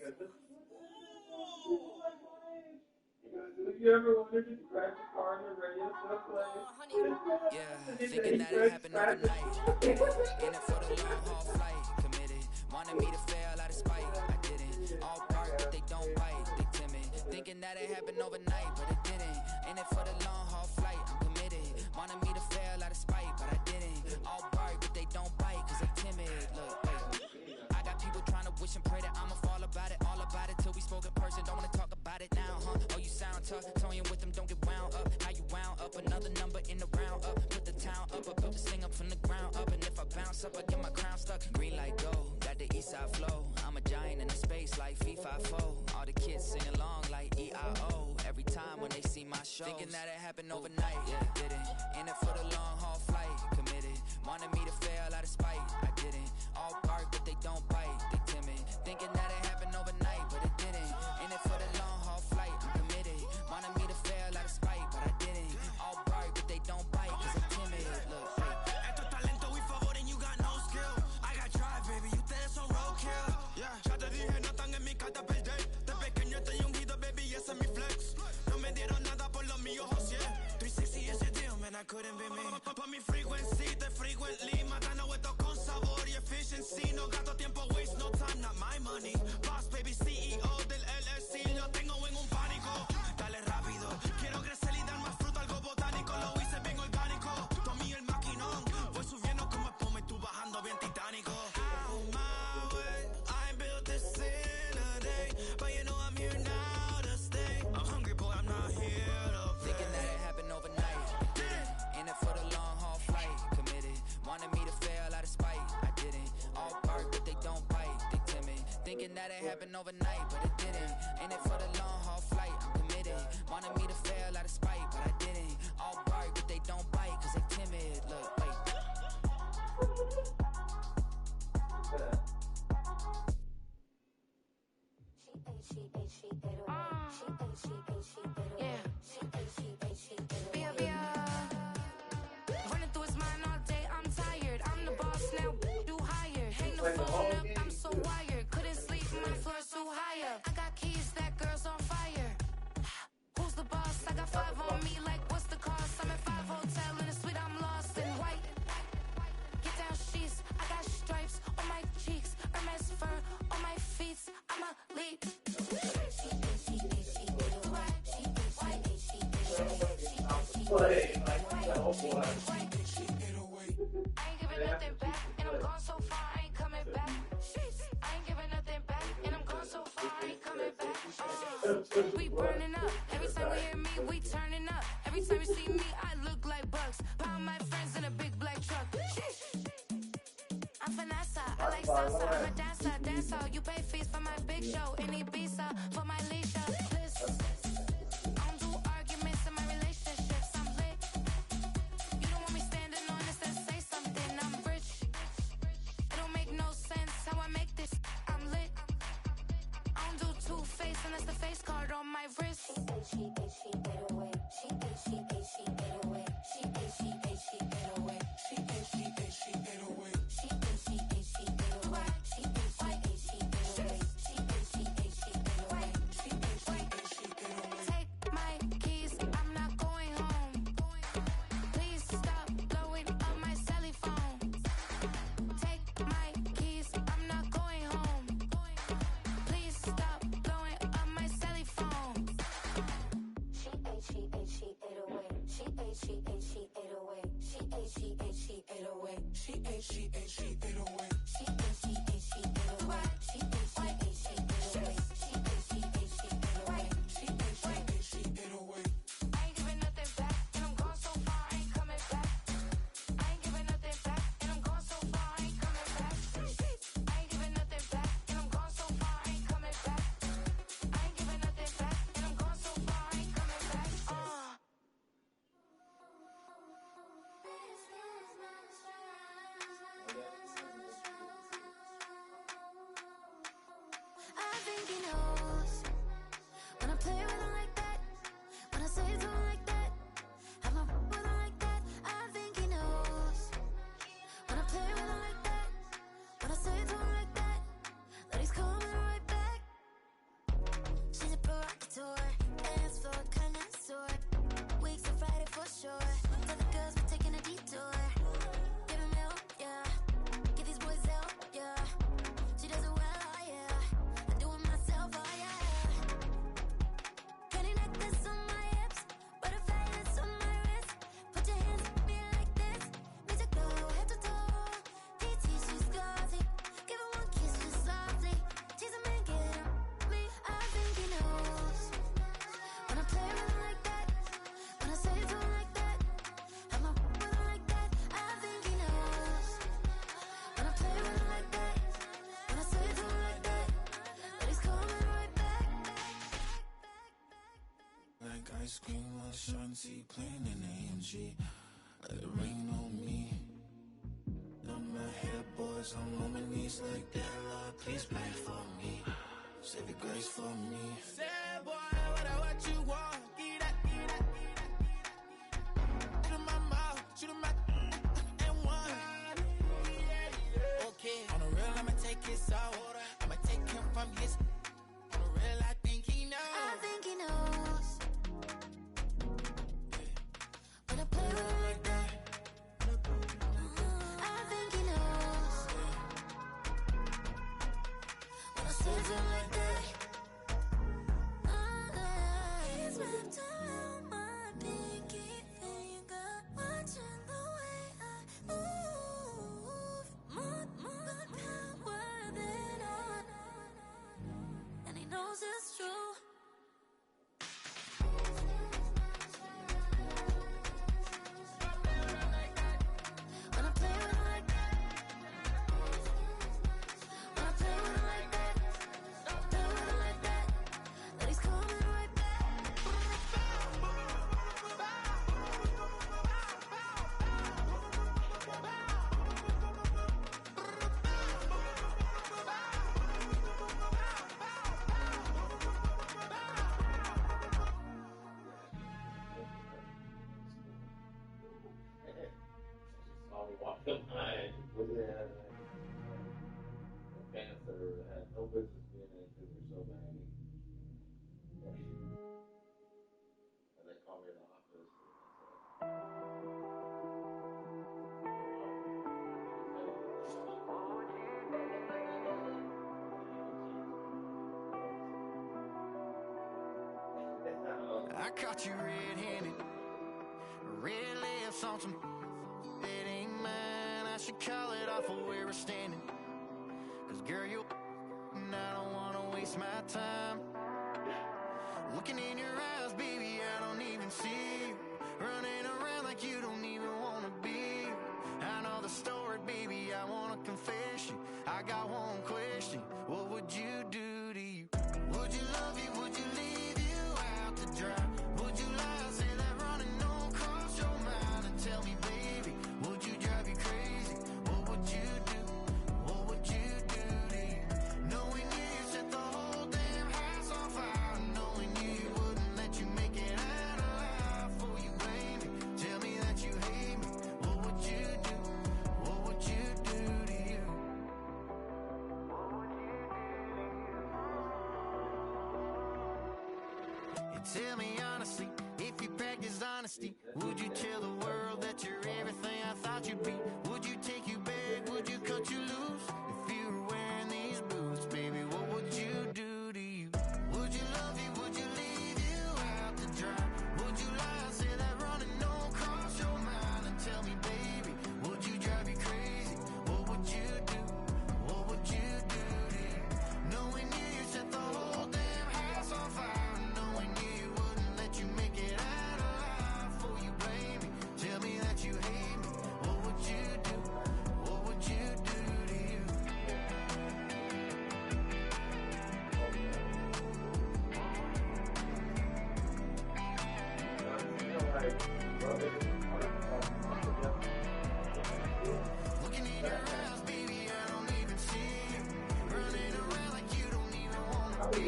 You ever wondered if you crash a car and the radio still plays?
Yeah, thinking that it happened overnight. In it for the long haul flight. Committed, wanted me to fail out of spite. I didn't. All bark, but they don't bite. They timid, thinking that it happened overnight, but it didn't. In it for the long haul flight. I'm committed, wanted me to fail out of spite, but I didn't. All bark, but they don't bite, cause they timid. Look, wait. I got people trying to wish and pray that I'ma fall about it. All about it till we spoke in person. Don't wanna talk about it now, huh? Oh, you sound tough. Toying with them, don't get wound up. How you wound up? Another number in the round up. Put the town up. I built this thing up from the ground up. And if I bounce up, I get my crown stuck. Green light go, got the east side flow. I'm a giant in the space like FIFA 4. All the kids sing along like EIO. Every time when they see my show. Thinking that it happened overnight. Yeah, didn't. In it for the long haul flight. Committed, wanted me to fail out of spite. I didn't. All bark, but they don't bite. They timid, thinking that it happened overnight, but it didn't. In it for the long haul flight. I'm committed, wanted me to fail out of spite, but I didn't. All bark, but they don't bite, cause I'm timid. Look,
Esto es talento y favor and you got no skill. I got drive, baby, ustedes son roadkill. Yeah, ya te dije, no están en mi carta perder. De pequeño estoy ungido, baby, ese es mi flex. No me dieron nada por lo mío, José. 360 ese deal, man, I couldn't be me. Pa' mi frequency, te frequently. Matando esto con sabor y efficiency. No gasto tiempo, waste no time, not my money. Boss, baby, CEO del LLC. Lo tengo en un pánico. Dale rápido, quiero crecer y dar más fruto, algo botánico. Lo hice bien orgánico. Tomé el maquinón. Voy subiendo como espuma y tú bajando bien titánico. On my way, I ain't built this in a day. But you know I'm here now to stay. I'm hungry, boy, I'm not here to play.
thinking that it happened overnight. Didn't. In it for the long haul flight. Committed, wanted me to fail out of spite. I didn't. All bark, but they don't bite. They timid, thinking that it happened overnight, but it didn't. In it for the long haul flight. I'm committed, wanted me to fail out of spite, but I didn't. All bark, but they don't bite, cause they timid. Look, wait.
Running through his mind all day, I'm tired. I'm the boss now, do higher. Hang the phone up, I'm so wired. Couldn't sleep, my floor's too higher. I got keys, that girl's on fire. Who's the boss? I got 5 on me, like what's the cost? I'm at 5 hotel in a suite, I'm lost in white. Get down sheets, I got stripes on my cheeks. Hermes fur on my feet, I'm a leap. I ain't giving nothing back, and I'm gone so far, I ain't coming back. I ain't giving nothing back, and I'm gone so far, I ain't coming back. We burning up, every time we hear me, we turning up. Every time you see me, I look like bugs. Pound my friends in a big black truck. I'm Vanessa, I like salsa, I'm a dancer. You pay fees for my big show in Ibiza, for my leisure. Listen, I don't do arguments in my relationships, I'm lit. You don't want me standing on this and say something, I'm rich. It don't make no sense how I make this, I'm lit. I don't do two-face unless the face card on my wrist. Take my keys, I'm not going home. Please stop blowing up my celly phone. Take my keys, I'm not going home. Please stop blowing up my celly phone. She ate away. She ate away. She ate away. She ate away. I ain't giving nothing back, and I'm gone so far, I ain't coming back. I ain't giving nothing back, and I'm gone so far, I ain't coming back. I ain't giving nothing back, and I'm gone so far, I ain't coming back. I ain't giving nothing back, and I'm gone so far, I ain't coming back. This is my stride.
shanty playing in AMG. Let it rain on me. Now my head boys, I'm on my knees like that. Lord, please pray for me. Save your grace for me. Say, boy, what you want? Get that, get that, get that. Shoot in my mouth, shoot in my and one. Okay, on the real, I'ma take his soul. I'ma take him from his. On the real, I think he knows.
I think he knows. When I play with him like that, I think he knows. When I save him like that, he's wrapped around my pinky finger, watching the way I move. More power than on, and he knows it's true.
I caught you red-handed, red lips on some. It ain't mine. I should call it off of where we're standing. 'Cause girl, you and I don't wanna waste my time. Looking in your eyes, baby, I don't even see you. Running around like you don't even wanna be. I know the story, baby, I wanna confess you. I got one question, what would you do to you? Would you love you, would you leave you out to dry? Would you lie, say that running don't cross your mind? And tell me, baby, would you drive you crazy? What would you do? What would you do to you? Knowing you set the whole damn house on fire. Knowing you wouldn't let you make it out alive. For you blame me, tell me that you hate me. What would you do? What would you do to you? And tell me honestly, if you practiced honesty, would you tell the world that you're everything I thought you'd be? Would you take you back? Would you cut you loose? If you were wearing these boots, baby, what would you do to you? Would you love you? Would you leave you out to dry? Would you lie, say that running don't cross your mind? And tell me, baby, would you drive you crazy? What would you do? What would you do to you? Knowing you set the whole damn house on fire. Knowing you wouldn't let you make it out alive. For you blame me, tell me that you hate me. What would you do? What would you do to you? Looking in your eyes, baby, I don't even see you. Running around like you don't even wanna be.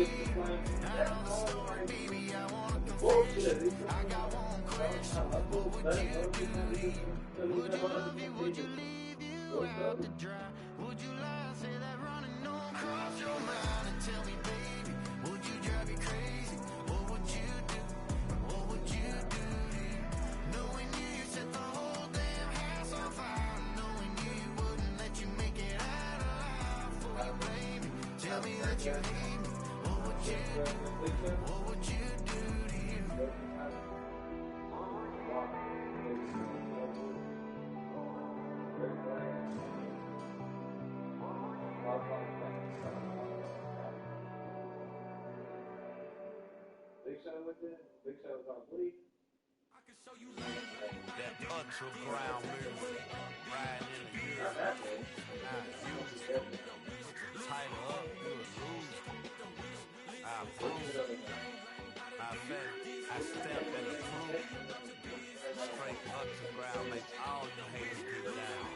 I know the story, baby, I wanna confess you. I got one question, what would you do to you? Would you love you, would you leave you out to dry? Would you lie, say that running don't cross your mind? And tell me, baby, would you drive you crazy? What would you do? What would you do to you? Knowing you set the whole damn house on fire. Knowing you wouldn't let you make it out alive. For you blame me, tell me that you hate me. What would you do? What would you do to you?
That underground music, riding in the years. Now you tighten up, you'll lose. I approve. My matter of fact, I stepped and approved. Straight up the ground, make all you haters get down.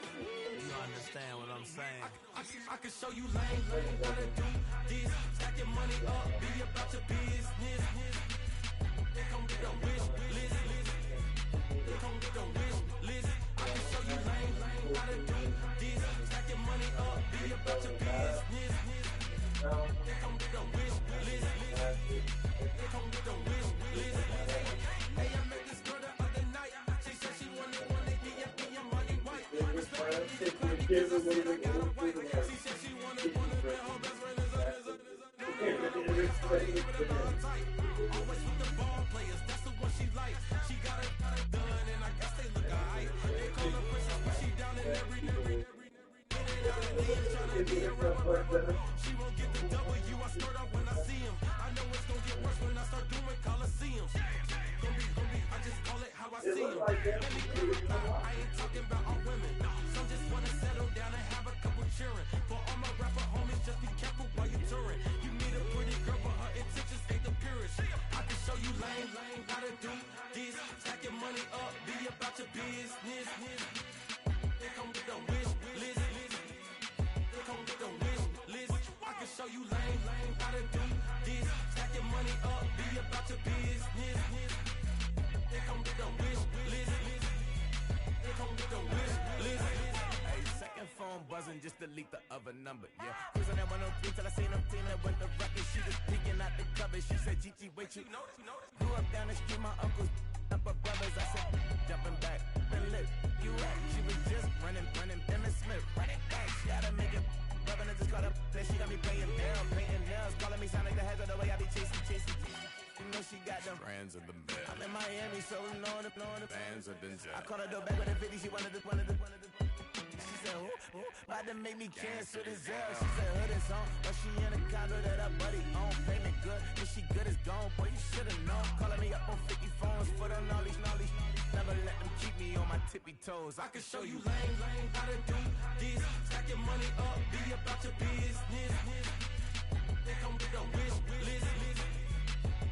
You understand what I'm saying?
I can show you lame, how to do this. Stack your money up, be about your business. They come get a wish list. They come get a wish list. I can show you lame, how to do this. Stack your money up, be about your business. They come get a wish list. They come get a wish list. Hey, I met this girl the other night. She said she wanted me a money white. Because I said I got a white. She said she wanted man, her best friend is always with the ball players, that's the one she like. She got it done, and I guess they look alright. They call her princess, but she down in every. In and out of DM, tryna be a rapper. She won't get the W, I start off when I see him. I know it's gonna get worse when I start doing Coliseums. Gonna be, I just call it how I see him. I ain't talking about all women. Some just wanna settle down and have a couple cheering. For all my rapper homies, just be careful while you touring. You meet a pretty girl, but her intentions ain't the purest. I can show you lame, how to do this. Stack your money up, be about your business. They come with a wish list. They come with a wish list. I can show you lame, how to do this. Stack your money up, be about your business. They come with a wish list. They come with a wish list.
Hey, second phone buzzing, just delete the other number, yeah. Cruising at 103 till I seen them team that went the record. She was peeking out the cover. She said, Gigi, wait, you grew up down the street, my uncles up her brothers. I said, jumping back, been lit. You at? She was just running, Emmett Smith, running back. She had to make it. Rubbing it, just caught up. Then she got me paying down, painting nails, calling me sound like the heads of the way I be chasing. You know she got them brands of the bed. I'm in Miami, so I'm knowing the bands of Denzel. I called her door back with a 50, she wanted the. She said, who? About to make me cancel the Zell. She said, hood is on, but she in a condo that her buddy own. Payment good, and she good as gone. Boy, you should've known. Calling me up on 50 phones, foot on all these. Never let them keep me on my tippy toes.
I can show you lame, how to do this. Stack your money up, be about your business. They come with a wish list.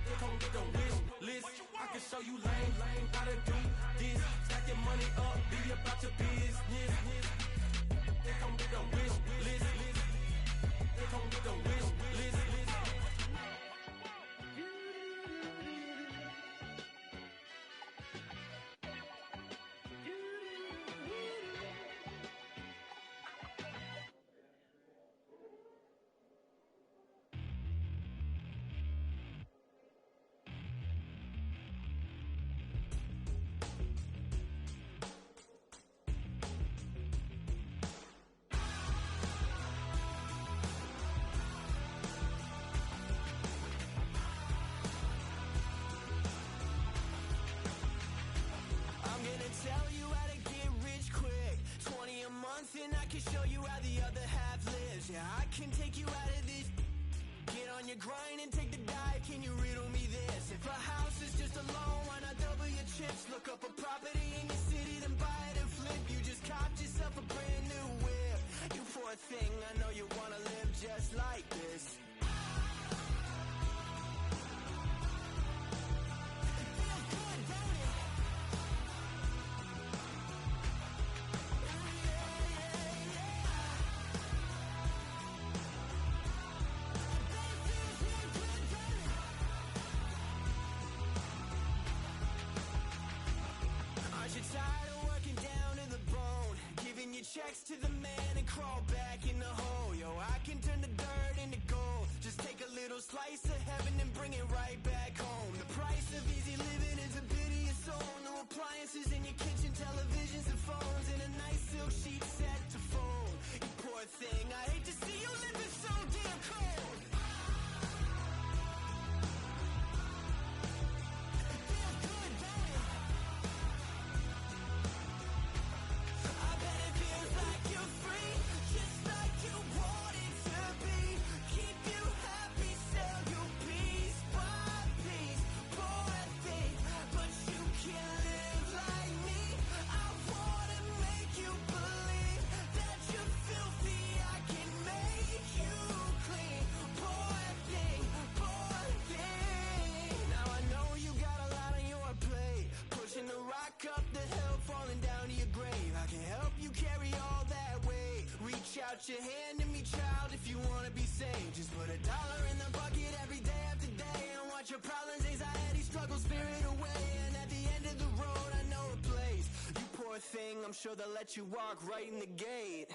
They come with a wish list. I can show you lame, how to do this. Stack your money up, be about your business. They come with a wish list. They come with a wish list.
Tell you how to get rich quick. 20 a month and I can show you how the other half lives. Yeah, I can take you out of this. Get on your grind and take the dive. Can you riddle me this? If a house is just a loan, why not double your chips? Look up a property in your city, then buy it and flip. You just copped yourself a brand new whip. You poor thing, I know you wanna live just like this. Tired of working down to the bone, giving your checks to the man and crawl back in the hole. Yo, I can turn the dirt into gold. Just take a little slice of heaven and bring it right back home. The price of easy living is a bit of your soul. No appliances in your kitchen, televisions and phones, and a nice silk sheet set to fold. You poor thing, I hate to see you living so damn cold. I bet it feels like you're free, just like you wanted to be. out your hand to me, child, if you wanna be sane. Just put $1 in the bucket every day after day, and watch your problems, anxiety, struggle, spirit away. And at the end of the road, I know a place. You poor thing, I'm sure they'll let you walk right in the gate.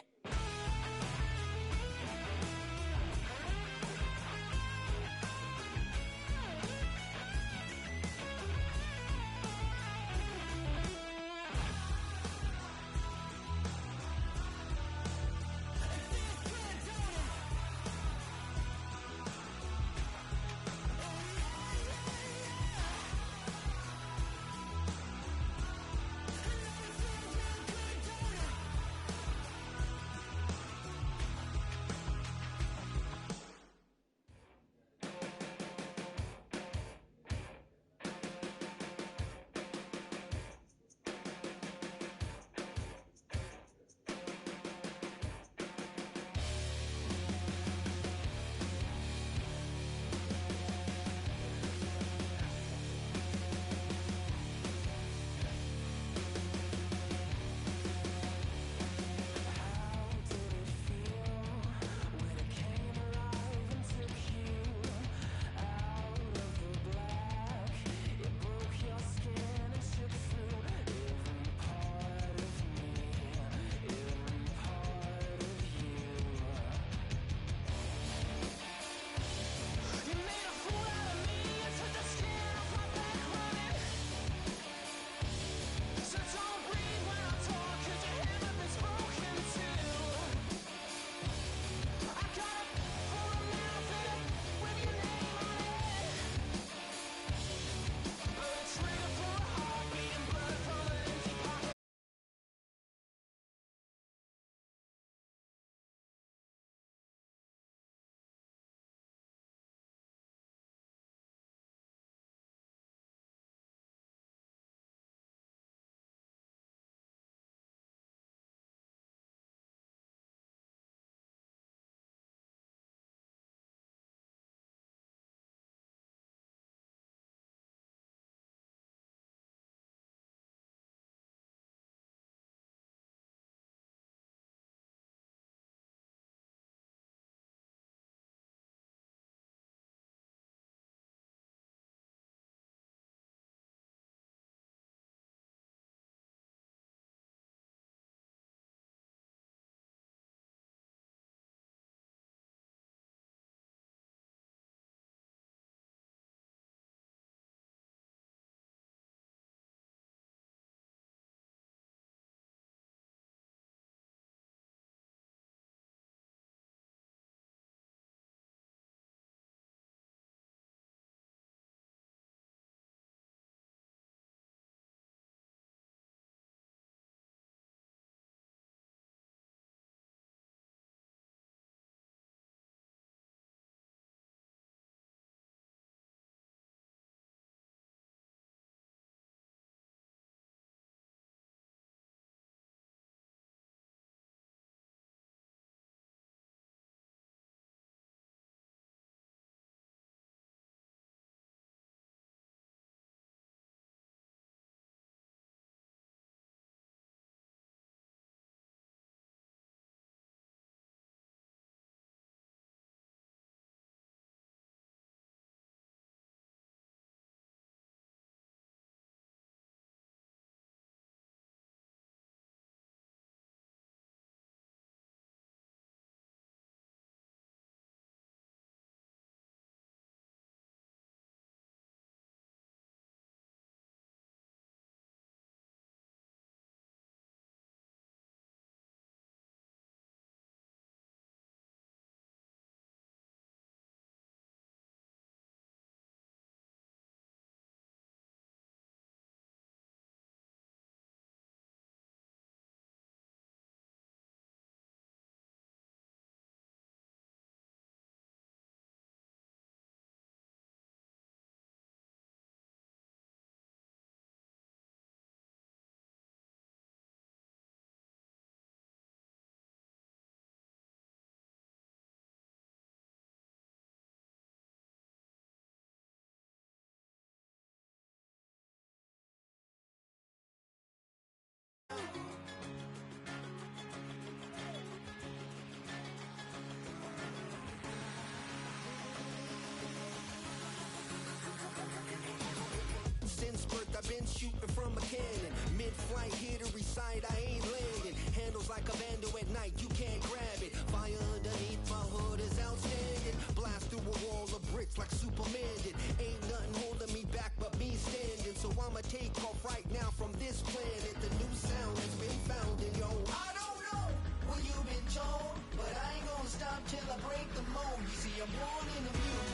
been shooting from a cannon. Mid-flight, here to recite, I ain't landing. Handles like a vandal at night, you can't grab it. Fire underneath my hood is outstanding. Blast through a wall of bricks like Superman did. Ain't nothing holding me back but me standing. So I'ma take off right now from this planet. The new sound has been found in yo. I don't know what you've been told, but I ain't gonna stop till I break the mold. You see, I'm born in the mule.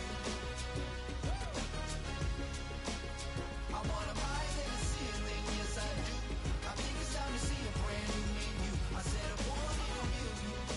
I wanna rise in the ceiling, yes I do. I think it's time to see a brand new menu. I said I'm born in a mule.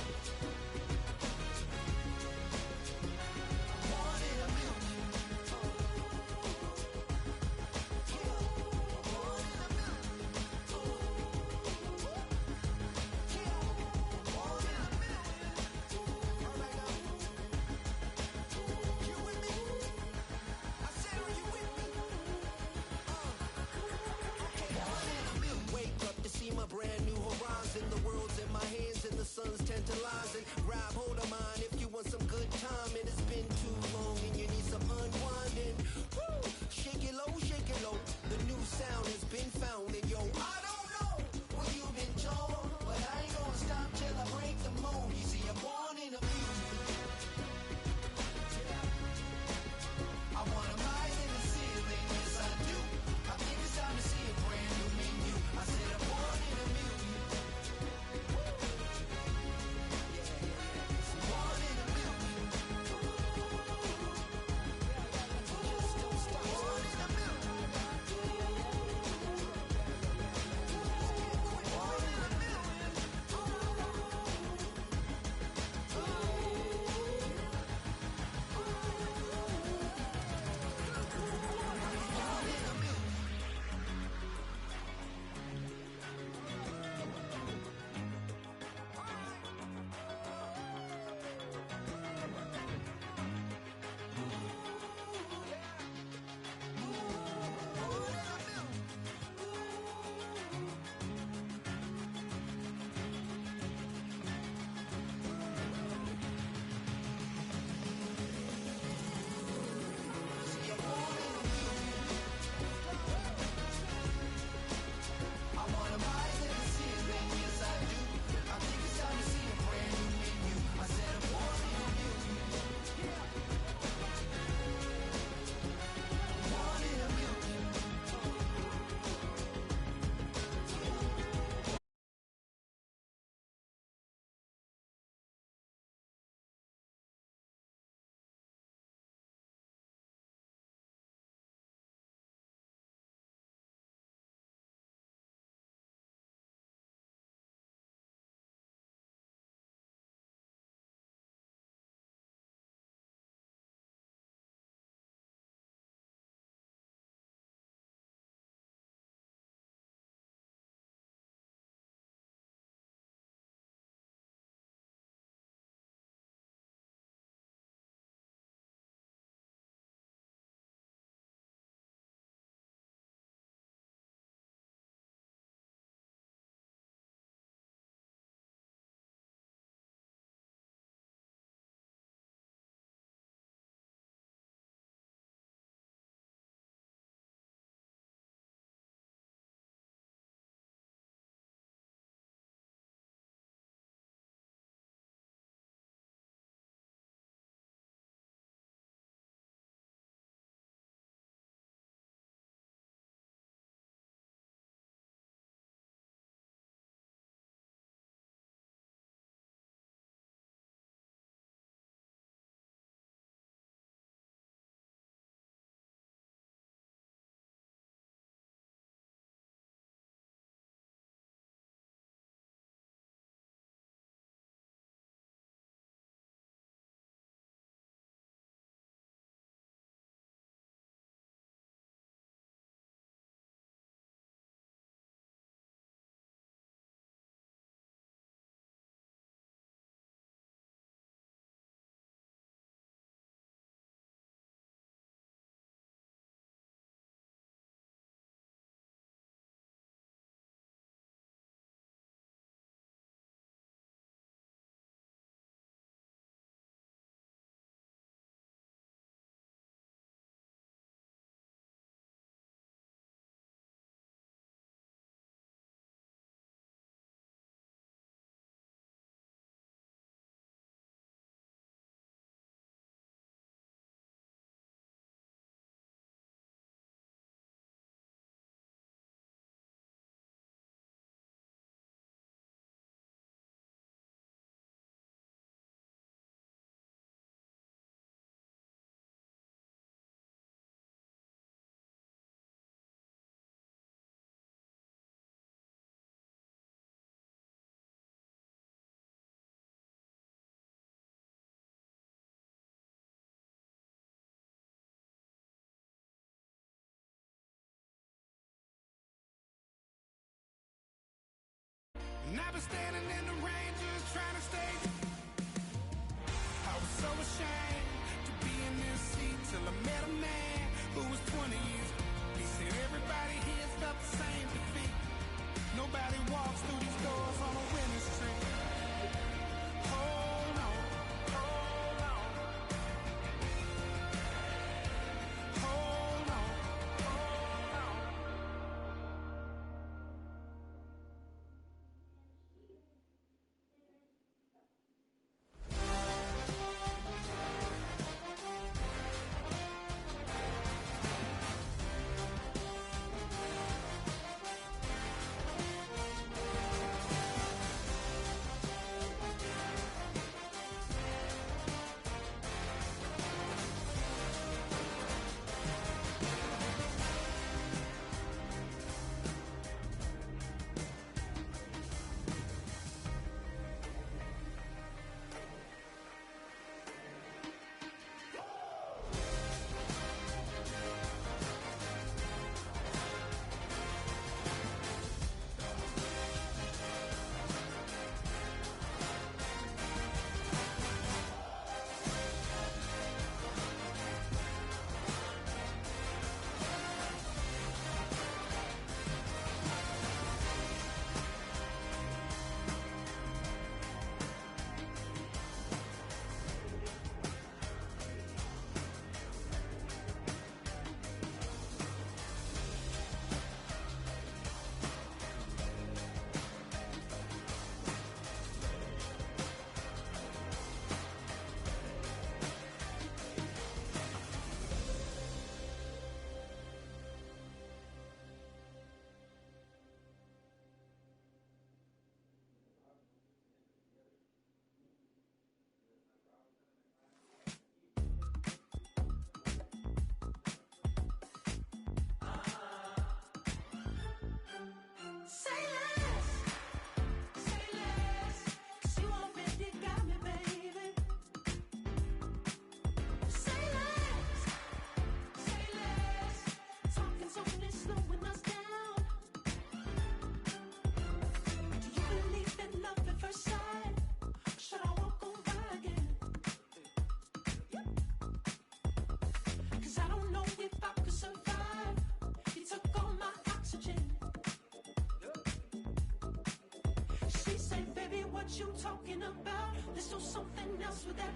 what you talking about. Let's do something else with that.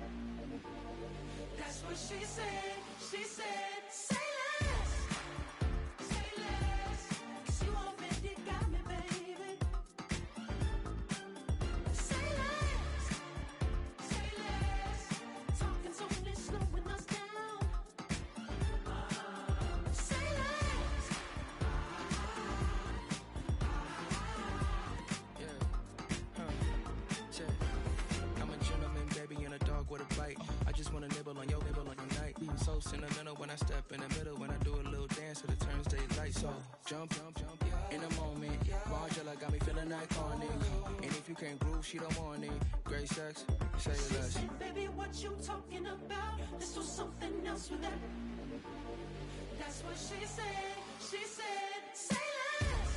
That's what she said. She said, say less. Say less. 'Cause you already got me, baby. Say less. Say less. Talking's only slowing us down. Say less.
I'm a gentleman, baby, and a dog with a bite. I just wanna nibble on your night. So sentimental when I step in the middle. When I do a little dance, so it turns daylight. So jump, in a moment. Margella got me feeling iconic. And if you can't groove, she don't want it. Great sex, say
She
less.
said, baby, what you talking about? Let's do something else with that. That's what she said. She said, say less.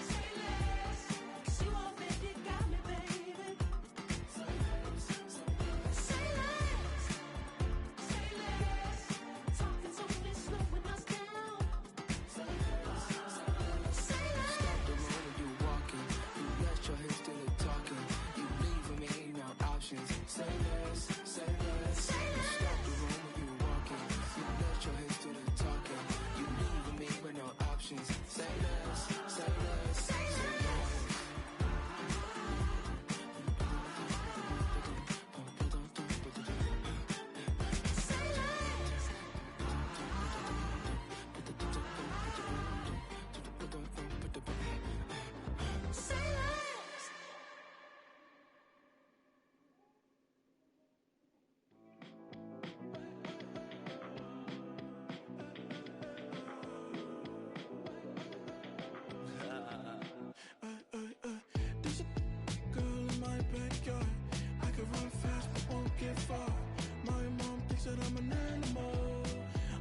Say less. 'Cause you already got me, baby. Say less. Say less. Talking's only slowing us down. Say less. Say less.
Stop the road when you walking. You let your hips do the talking. You leaving me no options. Say less, say less.
Say less.
Stop the road when you walking. You let your hips do the talking. You leaving me with no options. Say less, say less.
Say less. Say less. Say less.
There's a girl in my backyard. I can run fast but won't get far. My mom thinks that I'm an animal.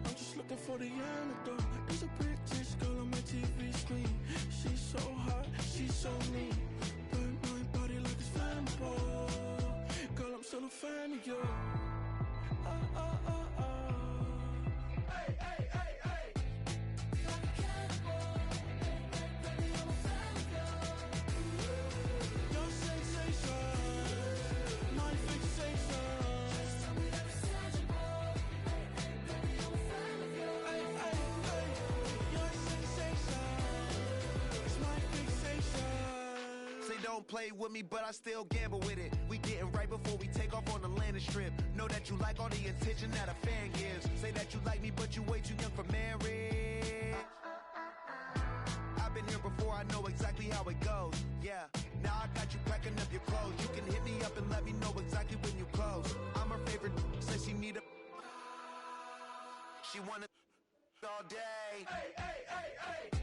I'm just looking for the antidote. There's a British girl on my TV screen. She's so hot, she's so neat. Burn my body like it's flammable. Girl, I'm still a fan of you. Hey, hey, hey, hey. Like a cannibal. Baby, I'm a fan of you. Your sensation, my fixation. Just tell me that it's tangible. Baby, I'm a fan of you. Your sensation is my fixation.
Say don't play with me, but I still gamble with it. We getting right before we take off on the landing strip. Know that you like all the attention that a fan gives. Say that you like me, but you way too young for marriage. I've been here before, I know exactly how it goes. Yeah, now I got you packing up your clothes. You can hit me up and let me know exactly when you close. I'm her favorite, says she need a... She wanna all day.
Hey, hey, hey, hey.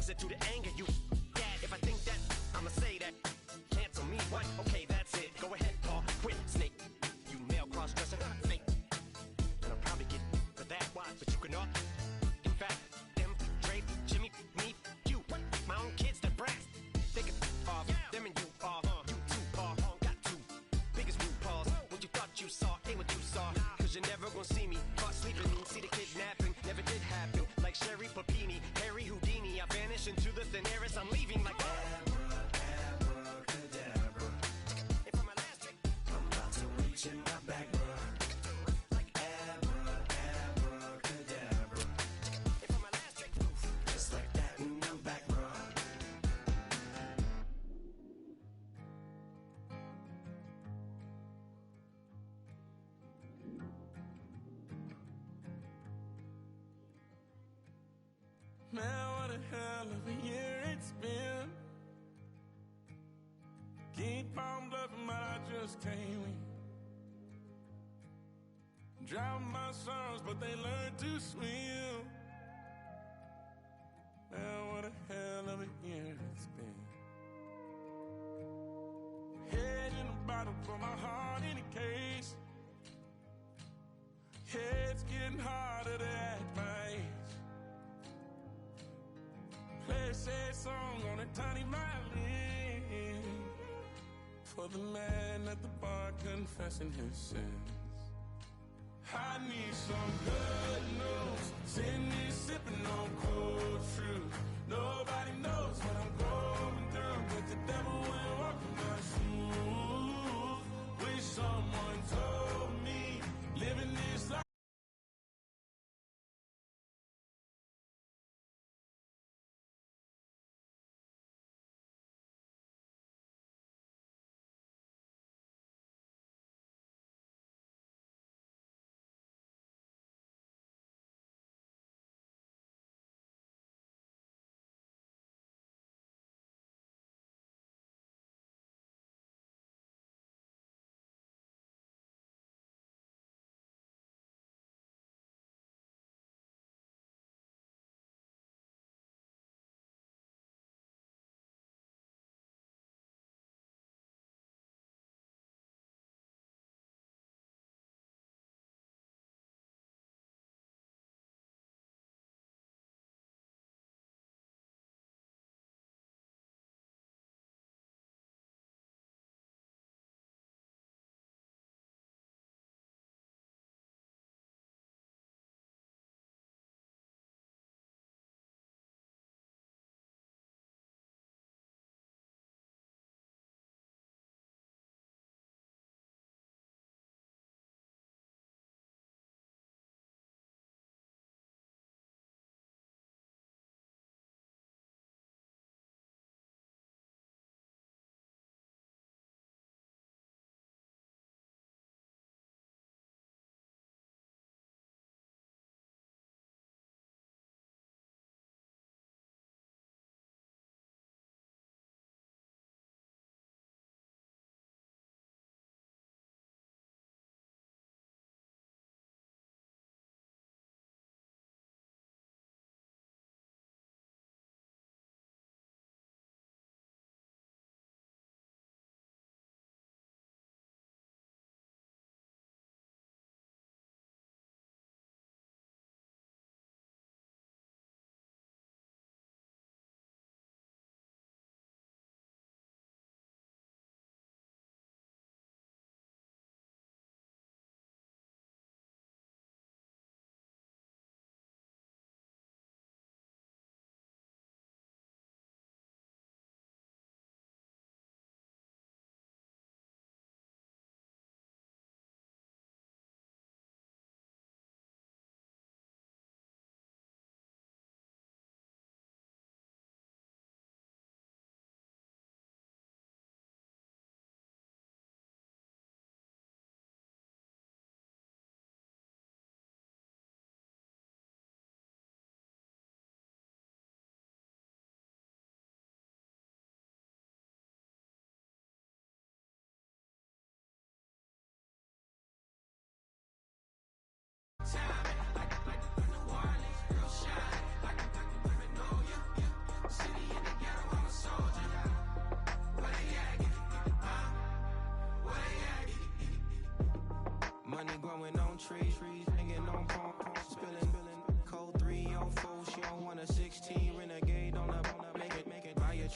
use it to the anger you. Dad, if I think that, I'ma say that. Cancel me, what? Okay, that's it. Go ahead, Paul. Quit, snake. You male cross-dresser, fake. And I'll probably get for that. Why? But you can all. In fact, them, Dre, Jimmy, me, you. My own kids, they're brats. They can off. Them and you off. You too, Paul. Got two biggest root paws. What you thought you saw ain't what you saw. Cause you're never gonna see me caught sleeping. See the kidnapping. Never did happen. Like Sherry Papini, Harry Houdini. I vanish into the thin air as I'm leaving like abracadabra. And for my last trick, I'm about to reach in my back, bruh. Like abracadabra. And for my last trick, just like that, and I'm back, bruh.
Man, what a hell of a year it's been. Keep on bluffing, but I just can't win. Drown my sorrows, but they learn to swim. Man, what a hell of a year it's been. Head in a bottle for my heart in a case. It's getting harder to act my age. Play a sad song on a tiny violin for the man at the bar confessing his sins. I need some good news. Send me sipping on cold fruit. Nobody knows what I'm going through, but the devil will walk in my shoes. Wish someone told me living this life.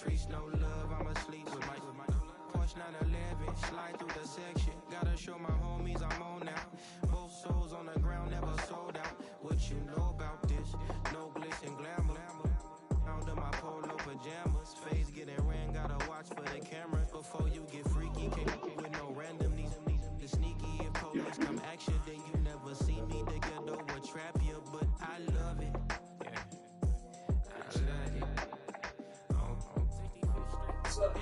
streets, no love, I'm asleep with my Porsche 911, slide through the section. Gotta show my homies I'm on now. Both souls on the ground, never sold out. What you know about this? No glitz and glamour. Under my polo pajamas, face getting ran, gotta watch for the cameras before you get freaky. Can't with no random these sneaky. If police come action, then you never see me. The ghetto will trap you, but I love it. Yeah, I love it.
What's up,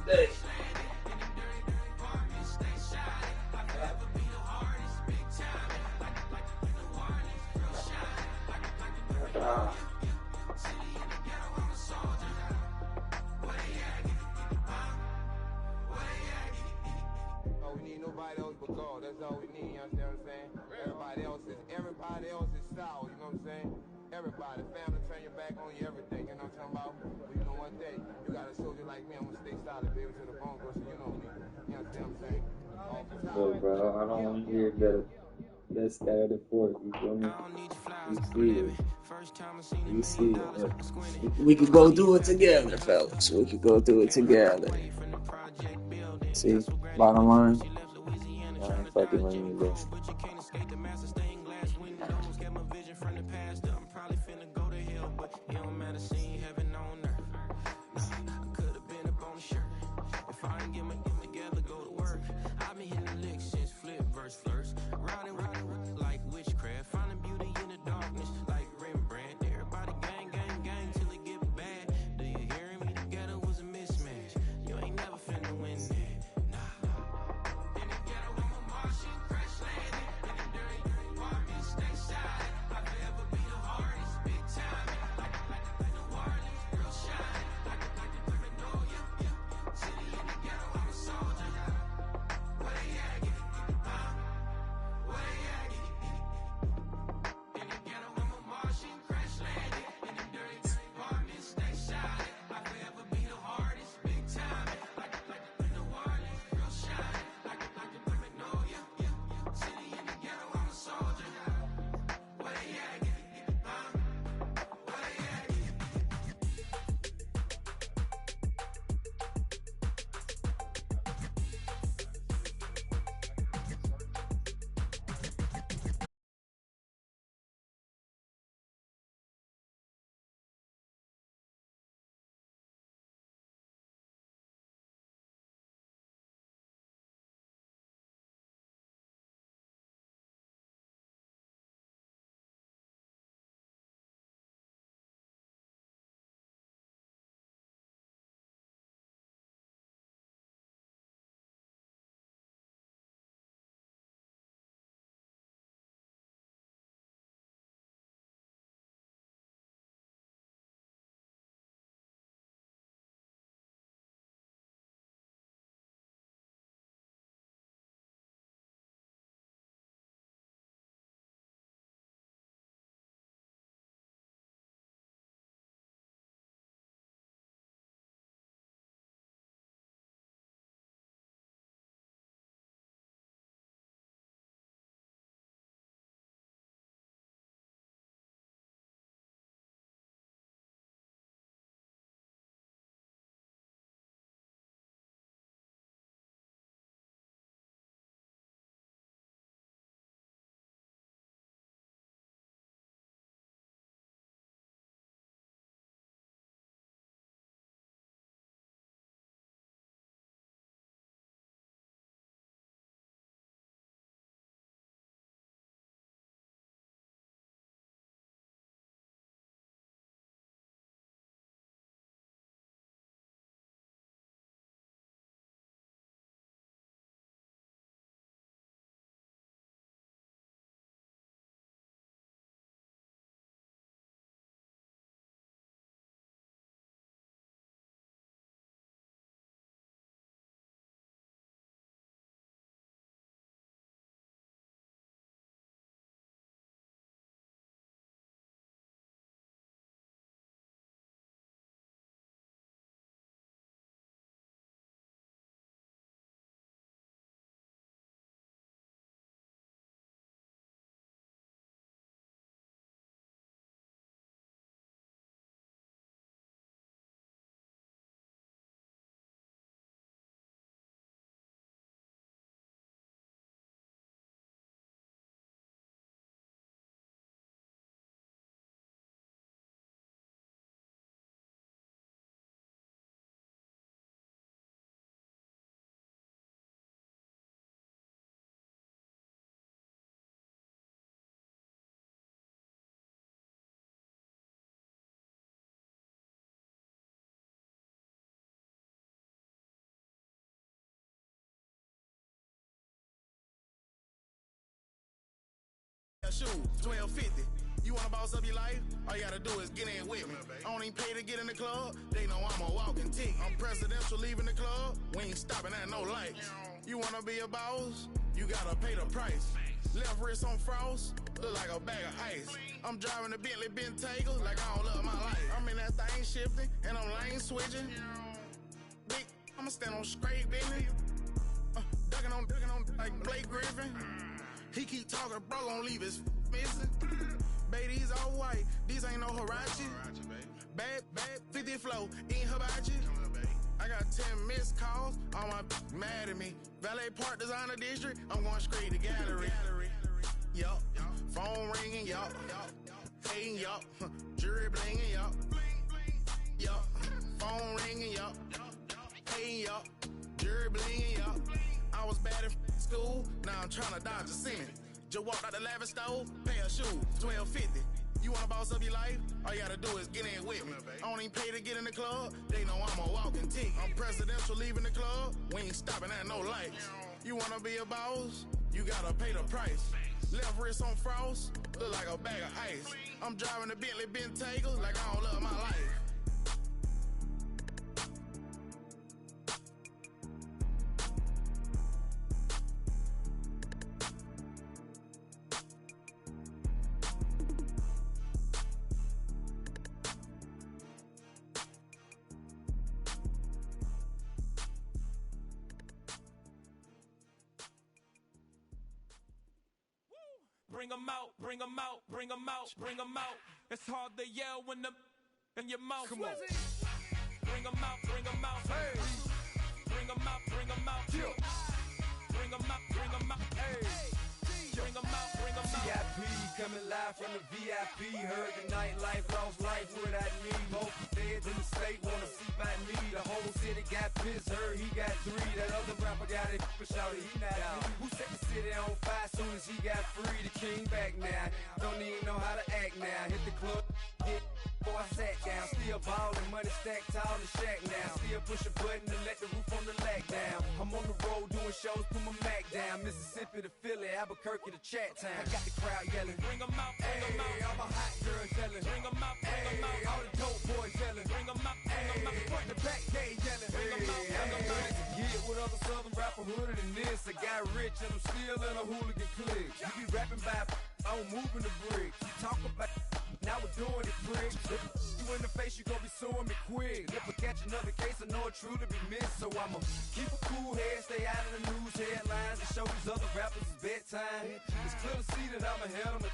today?
We need nobody else but God. That's all we need, you understand what I'm saying? Everybody else is sour, you know what I'm saying? Everybody, family, turn your back on you, everything, you know what I'm talking about? But you know one day, you got a soldier like me, I'm gonna stay solid, baby, to the bone, bro, so you know me. You understand what I'm saying?
Look, bro, I don't want to hear that static fork, you feel me? You see it. You see it.
We could go do it together, fellas. We could go do it together. See, bottom line, I ain't fucking with me, bro.
shoes, 12.50. You wanna boss up your life? All you gotta do is get in with me. I don't even pay to get in the club. They know I'm a walking tick. I'm presidential leaving the club. We ain't stopping at no lights. You wanna be a boss? You gotta pay the price. Left wrist on frost, look like a bag of ice. I'm driving the Bentley Bentayga like I don't love my life. I'm in that thing shifting and I'm lane switching. Big, I'ma stand on straight business. Ducking on like Blake Griffin. He keep talking, bro, gon' leave his missing. Baby, these all white, these ain't no Hirachi. Bad, 50 flow, ain't hibachi. I got 10 missed calls, all my mad at me. Valet Park Designer District, I'm going straight to gallery. Yup, phone ringing, yup. Hating, yup. Jury blinging, yup. Yup, phone ringing, yup. Hating, yup. Jury blinging, yup. I was bad in school, now I'm trying to dodge a semen. Just walked out the lavish stove, pay a shoe, 12.50. You wanna boss up your life? All you gotta do is get in with me. I don't even pay to get in the club. They know I'm a walking tick. I'm presidential leaving the club. We ain't stopping at no lights. You wanna be a boss? You gotta pay the price. Left wrist on frost, look like a bag of ice. I'm driving the Bentley Bentayga like I don't love my life.
Bring 'em out, bring 'em out, bring 'em out, bring 'em out. It's hard to yell when the in your mouth. Come on. Bring 'em out, bring 'em out. Hey. Bring 'em out, bring 'em out. Yeah. Bring 'em out, bring 'em out. Hey. Bring 'em out, bring 'em out.
VIP coming live from the VIP. Heard the nightlife, lost life without me. Both feds in the state wanna see by me. The whole city got pissed, heard he got 3. That other rapper got it, but shouted he not out. Who set the city on fire soon as he got free? The king back now, don't even know how to act now. Hit the club, hit, boy I sat down. Still ballin', money stacked tall in shack now. Still push a button to let the roof on the lag down. I'm on the road doing shows, put my Mac down. Mississippi to Philly, Albuquerque to Chat Town. I got the crowd yelling,
bring 'em out, bring 'em out.
All my hot girls yelling,
bring 'em out, bring 'em out.
All the dope boys yelling,
bring 'em out, bring 'em out.
Front to back, they yelling,
bring 'em out, bring 'em out.
Get with other southern rapper hooded than this. I got rich and I'm still in a hooligan clique. You be rapping by, I'm moving the bricks. You talk about, now we're doing it, prick. You in the face, you gon' be suing me quick. If I catch another case, I know it truly be missed. So I'ma keep a cool head, stay out of the news headlines, and show these other rappers it's bedtime. It's clear to see that I'm ahead of my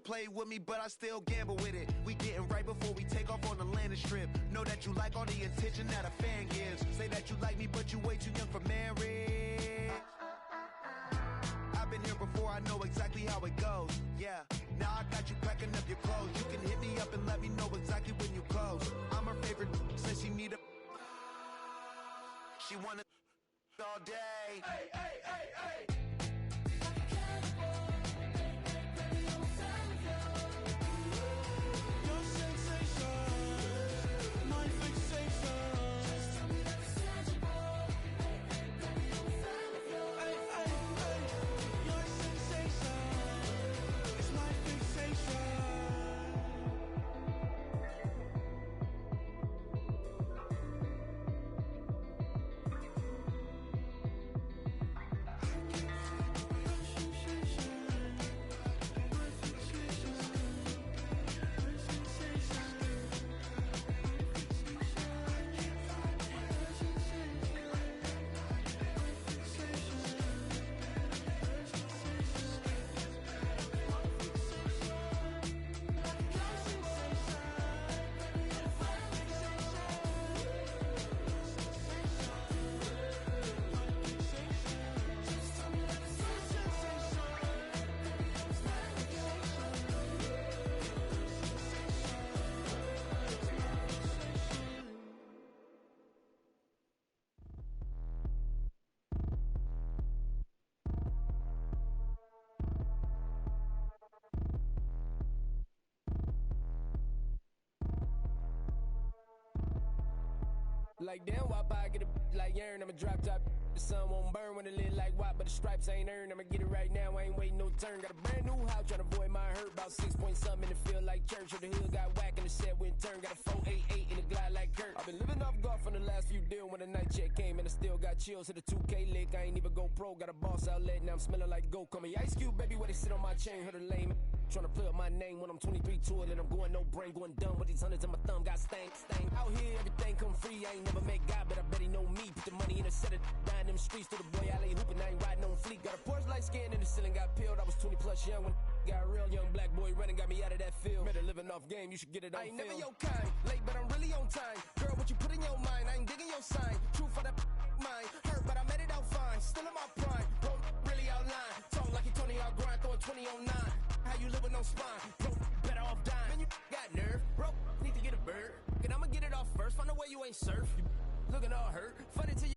play with me, but I still gamble with it. We getting right before we take off on the landing strip. Know that you like all the attention that a fan gives. Say that you like me, but you way too young for marriage. I've been here before, I know exactly how it goes. Yeah, now I got you packing up your clothes. You can hit me up and let me know exactly when you close. I'm her favorite, says she need a... She wanna all day. Hey, hey, hey, hey.
Like damn, why I get a like Aaron, I'ma drop top. The sun won't burn when it lit like what, but the stripes ain't earned. I'ma get it right now, I ain't waiting no turn. Got a brand new house, tryna avoid my hurt. About 6 point something in the field like church. Or the hood got whack and the set went turn. Got a 488 in the glide like Kurt. I've been living off golf from the last few deals. When the night check came and I still got chills. Hit a 2K lick, I ain't even go pro. Got a boss outlet, now I'm smelling like gold. Call me Ice Cube, baby, where they sit on my chain. Heard a lame tryna play up my name when I'm 23 to it. And I'm going no brain, going dumb with these hundreds in my thumb. Got stank. Out here, everything come free. I ain't never met God, but I bet he know me. Put the money in a set of dying them streets. To the boy, I lay hooping, I ain't riding on fleek. Got a Porsche light skin in the ceiling, got peeled. I was 20 plus young when got real. Young black boy running, got me out of that field. Better living off game, you should get it on I ain't film. Never your kind, late but I'm really on time. Girl, what you put in your mind, I ain't digging your sign. True for that mine, hurt but I made it out fine. Still in my prime, bro, really outline. Talk like you Tony, I'll grind, throwing 20 on 9. How you live with no spine, bro, better off dying. Man, you got nerve, bro, need to get a bird. And I'ma get it off first, find a way you ain't surf. You looking all hurt, funny to you.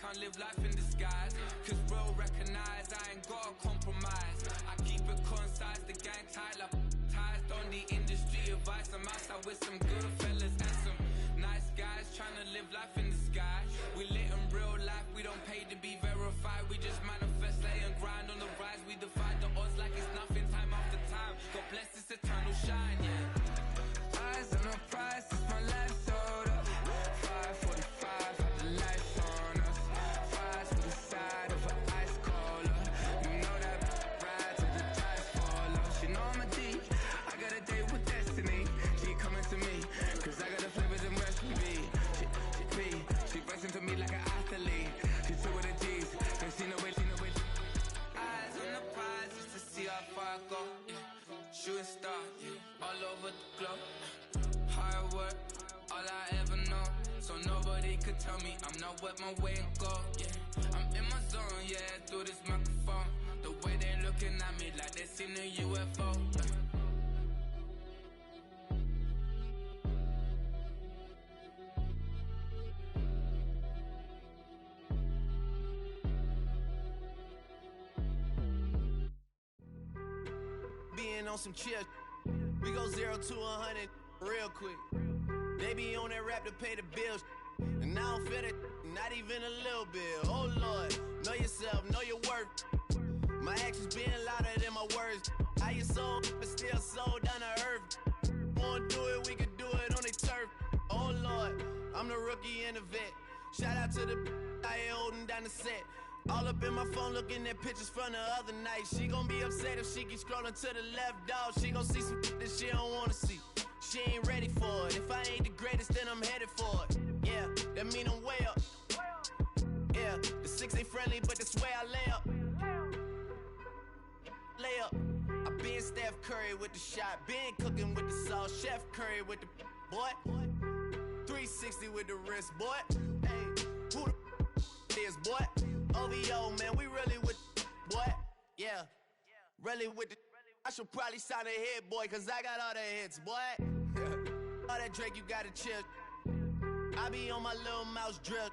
can't live life in disguise. Cause real recognize I ain't gotta compromise. I keep it concise, the gang tight like ties. On the industry advice, I'm outside with some good fellas and some nice guys trying to live life in the sky. We lit in real life, we don't pay to be verified. We just manifest, lay and grind on the rise. We defy the odds like it's nothing, time after time. God bless this eternal shine, yeah. Eyes on the prize, it's my life sold up. 5:45, had the lights on us. Fries to the side of an ice cola. You know that ride till the tires fall off. She know I'm a D, I got a date with destiny. She coming to me, cause I got the flavors and recipe. She pressing to me like an athlete. She took with the G's, and she know it. Eyes on the prize just to see how far I go. Yeah. Shooting star, yeah. All over the globe. Hard work, all I ever know. So nobody could tell me I'm not what my way and go. Yeah, I'm in my zone, yeah, through this microphone. The way they looking at me like they seen a UFO.
Being on some chill, we go 0 to 100 real quick. They be on that rap to pay the bills, and I don't feel it, not even a little bit. Oh Lord, know yourself, know your worth. My actions being louder than my words. How you sold, but still sold down to earth. Wanna do it, we can do it on the turf. Oh Lord, I'm the rookie and the vet. Shout out to the I ain't holding down the set. All up in my phone looking at pictures from the other night. She gon' be upset if she keep scrolling to the left, dog. She gon' see some that she don't wanna see. She ain't ready for it. If I ain't the greatest, then I'm headed for it. Yeah, that mean I'm way up. Yeah, the 6 ain't friendly, but that's where I lay up. Lay up. I been Steph Curry with the shot. Been cooking with the sauce. Chef Curry with the boy. 360 with the wrist, boy. Hey, who the is, boy? OVO, man, we really with boy. Yeah, really with the. I should probably sign a hit, boy, cause I got all the hits, boy. All that Drake, you gotta chill. I be on my little mouse drip.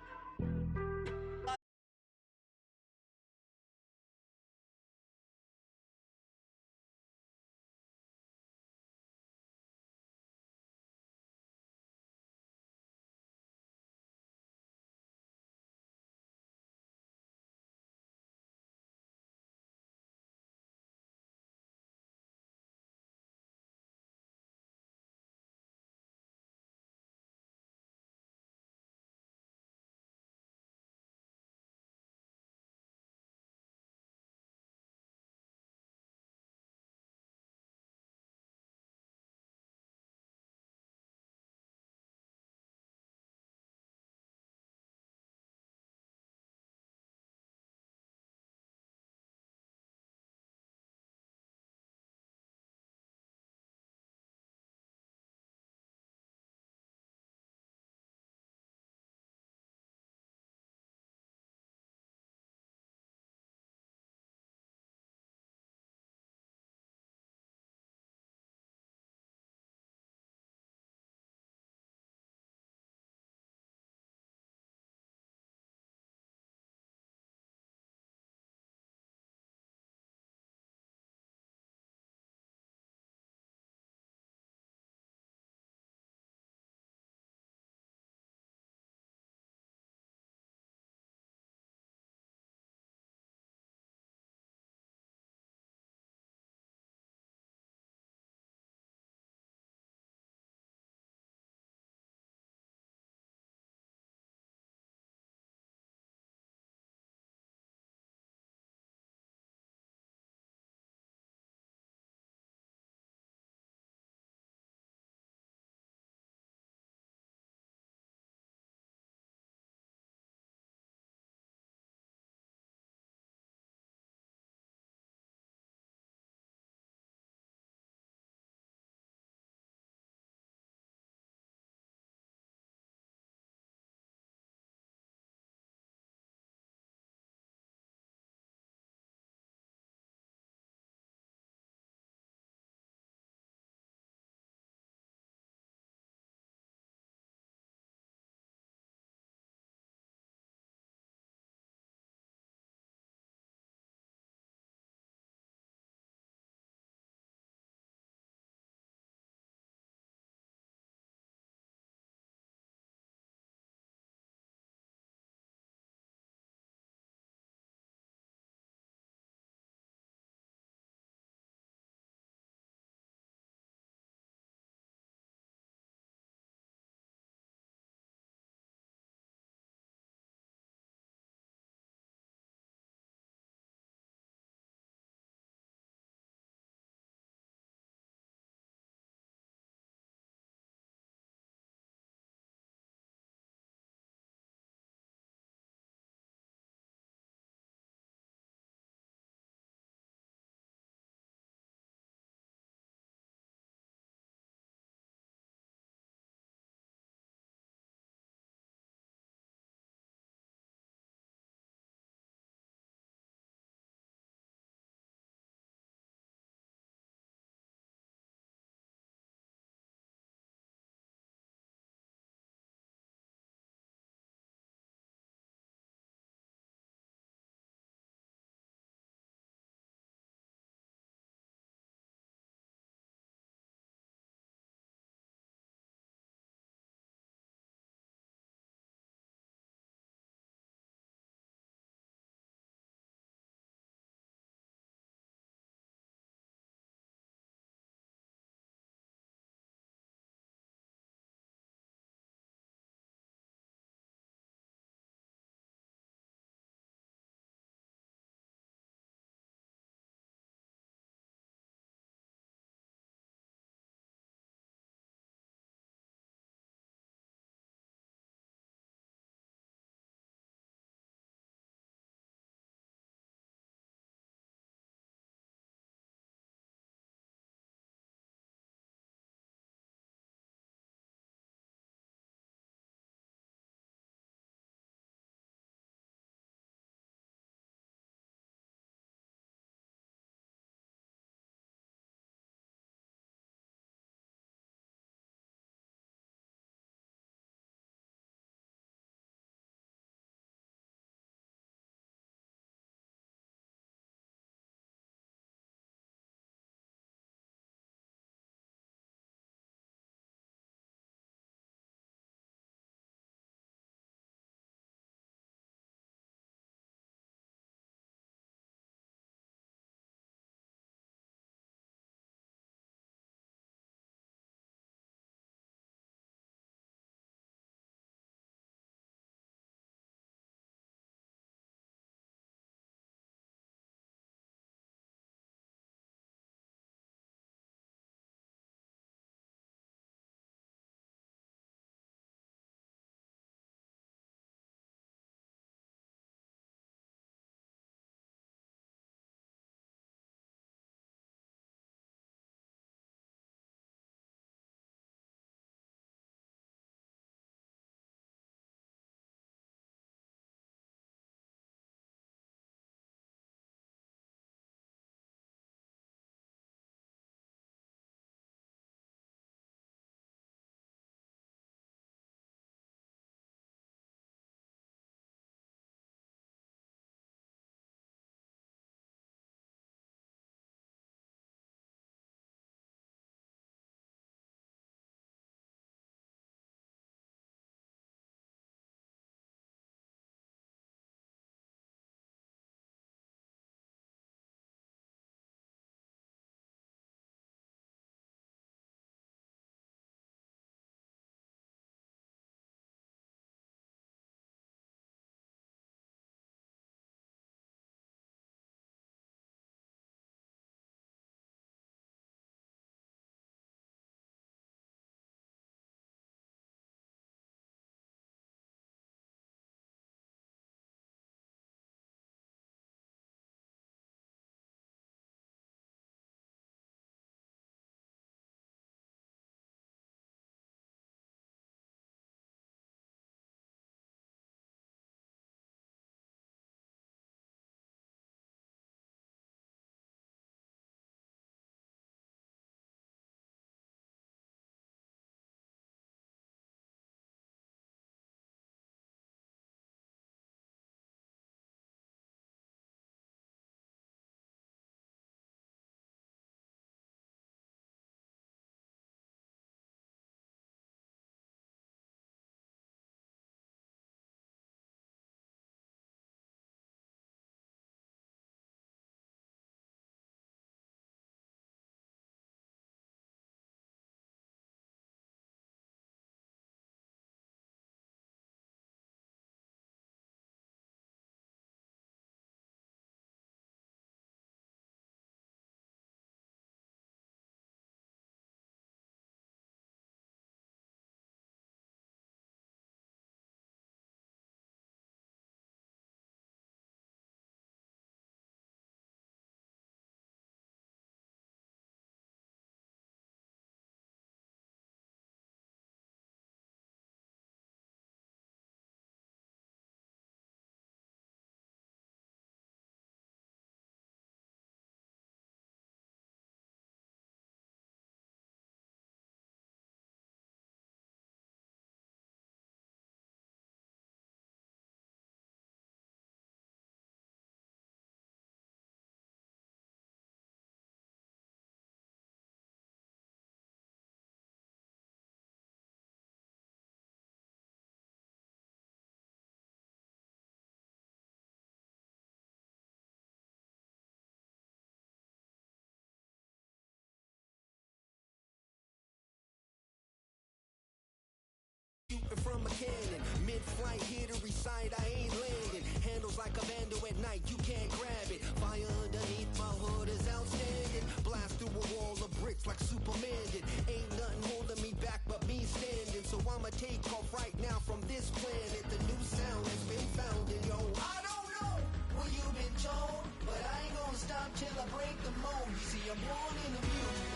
till I break the mold. You see, I'm born in a million.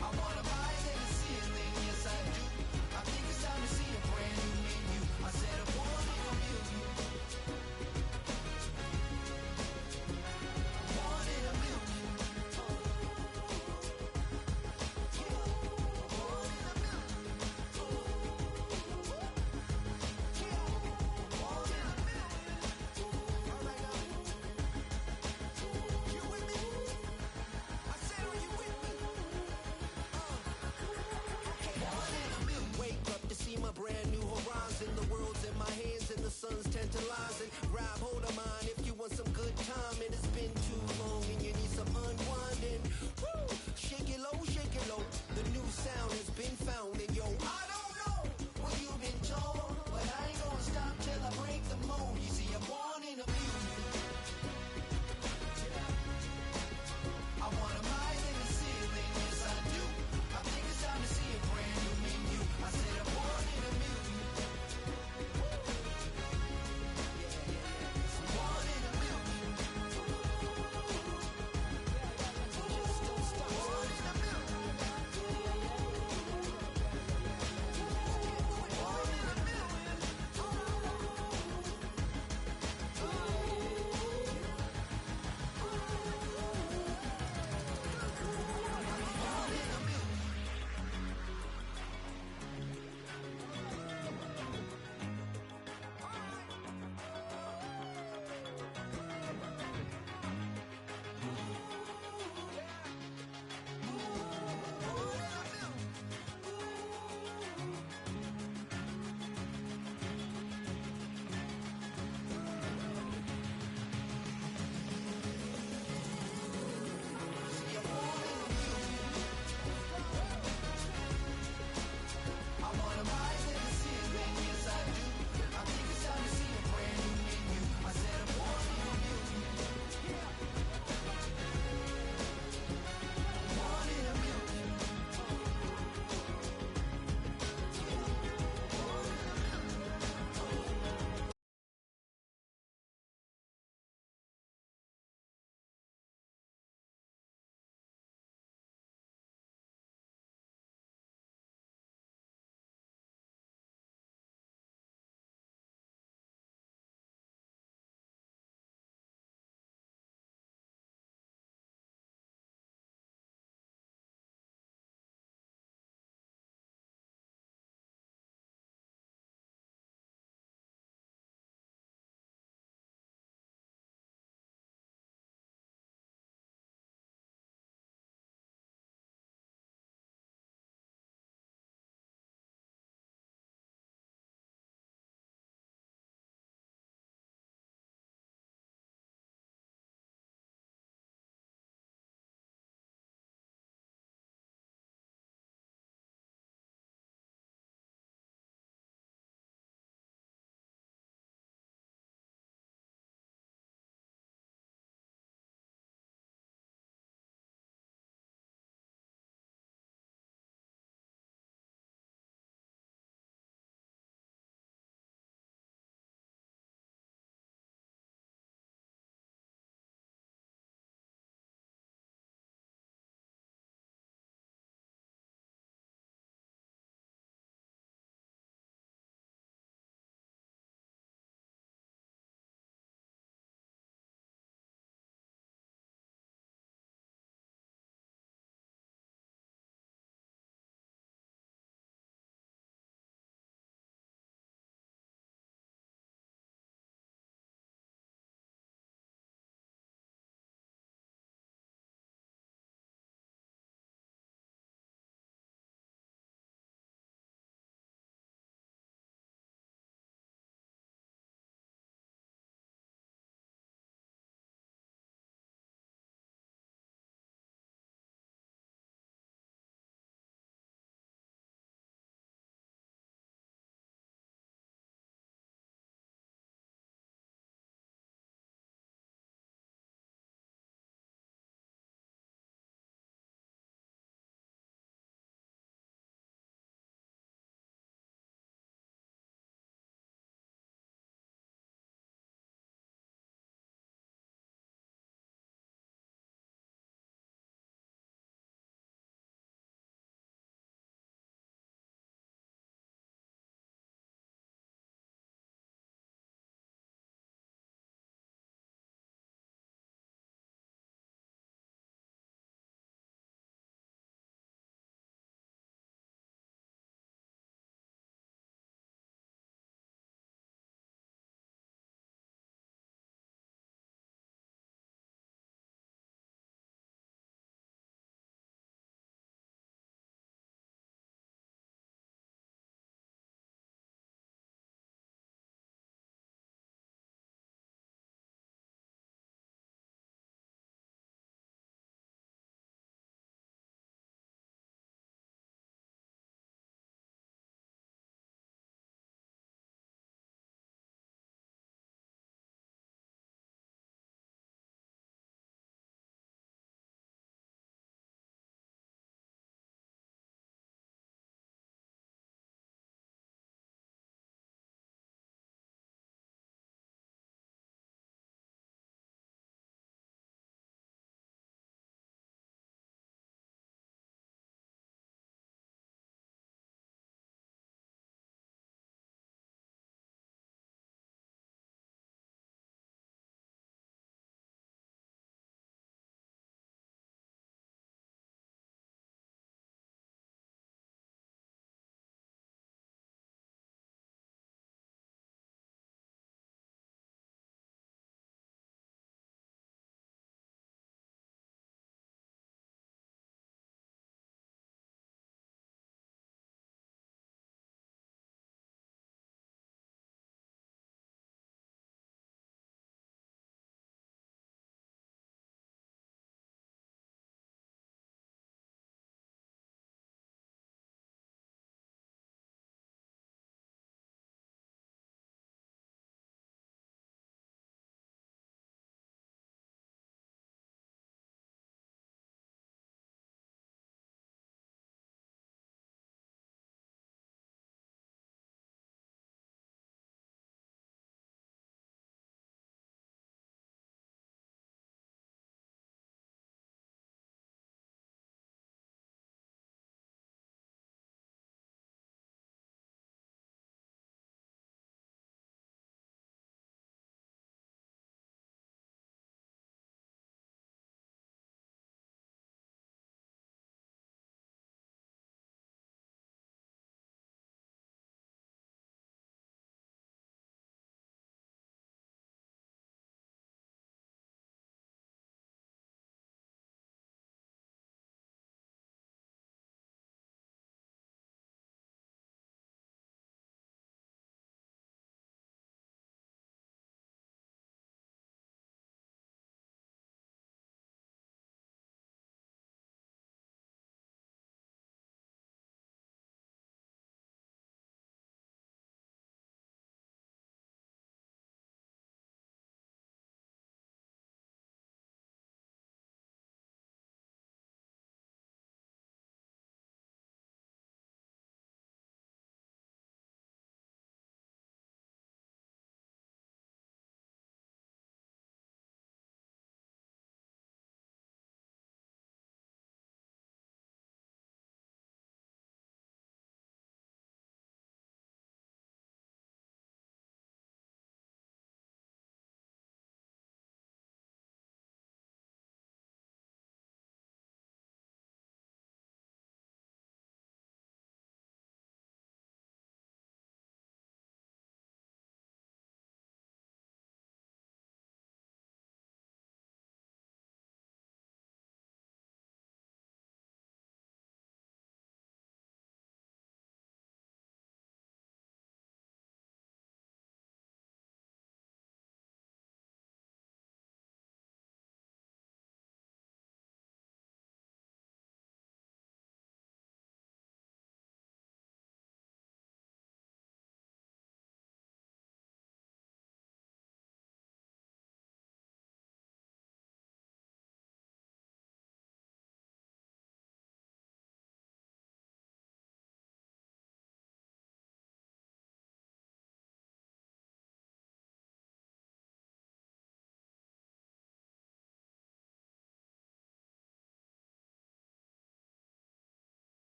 I wanna rise in the ceiling, yes I do. I think it's time to see a brand new menu. I said I'm born in a million. Born in a million.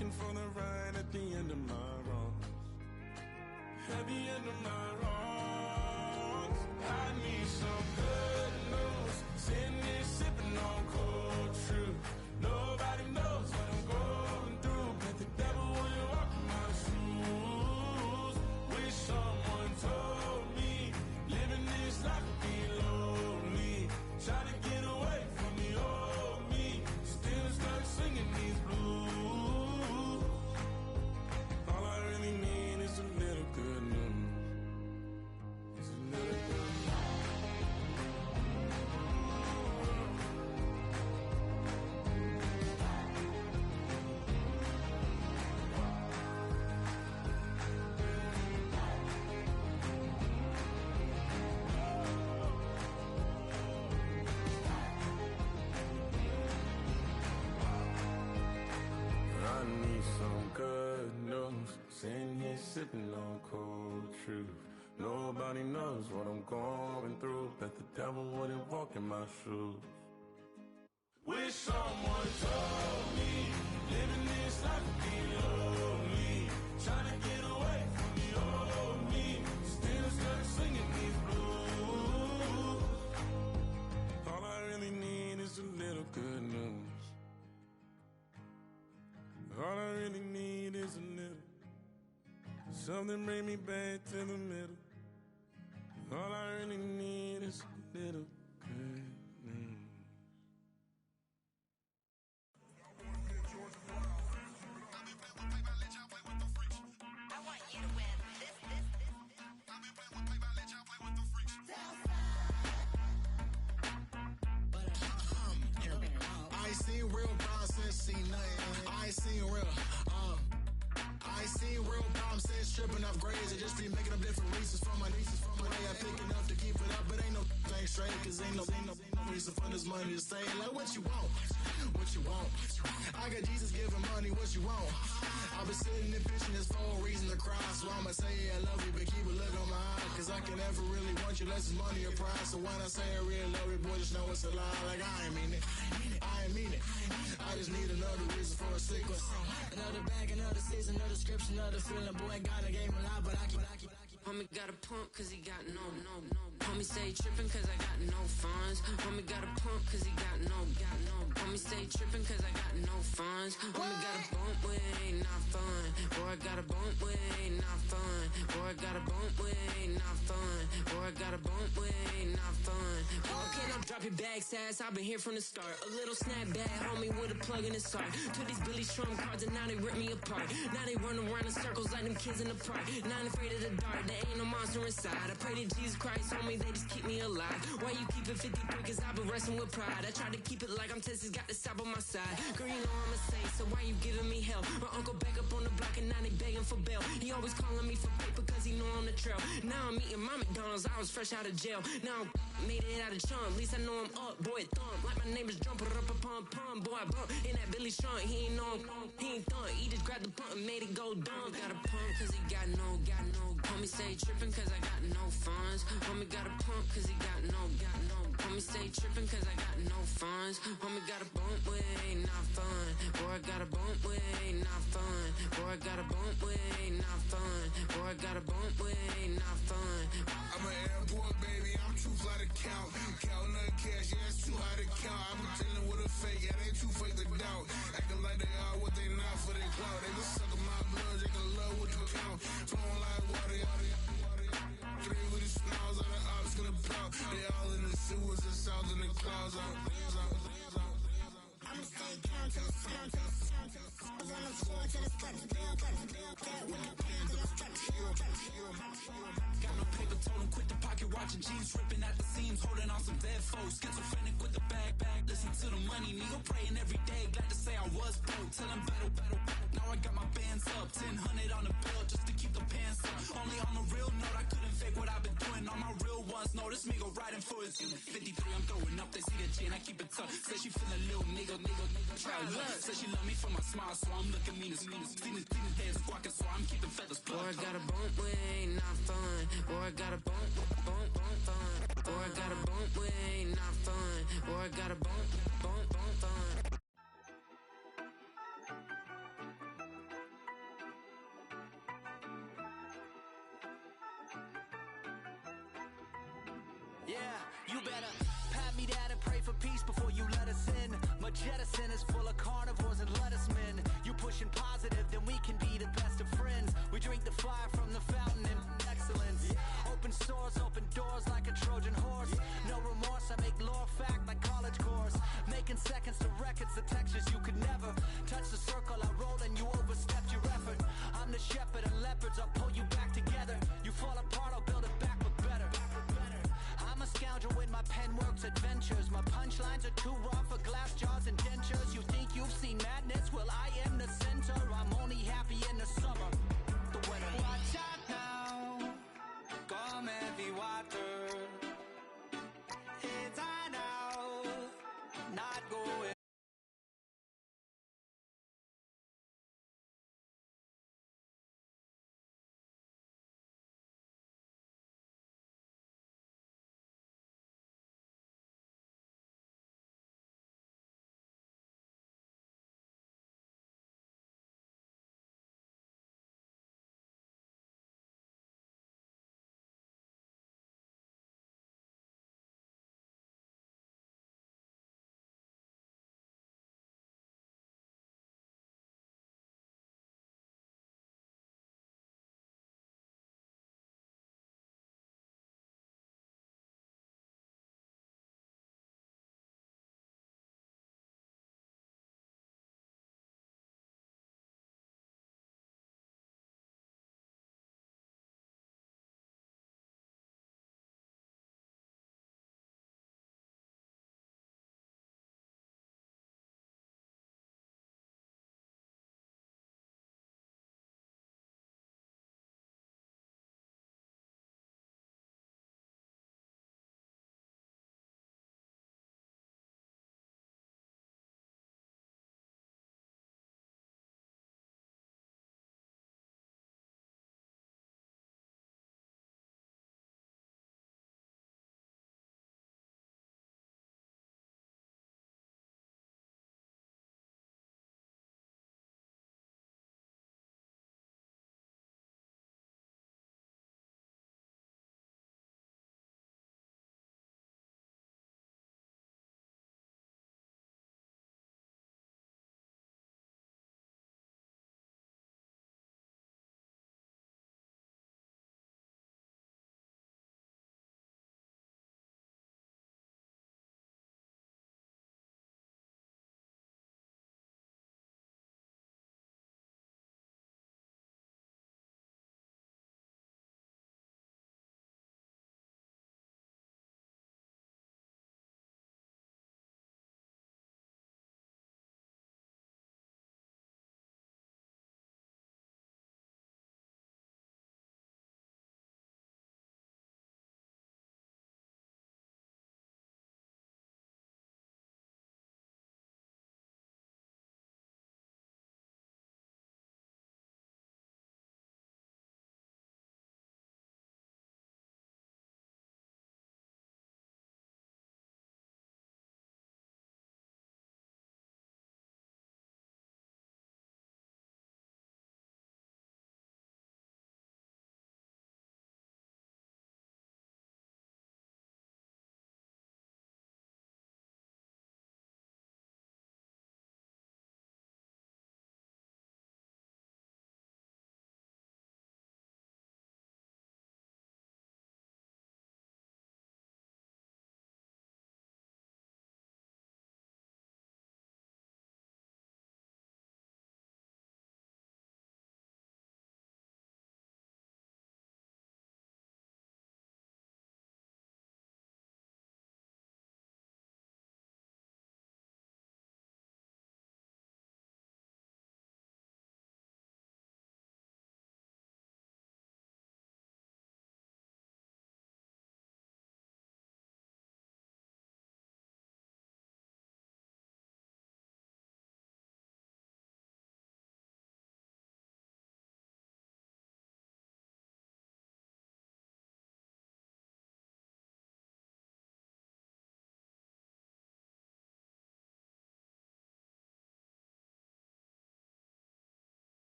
looking for the right at the end of my wrongs. At the end of my wrongs, I need some good news. Sitting here sipping on cold truth. Nobody knows what I'm going through, but the devil will walk in my shoes. Wish someone told me living this life would be lonely. Trying to get away from the old me, still stuck singing these blues. All I really need is a little good news. It's a little good news. I need some good news. Sitting here sipping on cold truth. Nobody knows what I'm going through. Bet the devil wouldn't walk in my shoes. Wish someone told me living this life would be lonely. Trying to get away from the old me, still stuck singing these blues. All I really need is a little good news. All I really need is a little. Something bring me back to the middle. All I really need is a little good news.
I ain't seen real problems since seen nothing. I ain't seen real, I ain't seen real problems since tripping off grades. I just be making up different reasons for my nieces. From my way I pick enough to keep it up, but ain't no thing straight. Cause ain't no reason for this money to stay. Like what you want, what you want. I got Jesus giving money, what you want. I've been sitting and pitching this for a reason to cry. So I'ma say I love you, but keep a look on my eye. Cause I can never really want you less it's money or pride. So when I say I really love you, boy, just know it's a lie. Like I ain't mean it, I ain't mean it. I just need another reason for a sequence.
Another bag, another season, another description, another feeling. Boy, got a game a lot, but I keep.
Homie got a pump cause he got no. Homie stay trippin' cause I got no funds. Homie got a pump cause he got no. Homie stay trippin' cause I got no funds. Homie got a bump with ain't not fun. Boy, I got a bump with ain't not fun. Boy, I got a bump with ain't not fun. Boy, I got a bump with ain't not fun. Okay, now drop your bag, sass. I've been here from the start. A little snapback, homie, with a plug in his heart. Took these Billy Strum cards and now they rip me apart. Now they run around in circles like them kids in the park. Not afraid of the dark, there ain't no monster inside. I pray to Jesus Christ, homie, they just keep me alive. Why you keep it 53? Cause I've been wrestling with pride. I try to keep it like I'm Texas, got the stop on my side. Girl, you know I'm a saint, so why you giving me hell? My uncle back up on the block and now they begging for bail. He always calling me for paper cause he know I'm the trail. Now I'm eating my McDonald's, I was fresh out of jail. Now I'm made it out of chum, at least I know I'm up, boy, thump. Like my name is Jumper, up a pum pum, boy, I bump. In that Billy Strong, he ain't know he ain't thump. He just grabbed the pump and made it go dumb. Got a pump cause he got no. Homie stay trippin' cause I got no funds. Homie got a pump cause he got no. Homie stay trippin' cause I got no funds. Homie got a bump with ain't not fun. Boy, I got a bump with ain't not fun. Boy, I got a bump with ain't not fun. Boy, I got a bump with ain't not fun.
I'm an airport baby, I'm too fly to count. Counting the cash, yeah, it's too high to count. I'm dealing with a fake, yeah, they too fake to doubt. Acting like they are what they not for their clout. They just suckin' my blood, they can love what you count. Flowing like water. Three with the smiles on the ops gonna pop. They all in the sewers and south in the clouds. I'ma stay down to the sound, to the sound, to the sound. On the floor to the steps, bill, with the pen to the steps.
Got no paper, told him quit the pocket watching jeans, ripping at the seams, holding on some dead foes. Schizophrenic with the bag, listen to the money, nigga praying every day. Glad to say I was broke, tell him battle. Now I got my bands up, 1000 on the bill just to keep the pants up. Only on the real note, I couldn't fake what I've been doing. All my real ones know this nigga riding for his 53, I'm throwing up, they see the G and I keep it tough. Say she feeling little nigga, try love. Say she love me for my smile, so I'm looking mean as Seen his days squawking, so I'm keeping feathers plucked.
Boy, I got a bump with ain't not fun. Boy, I got a bump fun. Boy, I got a bump with ain't not fun. Boy, I got a bump fun.
Yeah, you better pat me down and pray for peace before you let us in. My jettison is full of carnivores and lettuce men. You pushing positive, then we can be the best of friends. We drink the fire from the fountain in excellence. Open sores, open doors like a Trojan horse. No remorse, I make lore fact like college course. Making seconds to records, the textures you could never touch the circle I rolled and you overstepped your effort. I'm the shepherd and leopards, I'll pull you back together. You fall apart, I'll build it back but better. I'm a scoundrel with my pen works adventures. My punchlines are too raw for glass jars and dentures. You think you've seen madness? Well, I am the center. I'm only happy in the summer. The winter.
Watch out now, come heavy water. It's I now, not going.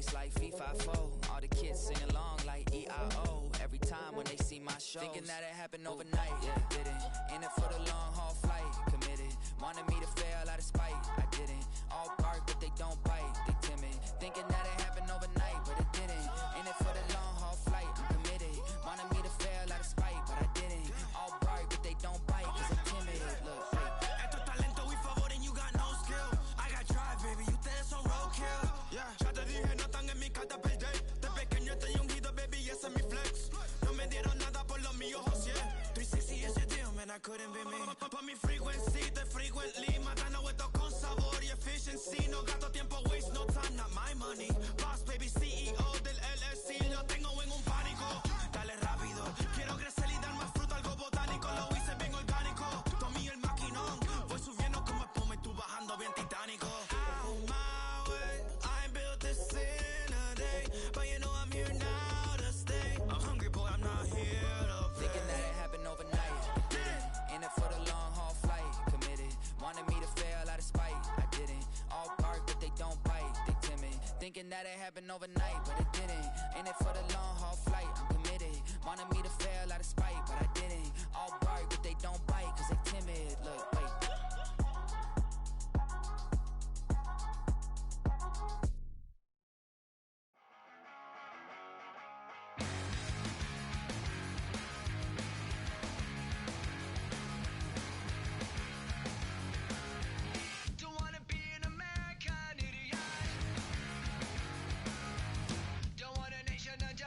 bass like FIFA4. All the kids sing along like EIO. Every time when they see my shows, thinking that it happened overnight. Yeah, didn't. In it for the long haul flight. Committed. Wanted me to fail out of spite. I didn't. All bark but they don't bite. They timid. Thinking that it happened overnight, but it didn't. In it for the long haul flight. I'm committed. Wanted me to fail out of spite, but I didn't. All bark but they don't bite, cause I'm timid. Look,
Esto es talento y favor and you got no skill. I got drive, baby, ustedes son roadkill. Yeah, ya te dije, no están en mi carta perder. De pequeño estoy ungido, baby, y ese es mi flex. No me dieron nada por lo mío, José. 360 is your deal, man, I couldn't be me. Pa' mi frequency, te frequently. Matando esto con sabor y efficiency. No gasto tiempo, waste no time, not my money. Boss, baby, CEO del LLC. Lo tengo en un pánico. Dale rápido, quiero crecer y dar más fruto, algo botánico. Lo hice bien orgánico. Tomé el maquinón. Voy subiendo como espuma y tú bajando bien titánico. Out my way, I ain't built this in a day. But you know I'm here now to stay. I'm hungry, boy, I'm not here to play.
thinking that it happened overnight. In it for the long haul flight. Committed. Wanted me to fail out of spite. I didn't. All bark but they don't bite. They timid. Thinking that it happened overnight, but it didn't. In it for the long haul flight. I'm committed. Wanted me to fail out of spite, but I didn't. All bark but they don't bite, cause they timid. Look, wait.
Don't wanna be an American idiot. Don't want a nation under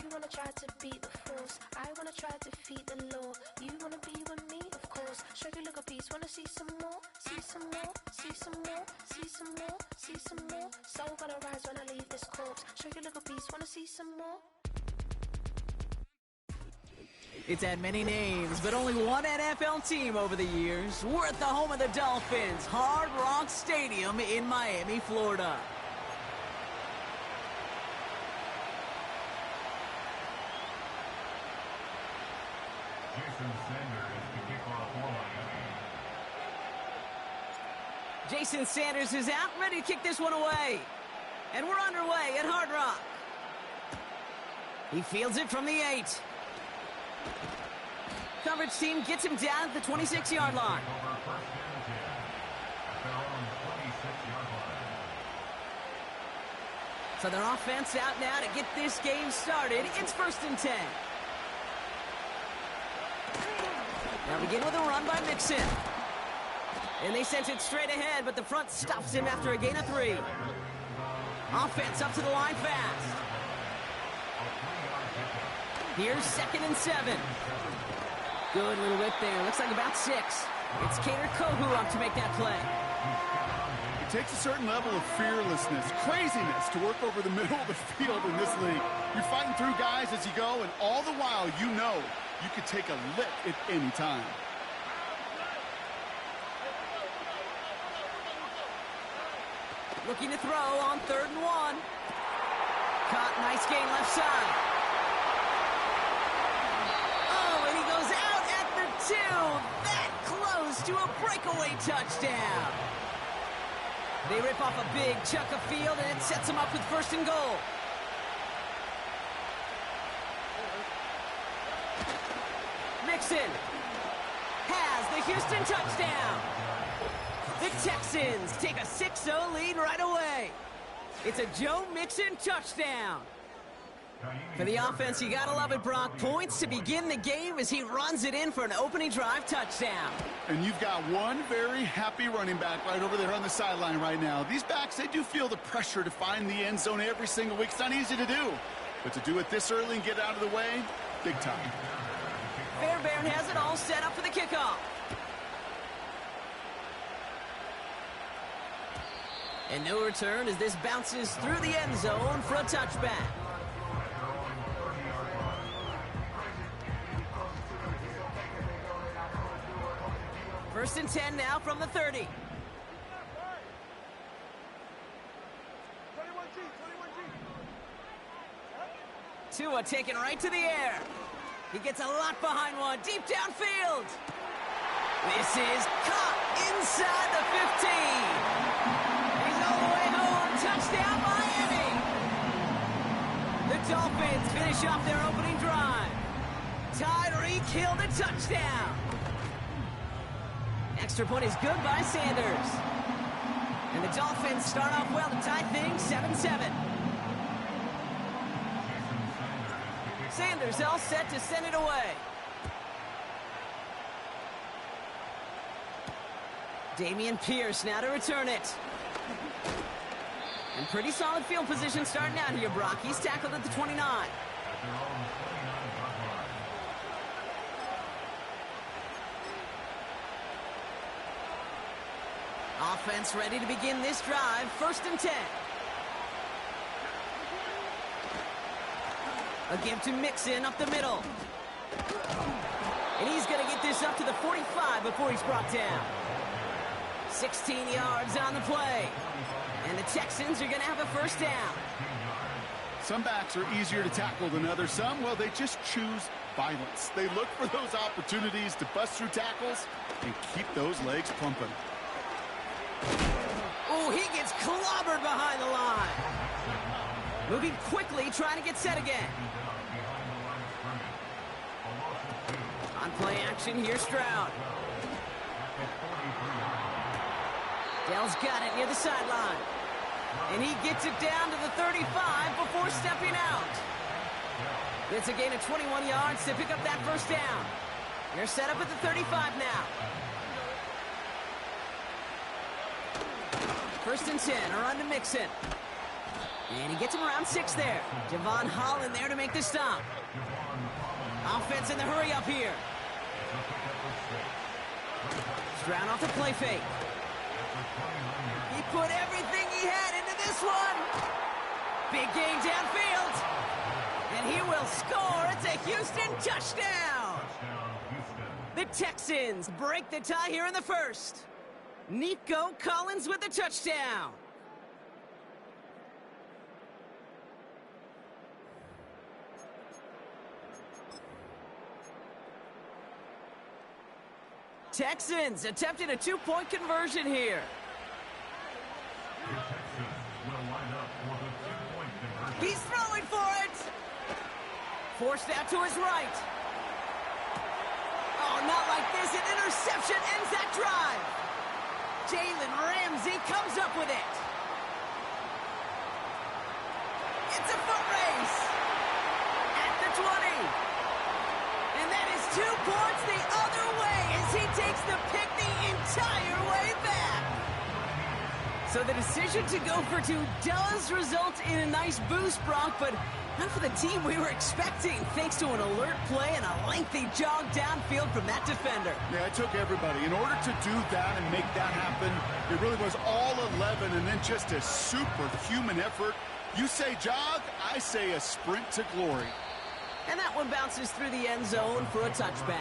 You wanna try to beat the force, I wanna try to defeat the law. You wanna be with me, of course. Show you look a piece, wanna see some more, see some more, see some more, see some more, see some more. Soul gonna rise when I leave this corpse. Show you look a piece, wanna see some more.
It's had many names, but only one NFL team over the years. We're at the home of the Dolphins, Hard Rock Stadium in Miami, Florida. Jason Sanders is out, ready to kick this one away. And we're underway at Hard Rock. He fields it from the 8. Coverage team gets him down at the 26-yard line. So their offense out now to get this game started. It's 1st and 10. Now begin with a run by Mixon. And they sent it straight ahead, but the front stops him after a gain of 3. Offense up to the line fast. Here's 2nd and 7. Good little whip there. Looks like about 6. It's Kader Kohu up to make that play.
It takes a certain level of fearlessness, craziness to work over the middle of the field in this league. You're fighting through guys as you go, and all the while you know you could take a lick at any time.
Looking to throw on 3rd and 1. Caught, nice gain left side. Oh, and he goes out at the 2. That close to a breakaway touchdown. They rip off a big chunk of field, and it sets them up with 1st and goal. Mixon has the Houston touchdown. The Texans take a 6-0 lead right away. It's a Joe Mixon touchdown. For the offense, you gotta love it, Brock. Points to begin the game as he runs it in for an opening drive touchdown.
And you've got one very happy running back right over there on the sideline right now. These backs, they do feel the pressure to find the end zone every single week. It's not easy to do. But to do it this early and get out of the way, big time.
Fairbairn has it all set up for the kickoff. And no return as this bounces through the end zone for a touchback. First and 10 now from the 30. Tua taken right to the air. He gets a lot behind one, deep downfield. This is caught inside the 15. He's all the way home. Touchdown, Miami. The Dolphins finish off their opening drive. Tyreek Hill the touchdown. Extra point is good by Sanders. And the Dolphins start off well to tie things 7-7. Sanders all set to send it away. Dameon Pierce now to return it. And pretty solid field position starting out here, Brock. He's tackled at the 29. Offense ready to begin this drive. 1st and 10. A give to Mixon up the middle. And he's going to get this up to the 45 before he's brought down. 16 yards on the play. And the Texans are going to have a 1st down.
Some backs are easier to tackle than others. Some, well, they just choose violence. They look for those opportunities to bust through tackles and keep those legs pumping.
Oh, he gets clobbered behind the line. Moving quickly, trying to get set again. On play action, here's Stroud. Dell's got it near the sideline. And he gets it down to the 35 before stepping out. It's a gain of 21 yards to pick up that 1st down. They're set up at the 35 now. 1st and 10, a run to Mixon.
And he gets him around 6 there. Javon Holland there to make the stop. Offense in the hurry up here. Stroud off the play fake. He put everything he had into this one. Big game downfield. And he will score. It's a Houston touchdown. The Texans break the tie here in the first. Nico Collins with the touchdown. Texans attempting a 2-point conversion here. He's throwing for it. Forced out to his right. Oh, not like this. An interception ends that drive. Jalen Ramsey comes up with it. It's a foot race. At the 20. And that is 2 points the other way as he takes the pick the entire way back. So the decision to go for 2 does result in a nice boost, Brock, but not for the team we were expecting, thanks to an alert play and a lengthy jog downfield from that defender.
Yeah, it took everybody. In order to do that and make that happen, it really was all 11 and then just a superhuman effort. You say jog, I say a sprint to glory.
And that one bounces through the end zone for a touchback.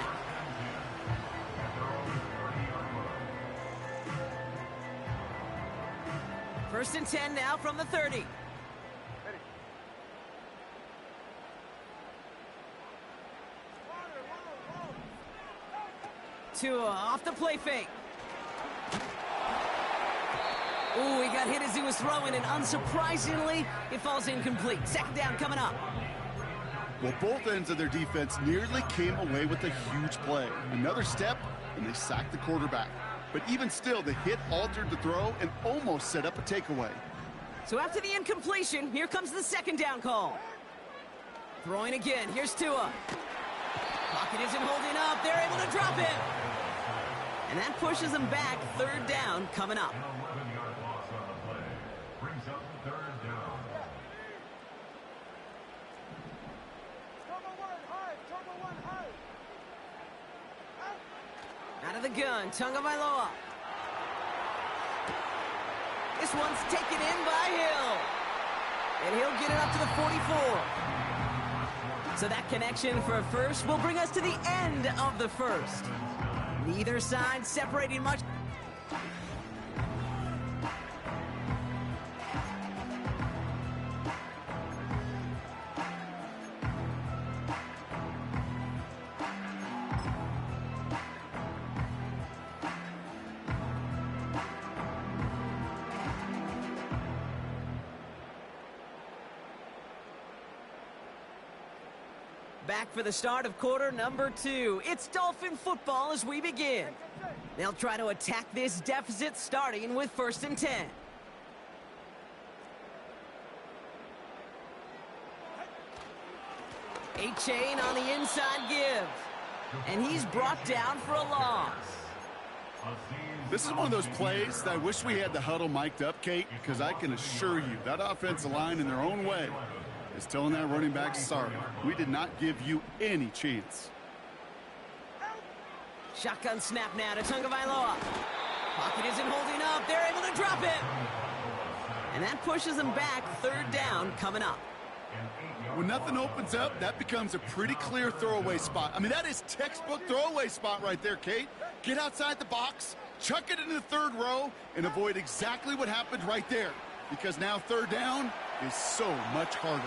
First and 10 now from the 30. Tua off the play fake. Ooh, he got hit as he was throwing, and unsurprisingly, it falls incomplete. Second down coming up.
Well, both ends of their defense nearly came away with a huge play. Another step, and they sacked the quarterback. But even still, the hit altered the throw and almost set up a takeaway.
So after the incompletion, here comes the second down call. Throwing again. Here's Tua. Pocket isn't holding up. They're able to drop it. And that pushes them back. Third down coming up. Out of the gun, Tagovailoa. This one's taken in by Hill. And he'll get it up to the 44. So that connection for a first will bring us to the end of the first. Neither side separating much. Back for the start of quarter number 2. It's Dolphin football as we begin. They'll try to attack this deficit starting with first and 10. A-Chain on the inside give. And he's brought down for a loss.
This is one of those plays that I wish we had the huddle mic'd up, Kate, because I can assure you that offensive line in their own way is telling that running back, sorry, we did not give you any chance.
Shotgun snap now to Tagovailoa. Pocket isn't holding up. They're able to drop it. And that pushes them back. Third down coming up.
When nothing opens up, that becomes a pretty clear throwaway spot. I mean, that is textbook throwaway spot right there, Kate. Get outside the box, chuck it into the third row, and avoid exactly what happened right there. Because now third down is so much harder.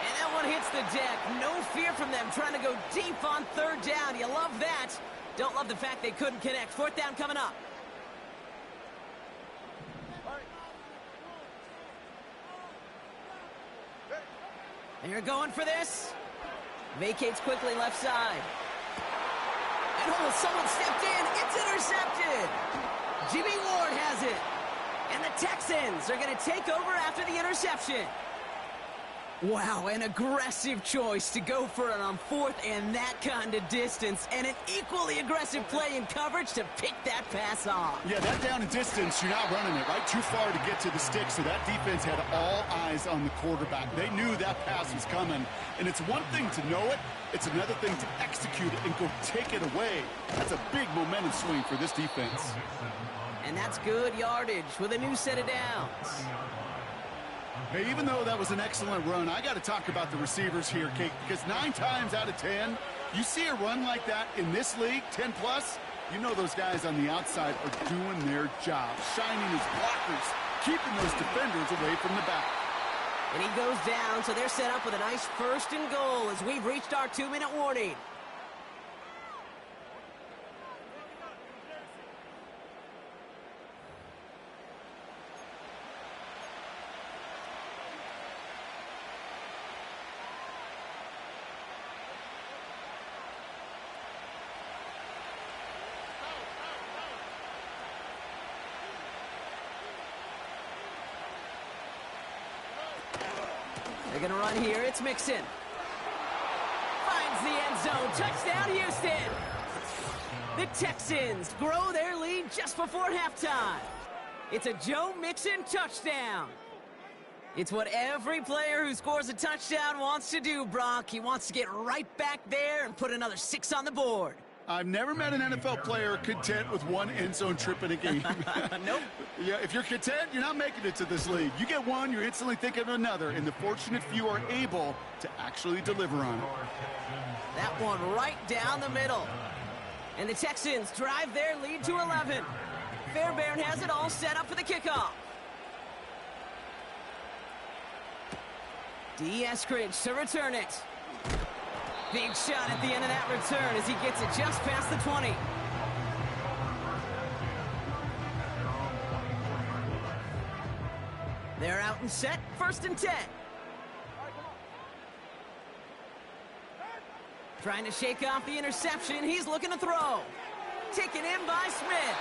And that one hits the deck. No fear from them trying to go deep on third down. You love that. Don't love the fact they couldn't connect. Fourth down coming up. And you're going for this. Vacates quickly left side. And oh, someone stepped in. It's intercepted. Jimmy Ward has it. And the Texans are going to take over after the interception. Wow, an aggressive choice to go for it on fourth and that kind of distance, and an equally aggressive play in coverage to pick that pass off.
Yeah, that down and distance, you're not running it, right? Too far to get to the stick, so that defense had all eyes on the quarterback. They knew that pass was coming, and it's one thing to know it, it's another thing to execute it and go take it away. That's a big momentum swing for this defense.
And that's good yardage with a new set of downs.
Hey, even though that was an excellent run, I got to talk about the receivers here, Kate, because 9 times out of 10, you see a run like that in this league, 10+, you know those guys on the outside are doing their job, shining as blockers, keeping those defenders away from the back.
And he goes down, so they're set up with a nice 1st and goal as we've reached our 2-minute warning. They're going to run here. It's Mixon. Finds the end zone. Touchdown, Houston. The Texans grow their lead just before halftime. It's a Joe Mixon touchdown. It's what every player who scores a touchdown wants to do, Brock. He wants to get right back there and put another 6 on the board.
I've never met an NFL player content with one end zone trip in a game.
Nope.
Yeah, if you're content, you're not making it to this league. You get one, you're instantly thinking of another, and the fortunate few are able to actually deliver on it.
That one right down the middle. And the Texans drive their lead to 11. Fairbairn has it all set up for the kickoff. D. Eskridge to return it. Big shot at the end of that return as he gets it just past the 20. They're out and set, 1st and 10. Trying to shake off the interception, he's looking to throw. Taken in by Smith.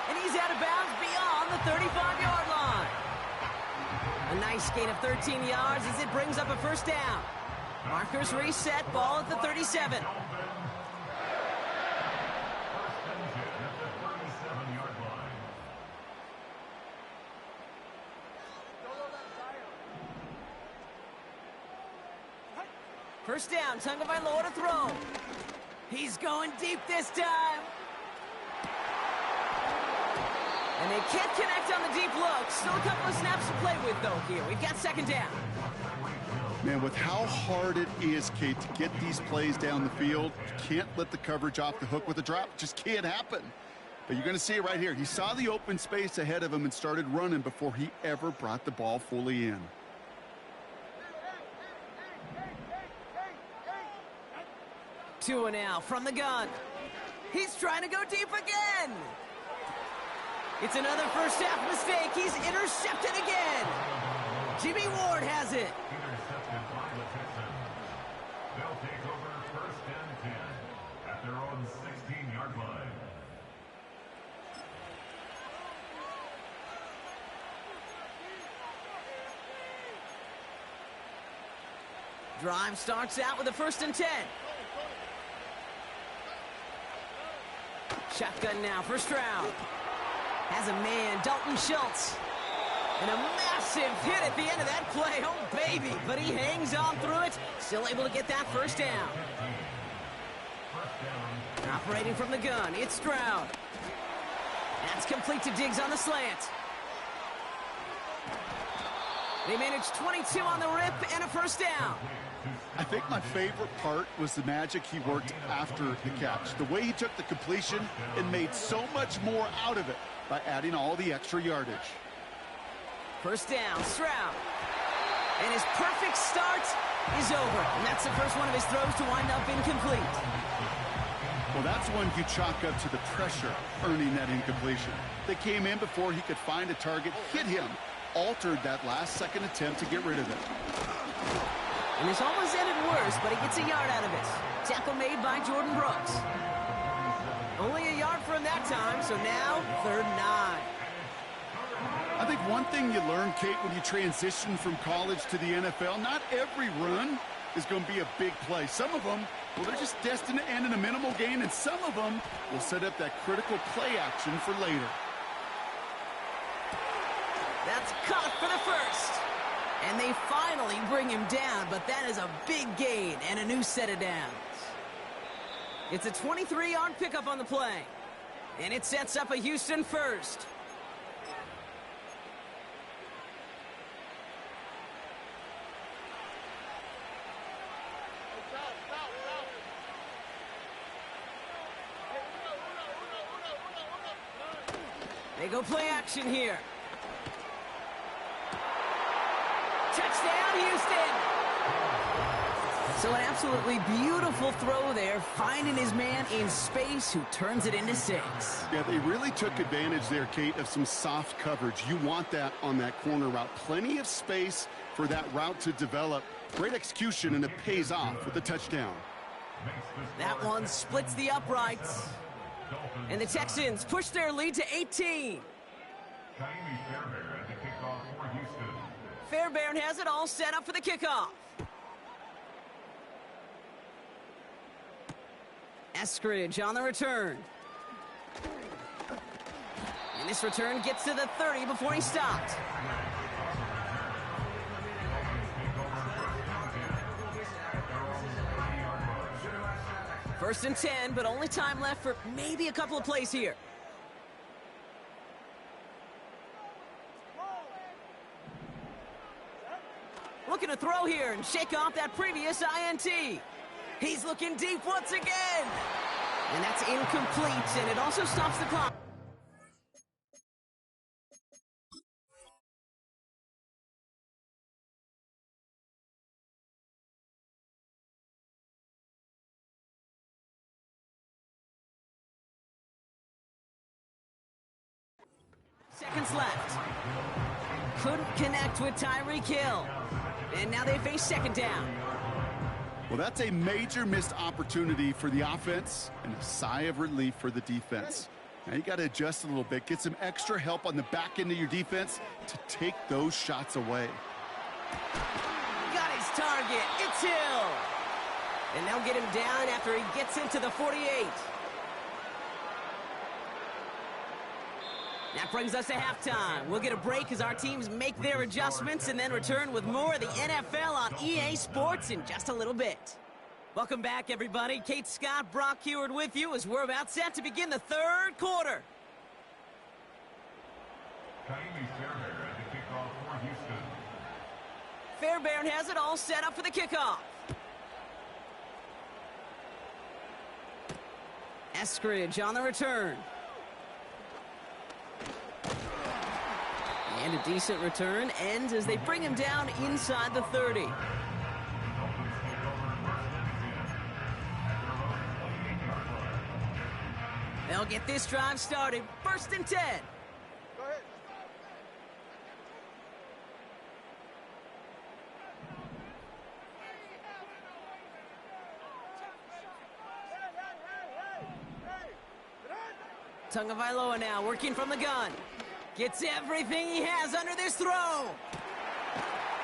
And he's out of bounds beyond the 35-yard line. A nice gain of 13 yards as it brings up a 1st down. Markers reset, ball at the 37. First down, Tagovailoa to throw. He's going deep this time. And they can't connect on the deep look. Still a couple of snaps to play with, though, here. We've got 2nd down.
Man, with how hard it is, Kate, to get these plays down the field, you can't let the coverage off the hook with a drop. It just can't happen. But you're going to see it right here. He saw the open space ahead of him and started running before he ever brought the ball fully in.
Tua now from the gun. He's trying to go deep again. It's another first half mistake. He's intercepted again. Jimmy Ward has it.
They'll take over 1st and 10 at their own 16-yard line.
Drive starts out with a 1st and 10. Shotgun now for Stroud. Has a man, Dalton Schultz. And a massive hit at the end of that play. Oh, baby. But he hangs on through it. Still able to get that 1st down. Operating from the gun, it's Stroud. That's complete to Diggs on the slant. They managed 22 on the rip and a 1st down.
I think my favorite part was the magic he worked after the catch. The way he took the completion and made so much more out of it by adding all the extra yardage.
1st down, Stroud. And his perfect start is over. And that's the first one of his throws to wind up incomplete.
Well, that's one you chalk up to the pressure earning that incompletion. They came in before he could find a target, hit him, altered that last-second attempt to get rid of it.
And this almost ended worse, but he gets a yard out of it. Tackle made by Jordan Brooks. Only a yard for him that time, so now 3rd and 9.
I think one thing you learn, Kate, when you transition from college to the NFL, not every run is going to be a big play. Some of them, well, they're just destined to end in a minimal gain, and some of them will set up that critical play action for later.
That's caught for the first. And they finally bring him down, but that is a big gain and a new set of downs. It's a 23-yard pickup on the play. And it sets up a Houston first. They go play action here. Touchdown, Houston! So an absolutely beautiful throw there, finding his man in space who turns it into 6.
Yeah, they really took advantage there, Kate, of some soft coverage. You want that on that corner route. Plenty of space for that route to develop. Great execution, and it pays off with the touchdown.
That one splits the uprights. And the Texans push their lead to 18. Fairbairn has it all set up for the kickoff. Eskridge on the return. And this return gets to the 30 before he stopped. First and 10, but only time left for maybe a couple of plays here. Looking to throw here and shake off that previous INT. He's looking deep once again. And that's incomplete, and it also stops the clock. Seconds left. Couldn't connect with Tyreek Hill. And now they face second down.
Well, that's a major missed opportunity for the offense and a sigh of relief for the defense. Now you got to adjust a little bit, get some extra help on the back end of your defense to take those shots away.
Got his target. It's Hill. And they'll get him down after he gets into the 48. That brings us to halftime. We'll get a break as our teams make their adjustments and then return with more of the NFL on EA Sports in just a little bit. Welcome back, everybody. Kate Scott, Brock Heward with you as we're about set to begin the third quarter. Fairbairn has it all set up for the kickoff. Eskridge on the return. And a decent return ends as they bring him down inside the 30. They'll get this drive started. First and 10.
Go ahead.
Tagovailoa now working from the gun. Gets everything he has under this throw.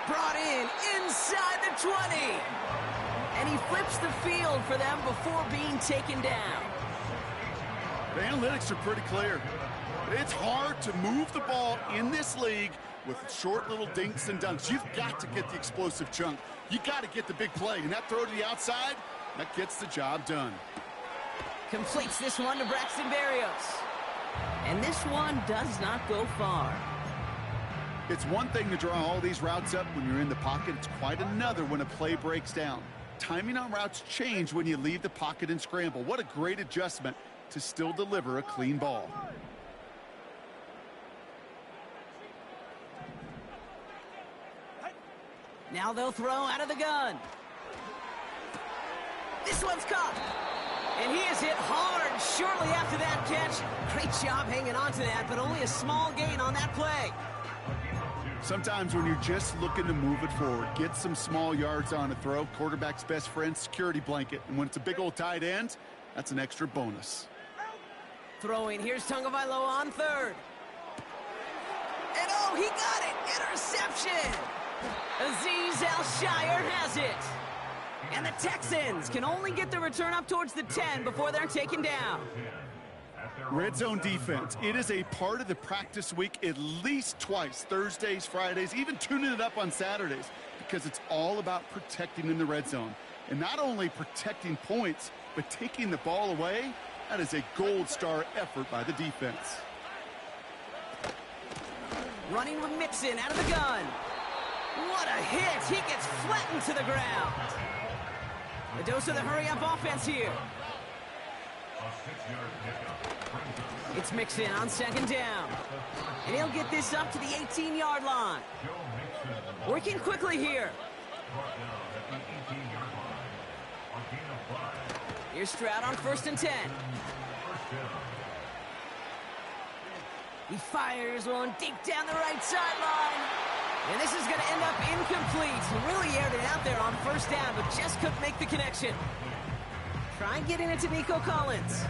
Brought in inside the 20. And he flips the field for them before being taken down.
The analytics are pretty clear. It's hard to move the ball in this league with short little dinks and dunks. You've got to get the explosive chunk. You got to get the big play. And that throw to the outside, that gets the job done.
Completes this one to Braxton Berrios. And this one does not go far.
It's one thing to draw all these routes up when you're in the pocket. It's quite another when a play breaks down. Timing on routes change when you leave the pocket and scramble. What a great adjustment to still deliver a clean ball.
Now they'll throw out of the gun. This one's caught. And he is hit hard shortly after that catch. Great job hanging on to that, but only a small gain on that play.
Sometimes when you're just looking to move it forward, get some small yards on a throw, quarterback's best friend, security blanket. And when it's a big old tight end, that's an extra bonus.
Throwing, here's Tagovailoa on third. And oh, Oh, he got it! Interception! Azeez Al-Shire has it. And the Texans can only get the return up towards the 10 before they're taken down.
Red zone defense. It is a part of the practice week at least twice, Thursdays, Fridays, even tuning it up on Saturdays, because it's all about protecting in the red zone. And not only protecting points, but taking the ball away. That is a gold star effort by the defense.
Running with Mixon out of the gun. What a hit! He gets flattened to the ground. A dose of the hurry-up offense here. It's Mixon on second down. And he'll get this up to the 18-yard line. Working quickly here. Here's Stroud on 1st and 10. He fires one deep down the right sideline. And this is going to end up incomplete. Really aired it out there on 1st down, but just couldn't make the connection. Try getting it to Nico Collins.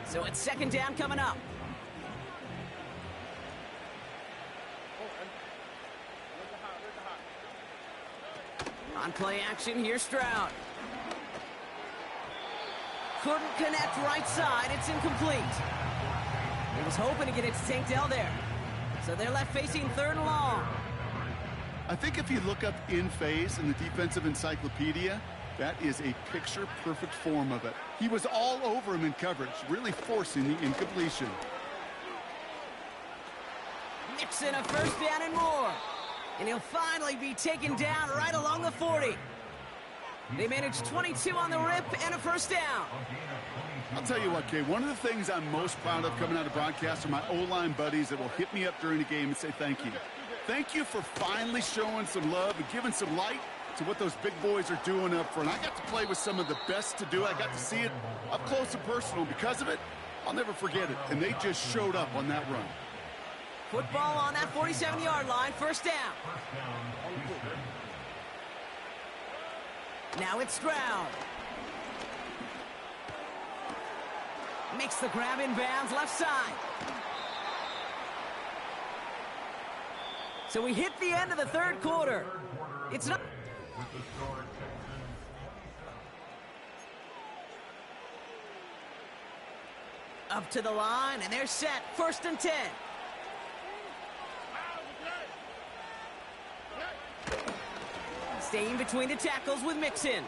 So it's 2nd down coming up. On play action, here's Stroud. Couldn't connect right side. It's incomplete. He was hoping to get it to Tank Dell there. So they're left facing 3rd and long.
I think if you look up in phase in the defensive encyclopedia, that is a picture-perfect form of it. He was all over him in coverage, really forcing the incompletion.
Nixon a 1st down and more. And he'll finally be taken down right along the 40. They managed 22 on the rip and a 1st down.
I'll tell you what, Kay, one of the things I'm most proud of coming out of broadcast are my O-line buddies that will hit me up during the game and say thank you. Thank you for finally showing some love and giving some light to what those big boys are doing up front. I got to play with some of the best to do. I got to see it up close and personal. Because of it, I'll never forget it. And they just showed up on that run.
Football on that 47-yard line, 1st down. Now it's Stroud. Makes the grab in bounds, left side. So we hit the end of the 3rd quarter. It's not... Up to the line, and they're set. 1st and 10. Staying between the tackles with Mixon.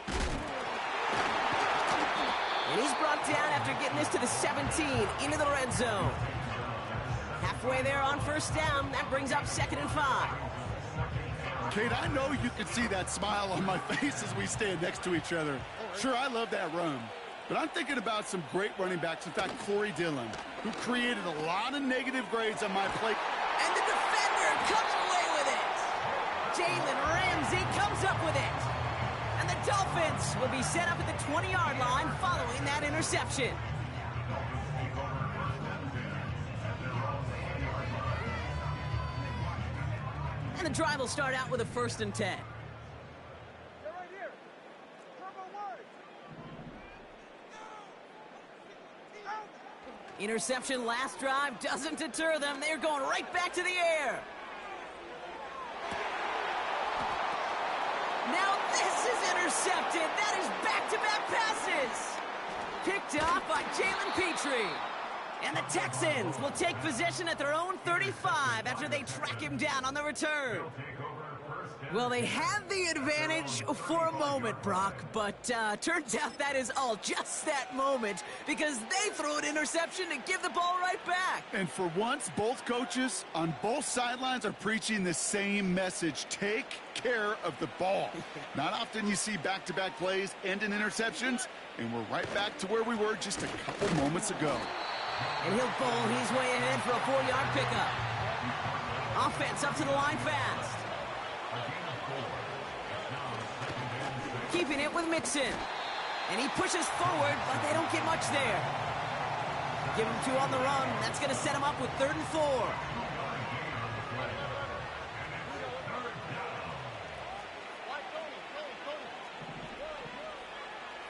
And he's brought down after getting this to the 17, into the red zone. Halfway there on 1st down, that brings up 2nd and 5.
Kate, I know you can see that smile on my face as we stand next to each other. Sure, I love that run. But I'm thinking about some great running backs. In fact, Corey Dillon, who created a lot of negative grades on my plate.
And the defender comes away with it. Jalen Ramsey comes up with it. And the Dolphins will be set up at the 20-yard line following that interception. And the drive will start out with a 1st and 10. Interception last drive doesn't deter them. They're going right back to the air. Now this is intercepted. That is back-to-back passes. Picked off by Jalen Petrie. And the Texans will take possession at their own 35 after they track him down on the return. Well, they had the advantage for a moment, Brock, but turns out that is all just that moment because they throw an interception to give the ball right back.
And for once, both coaches on both sidelines are preaching the same message. Take care of the ball. Not often you see back-to-back plays end in interceptions, and we're right back to where we were just a couple moments ago.
And he'll bowl his way ahead for a 4-yard pickup. Offense up to the line fast. Keeping it with Mixon. And he pushes forward, but they don't get much there. Give him 2 on the run. That's going to set him up with 3rd and 4.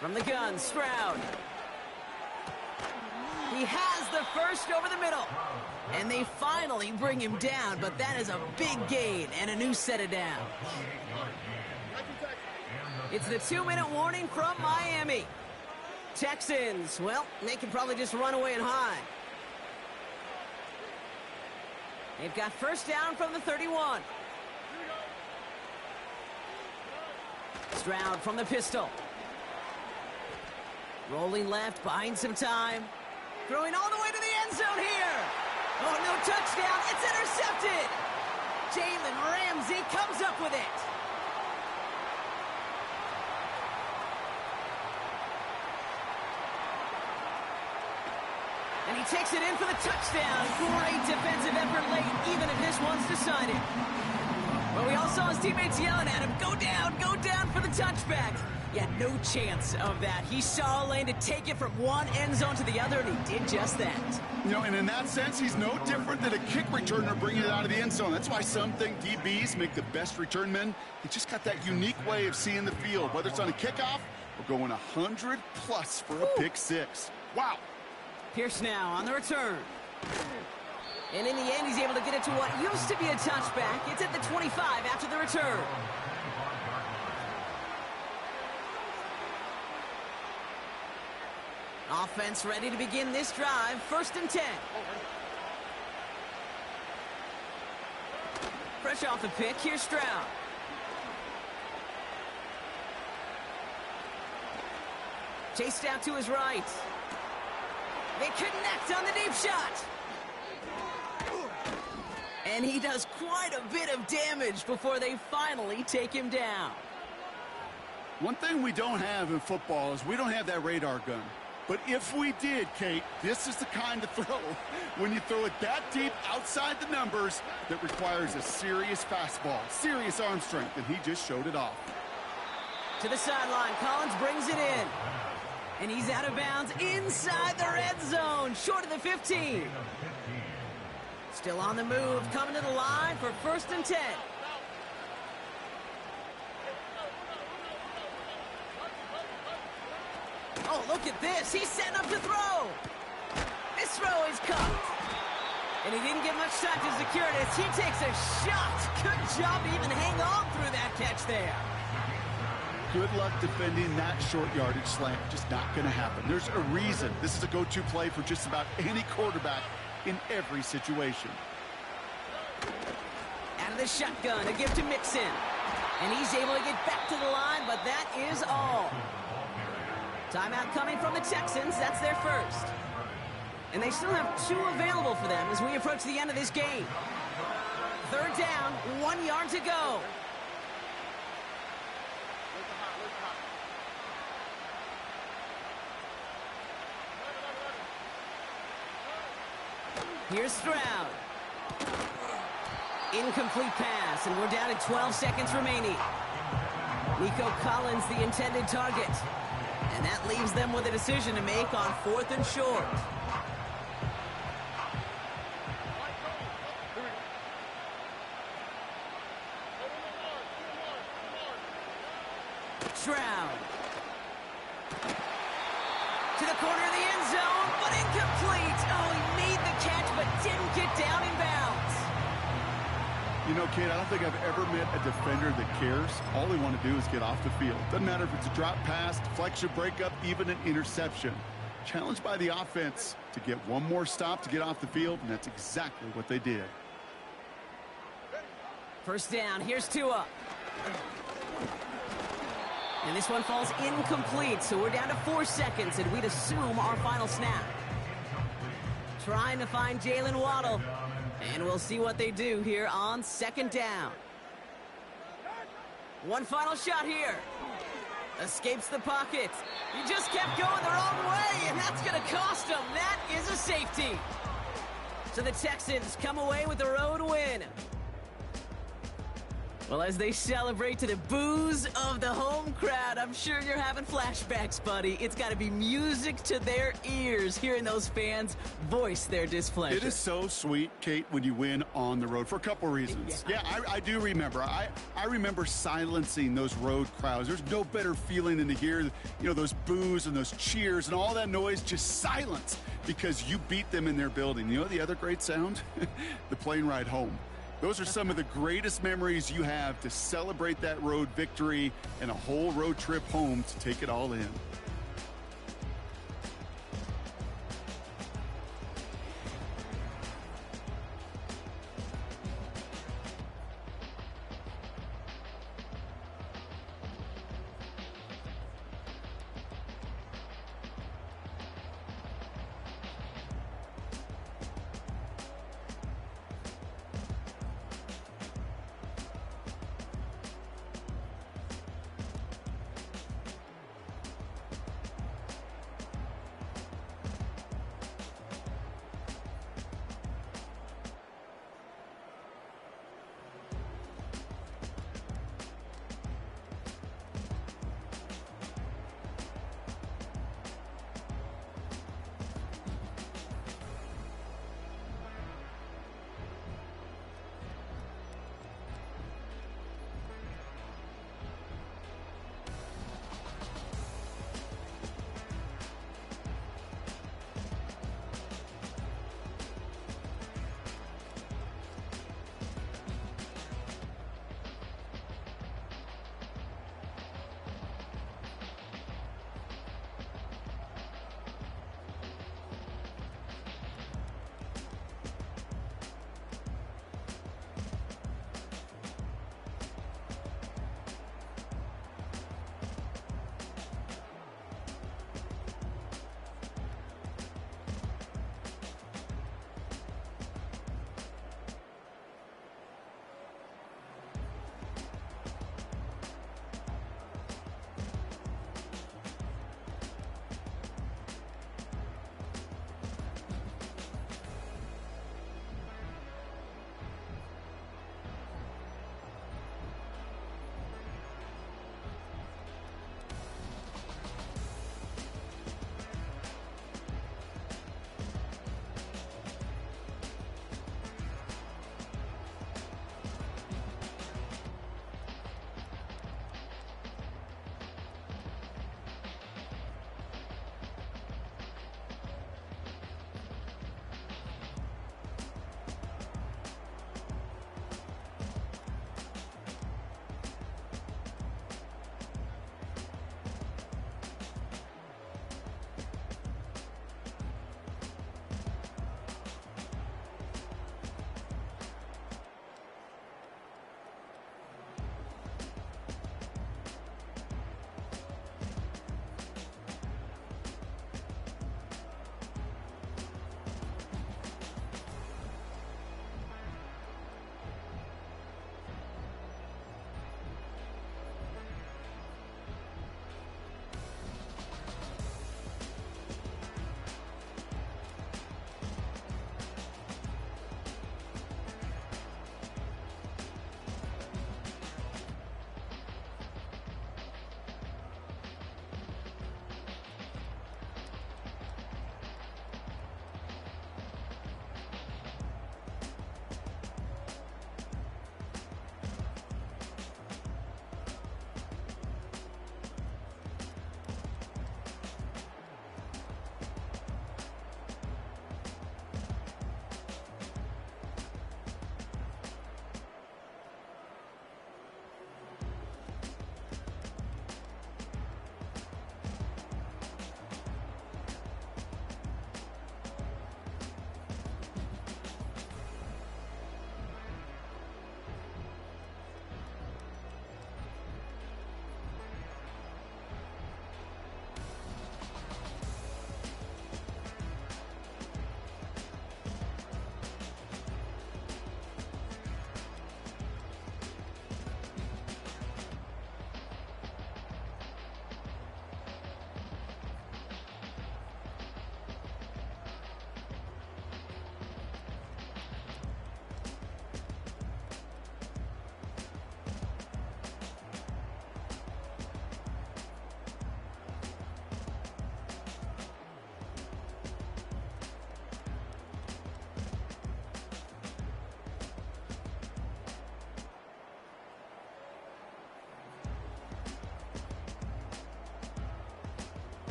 From the gun, Stroud. He has has the first over the middle. And they finally bring him down, but that is a big gain and a new set of downs. It's the 2-minute warning from Miami. Texans, well, they can probably just run away and hide. They've got first down from the 31. Stroud from the pistol. Rolling left, buying some time. Throwing all the way to the end zone here. Oh, no touchdown. It's intercepted. Jalen Ramsey comes up with it. And he takes it in for the touchdown. Great defensive effort late, even if this one's decided. But we all saw his teammates yelling at him, go down for the touchback. He had no chance of that. He saw a lane to take it from one end zone to the other, and he did just that.
You know, and in that sense, he's no different than a kick returner bringing it out of the end zone. That's why some think DBs make the best return men. They just got that unique way of seeing the field, whether it's on a kickoff or going 100+ for a pick six. Wow.
Pierce now on the return. And in the end, he's able to get it to what used to be a touchback. It's at the 25 after the return. Offense ready to begin this drive. 1st and 10. Fresh off the pick, here's Stroud. Chased out to his right. They connect on the deep shot. And he does quite a bit of damage before they finally take him down.
One thing we don't have in football is we don't have that radar gun. But if we did, Kate, this is the kind of throw, when you throw it that deep outside the numbers, that requires a serious fastball, serious arm strength, and he just showed it off.
To the sideline, Collins brings it in. And he's out of bounds inside the red zone, short of the 15. Still on the move, coming to the line for 1st and 10. Oh, look at this. He's setting up to throw. This throw is caught. And he didn't get much time to secure it as he takes a shot. Good job to even hang on through that catch there.
Good luck defending that short yardage slant. Just not going to happen. There's a reason this is a go-to play for just about any quarterback in every situation.
Out of the shotgun, a give to Mixon. And he's able to get back to the line, but that is all. Timeout coming from the Texans. That's their first. And they still have 2 available for them as we approach the end of this game. 3rd down, 1 yard to go. Here's Stroud. Incomplete pass, and we're down to 12 seconds remaining. Nico Collins, the intended target. And that leaves them with a decision to make on 4th and short. Stroud. To the corner of the end zone, but incomplete. Oh, he made the catch, but didn't get down in bounds.
You know, kid, I don't think I've ever met a defender that cares. All they want to do is get off the field. Doesn't matter if it's a drop pass, deflection, breakup, even an interception. Challenged by the offense to get one more stop to get off the field, and that's exactly what they did.
1st down, here's Tua. And this one falls incomplete, so we're down to 4 seconds, and we'd assume our final snap. Trying to find Jalen Waddle. And we'll see what they do here on 2nd down. One final shot here. Escapes the pocket. He just kept going the wrong way, and that's going to cost him. That is a safety. So the Texans come away with the road win. Well, as they celebrate to the boos of the home crowd, I'm sure you're having flashbacks, buddy. It's got to be music to their ears, hearing those fans voice their displeasure.
It is so sweet, Kate, when you win on the road for a couple reasons. Yeah, I do remember. I remember silencing those road crowds. There's no better feeling than to hear, those boos and those cheers and all that noise just silence. because you beat them in their building. You know the other great sound? The plane ride home. Those are some of the greatest memories you have to celebrate that road victory and a whole road trip home to take it all in.